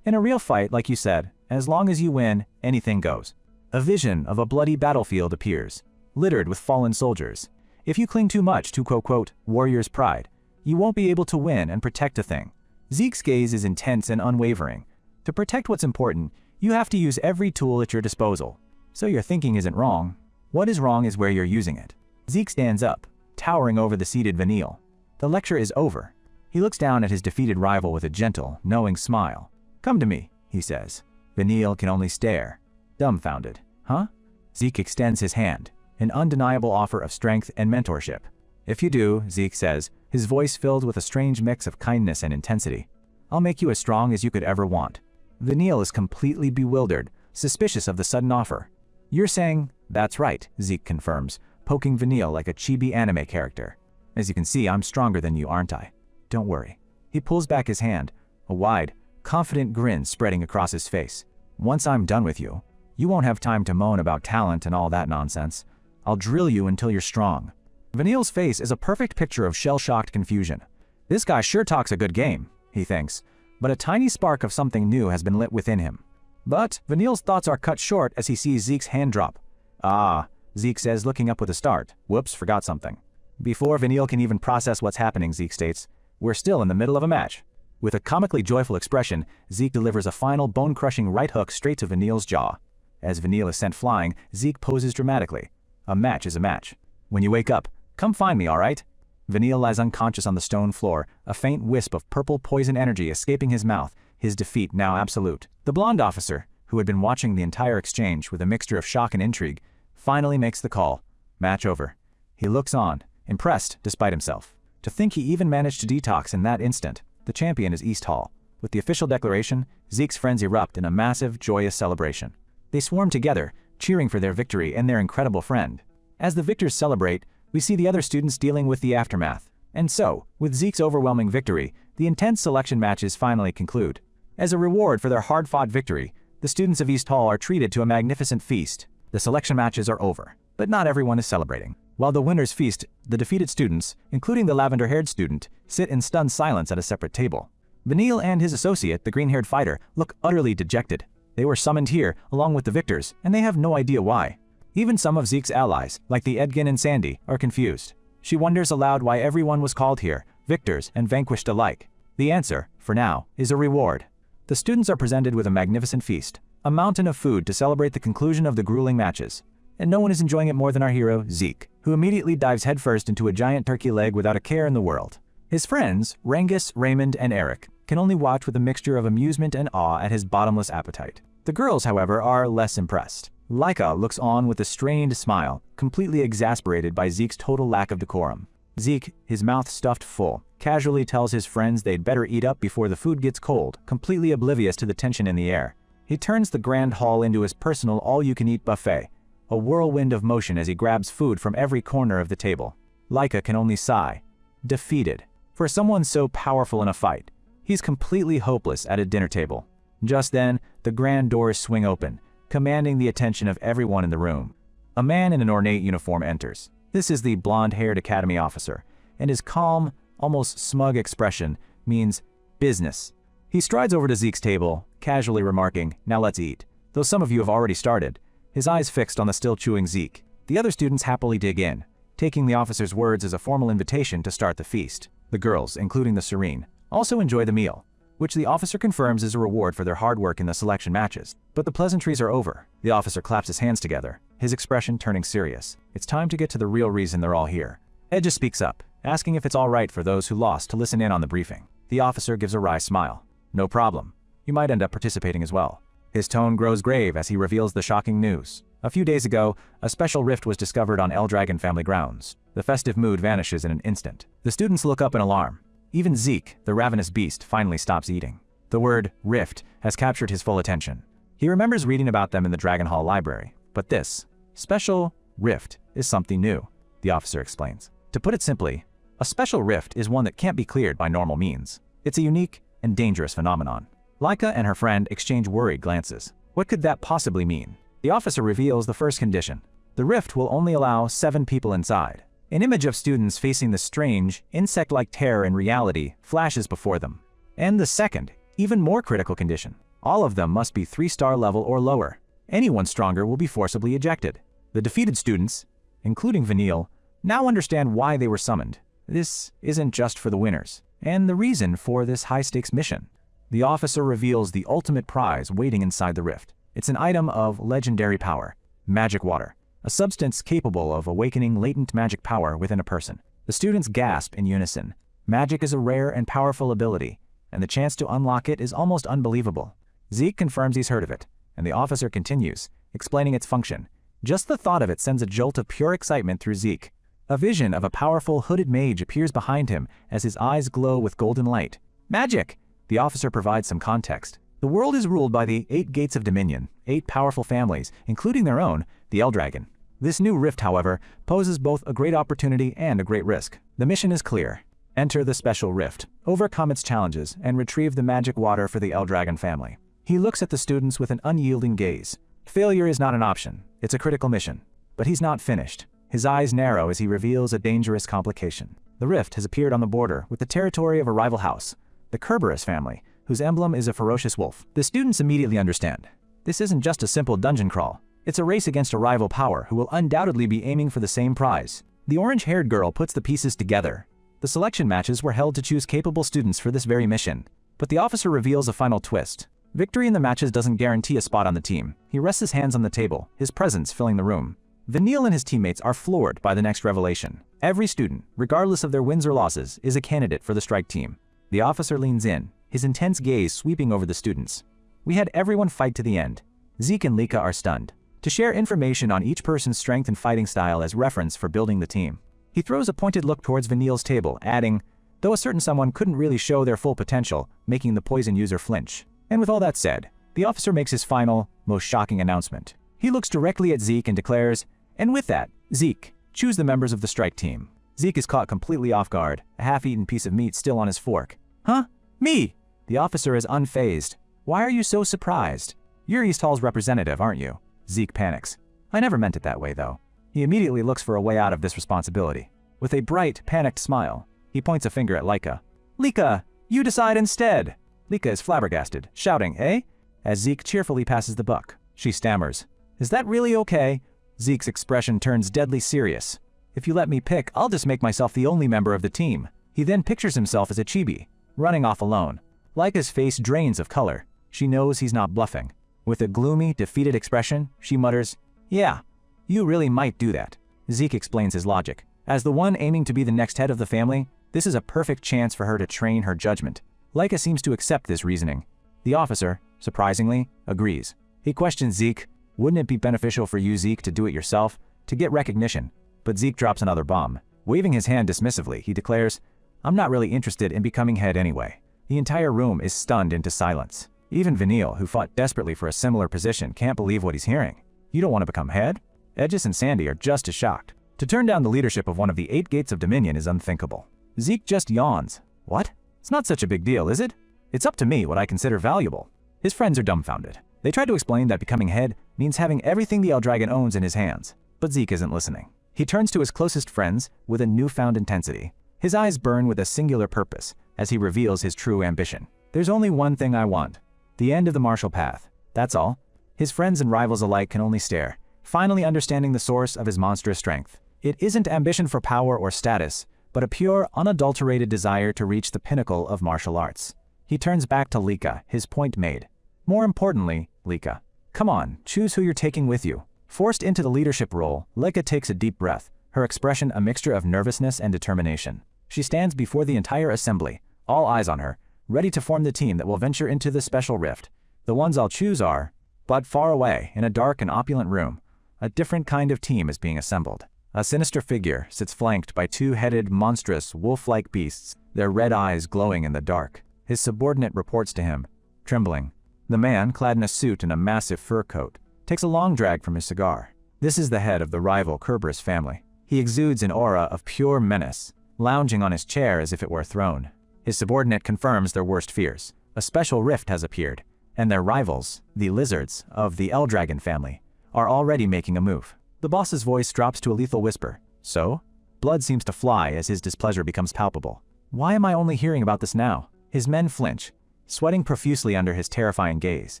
In a real fight, like you said, as long as you win, anything goes." A vision of a bloody battlefield appears, littered with fallen soldiers. If you cling too much to quote, warrior's pride, you won't be able to win and protect a thing. Zeke's gaze is intense and unwavering. To protect what's important, you have to use every tool at your disposal. So your thinking isn't wrong. What is wrong is where you're using it. Zeke stands up, towering over the seated Vanille. The lecture is over. He looks down at his defeated rival with a gentle, knowing smile. "Come to me," he says. Vanille can only stare, dumbfounded. "Huh?" Zeke extends his hand, an undeniable offer of strength and mentorship. "If you do," Zeke says, his voice filled with a strange mix of kindness and intensity, "I'll make you as strong as you could ever want." Vanille is completely bewildered, suspicious of the sudden offer. "You're saying—" "That's right," Zeke confirms, poking Vanille like a chibi anime character. "As you can see, I'm stronger than you, aren't I? Don't worry." He pulls back his hand, a wide, confident grin spreading across his face. "Once I'm done with you, you won't have time to moan about talent and all that nonsense. I'll drill you until you're strong." Vanille's face is a perfect picture of shell-shocked confusion. This guy sure talks a good game, he thinks, but a tiny spark of something new has been lit within him. But Vanille's thoughts are cut short as he sees Zeke's hand drop. "Ah," Zeke says, looking up with a start. "Whoops, forgot something." Before Vanille can even process what's happening, Zeke states, "We're still in the middle of a match." With a comically joyful expression, Zeke delivers a final bone-crushing right hook straight to Vanille's jaw. As Vanille is sent flying, Zeke poses dramatically. "A match is a match. When you wake up, come find me, all right?" Vanille lies unconscious on the stone floor, a faint wisp of purple poison energy escaping his mouth, his defeat now absolute. The blonde officer, who had been watching the entire exchange with a mixture of shock and intrigue, finally makes the call. Match over. He looks on, impressed despite himself. To think he even managed to detox in that instant. The champion is East Hall. With the official declaration, Zeke's friends erupt in a massive, joyous celebration. They swarm together, cheering for their victory and their incredible friend. As the victors celebrate, we see the other students dealing with the aftermath. And so, with Zeke's overwhelming victory, the intense selection matches finally conclude. As a reward for their hard-fought victory, the students of East Hall are treated to a magnificent feast. The selection matches are over, but not everyone is celebrating. While the winners feast, the defeated students, including the lavender-haired student, sit in stunned silence at a separate table. Vanille and his associate, the green-haired fighter, look utterly dejected. They were summoned here, along with the victors, and they have no idea why. Even some of Zeke's allies, like the Edgin and Sandy, are confused. She wonders aloud why everyone was called here, victors and vanquished alike. The answer, for now, is a reward. The students are presented with a magnificent feast, a mountain of food to celebrate the conclusion of the grueling matches. And no one is enjoying it more than our hero, Zeke, who immediately dives headfirst into a giant turkey leg without a care in the world. His friends, Rangus, Raymond, and Eric, can only watch with a mixture of amusement and awe at his bottomless appetite. The girls, however, are less impressed. Laika looks on with a strained smile, completely exasperated by Zeke's total lack of decorum. Zeke, his mouth stuffed full, casually tells his friends they'd better eat up before the food gets cold, completely oblivious to the tension in the air. He turns the grand hall into his personal all-you-can-eat buffet, a whirlwind of motion as he grabs food from every corner of the table. Laika can only sigh. Defeated. For someone so powerful in a fight, he's completely hopeless at a dinner table. Just then, the grand doors swing open, commanding the attention of everyone in the room. A man in an ornate uniform enters. This is the blonde-haired academy officer, and his calm, almost smug expression means business. He strides over to Zeke's table, casually remarking, "Now let's eat. Though some of you have already started," his eyes fixed on the still chewing Zeke. The other students happily dig in, taking the officer's words as a formal invitation to start the feast. The girls, including the Serene, also enjoy the meal, which the officer confirms is a reward for their hard work in the selection matches. But the pleasantries are over. The officer claps his hands together, his expression turning serious. It's time to get to the real reason they're all here. Ed just speaks up, asking if it's all right for those who lost to listen in on the briefing. The officer gives a wry smile. No problem. You might end up participating as well. His tone grows grave as he reveals the shocking news. A few days ago, a special rift was discovered on Eldragon family grounds. The festive mood vanishes in an instant. The students look up in alarm. Even Zeke, the ravenous beast, finally stops eating. The word rift has captured his full attention. He remembers reading about them in the Dragon Hall library. But this special rift is something new, the officer explains. To put it simply, a special rift is one that can't be cleared by normal means. It's a unique and dangerous phenomenon. Laika and her friend exchange worried glances. What could that possibly mean? The officer reveals the first condition. The rift will only allow 7 people inside. An image of students facing the strange, insect-like terror in reality flashes before them. And the second, even more critical condition. All of them must be 3-star level or lower. Anyone stronger will be forcibly ejected. The defeated students, including Vanille, now understand why they were summoned. This isn't just for the winners, and the reason for this high-stakes mission. The officer reveals the ultimate prize waiting inside the rift. It's an item of legendary power, magic water, a substance capable of awakening latent magic power within a person. The students gasp in unison. Magic is a rare and powerful ability, and the chance to unlock it is almost unbelievable. Zeke confirms he's heard of it, and the officer continues, explaining its function. Just the thought of it sends a jolt of pure excitement through Zeke. A vision of a powerful hooded mage appears behind him as his eyes glow with golden light. Magic! The officer provides some context. The world is ruled by the 8 Gates of Dominion, 8 powerful families, including their own, the Eldragon. This new rift, however, poses both a great opportunity and a great risk. The mission is clear. Enter the special rift, overcome its challenges, and retrieve the magic water for the Eldragon family. He looks at the students with an unyielding gaze. Failure is not an option. It's a critical mission. But he's not finished. His eyes narrow as he reveals a dangerous complication. The rift has appeared on the border with the territory of a rival house, the Kerberos family, whose emblem is a ferocious wolf. The students immediately understand. This isn't just a simple dungeon crawl. It's a race against a rival power who will undoubtedly be aiming for the same prize. The orange-haired girl puts the pieces together. The selection matches were held to choose capable students for this very mission. But the officer reveals a final twist. Victory in the matches doesn't guarantee a spot on the team. He rests his hands on the table, his presence filling the room. Vanille and his teammates are floored by the next revelation. Every student, regardless of their wins or losses, is a candidate for the strike team. The officer leans in, his intense gaze sweeping over the students. We had everyone fight to the end. Zeke and Lika are stunned. To share information on each person's strength and fighting style as reference for building the team. He throws a pointed look towards Vanille's table, adding, though a certain someone couldn't really show their full potential, making the poison user flinch. And with all that said, the officer makes his final, most shocking announcement. He looks directly at Zeke and declares, and with that, Zeke, choose the members of the strike team. Zeke is caught completely off guard, a half-eaten piece of meat still on his fork. Huh? Me? The officer is unfazed. Why are you so surprised? You're East Hall's representative, aren't you? Zeke panics. I never meant it that way, though. He immediately looks for a way out of this responsibility. With a bright, panicked smile, he points a finger at Laika. Lika, you decide instead! Lika is flabbergasted, shouting, eh? As Zeke cheerfully passes the buck. She stammers. Is that really okay? Zeke's expression turns deadly serious. If you let me pick, I'll just make myself the only member of the team. He then pictures himself as a chibi, running off alone. Laika's face drains of color. She knows he's not bluffing. With a gloomy, defeated expression, she mutters, yeah, you really might do that. Zeke explains his logic. As the one aiming to be the next head of the family, this is a perfect chance for her to train her judgment. Laika seems to accept this reasoning. The officer, surprisingly, agrees. He questions Zeke, wouldn't it be beneficial for you, Zeke, to do it yourself, to get recognition? But Zeke drops another bomb. Waving his hand dismissively, he declares, I'm not really interested in becoming head anyway. The entire room is stunned into silence. Even Vanille, who fought desperately for a similar position, can't believe what he's hearing. You don't want to become head? Edgis and Sandy are just as shocked. To turn down the leadership of one of the 8 Gates of Dominion is unthinkable. Zeke just yawns. What? It's not such a big deal, is it? It's up to me what I consider valuable. His friends are dumbfounded. They try to explain that becoming head means having everything the Eldragon owns in his hands. But Zeke isn't listening. He turns to his closest friends with a newfound intensity. His eyes burn with a singular purpose as he reveals his true ambition. There's only one thing I want. The end of the martial path. That's all. His friends and rivals alike can only stare, finally understanding the source of his monstrous strength. It isn't ambition for power or status, but a pure, unadulterated desire to reach the pinnacle of martial arts. He turns back to Lika, his point made. More importantly, Lika, come on, choose who you're taking with you. Forced into the leadership role, Lika takes a deep breath, her expression a mixture of nervousness and determination. She stands before the entire assembly, all eyes on her, ready to form the team that will venture into the special rift. The ones I'll choose are, but far away, in a dark and opulent room, a different kind of team is being assembled. A sinister figure sits flanked by two-headed, monstrous, wolf-like beasts, their red eyes glowing in the dark. His subordinate reports to him, trembling. The man, clad in a suit and a massive fur coat, takes a long drag from his cigar. This is the head of the rival Kerberos family. He exudes an aura of pure menace, lounging on his chair as if it were a throne. His subordinate confirms their worst fears. A special rift has appeared, and their rivals, the lizards of the Eldragon family, are already making a move. The boss's voice drops to a lethal whisper. So? Blood seems to fly as his displeasure becomes palpable. Why am I only hearing about this now? His men flinch, sweating profusely under his terrifying gaze.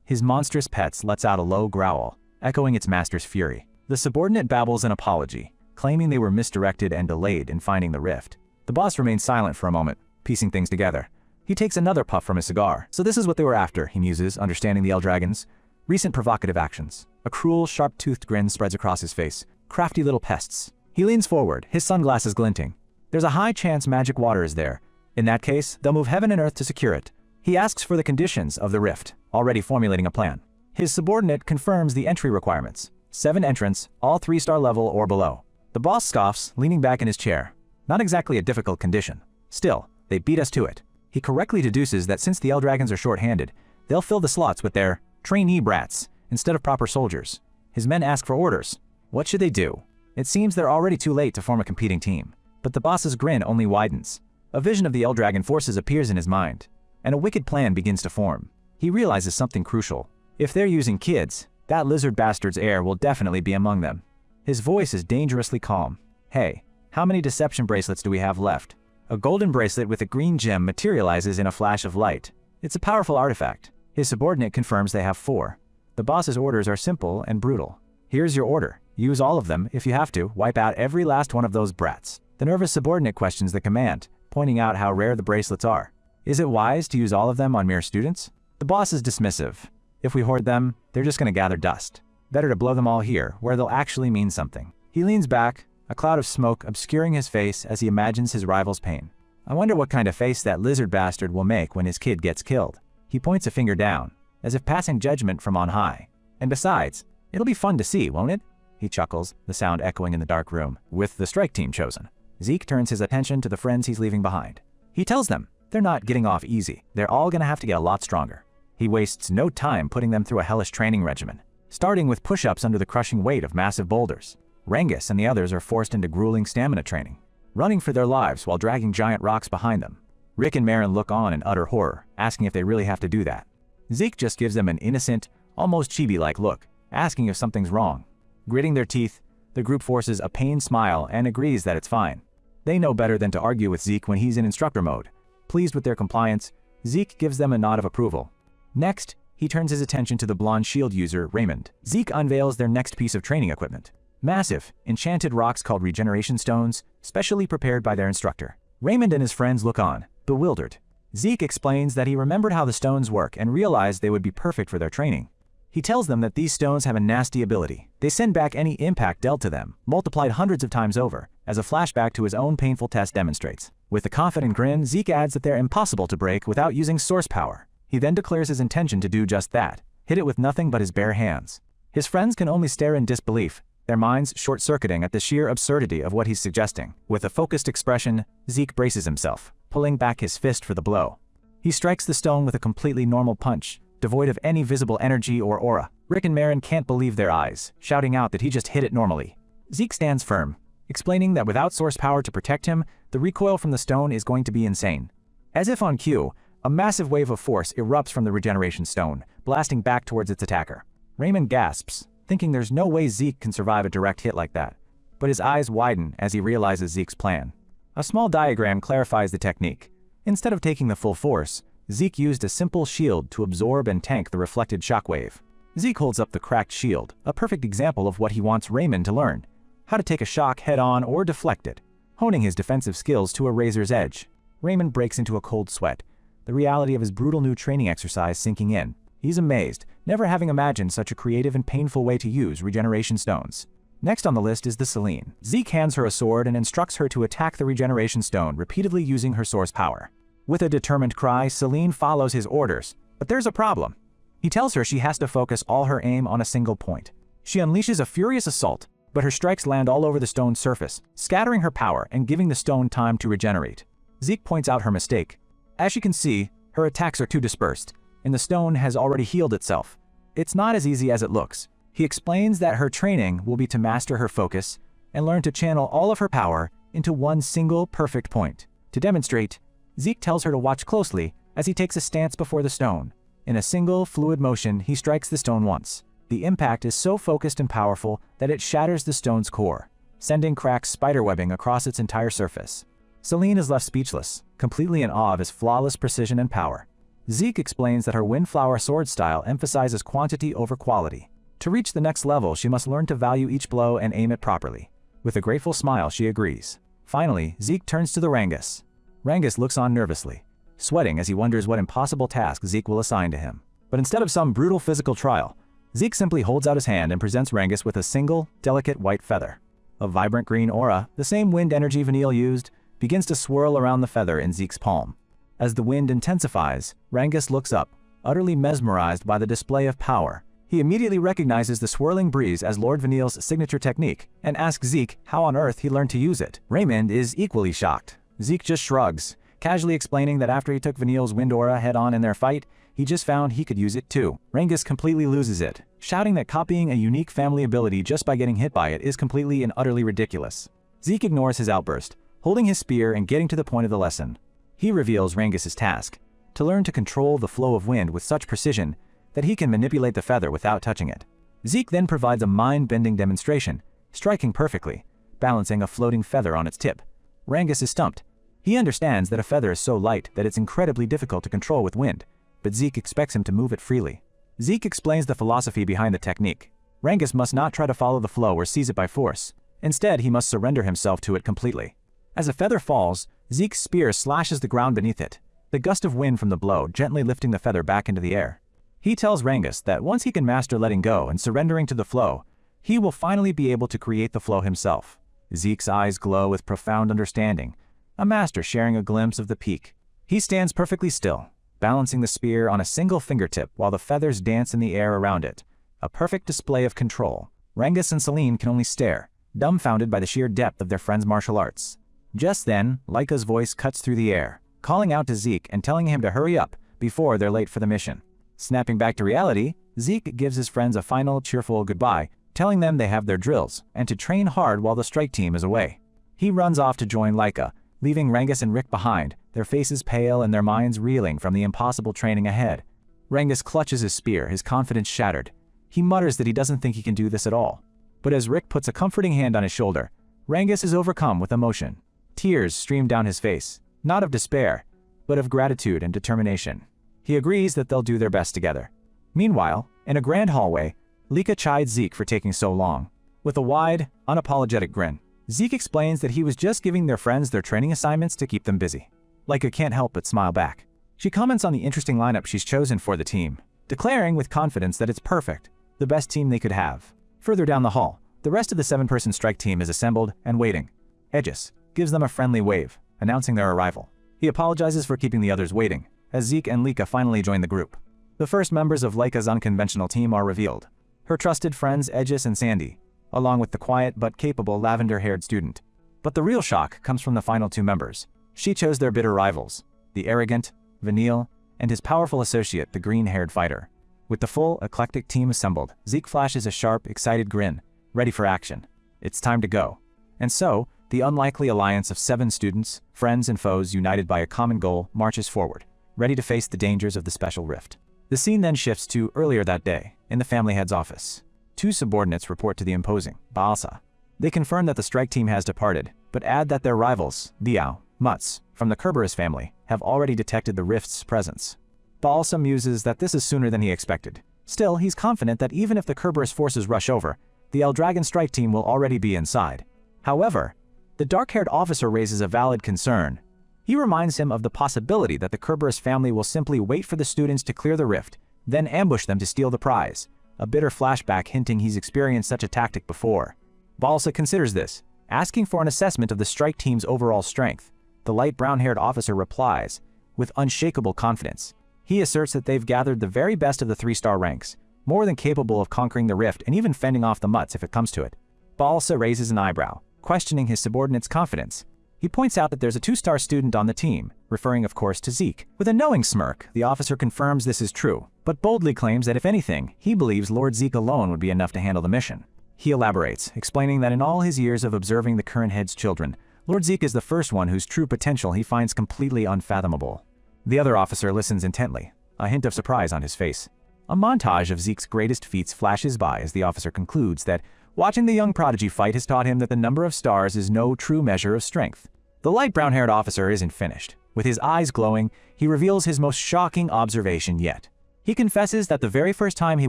His monstrous pets lets out a low growl, echoing its master's fury. The subordinate babbles an apology, claiming they were misdirected and delayed in finding the rift. The boss remains silent for a moment, piecing things together. He takes another puff from his cigar. So this is what they were after, he muses, understanding the Eldragons. Recent provocative actions. A cruel, sharp-toothed grin spreads across his face. Crafty little pests. He leans forward, his sunglasses glinting. There's a high chance magic water is there. In that case, they'll move heaven and earth to secure it. He asks for the conditions of the rift, already formulating a plan. His subordinate confirms the entry requirements. 7 entrants, all 3-star level or below. The boss scoffs, leaning back in his chair. Not exactly a difficult condition. Still, they beat us to it. He correctly deduces that since the Eldragons are short-handed, they'll fill the slots with their trainee brats instead of proper soldiers. His men ask for orders. What should they do? It seems they're already too late to form a competing team. But the boss's grin only widens. A vision of the Eldragon forces appears in his mind, and a wicked plan begins to form. He realizes something crucial. If they're using kids, that lizard bastard's heir will definitely be among them. His voice is dangerously calm. Hey, how many deception bracelets do we have left? A golden bracelet with a green gem materializes in a flash of light. It's a powerful artifact. His subordinate confirms they have 4. The boss's orders are simple and brutal. Here's your order. Use all of them. If you have to, wipe out every last one of those brats. The nervous subordinate questions the command, pointing out how rare the bracelets are. Is it wise to use all of them on mere students? The boss is dismissive. If we hoard them, they're just going to gather dust. Better to blow them all here, where they'll actually mean something. He leans back, a cloud of smoke obscuring his face as he imagines his rival's pain. I wonder what kind of face that lizard bastard will make when his kid gets killed. He points a finger down, as if passing judgment from on high. And besides, it'll be fun to see, won't it? He chuckles, the sound echoing in the dark room, with the strike team chosen. Zeke turns his attention to the friends he's leaving behind. He tells them they're not getting off easy. They're all gonna have to get a lot stronger. He wastes no time putting them through a hellish training regimen, starting with push-ups under the crushing weight of massive boulders. Rengus and the others are forced into grueling stamina training, running for their lives while dragging giant rocks behind them. Rick and Marin look on in utter horror, asking if they really have to do that. Zeke just gives them an innocent, almost chibi-like look, asking if something's wrong. Gritting their teeth, the group forces a pained smile and agrees that it's fine. They know better than to argue with Zeke when he's in instructor mode. Pleased with their compliance, Zeke gives them a nod of approval. Next, he turns his attention to the blonde shield user, Raymond. Zeke unveils their next piece of training equipment. Massive, enchanted rocks called regeneration stones, specially prepared by their instructor. Raymond and his friends look on, bewildered. Zeke explains that he remembered how the stones work and realized they would be perfect for their training. He tells them that these stones have a nasty ability. They send back any impact dealt to them, multiplied hundreds of times over, as a flashback to his own painful test demonstrates. With a confident grin, Zeke adds that they're impossible to break without using source power. He then declares his intention to do just that, hit it with nothing but his bare hands. His friends can only stare in disbelief, their minds short-circuiting at the sheer absurdity of what he's suggesting. With a focused expression, Zeke braces himself, pulling back his fist for the blow. He strikes the stone with a completely normal punch, devoid of any visible energy or aura. Rick and Marin can't believe their eyes, shouting out that he just hit it normally. Zeke stands firm, explaining that without source power to protect him, the recoil from the stone is going to be insane. As if on cue, a massive wave of force erupts from the regeneration stone, blasting back towards its attacker. Raymond gasps, thinking there's no way Zeke can survive a direct hit like that. But his eyes widen as he realizes Zeke's plan. A small diagram clarifies the technique. Instead of taking the full force, Zeke used a simple shield to absorb and tank the reflected shockwave. Zeke holds up the cracked shield, a perfect example of what he wants Raymond to learn: how to take a shock head-on or deflect it, honing his defensive skills to a razor's edge. Raymond breaks into a cold sweat, the reality of his brutal new training exercise sinking in. He's amazed, never having imagined such a creative and painful way to use regeneration stones. Next on the list is the Selene. Zeke hands her a sword and instructs her to attack the regeneration stone, repeatedly using her source power. With a determined cry, Celine follows his orders, but there's a problem. He tells her she has to focus all her aim on a single point. She unleashes a furious assault, but her strikes land all over the stone's surface, scattering her power and giving the stone time to regenerate. Zeke points out her mistake. As you can see, her attacks are too dispersed, and the stone has already healed itself. It's not as easy as it looks. He explains that her training will be to master her focus and learn to channel all of her power into one single perfect point. To demonstrate, Zeke tells her to watch closely as he takes a stance before the stone. In a single, fluid motion, he strikes the stone once. The impact is so focused and powerful that it shatters the stone's core, sending cracks spiderwebbing across its entire surface. Celine is left speechless, completely in awe of his flawless precision and power. Zeke explains that her windflower sword style emphasizes quantity over quality. To reach the next level, she must learn to value each blow and aim it properly. With a grateful smile, she agrees. Finally, Zeke turns to the Rangus. Rangus looks on nervously, sweating as he wonders what impossible task Zeke will assign to him. But instead of some brutal physical trial, Zeke simply holds out his hand and presents Rangus with a single, delicate white feather. A vibrant green aura, the same wind energy Vanille used, begins to swirl around the feather in Zeke's palm. As the wind intensifies, Rangus looks up, utterly mesmerized by the display of power. He immediately recognizes the swirling breeze as Lord Vanille's signature technique and asks Zeke how on earth he learned to use it. Raymond is equally shocked. Zeke just shrugs, casually explaining that after he took Vanille's wind aura head-on in their fight, he just found he could use it too. Rangus completely loses it, shouting that copying a unique family ability just by getting hit by it is completely and utterly ridiculous. Zeke ignores his outburst, holding his spear and getting to the point of the lesson. He reveals Rangus's task, to learn to control the flow of wind with such precision that he can manipulate the feather without touching it. Zeke then provides a mind-bending demonstration, striking perfectly, balancing a floating feather on its tip. Rangus is stumped. He understands that a feather is so light that it's incredibly difficult to control with wind, but Zeke expects him to move it freely. Zeke explains the philosophy behind the technique. Rangus must not try to follow the flow or seize it by force. Instead, he must surrender himself to it completely. As a feather falls, Zeke's spear slashes the ground beneath it, the gust of wind from the blow gently lifting the feather back into the air. He tells Rangus that once he can master letting go and surrendering to the flow, he will finally be able to create the flow himself. Zeke's eyes glow with profound understanding, a master sharing a glimpse of the peak. He stands perfectly still, balancing the spear on a single fingertip while the feathers dance in the air around it. A perfect display of control. Rangus and Celine can only stare, dumbfounded by the sheer depth of their friend's martial arts. Just then, Laika's voice cuts through the air, calling out to Zeke and telling him to hurry up before they're late for the mission. Snapping back to reality, Zeke gives his friends a final cheerful goodbye, telling them they have their drills and to train hard while the strike team is away. He runs off to join Laika, leaving Rangus and Rick behind, their faces pale and their minds reeling from the impossible training ahead. Rangus clutches his spear, his confidence shattered. He mutters that he doesn't think he can do this at all. But as Rick puts a comforting hand on his shoulder, Rangus is overcome with emotion. Tears stream down his face, not of despair, but of gratitude and determination. He agrees that they'll do their best together. Meanwhile, in a grand hallway, Lika chides Zeke for taking so long. With a wide, unapologetic grin, Zeke explains that he was just giving their friends their training assignments to keep them busy. Lika can't help but smile back. She comments on the interesting lineup she's chosen for the team, declaring with confidence that it's perfect, the best team they could have. Further down the hall, the rest of the 7-person strike team is assembled and waiting. Aegis gives them a friendly wave, announcing their arrival. He apologizes for keeping the others waiting, as Zeke and Lika finally join the group. The first members of Laika's unconventional team are revealed. Her trusted friends Aegis and Sandy, along with the quiet but capable lavender-haired student. But the real shock comes from the final 2 members. She chose their bitter rivals, the arrogant Vanille and his powerful associate, the green-haired fighter. With the full, eclectic team assembled, Zeke flashes a sharp, excited grin, ready for action. It's time to go. And so, the unlikely alliance of 7 students, friends and foes united by a common goal, marches forward, ready to face the dangers of the special rift. The scene then shifts to earlier that day, in the family head's office. 2 subordinates report to the imposing Baalsa. They confirm that the strike team has departed, but add that their rivals, Diao, Mutz, from the Kerberos family, have already detected the rift's presence. Baalsa muses that this is sooner than he expected. Still, he's confident that even if the Kerberos forces rush over, the Eldragon strike team will already be inside. However, the dark-haired officer raises a valid concern. He reminds him of the possibility that the Kerberos family will simply wait for the students to clear the rift, then ambush them to steal the prize, a bitter flashback hinting he's experienced such a tactic before. Baalsa considers this, asking for an assessment of the strike team's overall strength. The light brown-haired officer replies, with unshakable confidence. He asserts that they've gathered the very best of the 3-star ranks, more than capable of conquering the rift and even fending off the mutts if it comes to it. Balsa raises an eyebrow, questioning his subordinate's confidence. He points out that there's a 2-star student on the team, referring of course to Zeke. With a knowing smirk, the officer confirms this is true, but boldly claims that if anything, he believes Lord Zeke alone would be enough to handle the mission. He elaborates, explaining that in all his years of observing the current head's children, Lord Zeke is the first one whose true potential he finds completely unfathomable. The other officer listens intently, a hint of surprise on his face. A montage of Zeke's greatest feats flashes by as the officer concludes that watching the young prodigy fight has taught him that the number of stars is no true measure of strength. The light brown-haired officer isn't finished. With his eyes glowing, he reveals his most shocking observation yet. He confesses that the very first time he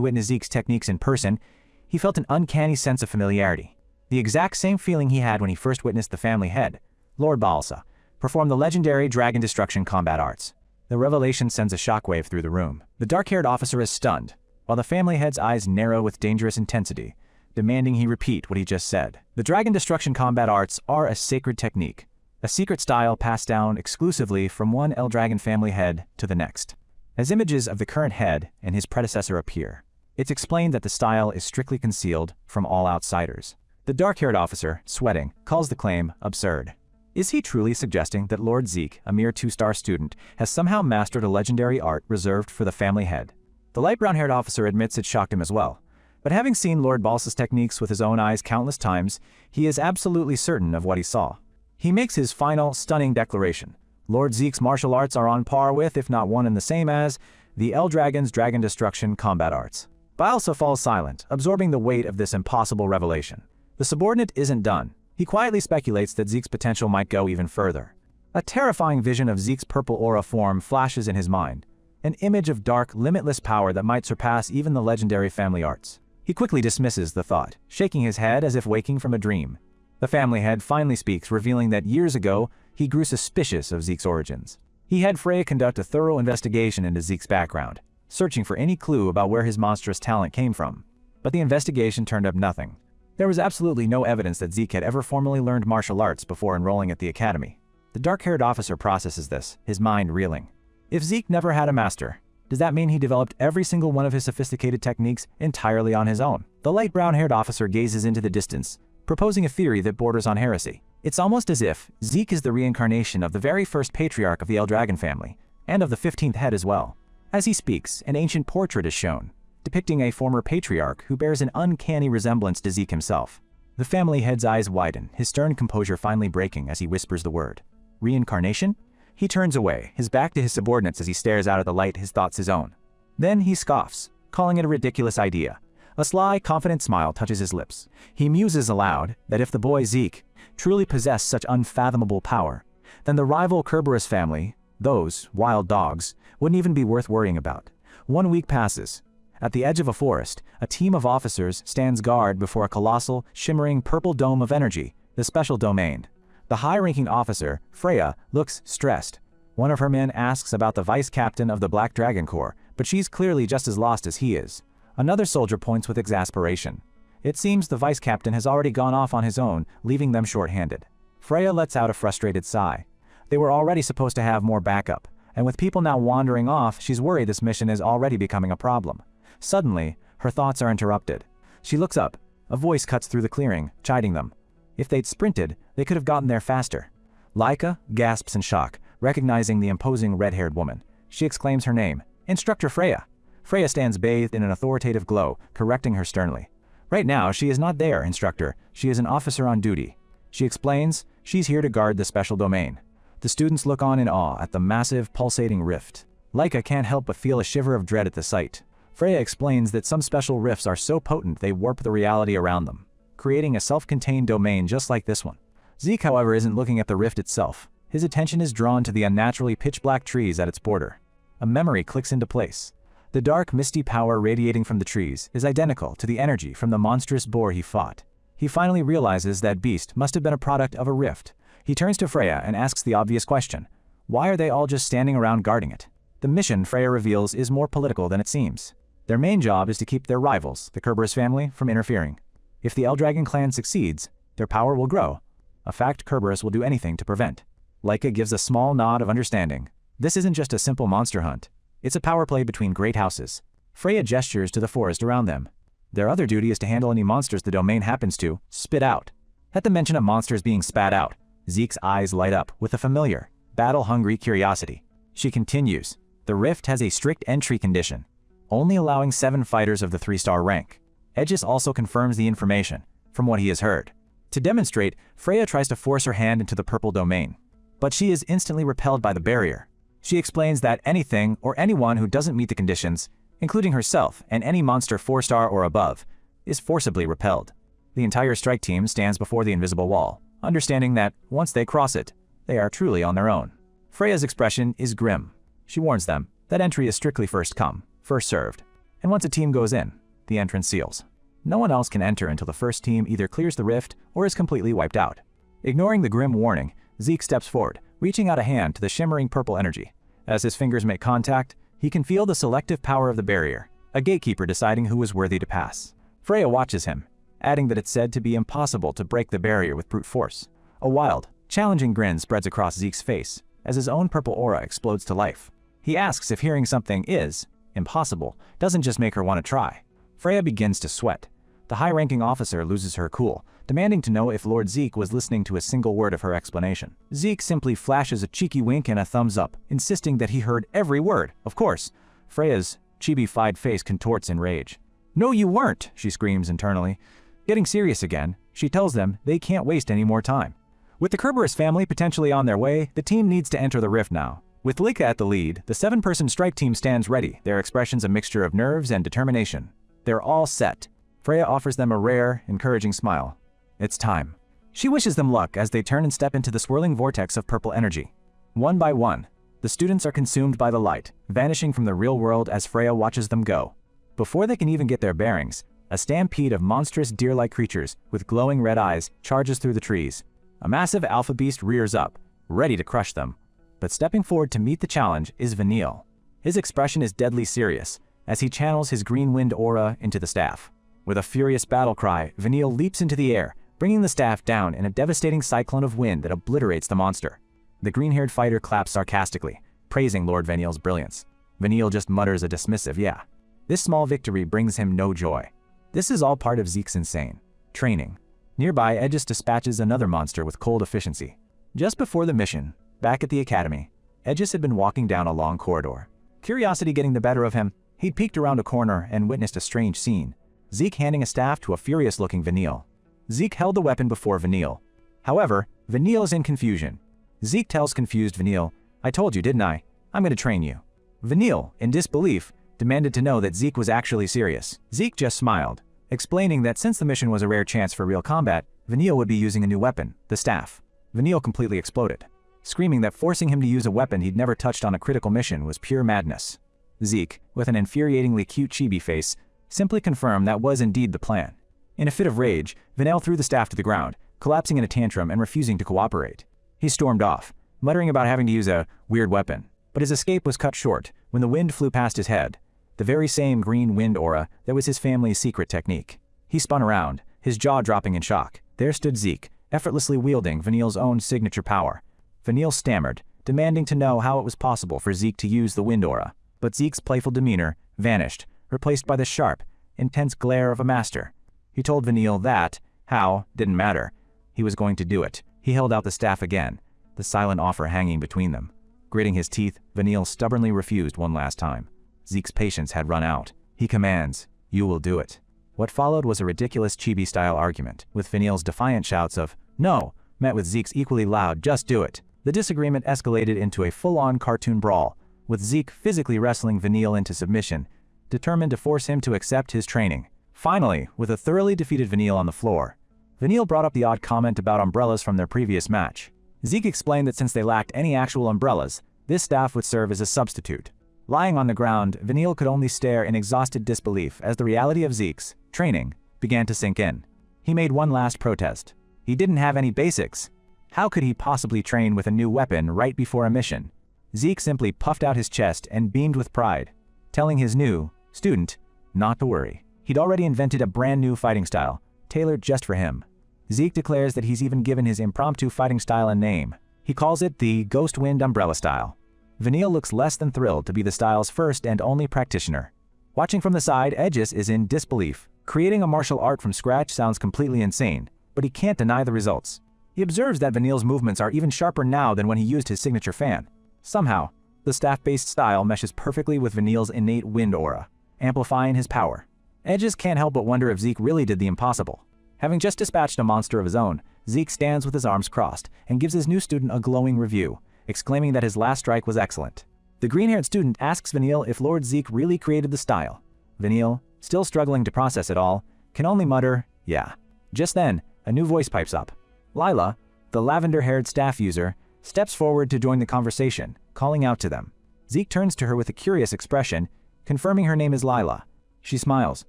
witnessed Zeke's techniques in person, he felt an uncanny sense of familiarity. The exact same feeling he had when he first witnessed the family head, Lord Balsa, perform the legendary dragon destruction combat arts. The revelation sends a shockwave through the room. The dark-haired officer is stunned, while the family head's eyes narrow with dangerous intensity, demanding he repeat what he just said. The dragon destruction combat arts are a sacred technique, a secret style passed down exclusively from one Eldragon family head to the next. As images of the current head and his predecessor appear, it's explained that the style is strictly concealed from all outsiders. The dark-haired officer, sweating, calls the claim absurd. Is he truly suggesting that Lord Zeke, a mere 2-star student, has somehow mastered a legendary art reserved for the family head? The light brown-haired officer admits it shocked him as well, but having seen Lord Balsa's techniques with his own eyes countless times, he is absolutely certain of what he saw. He makes his final, stunning declaration. Lord Zeke's martial arts are on par with, if not one and the same as, the Eldragon's dragon destruction combat arts. Balsa falls silent, absorbing the weight of this impossible revelation. The subordinate isn't done. He quietly speculates that Zeke's potential might go even further. A terrifying vision of Zeke's purple aura form flashes in his mind, an image of dark, limitless power that might surpass even the legendary family arts. He quickly dismisses the thought, shaking his head as if waking from a dream. The family head finally speaks, revealing that years ago, he grew suspicious of Zeke's origins. He had Freya conduct a thorough investigation into Zeke's background, searching for any clue about where his monstrous talent came from. But the investigation turned up nothing. There was absolutely no evidence that Zeke had ever formally learned martial arts before enrolling at the academy. The dark-haired officer processes this, his mind reeling. If Zeke never had a master, does that mean he developed every single one of his sophisticated techniques entirely on his own? The light brown-haired officer gazes into the distance, proposing a theory that borders on heresy. It's almost as if Zeke is the reincarnation of the very first patriarch of the Eldragon family, and of the 15th head as well. As he speaks, an ancient portrait is shown, depicting a former patriarch who bears an uncanny resemblance to Zeke himself. The family head's eyes widen, his stern composure finally breaking as he whispers the word. Reincarnation? He turns away, his back to his subordinates as he stares out at the light, his thoughts his own. Then he scoffs, calling it a ridiculous idea. A sly, confident smile touches his lips. He muses aloud that if the boy Zeke truly possessed such unfathomable power, then the rival Kerberos family, those wild dogs, wouldn't even be worth worrying about. 1 week passes. At the edge of a forest, a team of officers stands guard before a colossal, shimmering purple dome of energy, the special domain. The high-ranking officer, Freya, looks stressed. One of her men asks about the vice-captain of the Black Dragon Corps, but she's clearly just as lost as he is. Another soldier points with exasperation. It seems the vice-captain has already gone off on his own, leaving them short-handed. Freya lets out a frustrated sigh. They were already supposed to have more backup, and with people now wandering off, she's worried this mission is already becoming a problem. Suddenly, her thoughts are interrupted. She looks up. A voice cuts through the clearing, chiding them. If they'd sprinted, they could have gotten there faster. Laika gasps in shock, recognizing the imposing red-haired woman. She exclaims her name, Instructor Freya. Freya stands bathed in an authoritative glow, correcting her sternly. Right now, she is not there, Instructor. She is an officer on duty. She explains, she's here to guard the special domain. The students look on in awe at the massive, pulsating rift. Laika can't help but feel a shiver of dread at the sight. Freya explains that some special rifts are so potent they warp the reality around them, creating a self-contained domain just like this one. Zeke, however, isn't looking at the rift itself. His attention is drawn to the unnaturally pitch-black trees at its border. A memory clicks into place. The dark, misty power radiating from the trees is identical to the energy from the monstrous boar he fought. He finally realizes that beast must have been a product of a rift. He turns to Freya and asks the obvious question. Why are they all just standing around guarding it? The mission, Freya reveals, is more political than it seems. Their main job is to keep their rivals, the Kerberos family, from interfering. If the Eldragon clan succeeds, their power will grow, a fact Kerberos will do anything to prevent. Laika gives a small nod of understanding. This isn't just a simple monster hunt. It's a power play between great houses. Freya gestures to the forest around them. Their other duty is to handle any monsters the domain happens to spit out. At the mention of monsters being spat out, Zeke's eyes light up with a familiar, battle-hungry curiosity. She continues, the Rift has a strict entry condition, only allowing 7 fighters of the 3-star rank. Aegis also confirms the information, from what he has heard. To demonstrate, Freya tries to force her hand into the purple domain, but she is instantly repelled by the barrier. She explains that anything or anyone who doesn't meet the conditions, including herself and any monster 4-star or above, is forcibly repelled. The entire strike team stands before the invisible wall, understanding that once they cross it, they are truly on their own. Freya's expression is grim. She warns them that entry is strictly first come, first served, and once a team goes in, the entrance seals. No one else can enter until the first team either clears the rift or is completely wiped out. Ignoring the grim warning, Zeke steps forward, reaching out a hand to the shimmering purple energy. As his fingers make contact, he can feel the selective power of the barrier, a gatekeeper deciding who is worthy to pass. Freya watches him, adding that it's said to be impossible to break the barrier with brute force. A wild, challenging grin spreads across Zeke's face as his own purple aura explodes to life. He asks if hearing something is impossible doesn't just make her want to try. Freya begins to sweat. The high-ranking officer loses her cool, demanding to know if Lord Zeke was listening to a single word of her explanation. Zeke simply flashes a cheeky wink and a thumbs up, insisting that he heard every word. Of course, Freya's chibi-fied face contorts in rage. "No, you weren't," she screams internally. Getting serious again, she tells them they can't waste any more time. With the Kerberos family potentially on their way, the team needs to enter the rift now. With Lika at the lead, the 7-person strike team stands ready, their expressions a mixture of nerves and determination. They're all set. Freya offers them a rare, encouraging smile. It's time. She wishes them luck as they turn and step into the swirling vortex of purple energy. One by one, the students are consumed by the light, vanishing from the real world as Freya watches them go. Before they can even get their bearings, a stampede of monstrous deer-like creatures with glowing red eyes charges through the trees. A massive alpha beast rears up, ready to crush them. But stepping forward to meet the challenge is Vanille. His expression is deadly serious as he channels his green wind aura into the staff. With a furious battle cry, Vanille leaps into the air, bringing the staff down in a devastating cyclone of wind that obliterates the monster. The green-haired fighter claps sarcastically, praising Lord Vanille's brilliance. Vanille just mutters a dismissive yeah. This small victory brings him no joy. This is all part of Zeke's insane training. Nearby, Aegis dispatches another monster with cold efficiency. Just before the mission, back at the academy, Aegis had been walking down a long corridor. Curiosity getting the better of him, he'd peeked around a corner and witnessed a strange scene. Zeke handing a staff to a furious-looking Vanille. Zeke held the weapon before Vanille. However, Vanille is in confusion. Zeke tells confused Vanille, "I told you, didn't I? I'm going to train you." Vanille, in disbelief, demanded to know that Zeke was actually serious. Zeke just smiled, explaining that since the mission was a rare chance for real combat, Vanille would be using a new weapon, the staff. Vanille completely exploded, screaming that forcing him to use a weapon he'd never touched on a critical mission was pure madness. Zeke, with an infuriatingly cute chibi face, simply confirmed that was indeed the plan. In a fit of rage, Vanille threw the staff to the ground, collapsing in a tantrum and refusing to cooperate. He stormed off, muttering about having to use a weird weapon, but his escape was cut short when the wind flew past his head, the very same green wind aura that was his family's secret technique. He spun around, his jaw dropping in shock. There stood Zeke, effortlessly wielding Vanille's own signature power. Vanille stammered, demanding to know how it was possible for Zeke to use the wind aura, but Zeke's playful demeanor vanished, replaced by the sharp, intense glare of a master. He told Vanille that, how, didn't matter. He was going to do it. He held out the staff again, the silent offer hanging between them. Gritting his teeth, Vanille stubbornly refused one last time. Zeke's patience had run out. He commands, "You will do it." What followed was a ridiculous chibi-style argument, with Vanille's defiant shouts of, "No," met with Zeke's equally loud, "Just do it." The disagreement escalated into a full-on cartoon brawl, with Zeke physically wrestling Vanille into submission, determined to force him to accept his training. Finally, with a thoroughly defeated Vanille on the floor, Vanille brought up the odd comment about umbrellas from their previous match. Zeke explained that since they lacked any actual umbrellas, this staff would serve as a substitute. Lying on the ground, Vanille could only stare in exhausted disbelief as the reality of Zeke's training began to sink in. He made one last protest. He didn't have any basics. How could he possibly train with a new weapon right before a mission? Zeke simply puffed out his chest and beamed with pride, telling his new student not to worry. He'd already invented a brand new fighting style, tailored just for him. Zeke declares that he's even given his impromptu fighting style a name. He calls it the Ghost Wind Umbrella style. Vanille looks less than thrilled to be the style's first and only practitioner. Watching from the side, Aegis is in disbelief. Creating a martial art from scratch sounds completely insane, but he can't deny the results. He observes that Vanille's movements are even sharper now than when he used his signature fan. Somehow, the staff-based style meshes perfectly with Vanille's innate wind aura, amplifying his power. Aegis can't help but wonder if Zeke really did the impossible. Having just dispatched a monster of his own, Zeke stands with his arms crossed and gives his new student a glowing review, exclaiming that his last strike was excellent. The green-haired student asks Vanille if Lord Zeke really created the style. Vanille, still struggling to process it all, can only mutter, yeah. Just then, a new voice pipes up. Lila, the lavender-haired staff user, steps forward to join the conversation, calling out to them. Zeke turns to her with a curious expression, confirming her name is Lila. She smiles,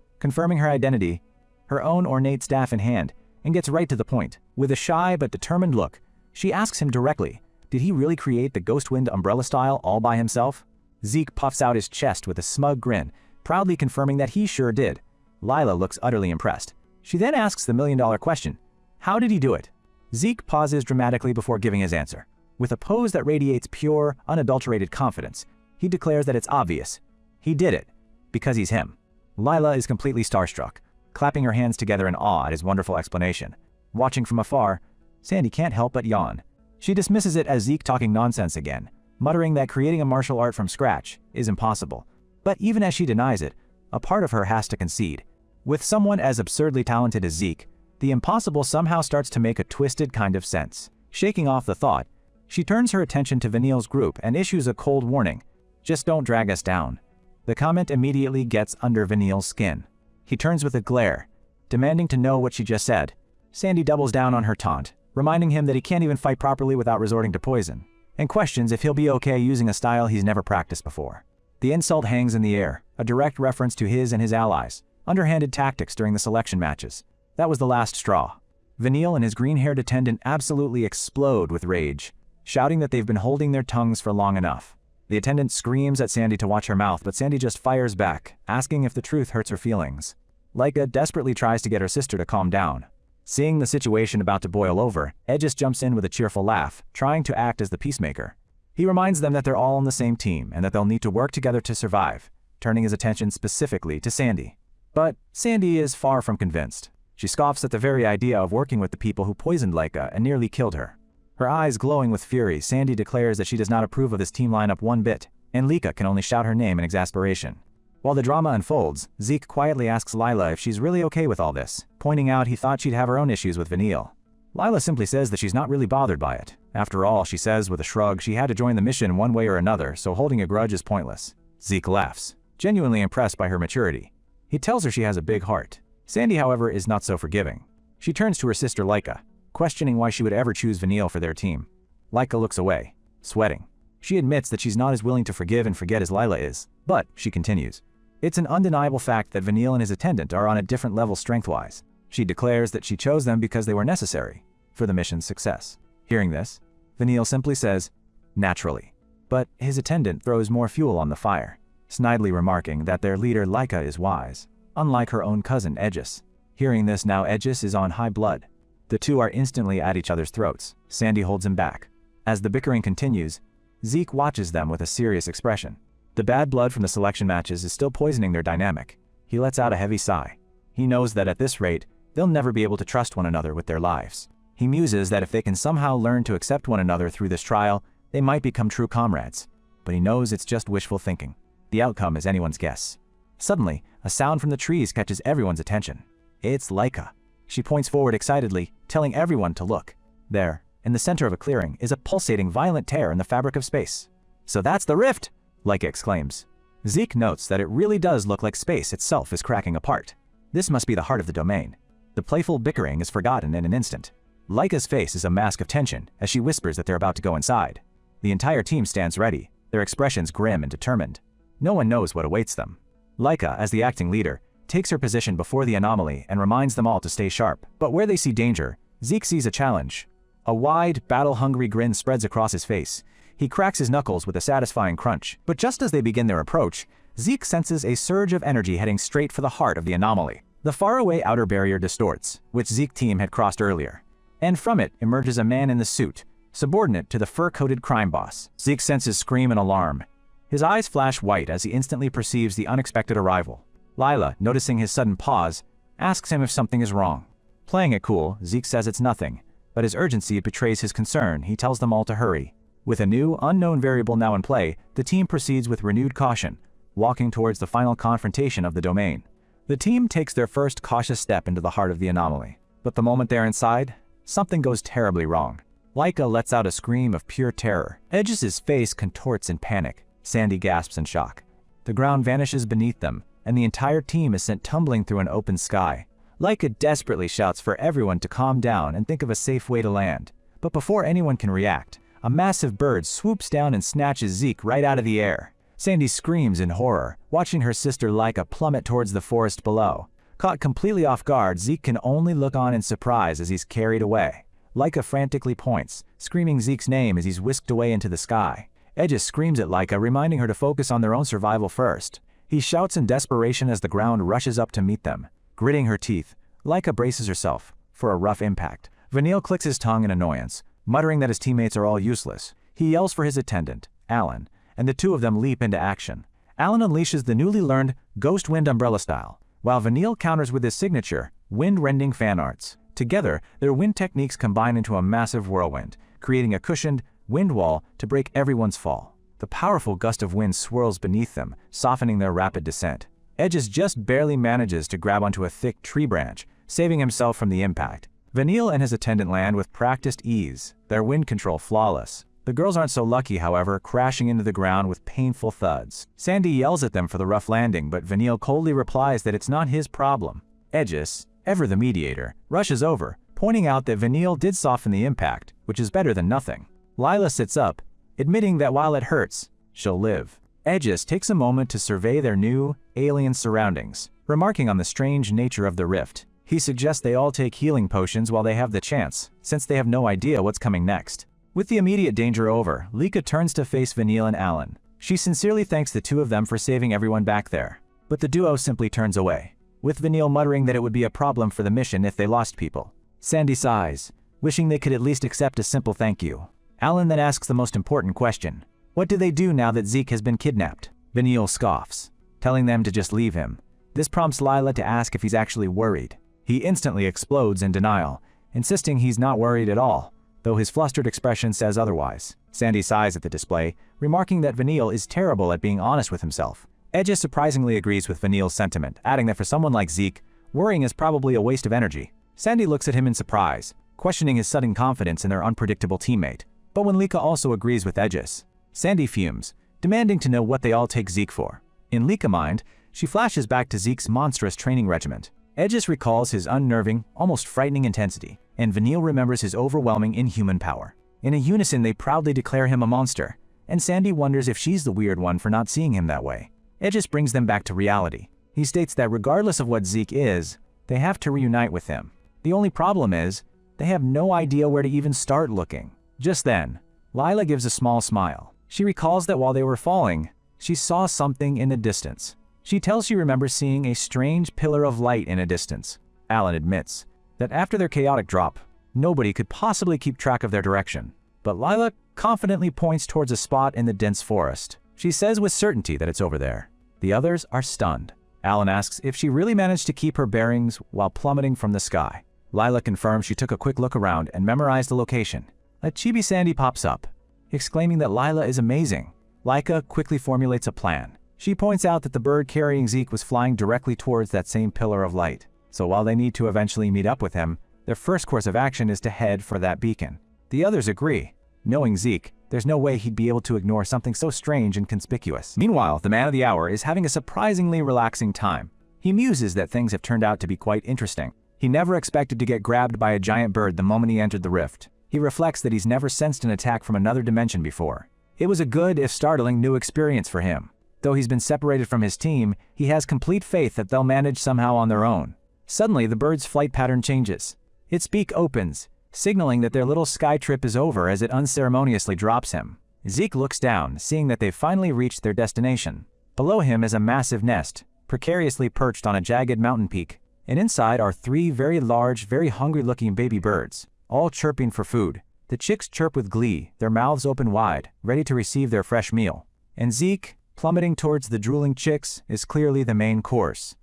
confirming her identity, her own ornate staff in hand, and gets right to the point. With a shy but determined look, she asks him directly, did he really create the Ghostwind umbrella style all by himself? Zeke puffs out his chest with a smug grin, proudly confirming that he sure did. Lila looks utterly impressed. She then asks the million-dollar question, how did he do it? Zeke pauses dramatically before giving his answer. With a pose that radiates pure, unadulterated confidence, he declares that it's obvious. He did it, because he's him. Lila is completely starstruck, clapping her hands together in awe at his wonderful explanation. Watching from afar, Sandy can't help but yawn. She dismisses it as Zeke talking nonsense again, muttering that creating a martial art from scratch is impossible. But even as she denies it, a part of her has to concede. With someone as absurdly talented as Zeke, the impossible somehow starts to make a twisted kind of sense. Shaking off the thought, she turns her attention to Vanille's group and issues a cold warning. Just don't drag us down. The comment immediately gets under Vanille's skin. He turns with a glare, demanding to know what she just said. Sandy doubles down on her taunt, reminding him that he can't even fight properly without resorting to poison, and questions if he'll be okay using a style he's never practiced before. The insult hangs in the air, a direct reference to his and his allies' underhanded tactics during the selection matches. That was the last straw. Vanille and his green-haired attendant absolutely explode with rage, shouting that they've been holding their tongues for long enough. The attendant screams at Sandy to watch her mouth, but Sandy just fires back, asking if the truth hurts her feelings. Laika desperately tries to get her sister to calm down. Seeing the situation about to boil over, Aegis jumps in with a cheerful laugh, trying to act as the peacemaker. He reminds them that they're all on the same team and that they'll need to work together to survive, turning his attention specifically to Sandy. But Sandy is far from convinced. She scoffs at the very idea of working with the people who poisoned Laika and nearly killed her. Her eyes glowing with fury, Sandy declares that she does not approve of this team lineup one bit, and Laika can only shout her name in exasperation. While the drama unfolds, Zeke quietly asks Lila if she's really okay with all this, pointing out he thought she'd have her own issues with Vanille. Lila simply says that she's not really bothered by it. After all, she says with a shrug, she had to join the mission one way or another, so holding a grudge is pointless. Zeke laughs, genuinely impressed by her maturity. He tells her she has a big heart. Sandy, however, is not so forgiving. She turns to her sister Laika, questioning why she would ever choose Vanille for their team. Laika looks away, sweating. She admits that she's not as willing to forgive and forget as Lila is, but she continues. It's an undeniable fact that Vanille and his attendant are on a different level strength-wise. She declares that she chose them because they were necessary for the mission's success. Hearing this, Vanille simply says, naturally. But his attendant throws more fuel on the fire, snidely remarking that their leader Laika is wise, unlike her own cousin Aegis. Hearing this, now Aegis is on high blood. The two are instantly at each other's throats. Sandy holds him back. As the bickering continues, Zeke watches them with a serious expression. The bad blood from the selection matches is still poisoning their dynamic. He lets out a heavy sigh. He knows that at this rate, they'll never be able to trust one another with their lives. He muses that if they can somehow learn to accept one another through this trial, they might become true comrades. But he knows it's just wishful thinking. The outcome is anyone's guess. Suddenly, a sound from the trees catches everyone's attention. It's Laika. She points forward excitedly, telling everyone to look. There, in the center of a clearing, is a pulsating, violent tear in the fabric of space. So that's the rift! Laika exclaims. Zeke notes that it really does look like space itself is cracking apart. This must be the heart of the domain. The playful bickering is forgotten in an instant. Laika's face is a mask of tension as she whispers that they're about to go inside. The entire team stands ready, their expressions grim and determined. No one knows what awaits them. Laika, as the acting leader, takes her position before the anomaly and reminds them all to stay sharp. But where they see danger, Zeke sees a challenge. A wide, battle-hungry grin spreads across his face. He cracks his knuckles with a satisfying crunch. But just as they begin their approach, Zeke senses a surge of energy heading straight for the heart of the anomaly. The faraway outer barrier distorts, which Zeke's team had crossed earlier, and from it emerges a man in the suit, subordinate to the fur-coated crime boss. Zeke senses scream and alarm. His eyes flash white as he instantly perceives the unexpected arrival. Lila, noticing his sudden pause, asks him if something is wrong. Playing it cool, Zeke says it's nothing, but his urgency betrays his concern. He tells them all to hurry. With a new, unknown variable now in play, the team proceeds with renewed caution, walking towards the final confrontation of the domain. The team takes their first cautious step into the heart of the anomaly. But the moment they're inside, something goes terribly wrong. Laika lets out a scream of pure terror. Edge's face contorts in panic. Sandy gasps in shock. The ground vanishes beneath them, and the entire team is sent tumbling through an open sky. Laika desperately shouts for everyone to calm down and think of a safe way to land. But before anyone can react, a massive bird swoops down and snatches Zeke right out of the air. Sandy screams in horror, watching her sister Laika plummet towards the forest below. Caught completely off guard, Zeke can only look on in surprise as he's carried away. Laika frantically points, screaming Zeke's name as he's whisked away into the sky. Edges screams at Laika, reminding her to focus on their own survival first. He shouts in desperation as the ground rushes up to meet them. Gritting her teeth, Laika braces herself for a rough impact. Vanille clicks his tongue in annoyance, muttering that his teammates are all useless. He yells for his attendant, Alan, and the two of them leap into action. Alan unleashes the newly learned Ghost Wind Umbrella style, while Vanille counters with his signature, Wind-Rending Fan Arts. Together, their wind techniques combine into a massive whirlwind, creating a cushioned wind wall to break everyone's fall. The powerful gust of wind swirls beneath them, softening their rapid descent. Edges just barely manages to grab onto a thick tree branch, saving himself from the impact. Vanille and his attendant land with practiced ease, their wind control flawless. The girls aren't so lucky, however, crashing into the ground with painful thuds. Sandy yells at them for the rough landing, but Vanille coldly replies that it's not his problem. Edges, ever the mediator, rushes over, pointing out that Vanille did soften the impact, which is better than nothing. Lila sits up, admitting that while it hurts, she'll live. Edges takes a moment to survey their new, alien surroundings, remarking on the strange nature of the rift. He suggests they all take healing potions while they have the chance, since they have no idea what's coming next. With the immediate danger over, Laika turns to face Vanille and Alan. She sincerely thanks the two of them for saving everyone back there. But the duo simply turns away, with Vanille muttering that it would be a problem for the mission if they lost people. Sandy sighs, wishing they could at least accept a simple thank you. Alan then asks the most important question. What do they do now that Zeke has been kidnapped? Vanille scoffs, telling them to just leave him. This prompts Lila to ask if he's actually worried. He instantly explodes in denial, insisting he's not worried at all, though his flustered expression says otherwise. Sandy sighs at the display, remarking that Vanille is terrible at being honest with himself. Edges surprisingly agrees with Vanille's sentiment, adding that for someone like Zeke, worrying is probably a waste of energy. Sandy looks at him in surprise, questioning his sudden confidence in their unpredictable teammate. But when Laika also agrees with Edges, Sandy fumes, demanding to know what they all take Zeke for. In Laika mind, she flashes back to Zeke's monstrous training regiment. Edges recalls his unnerving, almost frightening intensity, and Vanille remembers his overwhelming inhuman power. In a unison, they proudly declare him a monster, and Sandy wonders if she's the weird one for not seeing him that way. Edges brings them back to reality. He states that regardless of what Zeke is, they have to reunite with him. The only problem is, they have no idea where to even start looking. Just then, Lila gives a small smile. She recalls that while they were falling, she saw something in the distance. She tells she remembers seeing a strange pillar of light in a distance. Alan admits that after their chaotic drop, nobody could possibly keep track of their direction. But Lila confidently points towards a spot in the dense forest. She says with certainty that it's over there. The others are stunned. Alan asks if she really managed to keep her bearings while plummeting from the sky. Lila confirms she took a quick look around and memorized the location. A chibi Sandy pops up, exclaiming that Lila is amazing. Laika quickly formulates a plan. She points out that the bird carrying Zeke was flying directly towards that same pillar of light. So while they need to eventually meet up with him, their first course of action is to head for that beacon. The others agree. Knowing Zeke, there's no way he'd be able to ignore something so strange and conspicuous. Meanwhile, the man of the hour is having a surprisingly relaxing time. He muses that things have turned out to be quite interesting. He never expected to get grabbed by a giant bird the moment he entered the rift. He reflects that he's never sensed an attack from another dimension before. It was a good, if startling, new experience for him. Though he's been separated from his team, he has complete faith that they'll manage somehow on their own. Suddenly, the bird's flight pattern changes. Its beak opens, signaling that their little sky trip is over as it unceremoniously drops him. Zeke looks down, seeing that they've finally reached their destination. Below him is a massive nest, precariously perched on a jagged mountain peak, and inside are three very large, very hungry-looking baby birds, all chirping for food. The chicks chirp with glee, their mouths open wide, ready to receive their fresh meal. And Zeke, plummeting towards the drooling chicks, is clearly the main course.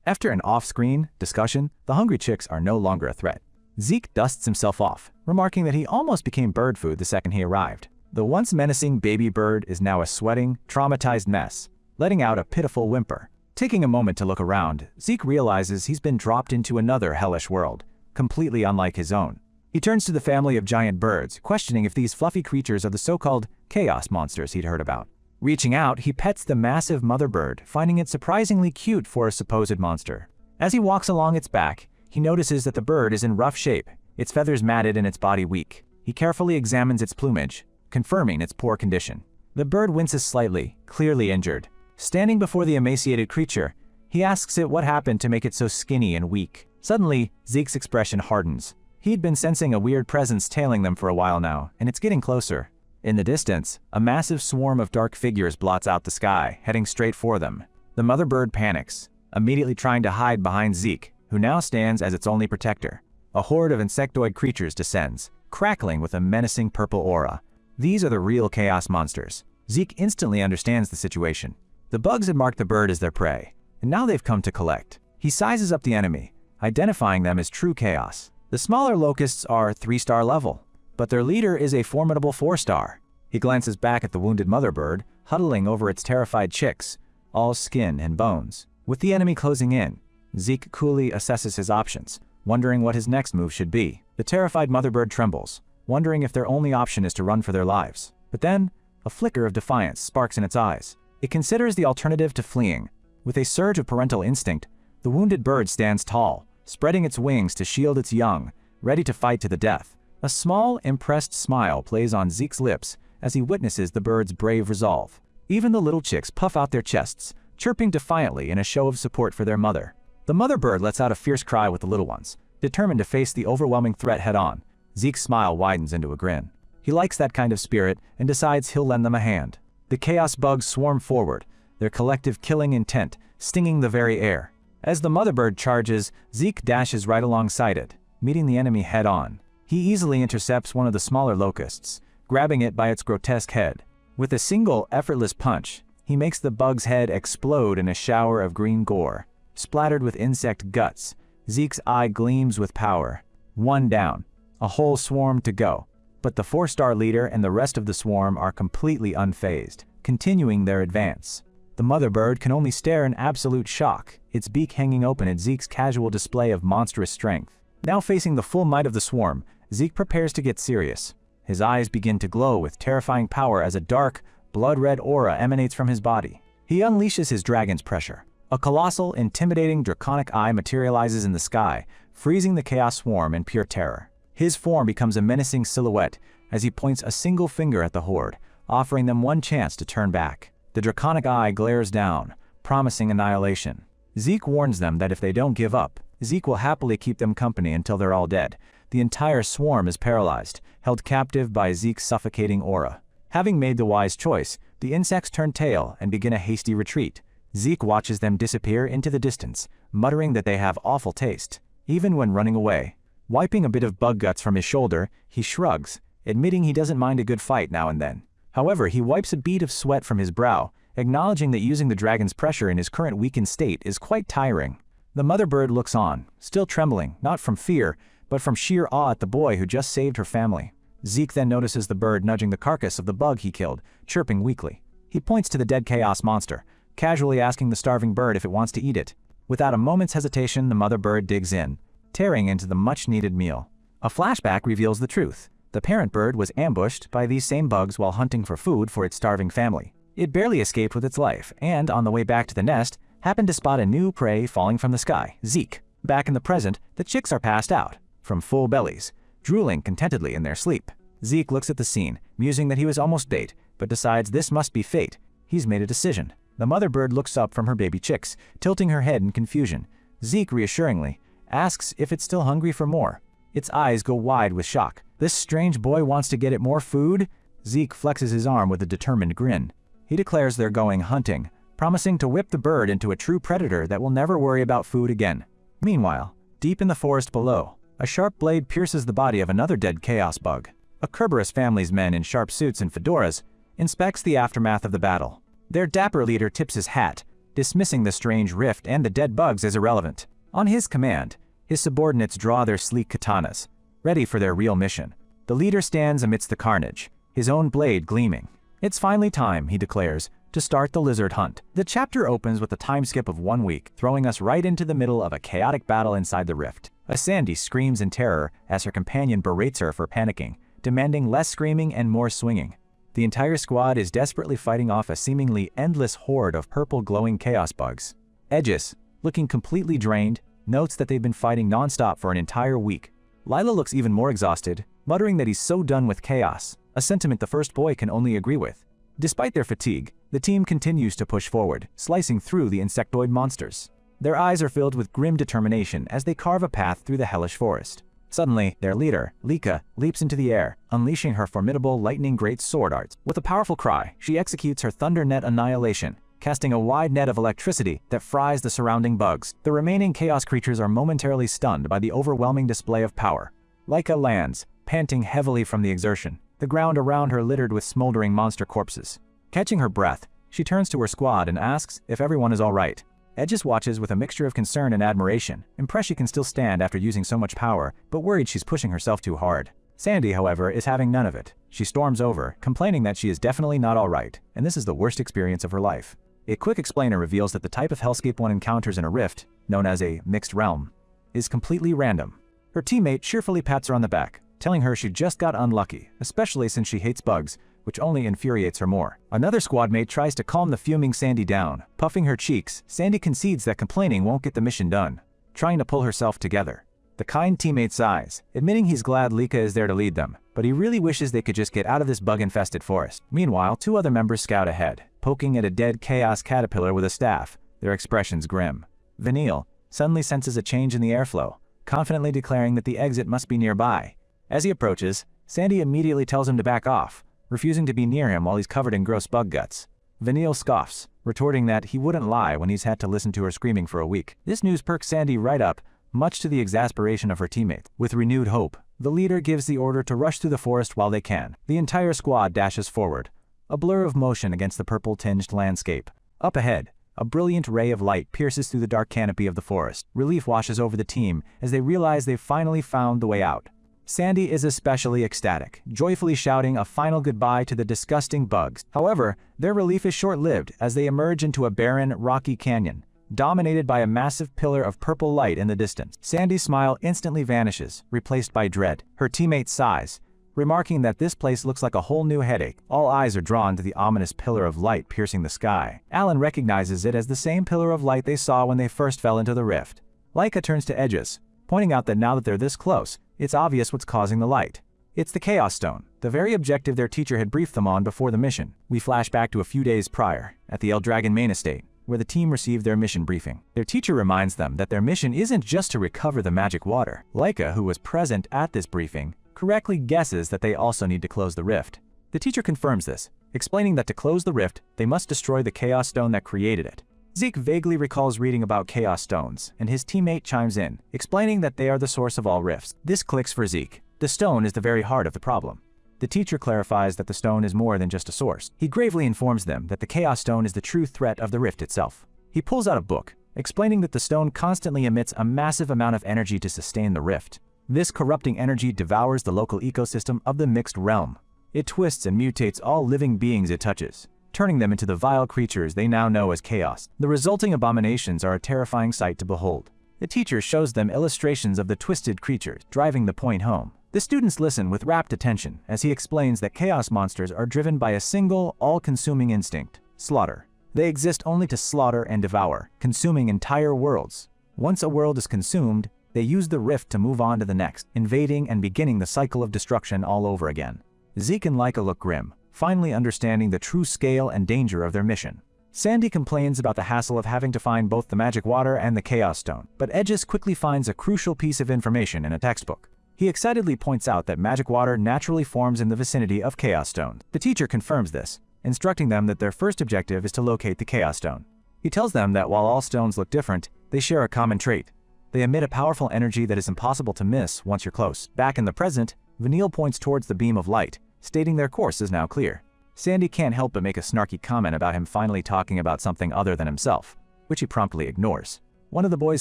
After an off-screen discussion, the hungry chicks are no longer a threat. Zeke dusts himself off, remarking that he almost became bird food the second he arrived. The once menacing baby bird is now a sweating, traumatized mess, letting out a pitiful whimper. Taking a moment to look around, Zeke realizes he's been dropped into another hellish world, completely unlike his own. He turns to the family of giant birds, questioning if these fluffy creatures are the so-called chaos monsters he'd heard about. Reaching out, he pets the massive mother bird, finding it surprisingly cute for a supposed monster. As he walks along its back, he notices that the bird is in rough shape, its feathers matted and its body weak. He carefully examines its plumage, confirming its poor condition. The bird winces slightly, clearly injured. Standing before the emaciated creature, he asks it what happened to make it so skinny and weak. Suddenly, Zeke's expression hardens. He'd been sensing a weird presence tailing them for a while now, and it's getting closer. In the distance, a massive swarm of dark figures blots out the sky, heading straight for them. The mother bird panics, immediately trying to hide behind Zeke, who now stands as its only protector. A horde of insectoid creatures descends, crackling with a menacing purple aura. These are the real chaos monsters. Zeke instantly understands the situation. The bugs had marked the bird as their prey, and now they've come to collect. He sizes up the enemy, identifying them as true chaos. The smaller locusts are 3-star level, but their leader is a formidable 4-star. He glances back at the wounded mother bird, huddling over its terrified chicks, all skin and bones. With the enemy closing in, Zeke coolly assesses his options, wondering what his next move should be. The terrified mother bird trembles, wondering if their only option is to run for their lives. But then, a flicker of defiance sparks in its eyes. It considers the alternative to fleeing. With a surge of parental instinct, the wounded bird stands tall, spreading its wings to shield its young, ready to fight to the death. A small, impressed smile plays on Zeke's lips as he witnesses the bird's brave resolve. Even the little chicks puff out their chests, chirping defiantly in a show of support for their mother. The mother bird lets out a fierce cry with the little ones, determined to face the overwhelming threat head-on. Zeke's smile widens into a grin. He likes that kind of spirit and decides he'll lend them a hand. The chaos bugs swarm forward, their collective killing intent stinging the very air. As the mother bird charges, Zeke dashes right alongside it, meeting the enemy head-on. He easily intercepts one of the smaller locusts, grabbing it by its grotesque head. With a single, effortless punch, he makes the bug's head explode in a shower of green gore. Splattered with insect guts, Zeke's eye gleams with power. One down, a whole swarm to go. But the 4-star leader and the rest of the swarm are completely unfazed, continuing their advance. The mother bird can only stare in absolute shock, its beak hanging open at Zeke's casual display of monstrous strength. Now facing the full might of the swarm, Zeke prepares to get serious. His eyes begin to glow with terrifying power as a dark, blood-red aura emanates from his body. He unleashes his dragon's pressure. A colossal, intimidating draconic eye materializes in the sky, freezing the chaos swarm in pure terror. His form becomes a menacing silhouette as he points a single finger at the horde, offering them one chance to turn back. The draconic eye glares down, promising annihilation. Zeke warns them that if they don't give up, Zeke will happily keep them company until they're all dead. The entire swarm is paralyzed, held captive by Zeke's suffocating aura. Having made the wise choice, the insects turn tail and begin a hasty retreat. Zeke watches them disappear into the distance, muttering that they have awful taste, even when running away. Wiping a bit of bug guts from his shoulder, he shrugs, admitting he doesn't mind a good fight now and then. However, he wipes a bead of sweat from his brow, acknowledging that using the dragon's pressure in his current weakened state is quite tiring. The mother bird looks on, still trembling, not from fear, but from sheer awe at the boy who just saved her family. Zeke then notices the bird nudging the carcass of the bug he killed, chirping weakly. He points to the dead chaos monster, casually asking the starving bird if it wants to eat it. Without a moment's hesitation, the mother bird digs in, tearing into the much-needed meal. A flashback reveals the truth. The parent bird was ambushed by these same bugs while hunting for food for its starving family. It barely escaped with its life, and on the way back to the nest, happened to spot a new prey falling from the sky, Zeke. Back in the present, the chicks are passed out, from full bellies, drooling contentedly in their sleep. Zeke looks at the scene, musing that he was almost bait, but decides this must be fate. He's made a decision. The mother bird looks up from her baby chicks, tilting her head in confusion. Zeke, reassuringly, asks if it's still hungry for more. Its eyes go wide with shock. This strange boy wants to get it more food? Zeke flexes his arm with a determined grin. He declares they're going hunting, promising to whip the bird into a true predator that will never worry about food again. Meanwhile, deep in the forest below, a sharp blade pierces the body of another dead chaos bug. a Kerberos family's men in sharp suits and fedoras, inspects the aftermath of the battle. Their dapper leader tips his hat, dismissing the strange rift and the dead bugs as irrelevant. On his command, his subordinates draw their sleek katanas, ready for their real mission. The leader stands amidst the carnage, his own blade gleaming. It's finally time, he declares, to start the lizard hunt. The chapter opens with a time skip of 1 week, throwing us right into the middle of a chaotic battle inside the rift. Sandy screams in terror as her companion berates her for panicking, demanding less screaming and more swinging. The entire squad is desperately fighting off a seemingly endless horde of purple glowing chaos bugs. Aegis, looking completely drained, notes that they've been fighting non-stop for an entire week. Lila looks even more exhausted, muttering that he's so done with chaos, a sentiment the first boy can only agree with. Despite their fatigue, the team continues to push forward, slicing through the insectoid monsters. Their eyes are filled with grim determination as they carve a path through the hellish forest. Suddenly, their leader, Lika, leaps into the air, unleashing her formidable lightning great sword arts. With a powerful cry, she executes her thunder net annihilation, casting a wide net of electricity that fries the surrounding bugs. The remaining chaos creatures are momentarily stunned by the overwhelming display of power. Lika lands, panting heavily from the exertion, the ground around her littered with smoldering monster corpses. Catching her breath, she turns to her squad and asks if everyone is all right. Aegis watches with a mixture of concern and admiration, impressed she can still stand after using so much power, but worried she's pushing herself too hard. Sandy, however, is having none of it. She storms over, complaining that she is definitely not all right, and this is the worst experience of her life. A quick explainer reveals that the type of hellscape one encounters in a rift, known as a mixed realm, is completely random. Her teammate cheerfully pats her on the back, telling her she just got unlucky, especially since she hates bugs, which only infuriates her more. Another squadmate tries to calm the fuming Sandy down. Puffing her cheeks, Sandy concedes that complaining won't get the mission done, trying to pull herself together. The kind teammate sighs, admitting he's glad Lika is there to lead them, but he really wishes they could just get out of this bug-infested forest. Meanwhile, 2 other members scout ahead, poking at a dead chaos caterpillar with a staff, their expressions grim. Vanille suddenly senses a change in the airflow, confidently declaring that the exit must be nearby. As he approaches, Sandy immediately tells him to back off, refusing to be near him while he's covered in gross bug guts. Vanille scoffs, retorting that he wouldn't lie when he's had to listen to her screaming for a week. This news perks Sandy right up, much to the exasperation of her teammates. With renewed hope, the leader gives the order to rush through the forest while they can. The entire squad dashes forward, a blur of motion against the purple-tinged landscape. Up ahead, a brilliant ray of light pierces through the dark canopy of the forest. Relief washes over the team as they realize they've finally found the way out. Sandy is especially ecstatic, joyfully shouting a final goodbye to the disgusting bugs. However, their relief is short-lived as they emerge into a barren, rocky canyon, dominated by a massive pillar of purple light in the distance. Sandy's smile instantly vanishes, replaced by dread. Her teammate sighs, remarking that this place looks like a whole new headache. All eyes are drawn to the ominous pillar of light piercing the sky. Alan recognizes it as the same pillar of light they saw when they first fell into the rift. Laika turns to Aegis, pointing out that now that they're this close, it's obvious what's causing the light. It's the Chaos Stone, the very objective their teacher had briefed them on before the mission. We flash back to a few days prior, at the Eldragon main estate, where the team received their mission briefing. Their teacher reminds them that their mission isn't just to recover the magic water. Laika, who was present at this briefing, correctly guesses that they also need to close the rift. The teacher confirms this, explaining that to close the rift, they must destroy the Chaos Stone that created it. Zeke vaguely recalls reading about Chaos Stones, and his teammate chimes in, explaining that they are the source of all rifts. This clicks for Zeke. The stone is the very heart of the problem. The teacher clarifies that the stone is more than just a source. He gravely informs them that the Chaos Stone is the true threat of the rift itself. He pulls out a book, explaining that the stone constantly emits a massive amount of energy to sustain the rift. This corrupting energy devours the local ecosystem of the mixed realm. It twists and mutates all living beings it touches, turning them into the vile creatures they now know as chaos. The resulting abominations are a terrifying sight to behold. The teacher shows them illustrations of the twisted creatures, driving the point home. The students listen with rapt attention as he explains that chaos monsters are driven by a single, all-consuming instinct: slaughter. They exist only to slaughter and devour, consuming entire worlds. Once a world is consumed, they use the rift to move on to the next, invading and beginning the cycle of destruction all over again. Zeke and Laika look grim, finally understanding the true scale and danger of their mission. Sandy complains about the hassle of having to find both the magic water and the Chaos Stone, but Aegis quickly finds a crucial piece of information in a textbook. He excitedly points out that magic water naturally forms in the vicinity of Chaos Stones. The teacher confirms this, instructing them that their first objective is to locate the Chaos Stone. He tells them that while all stones look different, they share a common trait. They emit a powerful energy that is impossible to miss once you're close. Back in the present, Vanille points towards the beam of light, stating their course is now clear. Sandy can't help but make a snarky comment about him finally talking about something other than himself, which he promptly ignores. One of the boys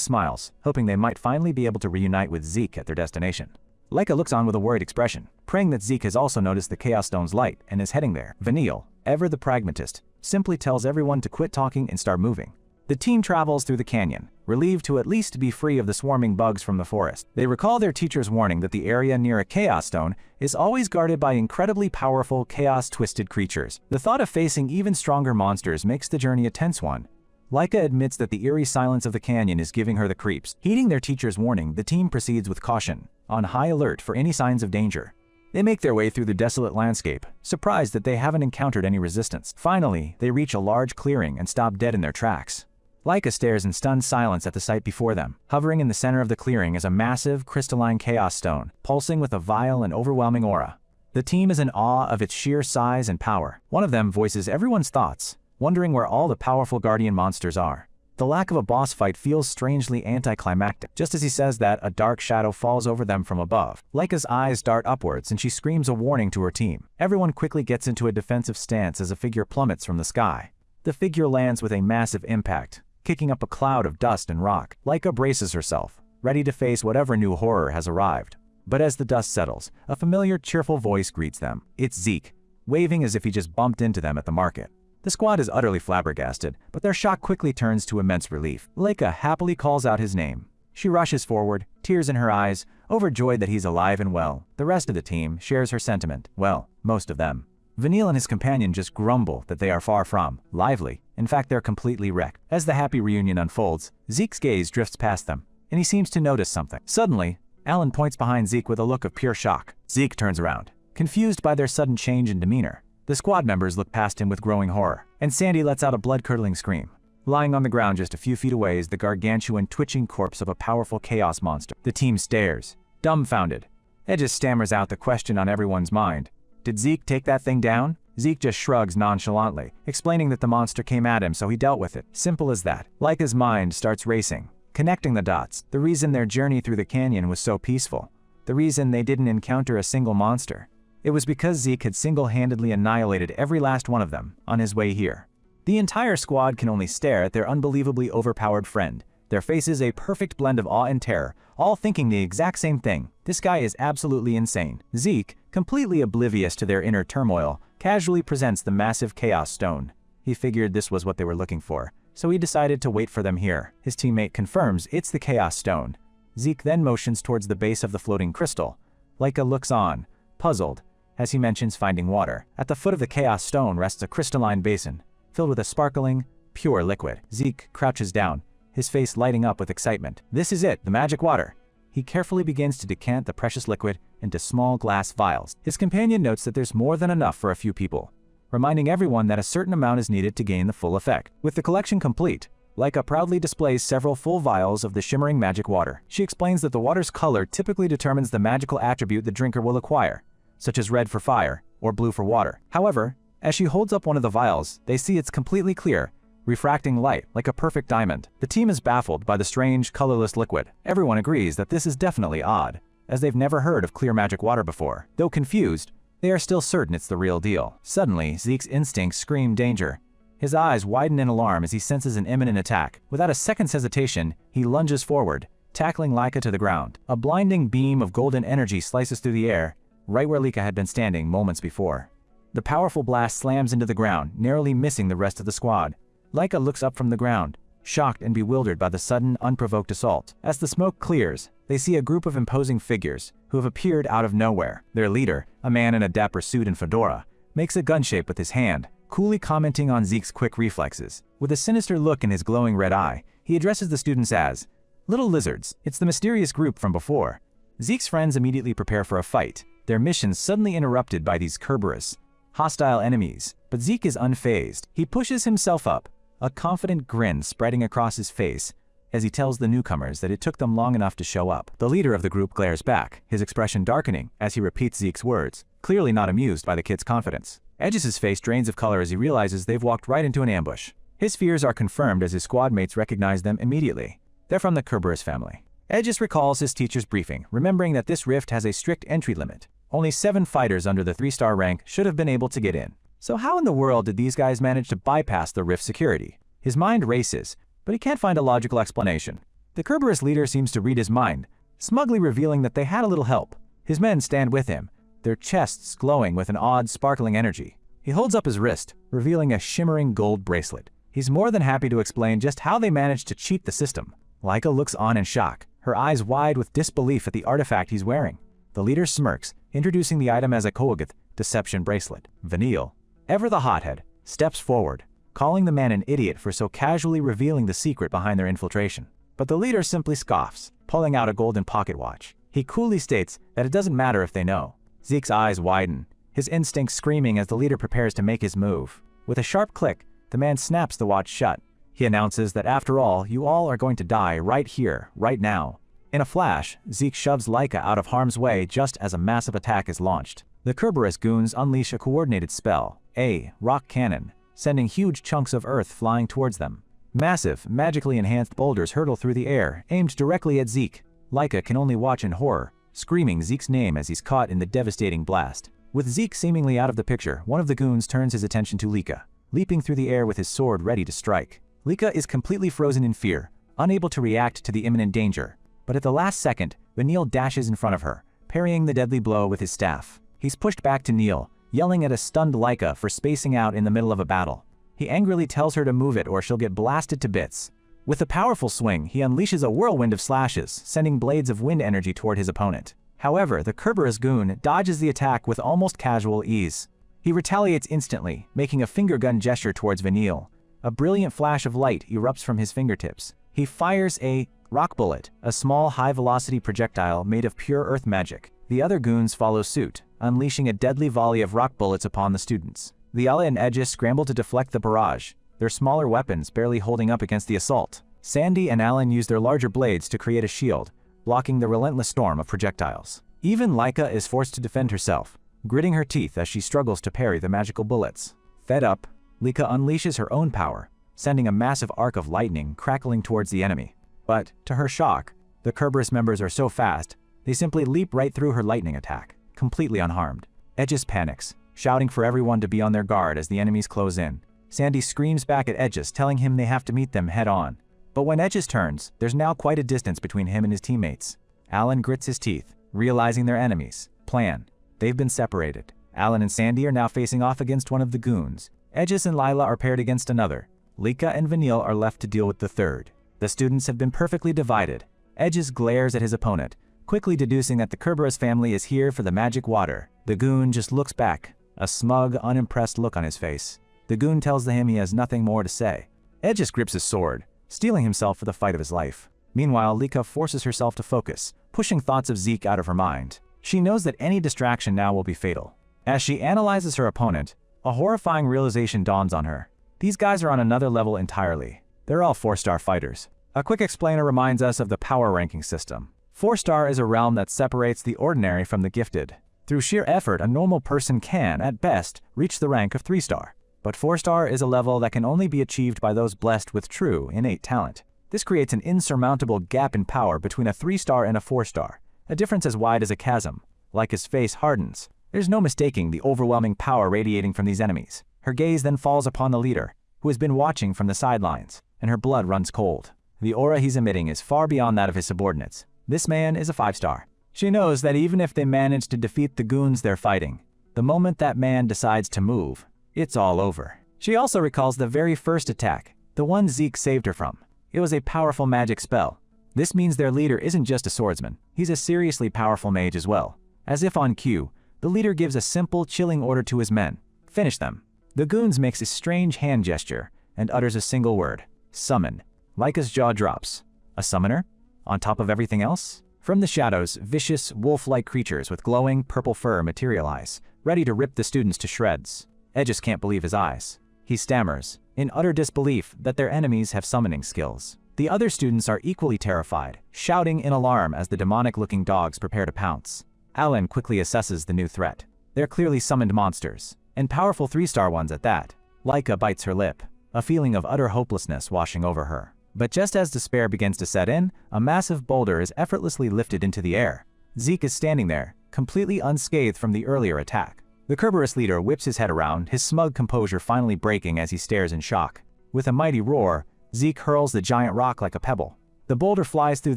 smiles, hoping they might finally be able to reunite with Zeke at their destination. Laika looks on with a worried expression, praying that Zeke has also noticed the Chaos Stone's light and is heading there. Vanille, ever the pragmatist, simply tells everyone to quit talking and start moving. The team travels through the canyon, relieved to at least be free of the swarming bugs from the forest. They recall their teacher's warning that the area near a Chaos Stone is always guarded by incredibly powerful, chaos-twisted creatures. The thought of facing even stronger monsters makes the journey a tense one. Laika admits that the eerie silence of the canyon is giving her the creeps. Heeding their teacher's warning, the team proceeds with caution, on high alert for any signs of danger. They make their way through the desolate landscape, surprised that they haven't encountered any resistance. Finally, they reach a large clearing and stop dead in their tracks. Laika stares in stunned silence at the sight before them. Hovering in the center of the clearing is a massive, crystalline chaos stone, pulsing with a vile and overwhelming aura. The team is in awe of its sheer size and power. One of them voices everyone's thoughts, wondering where all the powerful guardian monsters are. The lack of a boss fight feels strangely anticlimactic. Just as he says that, a dark shadow falls over them from above. Laika's eyes dart upwards and she screams a warning to her team. Everyone quickly gets into a defensive stance as a figure plummets from the sky. The figure lands with a massive impact, kicking up a cloud of dust and rock. Laika braces herself, ready to face whatever new horror has arrived. But as the dust settles, a familiar, cheerful voice greets them. It's Zeke, waving as if he just bumped into them at the market. The squad is utterly flabbergasted, but their shock quickly turns to immense relief. Laika happily calls out his name. She rushes forward, tears in her eyes, overjoyed that he's alive and well. The rest of the team shares her sentiment. Well, most of them. Vanille and his companion just grumble that they are far from lively. In fact, they're completely wrecked. As the happy reunion unfolds, Zeke's gaze drifts past them, and he seems to notice something. Suddenly, Alan points behind Zeke with a look of pure shock. Zeke turns around, confused by their sudden change in demeanor. The squad members look past him with growing horror, and Sandy lets out a blood-curdling scream. Lying on the ground just a few feet away is the gargantuan, twitching corpse of a powerful chaos monster. The team stares, dumbfounded. Edges stammers out the question on everyone's mind. Did Zeke take that thing down? Zeke just shrugs nonchalantly, explaining that the monster came at him so he dealt with it. Simple as that. Laika's mind starts racing, connecting the dots. The reason their journey through the canyon was so peaceful. The reason they didn't encounter a single monster. It was because Zeke had single-handedly annihilated every last one of them on his way here. The entire squad can only stare at their unbelievably overpowered friend, their faces a perfect blend of awe and terror, all thinking the exact same thing. This guy is absolutely insane. Zeke, completely oblivious to their inner turmoil, casually presents the massive Chaos Stone. He figured this was what they were looking for, so he decided to wait for them here. His teammate confirms it's the Chaos Stone. Zeke then motions towards the base of the floating crystal. Laika looks on, puzzled, as he mentions finding water. At the foot of the Chaos Stone rests a crystalline basin, filled with a sparkling, pure liquid. Zeke crouches down, his face lighting up with excitement. This is it, the magic water. He carefully begins to decant the precious liquid into small glass vials. His companion notes that there's more than enough for a few people, reminding everyone that a certain amount is needed to gain the full effect. With the collection complete, Laika proudly displays several full vials of the shimmering magic water. She explains that the water's color typically determines the magical attribute the drinker will acquire, such as red for fire or blue for water. However, as she holds up one of the vials, they see it's completely clear, refracting light like a perfect diamond. The team is baffled by the strange, colorless liquid. Everyone agrees that this is definitely odd, as they've never heard of clear magic water before. Though confused, they are still certain it's the real deal. Suddenly, Zeke's instincts scream danger. His eyes widen in alarm as he senses an imminent attack. Without a second's hesitation, he lunges forward, tackling Laika to the ground. A blinding beam of golden energy slices through the air, right where Laika had been standing moments before. The powerful blast slams into the ground, narrowly missing the rest of the squad. Laika looks up from the ground, shocked and bewildered by the sudden, unprovoked assault. As the smoke clears, they see a group of imposing figures who have appeared out of nowhere. Their leader, a man in a dapper suit and fedora, makes a gun shape with his hand, coolly commenting on Zeke's quick reflexes. With a sinister look in his glowing red eye, he addresses the students as, "Little lizards, it's the mysterious group from before." Zeke's friends immediately prepare for a fight, their mission suddenly interrupted by these Kerberos, hostile enemies. But Zeke is unfazed. He pushes himself up, a confident grin spreading across his face as he tells the newcomers that it took them long enough to show up. The leader of the group glares back, his expression darkening as he repeats Zeke's words, clearly not amused by the kid's confidence. Edges' face drains of color as he realizes they've walked right into an ambush. His fears are confirmed as his squad mates recognize them immediately. They're from the Kerberos family. Edges recalls his teacher's briefing, remembering that this rift has a strict entry limit. Only 7 fighters under the 3-star rank should have been able to get in. So how in the world did these guys manage to bypass the rift security? His mind races, but he can't find a logical explanation. The Kerberos leader seems to read his mind, smugly revealing that they had a little help. His men stand with him, their chests glowing with an odd, sparkling energy. He holds up his wrist, revealing a shimmering gold bracelet. He's more than happy to explain just how they managed to cheat the system. Laika looks on in shock, her eyes wide with disbelief at the artifact he's wearing. The leader smirks, introducing the item as a Koagath deception bracelet. Vanille, ever the hothead, steps forward, calling the man an idiot for so casually revealing the secret behind their infiltration. But the leader simply scoffs, pulling out a golden pocket watch. He coolly states that it doesn't matter if they know. Zeke's eyes widen, his instincts screaming as the leader prepares to make his move. With a sharp click, the man snaps the watch shut. He announces that after all, you all are going to die right here, right now. In a flash, Zeke shoves Laika out of harm's way just as a massive attack is launched. The Kerberos goons unleash a coordinated spell, a rock cannon, sending huge chunks of earth flying towards them. Massive, magically enhanced boulders hurtle through the air, aimed directly at Zeke. Laika can only watch in horror, screaming Zeke's name as he's caught in the devastating blast. With Zeke seemingly out of the picture, one of the goons turns his attention to Laika, leaping through the air with his sword ready to strike. Laika is completely frozen in fear, unable to react to the imminent danger. But at the last second, Vanille dashes in front of her, parrying the deadly blow with his staff. He's pushed back to Neil, yelling at a stunned Laika for spacing out in the middle of a battle. He angrily tells her to move it or she'll get blasted to bits. With a powerful swing, he unleashes a whirlwind of slashes, sending blades of wind energy toward his opponent. However, the Kerberos goon dodges the attack with almost casual ease. He retaliates instantly, making a finger gun gesture towards Vanille. A brilliant flash of light erupts from his fingertips. He fires a rock bullet, a small high-velocity projectile made of pure earth magic. The other goons follow suit, unleashing a deadly volley of rock bullets upon the students. Viala and Aegis scramble to deflect the barrage, their smaller weapons barely holding up against the assault. Sandy and Alan use their larger blades to create a shield, blocking the relentless storm of projectiles. Even Laika is forced to defend herself, gritting her teeth as she struggles to parry the magical bullets. Fed up, Laika unleashes her own power, sending a massive arc of lightning crackling towards the enemy. But, to her shock, the Kerberos members are so fast, they simply leap right through her lightning attack, completely unharmed. Aegis panics, shouting for everyone to be on their guard as the enemies close in. Sandy screams back at Aegis, telling him they have to meet them head-on. But when Aegis turns, there's now quite a distance between him and his teammates. Alan grits his teeth, realizing their enemies' plan. They've been separated. Alan and Sandy are now facing off against one of the goons. Aegis and Lila are paired against another. Laika and Vanille are left to deal with the third. The students have been perfectly divided. Aegis glares at his opponent, quickly deducing that the Kerberos family is here for the magic water. The goon just looks back, a smug, unimpressed look on his face. The goon tells him he has nothing more to say. Aegis grips his sword, steeling himself for the fight of his life. Meanwhile, Laika forces herself to focus, pushing thoughts of Zeke out of her mind. She knows that any distraction now will be fatal. As she analyzes her opponent, a horrifying realization dawns on her. These guys are on another level entirely. They're all 4-star fighters. A quick explainer reminds us of the power ranking system. 4-star is a realm that separates the ordinary from the gifted. Through sheer effort, a normal person can, at best, reach the rank of 3-star. But 4-star is a level that can only be achieved by those blessed with true, innate talent. This creates an insurmountable gap in power between a 3-star and a 4-star, a difference as wide as a chasm. Laika's face hardens. There's no mistaking the overwhelming power radiating from these enemies. Her gaze then falls upon the leader, who has been watching from the sidelines, and her blood runs cold. The aura he's emitting is far beyond that of his subordinates. This man is a 5-star. She knows that even if they manage to defeat the goons they're fighting, the moment that man decides to move, it's all over. She also recalls the very first attack, the one Zeke saved her from. It was a powerful magic spell. This means their leader isn't just a swordsman, he's a seriously powerful mage as well. As if on cue, the leader gives a simple, chilling order to his men. Finish them. The goons makes a strange hand gesture and utters a single word. Summon. Laika's jaw drops. A summoner? On top of everything else? From the shadows, vicious, wolf-like creatures with glowing, purple fur materialize, ready to rip the students to shreds. Aegis can't believe his eyes. He stammers, in utter disbelief that their enemies have summoning skills. The other students are equally terrified, shouting in alarm as the demonic-looking dogs prepare to pounce. Alan quickly assesses the new threat. They're clearly summoned monsters, and powerful 3-star ones at that. Laika bites her lip, a feeling of utter hopelessness washing over her. But just as despair begins to set in, a massive boulder is effortlessly lifted into the air. Zeke is standing there, completely unscathed from the earlier attack. The Kerberos leader whips his head around, his smug composure finally breaking as he stares in shock. With a mighty roar, Zeke hurls the giant rock like a pebble. The boulder flies through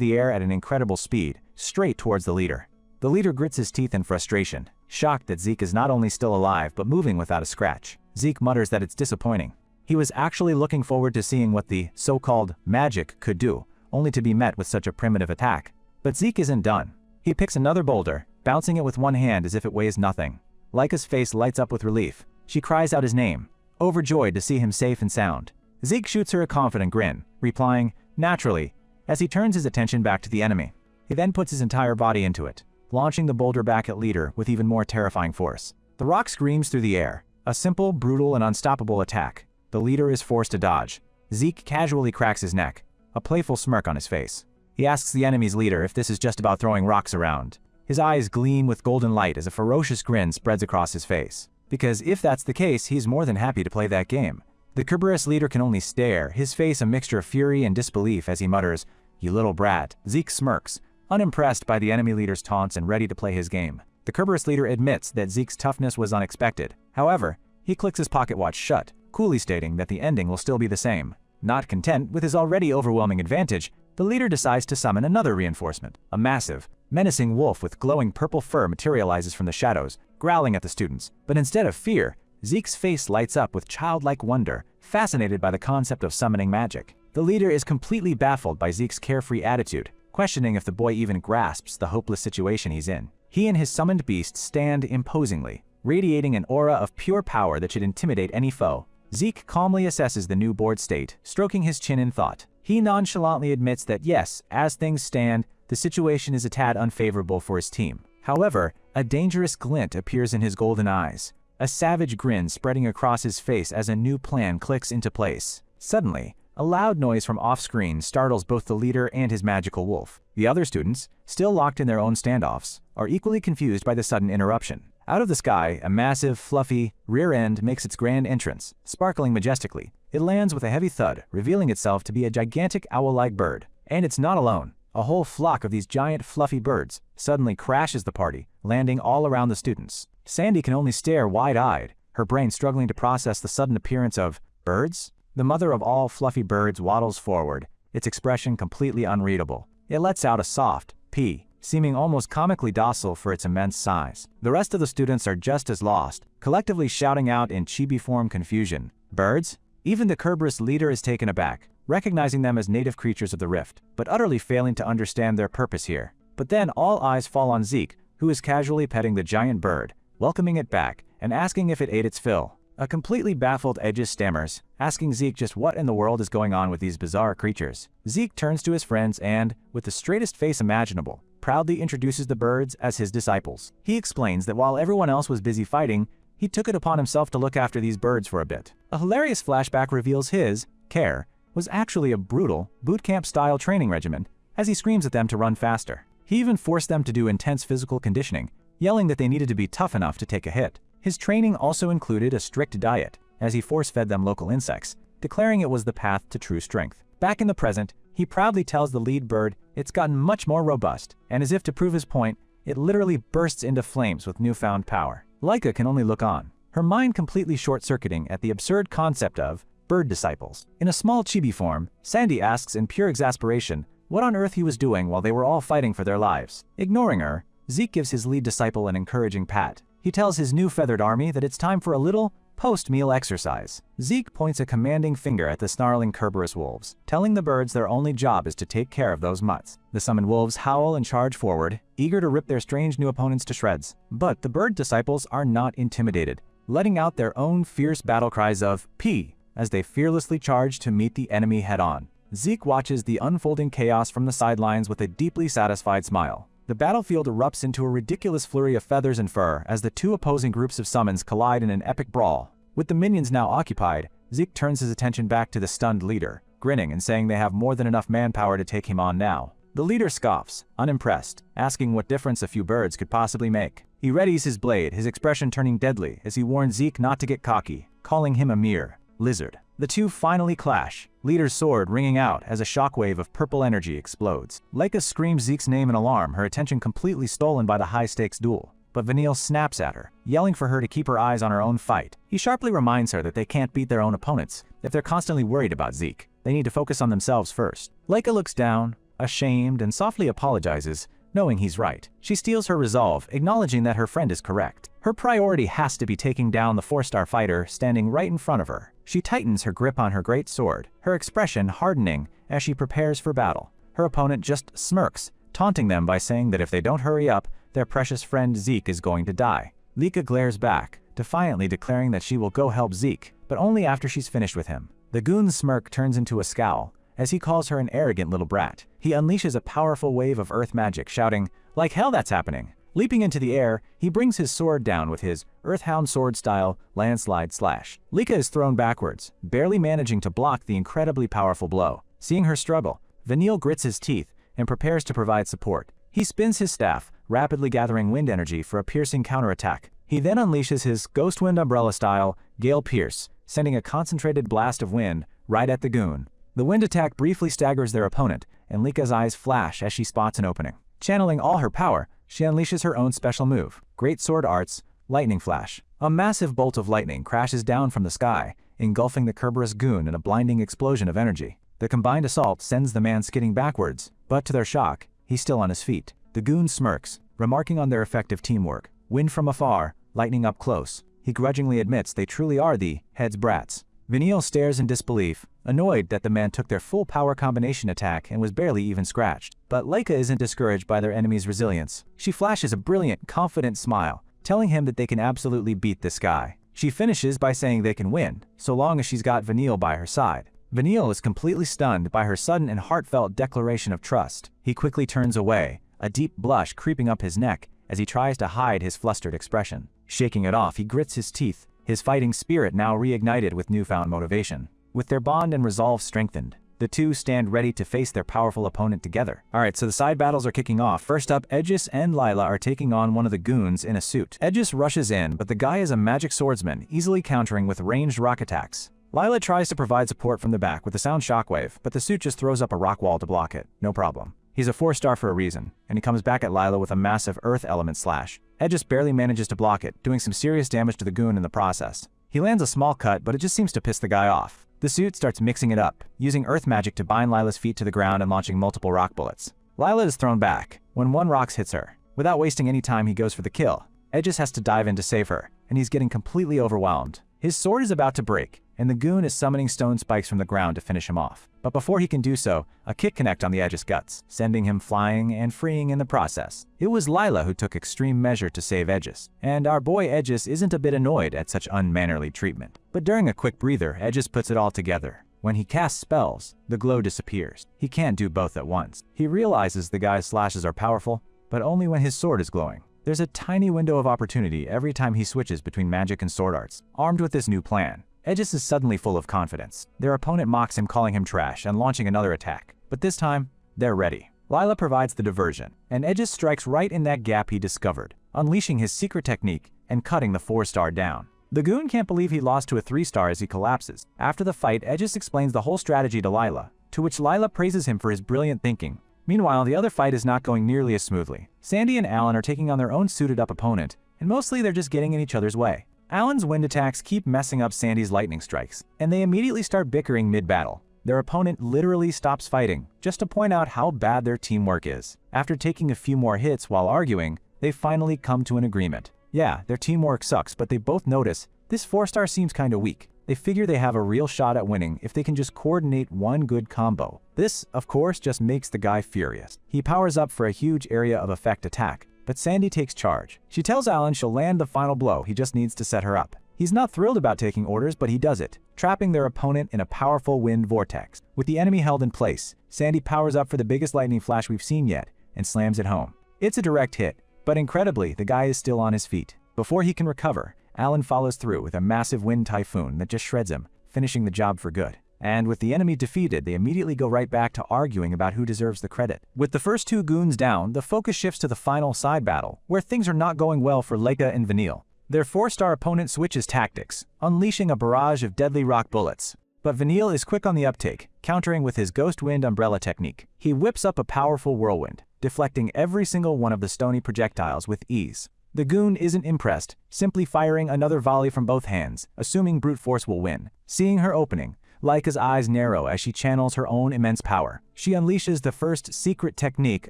the air at an incredible speed, straight towards the leader. The leader grits his teeth in frustration, shocked that Zeke is not only still alive but moving without a scratch. Zeke mutters that it's disappointing. He was actually looking forward to seeing what the so-called magic could do, only to be met with such a primitive attack. But Zeke isn't done. He picks another boulder, bouncing it with one hand as if it weighs nothing. Laika's face lights up with relief. She cries out his name, overjoyed to see him safe and sound. Zeke shoots her a confident grin, replying, naturally, as he turns his attention back to the enemy. He then puts his entire body into it, launching the boulder back at leader with even more terrifying force. The rock screams through the air, a simple, brutal, and unstoppable attack. The leader is forced to dodge. Zeke casually cracks his neck, a playful smirk on his face. He asks the enemy's leader if this is just about throwing rocks around. His eyes gleam with golden light as a ferocious grin spreads across his face. Because if that's the case, he's more than happy to play that game. The Kerberos leader can only stare, his face a mixture of fury and disbelief as he mutters, "You little brat." Zeke smirks, unimpressed by the enemy leader's taunts and ready to play his game. The Kerberos leader admits that Zeke's toughness was unexpected. However, he clicks his pocket watch shut, coolly stating that the ending will still be the same. Not content with his already overwhelming advantage, the leader decides to summon another reinforcement. A massive, menacing wolf with glowing purple fur materializes from the shadows, growling at the students. But instead of fear, Zeke's face lights up with childlike wonder, fascinated by the concept of summoning magic. The leader is completely baffled by Zeke's carefree attitude, questioning if the boy even grasps the hopeless situation he's in. He and his summoned beast stand imposingly, radiating an aura of pure power that should intimidate any foe. Zeke calmly assesses the new board state, stroking his chin in thought. He nonchalantly admits that yes, as things stand, the situation is a tad unfavorable for his team. However, a dangerous glint appears in his golden eyes, a savage grin spreading across his face as a new plan clicks into place. Suddenly, a loud noise from off-screen startles both the leader and his magical wolf. The other students, still locked in their own standoffs, are equally confused by the sudden interruption. Out of the sky, a massive, fluffy rear end makes its grand entrance, sparkling majestically. It lands with a heavy thud, revealing itself to be a gigantic owl-like bird. And it's not alone. A whole flock of these giant, fluffy birds suddenly crashes the party, landing all around the students. Sandy can only stare wide-eyed, her brain struggling to process the sudden appearance of birds. The mother of all fluffy birds waddles forward, its expression completely unreadable. It lets out a soft pee, seeming almost comically docile for its immense size. The rest of the students are just as lost, collectively shouting out in chibi-form confusion, "Birds?" Even the Kerberos leader is taken aback, recognizing them as native creatures of the rift, but utterly failing to understand their purpose here. But then all eyes fall on Zeke, who is casually petting the giant bird, welcoming it back, and asking if it ate its fill. A completely baffled Edges stammers, asking Zeke just what in the world is going on with these bizarre creatures. Zeke turns to his friends and, with the straightest face imaginable, proudly introduces the birds as his disciples. He explains that while everyone else was busy fighting, he took it upon himself to look after these birds for a bit. A hilarious flashback reveals his care was actually a brutal, boot camp-style training regimen, as he screams at them to run faster. He even forced them to do intense physical conditioning, yelling that they needed to be tough enough to take a hit. His training also included a strict diet, as he force-fed them local insects, declaring it was the path to true strength. Back in the present, he proudly tells the lead bird it's gotten much more robust, and as if to prove his point, it literally bursts into flames with newfound power. Laika can only look on, her mind completely short-circuiting at the absurd concept of bird disciples. In a small chibi form, Sandy asks in pure exasperation what on earth he was doing while they were all fighting for their lives. Ignoring her, Zeke gives his lead disciple an encouraging pat. He tells his new feathered army that it's time for a little post-meal exercise. Zeke points a commanding finger at the snarling Kerberos wolves, telling the birds their only job is to take care of those mutts. The summoned wolves howl and charge forward, eager to rip their strange new opponents to shreds. But the bird disciples are not intimidated, letting out their own fierce battle cries of "P" as they fearlessly charge to meet the enemy head-on. Zeke watches the unfolding chaos from the sidelines with a deeply satisfied smile. The battlefield erupts into a ridiculous flurry of feathers and fur as the two opposing groups of summons collide in an epic brawl. With the minions now occupied, Zeke turns his attention back to the stunned leader, grinning and saying they have more than enough manpower to take him on now. The leader scoffs, unimpressed, asking what difference a few birds could possibly make. He readies his blade, his expression turning deadly as he warns Zeke not to get cocky, calling him a mere lizard. The two finally clash, Leader's sword ringing out as a shockwave of purple energy explodes. Leica screams Zeke's name in alarm, her attention completely stolen by the high-stakes duel. But Vanille snaps at her, yelling for her to keep her eyes on her own fight. He sharply reminds her that they can't beat their own opponents if they're constantly worried about Zeke. They need to focus on themselves first. Leica looks down, ashamed, and softly apologizes, knowing he's right. She steals her resolve, acknowledging that her friend is correct. Her priority has to be taking down the 4-star fighter standing right in front of her. She tightens her grip on her great sword, her expression hardening as she prepares for battle. Her opponent just smirks, taunting them by saying that if they don't hurry up, their precious friend Zeke is going to die. Leica glares back, defiantly declaring that she will go help Zeke, but only after she's finished with him. The goon's smirk turns into a scowl, as he calls her an arrogant little brat. He unleashes a powerful wave of earth magic, shouting, "Like hell that's happening!" Leaping into the air, he brings his sword down with his Earthhound sword-style landslide slash. Leica is thrown backwards, barely managing to block the incredibly powerful blow. Seeing her struggle, Vanille grits his teeth and prepares to provide support. He spins his staff, rapidly gathering wind energy for a piercing counterattack. He then unleashes his Ghost Wind Umbrella-style Gale Pierce, sending a concentrated blast of wind right at the goon. The wind attack briefly staggers their opponent, and Leica's eyes flash as she spots an opening. Channeling all her power, she unleashes her own special move, Great Sword Arts, Lightning Flash. A massive bolt of lightning crashes down from the sky, engulfing the Kerberos goon in a blinding explosion of energy. The combined assault sends the man skidding backwards, but to their shock, he's still on his feet. The goon smirks, remarking on their effective teamwork. Wind from afar, lightning up close. He grudgingly admits they truly are the head's brats. Vanille stares in disbelief, annoyed that the man took their full power combination attack and was barely even scratched. But Leica isn't discouraged by their enemy's resilience. She flashes a brilliant, confident smile, telling him that they can absolutely beat this guy. She finishes by saying they can win, so long as she's got Vanille by her side. Vanille is completely stunned by her sudden and heartfelt declaration of trust. He quickly turns away, a deep blush creeping up his neck as he tries to hide his flustered expression. Shaking it off, he grits his teeth, his fighting spirit now reignited with newfound motivation. With their bond and resolve strengthened, the two stand ready to face their powerful opponent together. Alright, so the side battles are kicking off. First up, Aegis and Lila are taking on one of the goons in a suit. Aegis rushes in, but the guy is a magic swordsman, easily countering with ranged rock attacks. Lila tries to provide support from the back with a sound shockwave, but the suit just throws up a rock wall to block it. No problem. He's a 4-star for a reason, and he comes back at Lila with a massive earth element slash. Aegis barely manages to block it, doing some serious damage to the goon in the process. He lands a small cut, but it just seems to piss the guy off. The suit starts mixing it up, using earth magic to bind Lila's feet to the ground and launching multiple rock bullets. Lila is thrown back when one rock hits her. Without wasting any time, he goes for the kill. Aegis has to dive in to save her, and he's getting completely overwhelmed. His sword is about to break, and the goon is summoning stone spikes from the ground to finish him off. But before he can do so, a kick connects on the Aegis guts, sending him flying and freeing in the process. It was Lila who took extreme measure to save Aegis, and our boy Aegis isn't a bit annoyed at such unmannerly treatment. But during a quick breather, Aegis puts it all together. When he casts spells, the glow disappears. He can't do both at once. He realizes the guy's slashes are powerful, but only when his sword is glowing. There's a tiny window of opportunity every time he switches between magic and sword arts. Armed with this new plan, Aegis is suddenly full of confidence. Their opponent mocks him, calling him trash and launching another attack. But this time, they're ready. Lila provides the diversion, and Aegis strikes right in that gap he discovered, unleashing his secret technique and cutting the 4-star down. The goon can't believe he lost to a 3-star as he collapses. After the fight, Aegis explains the whole strategy to Lila, to which Lila praises him for his brilliant thinking. Meanwhile, the other fight is not going nearly as smoothly. Sandy and Alan are taking on their own suited-up opponent, and mostly they're just getting in each other's way. Alan's wind attacks keep messing up Sandy's lightning strikes, and they immediately start bickering mid-battle. Their opponent literally stops fighting, just to point out how bad their teamwork is. After taking a few more hits while arguing, they finally come to an agreement. Yeah, their teamwork sucks, but they both notice this 4-star seems kinda weak. They figure they have a real shot at winning if they can just coordinate one good combo. This, of course, just makes the guy furious. He powers up for a huge area of effect attack, but Sandy takes charge. She tells Alan she'll land the final blow, he just needs to set her up. He's not thrilled about taking orders, but he does it, trapping their opponent in a powerful wind vortex. With the enemy held in place, Sandy powers up for the biggest lightning flash we've seen yet, and slams it home. It's a direct hit, but incredibly, the guy is still on his feet. Before he can recover, Alan follows through with a massive wind typhoon that just shreds him, finishing the job for good. And with the enemy defeated, they immediately go right back to arguing about who deserves the credit. With the first two goons down, the focus shifts to the final side battle, where things are not going well for Leica and Vanille. Their 4-star opponent switches tactics, unleashing a barrage of deadly rock bullets. But Vanille is quick on the uptake, countering with his Ghost Wind Umbrella technique. He whips up a powerful whirlwind, deflecting every single one of the stony projectiles with ease. The goon isn't impressed, simply firing another volley from both hands, assuming brute force will win. Seeing her opening, Laika's eyes narrow as she channels her own immense power. She unleashes the first secret technique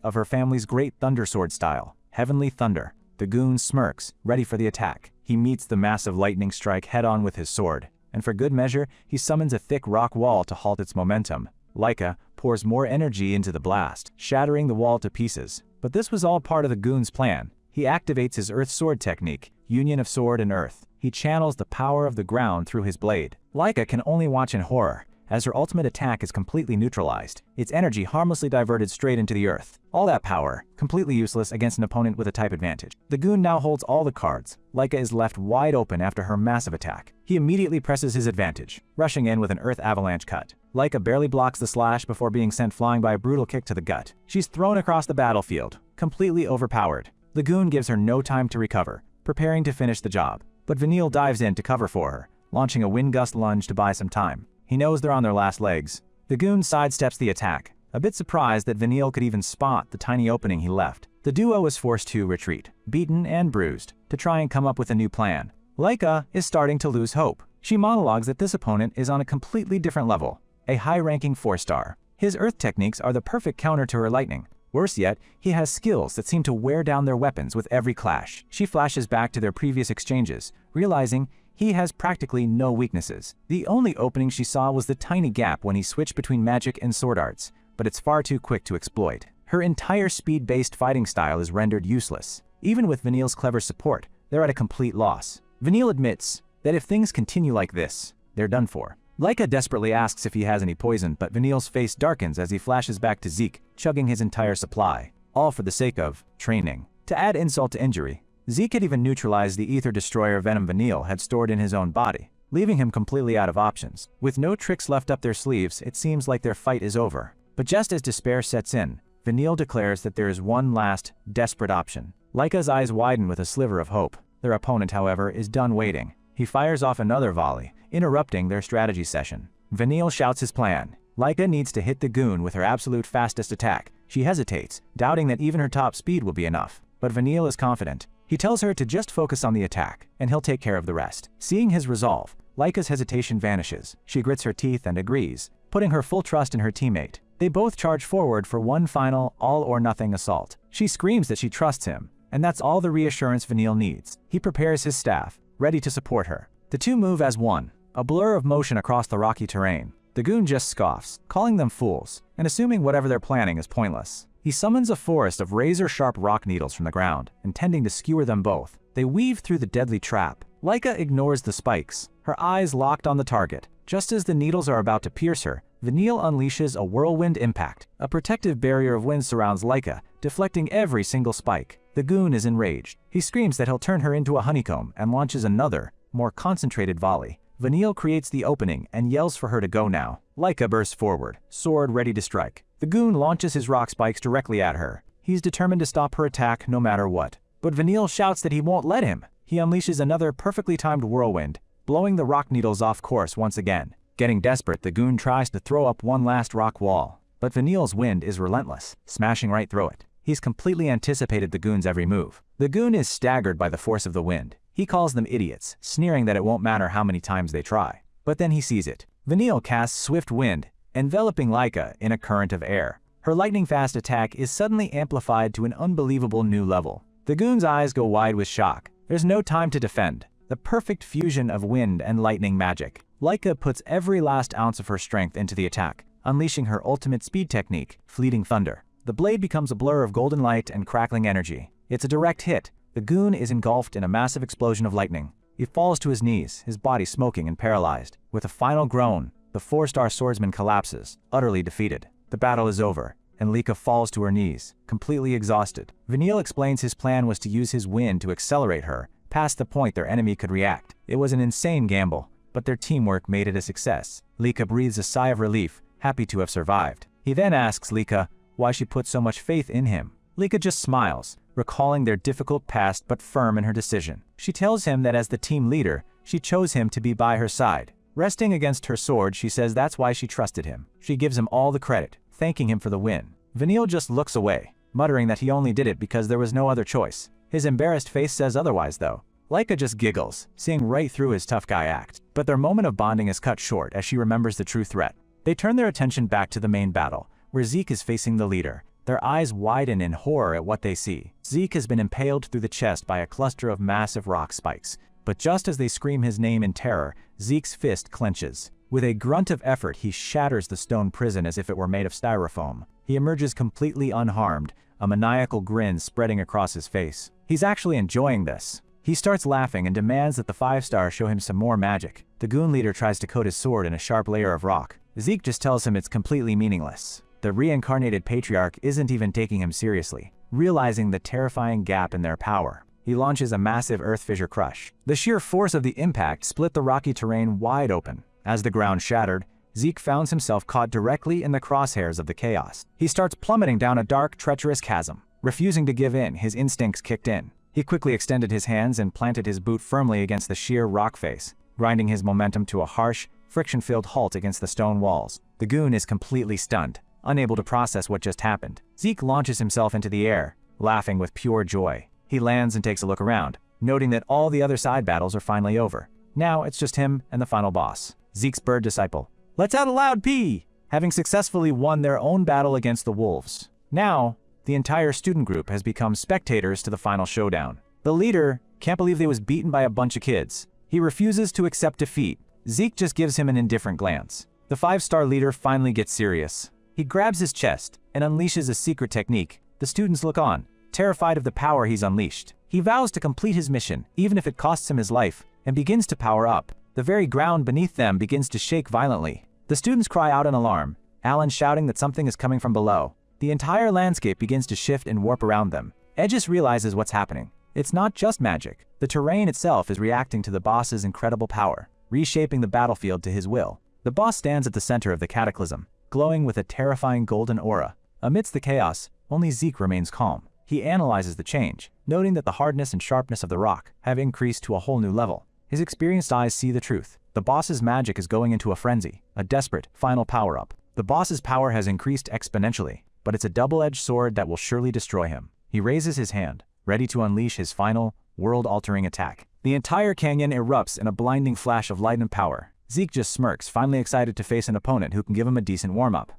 of her family's great Thunder Sword style, Heavenly Thunder. The goon smirks, ready for the attack. He meets the massive lightning strike head-on with his sword, and for good measure, he summons a thick rock wall to halt its momentum. Laika pours more energy into the blast, shattering the wall to pieces. But this was all part of the goon's plan. He activates his Earth Sword technique, Union of Sword and Earth. He channels the power of the ground through his blade. Laika can only watch in horror, as her ultimate attack is completely neutralized, its energy harmlessly diverted straight into the earth. All that power, completely useless against an opponent with a type advantage. The goon now holds all the cards. Laika is left wide open after her massive attack. He immediately presses his advantage, rushing in with an Earth Avalanche cut. Laika barely blocks the slash before being sent flying by a brutal kick to the gut. She's thrown across the battlefield, completely overpowered. The goon gives her no time to recover, preparing to finish the job. But Vanille dives in to cover for her, launching a wind gust lunge to buy some time. He knows they're on their last legs. The goon sidesteps the attack, a bit surprised that Vanille could even spot the tiny opening he left. The duo is forced to retreat, beaten and bruised, to try and come up with a new plan. Laika is starting to lose hope. She monologues that this opponent is on a completely different level, a high-ranking 4-star. His earth techniques are the perfect counter to her lightning. Worse yet, he has skills that seem to wear down their weapons with every clash. She flashes back to their previous exchanges, realizing he has practically no weaknesses. The only opening she saw was the tiny gap when he switched between magic and sword arts, but it's far too quick to exploit. Her entire speed-based fighting style is rendered useless. Even with Vanille's clever support, they're at a complete loss. Vanille admits that if things continue like this, they're done for. Laika desperately asks if he has any poison, but Vanille's face darkens as he flashes back to Zeke, chugging his entire supply, all for the sake of training. To add insult to injury, Zeke had even neutralized the ether destroyer venom Vanille had stored in his own body, leaving him completely out of options. With no tricks left up their sleeves, it seems like their fight is over. But just as despair sets in, Vanille declares that there is one last, desperate option. Laika's eyes widen with a sliver of hope. Their opponent, however, is done waiting. He fires off another volley, interrupting their strategy session. Vanille shouts his plan. Laika needs to hit the goon with her absolute fastest attack. She hesitates, doubting that even her top speed will be enough. But Vanille is confident. He tells her to just focus on the attack, and he'll take care of the rest. Seeing his resolve, Laika's hesitation vanishes. She grits her teeth and agrees, putting her full trust in her teammate. They both charge forward for one final, all-or-nothing assault. She screams that she trusts him, and that's all the reassurance Vanille needs. He prepares his staff, ready to support her. The two move as one, a blur of motion across the rocky terrain. The goon just scoffs, calling them fools, and assuming whatever they're planning is pointless. He summons a forest of razor-sharp rock needles from the ground, intending to skewer them both. They weave through the deadly trap. Laika ignores the spikes, her eyes locked on the target. Just as the needles are about to pierce her, Vanille unleashes a whirlwind impact. A protective barrier of wind surrounds Laika, deflecting every single spike. The goon is enraged. He screams that he'll turn her into a honeycomb and launches another, more concentrated volley. Vanille creates the opening and yells for her to go now. Laika bursts forward, sword ready to strike. The goon launches his rock spikes directly at her. He's determined to stop her attack no matter what. But Vanille shouts that he won't let him. He unleashes another perfectly timed whirlwind, blowing the rock needles off course once again. Getting desperate, the goon tries to throw up one last rock wall. But Vanille's wind is relentless, smashing right through it. He's completely anticipated the goon's every move. The goon is staggered by the force of the wind. He calls them idiots, sneering that it won't matter how many times they try. But then he sees it. Vanille casts Swift Wind, enveloping Laika in a current of air. Her lightning-fast attack is suddenly amplified to an unbelievable new level. The goon's eyes go wide with shock. There's no time to defend. The perfect fusion of wind and lightning magic. Laika puts every last ounce of her strength into the attack, unleashing her ultimate speed technique, Fleeting Thunder. The blade becomes a blur of golden light and crackling energy. It's a direct hit. The goon is engulfed in a massive explosion of lightning. He falls to his knees, his body smoking and paralyzed. With a final groan, the 4-star swordsman collapses, utterly defeated. The battle is over, and Laika falls to her knees, completely exhausted. Vanille explains his plan was to use his wind to accelerate her, past the point their enemy could react. It was an insane gamble, but their teamwork made it a success. Laika breathes a sigh of relief, happy to have survived. He then asks Laika why she put so much faith in him. Laika just smiles, recalling their difficult past but firm in her decision. She tells him that as the team leader, she chose him to be by her side. Resting against her sword, she says that's why she trusted him. She gives him all the credit, thanking him for the win. Vanille just looks away, muttering that he only did it because there was no other choice. His embarrassed face says otherwise though. Laika just giggles, seeing right through his tough guy act. But their moment of bonding is cut short as she remembers the true threat. They turn their attention back to the main battle, where Zeke is facing the leader. Their eyes widen in horror at what they see. Zeke has been impaled through the chest by a cluster of massive rock spikes. But just as they scream his name in terror, Zeke's fist clenches. With a grunt of effort, he shatters the stone prison as if it were made of styrofoam. He emerges completely unharmed, a maniacal grin spreading across his face. He's actually enjoying this. He starts laughing and demands that the 5-star show him some more magic. The goon leader tries to coat his sword in a sharp layer of rock. Zeke just tells him it's completely meaningless. The reincarnated patriarch isn't even taking him seriously, realizing the terrifying gap in their power. He launches a massive earth fissure crush. The sheer force of the impact split the rocky terrain wide open. As the ground shattered, Zeke finds himself caught directly in the crosshairs of the chaos. He starts plummeting down a dark, treacherous chasm. Refusing to give in, his instincts kicked in. He quickly extended his hands and planted his boot firmly against the sheer rock face, grinding his momentum to a harsh, friction-filled halt against the stone walls. The goon is completely stunned, unable to process what just happened. Zeke launches himself into the air, laughing with pure joy. He lands and takes a look around, noting that all the other side battles are finally over. Now it's just him and the final boss, Zeke's bird disciple. Let's out a loud pee! Having successfully won their own battle against the wolves. Now, the entire student group has become spectators to the final showdown. The leader can't believe they was beaten by a bunch of kids. He refuses to accept defeat. Zeke just gives him an indifferent glance. The 5-star leader finally gets serious. He grabs his chest and unleashes a secret technique. The students look on, terrified of the power he's unleashed. He vows to complete his mission, even if it costs him his life, and begins to power up. The very ground beneath them begins to shake violently. The students cry out in alarm, Alan shouting that something is coming from below. The entire landscape begins to shift and warp around them. Aegis realizes what's happening. It's not just magic. The terrain itself is reacting to the boss's incredible power, reshaping the battlefield to his will. The boss stands at the center of the cataclysm, glowing with a terrifying golden aura. Amidst the chaos, only Zeke remains calm. He analyzes the change, noting that the hardness and sharpness of the rock have increased to a whole new level. His experienced eyes see the truth. The boss's magic is going into a frenzy, a desperate, final power-up. The boss's power has increased exponentially, but it's a double-edged sword that will surely destroy him. He raises his hand, ready to unleash his final, world-altering attack. The entire canyon erupts in a blinding flash of light and power. Zeke just smirks, finally excited to face an opponent who can give him a decent warm-up.